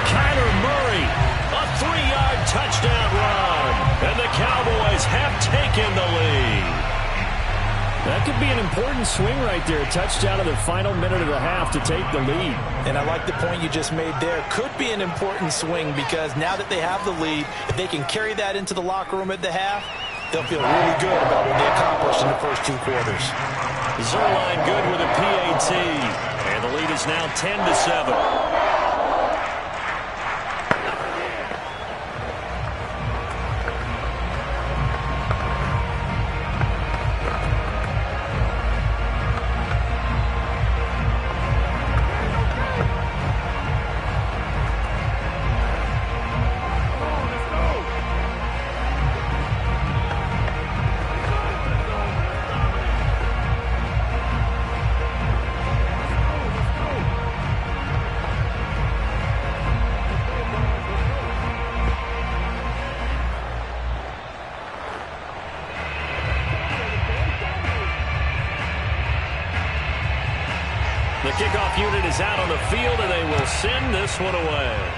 Kyler Murray, a 3-yard touchdown run. And the Cowboys have taken the lead. That could be an important swing right there. A touchdown in the final minute of the half to take the lead. And I like the point you just made there. Could be an important swing because now that they have the lead, if they can carry that into the locker room at the half, they'll feel really good about what they accomplished in the first 2 quarters. Zerline good with a PAT. And the lead is now 10-7. The kickoff unit is out on the field, and they will send this one away.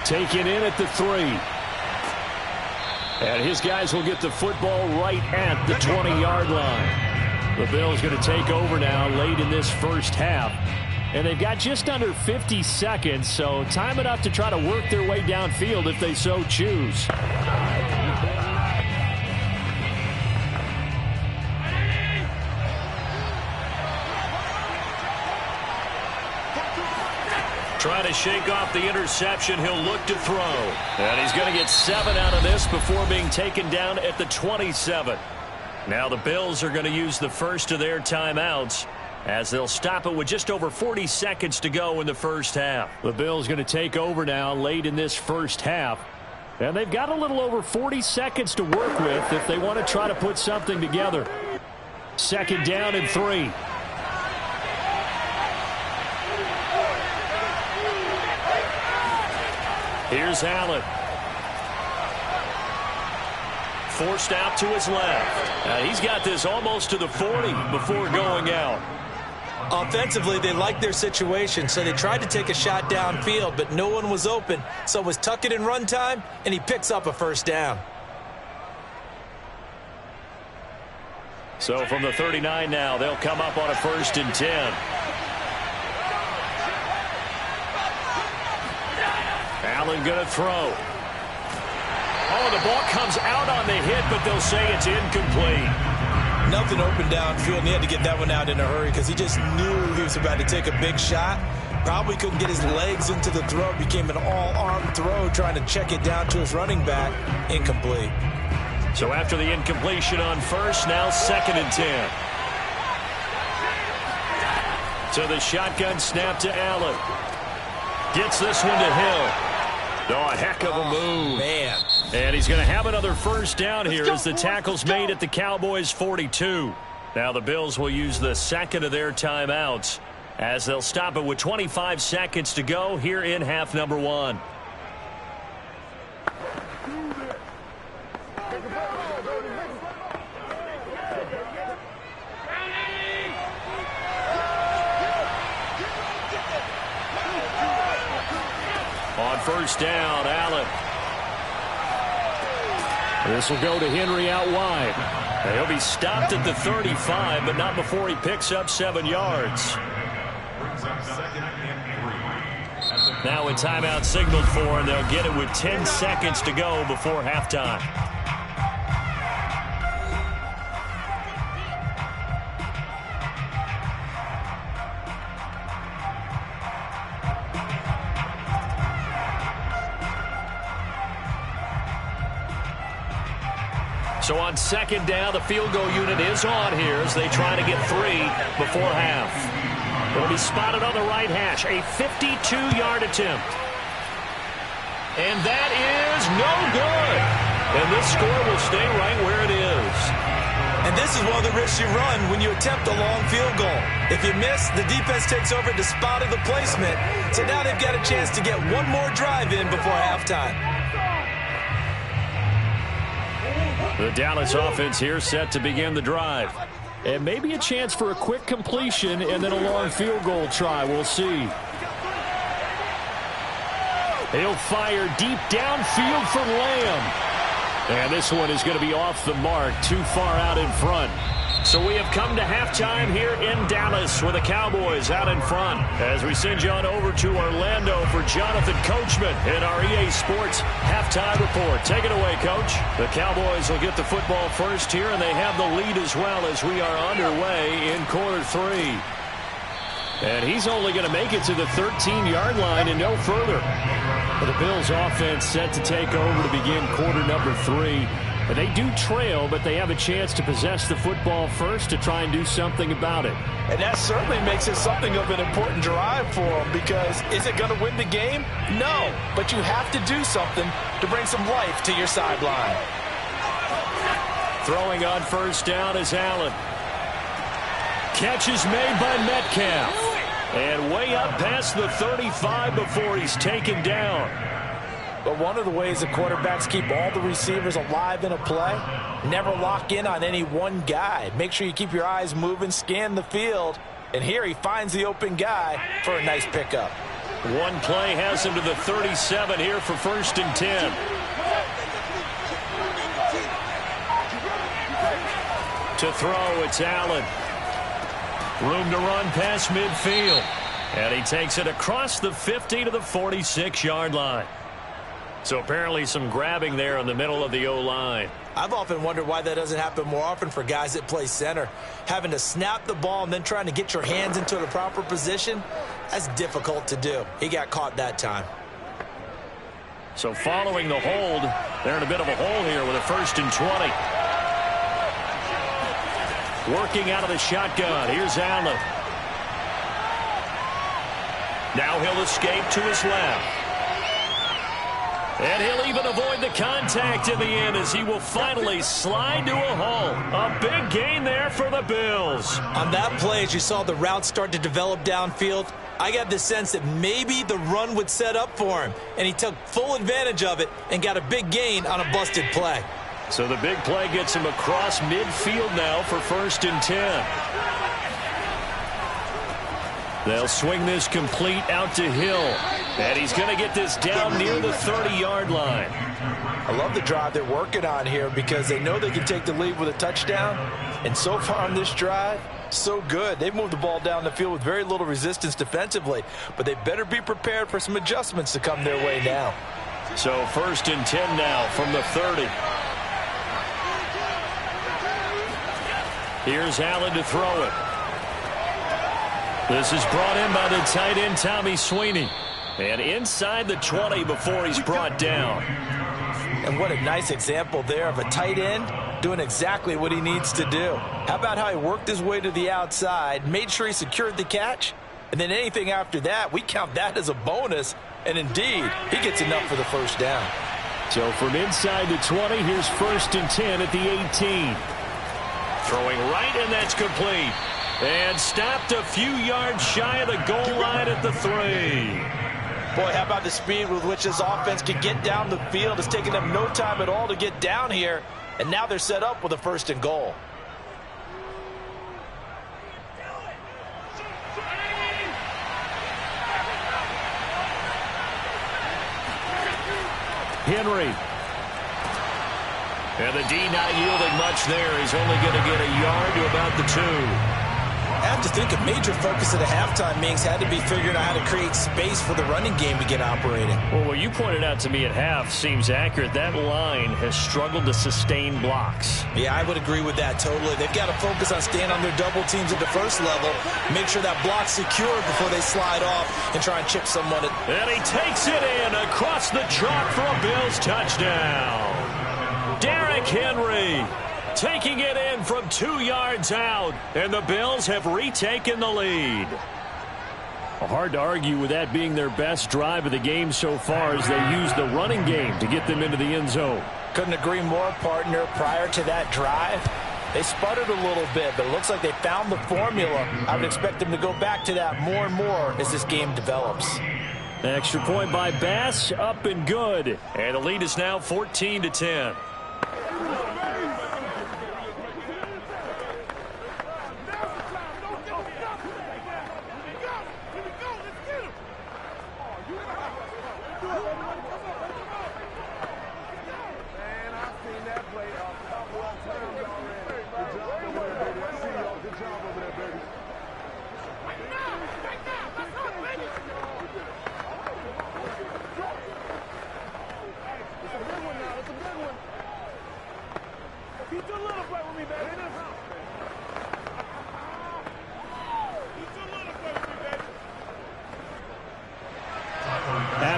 Taken in at the 3. And his guys will get the football right at the 20-yard line. The Bills going to take over now late in this first half. And they've got just under 50 seconds, so time enough to try to work their way downfield if they so choose. Trying to shake off the interception. He'll look to throw. And he's going to get 7 out of this before being taken down at the 27. Now the Bills are going to use the first of their timeouts as they'll stop it with just over 40 seconds to go in the first half. The Bills going to take over now late in this first half. And they've got a little over 40 seconds to work with if they want to try to put something together. 2nd down and 3. Here's Allen. Forced out to his left. He's got this almost to the 40 before going out. Offensively, they liked their situation, so they tried to take a shot downfield, but no one was open. So it was tuck it in run time, and he picks up a first down. So from the 39 now, they'll come up on a 1st and 10. Allen going to throw. Oh, the ball comes out on the hit, but they'll say it's incomplete. Nothing open downfield, and he had to get that one out in a hurry because he just knew he was about to take a big shot. Probably couldn't get his legs into the throw. Became an all-arm throw trying to check it down to his running back. Incomplete. So after the incompletion on 1st, now 2nd and 10. So the shotgun snap to Allen. Gets this one to Hill. Oh, a heck of a move. Man. And he's going to have another first down here as the tackle's made at the Cowboys' 42. Now the Bills will use the second of their timeouts as they'll stop it with 25 seconds to go here in half number 1. On 1st down, Allen. This will go to Henry out wide. And he'll be stopped at the 35, but not before he picks up 7 yards. Now a timeout signaled for, and they'll get it with 10 seconds to go before halftime. So on 2nd down, the field goal unit is on here as they try to get 3 before half. It'll be spotted on the right hash, a 52-yard attempt. And that is no good. And this score will stay right where it is. And this is one of the risks you run when you attempt a long field goal. If you miss, the defense takes over at the spot of the placement. So now they've got a chance to get one more drive in before halftime. The Dallas offense here set to begin the drive. And maybe a chance for a quick completion and then a long field goal try. We'll see. He'll fire deep downfield for Lamb. And this one is going to be off the mark, too far out in front. So we have come to halftime here in Dallas with the Cowboys out in front as we send you on over to Orlando for Jonathan Coachman in our EA Sports halftime report. Take it away, Coach. The Cowboys will get the football first here, and they have the lead as well as we are underway in quarter 3. And he's only going to make it to the 13-yard line and no further. But the Bills offense set to take over to begin quarter number 3. And they do trail, but they have a chance to possess the football first to try and do something about it. And that certainly makes it something of an important drive for them, because is it going to win the game? No, but you have to do something to bring some life to your sideline. Throwing on 1st down is Allen. Catch is made by Metcalf. And way up past the 35 before he's taken down. But one of the ways the quarterbacks keep all the receivers alive in a play, never lock in on any one guy. Make sure you keep your eyes moving, scan the field. And here he finds the open guy for a nice pickup. One play has him to the 37 here for 1st and 10. To throw, it's Allen. Room to run past midfield. And he takes it across the 50 to the 46-yard line. So apparently some grabbing there in the middle of the O-line. I've often wondered why that doesn't happen more often for guys that play center. Having to snap the ball and then trying to get your hands into the proper position, that's difficult to do. He got caught that time. So following the hold, they're in a bit of a hole here with a 1st and 20. Working out of the shotgun. Here's Allen. Now he'll escape to his left. And he'll even avoid the contact in the end as he will finally slide to a hole. A big gain there for the Bills. On that play, as you saw the route start to develop downfield, I got the sense that maybe the run would set up for him, and he took full advantage of it and got a big gain on a busted play. So the big play gets him across midfield now for 1st and 10. They'll swing this complete out to Hill. And he's going to get this down near the 30-yard line. I love the drive they're working on here because they know they can take the lead with a touchdown. And so far on this drive, so good. They've moved the ball down the field with very little resistance defensively. But they better be prepared for some adjustments to come their way now. So 1st and 10 now from the 30. Here's Allen to throw it. This is brought in by the tight end, Tommy Sweeney. And inside the 20 before he's brought down. And what a nice example there of a tight end doing exactly what he needs to do. How about how he worked his way to the outside, made sure he secured the catch, and then anything after that, we count that as a bonus. And indeed, he gets enough for the first down. So from inside the 20, here's 1st and 10 at the 18. Throwing right, and that's complete. And stopped a few yards shy of the goal line at the 3. Boy, how about the speed with which this offense can get down the field? It's taken them no time at all to get down here, and now they're set up with a 1st and goal. Henry. And the D not yielding much there. He's only going to get a yard to about the 2. I have to think a major focus at a halftime, Minks, had to be figuring out how to create space for the running game to get operating. Well, what you pointed out to me at half seems accurate. That line has struggled to sustain blocks. Yeah, I would agree with that totally. They've got to focus on staying on their double teams at the first level, make sure that block's secure before they slide off and try and chip someone. And he takes it in across the chalk for a Bills touchdown. Derrick Henry taking it in from 2 yards out, and the Bills have retaken the lead. Hard to argue with that being their best drive of the game so far as they use the running game to get them into the end zone. Couldn't agree more, partner. Prior to that drive, they sputtered a little bit, but it looks like they found the formula. I would expect them to go back to that more and more as this game develops. Extra point by Bass, up and good. And the lead is now 14-10.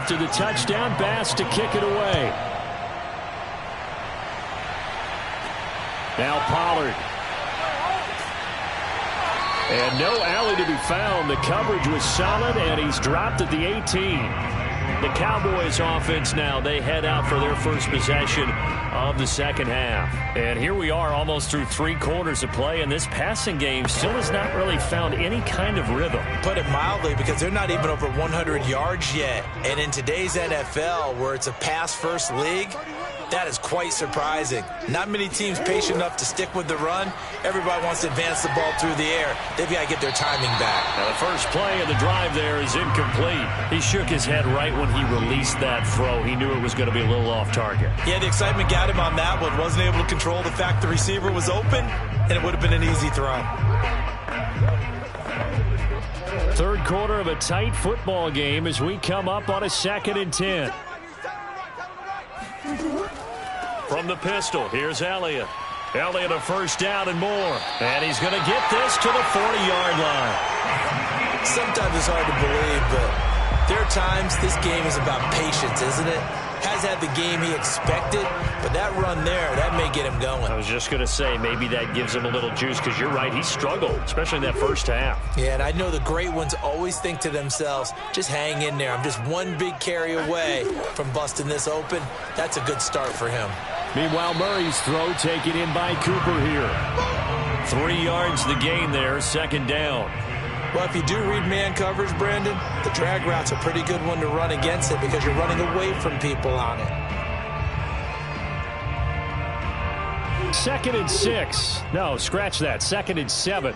After the touchdown, Bass to kick it away. Now Pollard. And no alley to be found. The coverage was solid, and he's dropped at the 18. The Cowboys offense now, they head out for their first possession of the second half. And here we are almost through 3 quarters of play, and this passing game still has not really found any kind of rhythm. Put it mildly, because they're not even over 100 yards yet. And in today's NFL, where it's a pass-first league, that is quite surprising. Not many teams patient enough to stick with the run. Everybody wants to advance the ball through the air. They've got to get their timing back. Now the first play of the drive there is incomplete. He shook his head right when he released that throw. He knew it was going to be a little off target. Yeah, the excitement got him on that one. Wasn't able to control the fact the receiver was open, and it would have been an easy throw. Third quarter of a tight football game as we come up on a 2nd and 10. From the pistol, here's Elliott. Elliott a first down and more. And he's going to get this to the 40-yard line. Sometimes it's hard to believe, but there are times this game is about patience, isn't it? Has had the game he expected, but that run there, that may get him going. I was just going to say, maybe that gives him a little juice, because you're right, he struggled, especially in that first half. Yeah, and I know the great ones always think to themselves, just hang in there. I'm just one big carry away from busting this open. That's a good start for him. Meanwhile, Murray's throw taken in by Cooper here. 3 yards the gain there, second down. Well, if you do read man coverage, Brandon, the drag route's a pretty good one to run against it because you're running away from people on it. 2nd and 6. No, scratch that. 2nd and 7.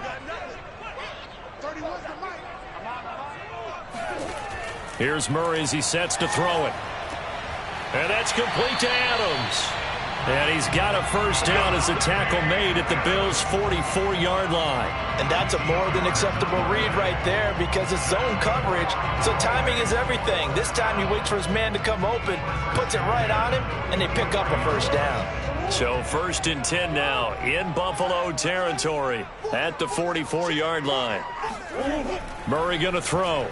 Here's Murray as he sets to throw it. And that's complete to Adams. And he's got a first down as the tackle made at the Bills' 44-yard line. And that's a more than acceptable read right there because it's zone coverage, so timing is everything. This time he waits for his man to come open, puts it right on him, and they pick up a first down. So 1st and 10 now in Buffalo territory at the 44-yard line. Murray going to throw.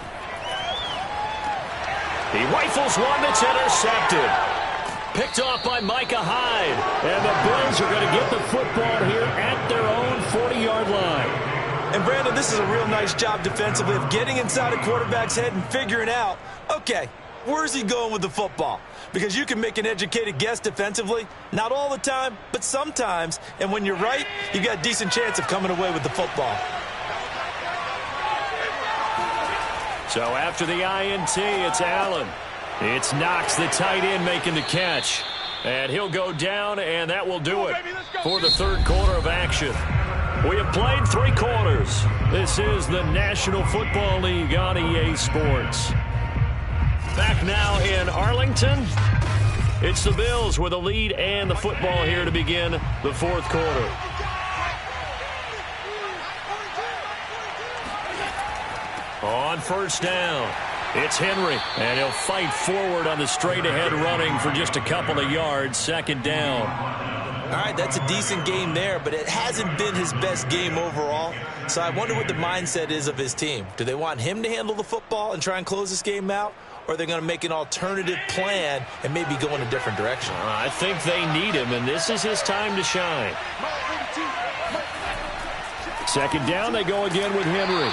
He rifles one that's intercepted. Picked off by Micah Hyde. And the Bills are going to get the football here at their own 40-yard line. And, Brandon, this is a real nice job defensively of getting inside a quarterback's head and figuring out, okay, where's he going with the football? Because you can make an educated guess defensively. Not all the time, but sometimes. And when you're right, you got a decent chance of coming away with the football. So after the INT, it's Allen. It's Knox, the tight end, making the catch. And he'll go down, and that will do it for the 3rd quarter of action. We have played 3 quarters. This is the National Football League on EA Sports. Back now in Arlington. It's the Bills with a lead and the football here to begin the 4th quarter. On first down, it's Henry, and he'll fight forward on the straight-ahead running for just a couple of yards. 2nd down. All right, that's a decent game there, but it hasn't been his best game overall. So I wonder what the mindset is of his team. Do they want him to handle the football and try and close this game out? Or are they going to make an alternative plan and maybe go in a different direction? I think they need him, and this is his time to shine. 2nd down, they go again with Henry.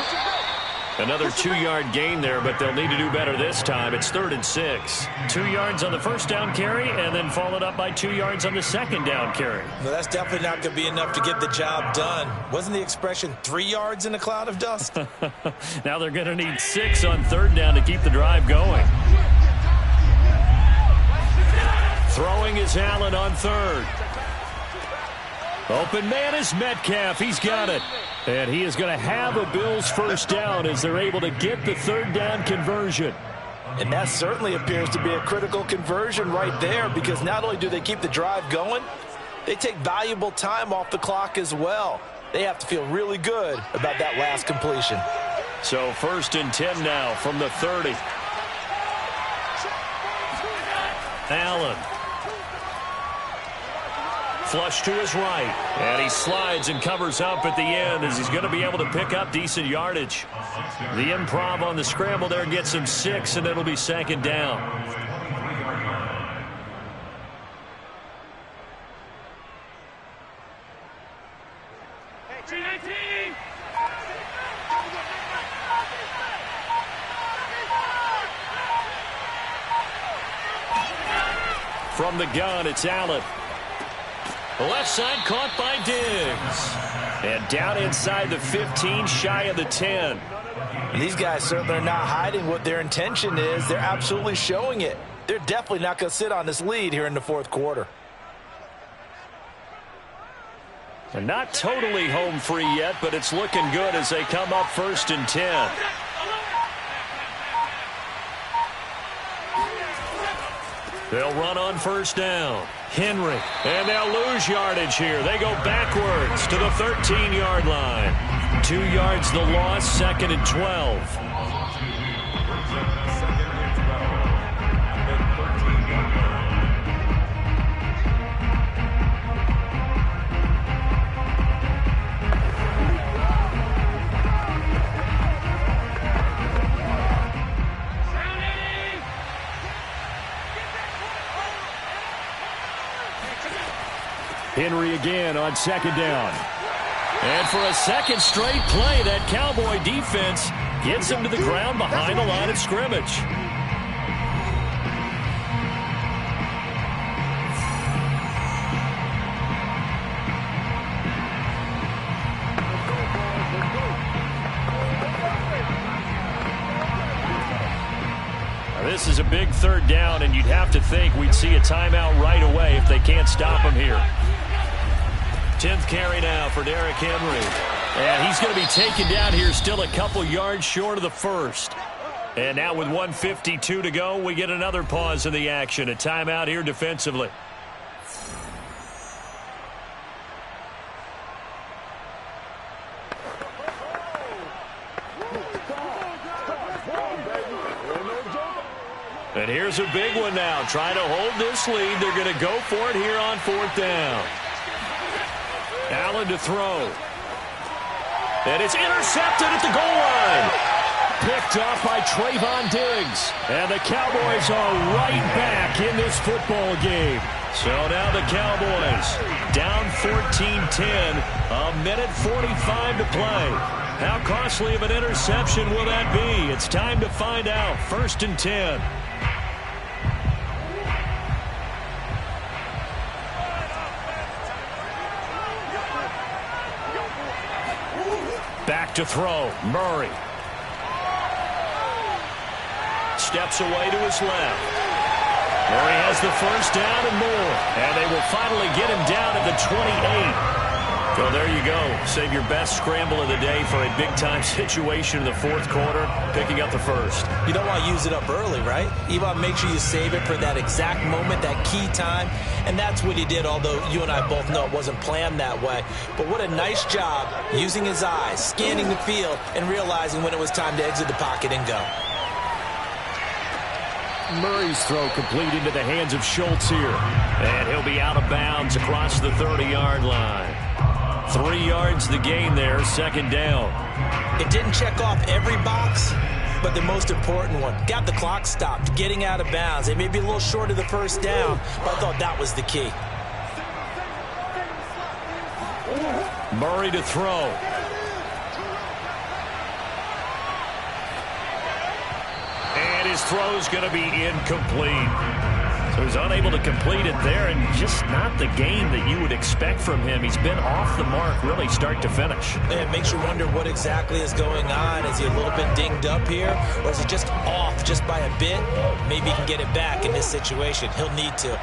Another 2-yard gain there, but they'll need to do better this time. It's 3rd and 6. 2 yards on the first down carry, and then followed up by 2 yards on the 2nd down carry. Well, that's definitely not going to be enough to get the job done. Wasn't the expression 3 yards in a cloud of dust? Now they're going to need 6 on 3rd down to keep the drive going. Throwing is Allen on 3rd. Open man is Metcalf. He's got it. And he is going to have a Bills first down as they're able to get the 3rd down conversion. And that certainly appears to be a critical conversion right there because not only do they keep the drive going, they take valuable time off the clock as well. They have to feel really good about that last completion. So 1st and 10 now from the 30. Allen. Flush to his right, and he slides and covers up at the end as he's going to be able to pick up decent yardage. The improv on the scramble there gets him 6, and it'll be 2nd down. From the gun, it's Allen. Left side caught by Diggs. And down inside the 15, shy of the 10. And these guys certainly are not hiding what their intention is. They're absolutely showing it. They're definitely not going to sit on this lead here in the 4th quarter. And not totally home free yet, but it's looking good as they come up 1st and 10. They'll run on first down. Henry. And they'll lose yardage here. They go backwards to the 13-yard line. 2 yards the loss, 2nd and 12. Henry again on 2nd down. And for a second straight play, that Cowboy defense gets him to the ground behind the line of scrimmage. a big third down, and you'd have to think we'd see a timeout right away if they can't stop him here. 10th carry now for Derrick Henry. And he's going to be taken down here, still a couple yards short of the first. And now with 1:52 to go, we get another pause in the action. A timeout here defensively. And here's a big one now. Trying to hold this lead. They're going to go for it here on 4th down. Allen to throw. And it's intercepted at the goal line. Picked off by Trayvon Diggs. And the Cowboys are right back in this football game. So now the Cowboys down 14-10. A minute 45 to play. How costly of an interception will that be? It's time to find out. 1st and 10. Back to throw. Murray. Steps away to his left. Murray has the first down and more. And they will finally get him down at the 28. So there you go. Save your best scramble of the day for a big-time situation in the 4th quarter, picking up the first. You don't want to use it up early, right? You want to make sure you save it for that exact moment, that key time. And that's what he did, although you and I both know it wasn't planned that way. But what a nice job using his eyes, scanning the field, and realizing when it was time to exit the pocket and go. Murray's throw complete into the hands of Schultz here. And he'll be out of bounds across the 30-yard line. 3 yards the gain there, 2nd down. It didn't check off every box, but the most important one. Got the clock stopped, getting out of bounds. They may be a little short of the first down, but I thought that was the key. Murray to throw. And his throw's going to be incomplete. So he's unable to complete it there, and just not the game that you would expect from him. He's been off the mark really start to finish. It makes you wonder what exactly is going on. Is he a little bit dinged up here, or is he just off just by a bit? Maybe he can get it back in this situation. He'll need to.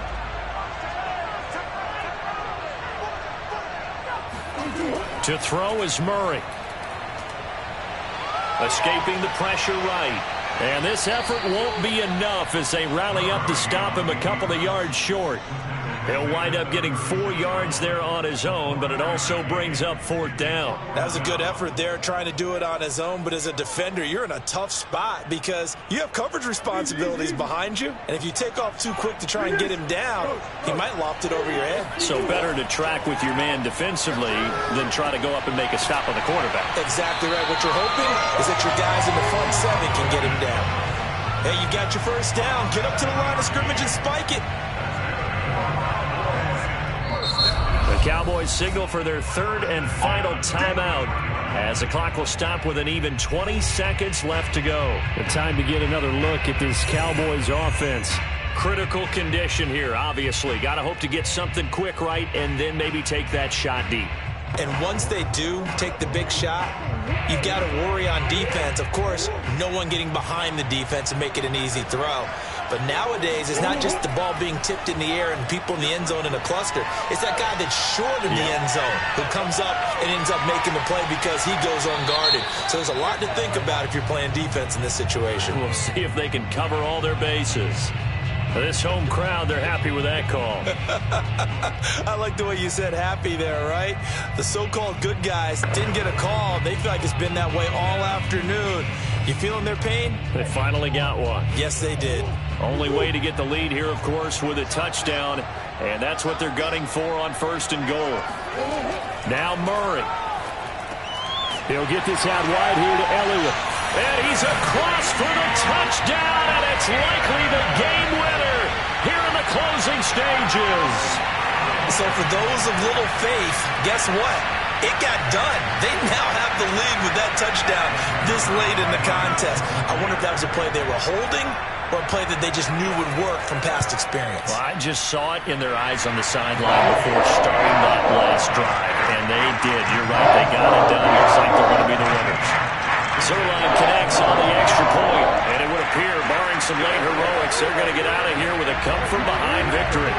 To throw is Murray. Escaping the pressure right. And this effort won't be enough as they rally up to stop him a couple of yards short. He'll wind up getting 4 yards there on his own, but it also brings up 4th down. That was a good effort there, trying to do it on his own, but as a defender, you're in a tough spot because you have coverage responsibilities behind you, and if you take off too quick to try and get him down, he might loft it over your head. So better to track with your man defensively than try to go up and make a stop on the quarterback. Exactly right. What you're hoping is that your guys in the front 7 can get him down. Hey, you got your first down. Get up to the line of scrimmage and spike it. The Cowboys signal for their 3rd and final timeout as the clock will stop with an even 20 seconds left to go. The time to get another look at this Cowboys offense. Critical condition here, obviously. Got to hope to get something quick right and then maybe take that shot deep. And once they do take the big shot, you've got to worry on defense. Of course, no one getting behind the defense and make it an easy throw. But nowadays, it's not just the ball being tipped in the air and people in the end zone in a cluster. It's that guy that's short in the end zone who comes up and ends up making the play because he goes unguarded. So there's a lot to think about if you're playing defense in this situation. We'll see if they can cover all their bases. This home crowd, they're happy with that call. I like the way you said happy there, right? The so-called good guys didn't get a call. They feel like it's been that way all afternoon. You feeling their pain? They finally got one. Yes, they did. Only way to get the lead here, of course, with a touchdown. And that's what they're gunning for on 1st and goal. Now Murray. He'll get this out wide here to Elliott. And he's across for the touchdown, and it's likely the game winner here in the closing stages. So for those of little faith, guess what? It got done. They now have the lead with that touchdown this late in the contest. I wonder if that was a play they were holding or a play that they just knew would work from past experience. Well, I just saw it in their eyes on the sideline before starting that last drive, and they did. You're right. They got it done. Looks like they're going to be the winners. Zerline connects on the extra point, and it would appear, barring some late heroics, they're going to get out of here with a come-from-behind victory.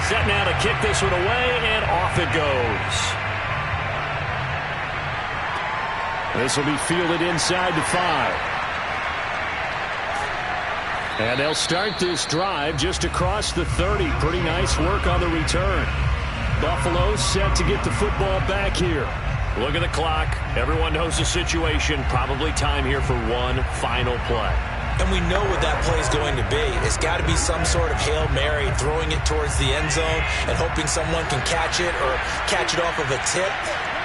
Set now to kick this one away, and off it goes. This will be fielded inside the 5. And they'll start this drive just across the 30. Pretty nice work on the return. Buffalo set to get the football back here. Look at the clock. Everyone knows the situation. Probably time here for one final play. And we know what that play is going to be. It's got to be some sort of Hail Mary, throwing it towards the end zone and hoping someone can catch it or catch it off of a tip.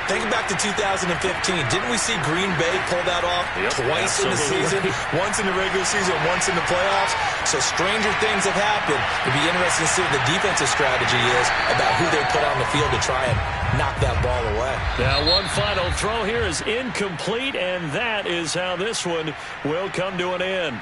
Think back to 2015. Didn't we see Green Bay pull that off twice in the season? Once in the regular season, once in the playoffs. So stranger things have happened. It'd be interesting to see what the defensive strategy is about who they put on the field to try and knock that ball away. Now, one final throw here is incomplete, and that is how this one will come to an end.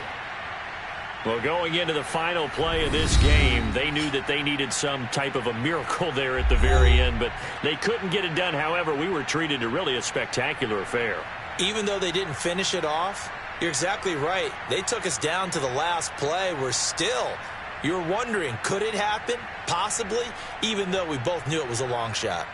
Well, going into the final play of this game, they knew that they needed some type of a miracle there at the very end, but they couldn't get it done. However, we were treated to really a spectacular affair. Even though they didn't finish it off, you're exactly right. They took us down to the last play. You're wondering, could it happen? Possibly, even though we both knew it was a long shot.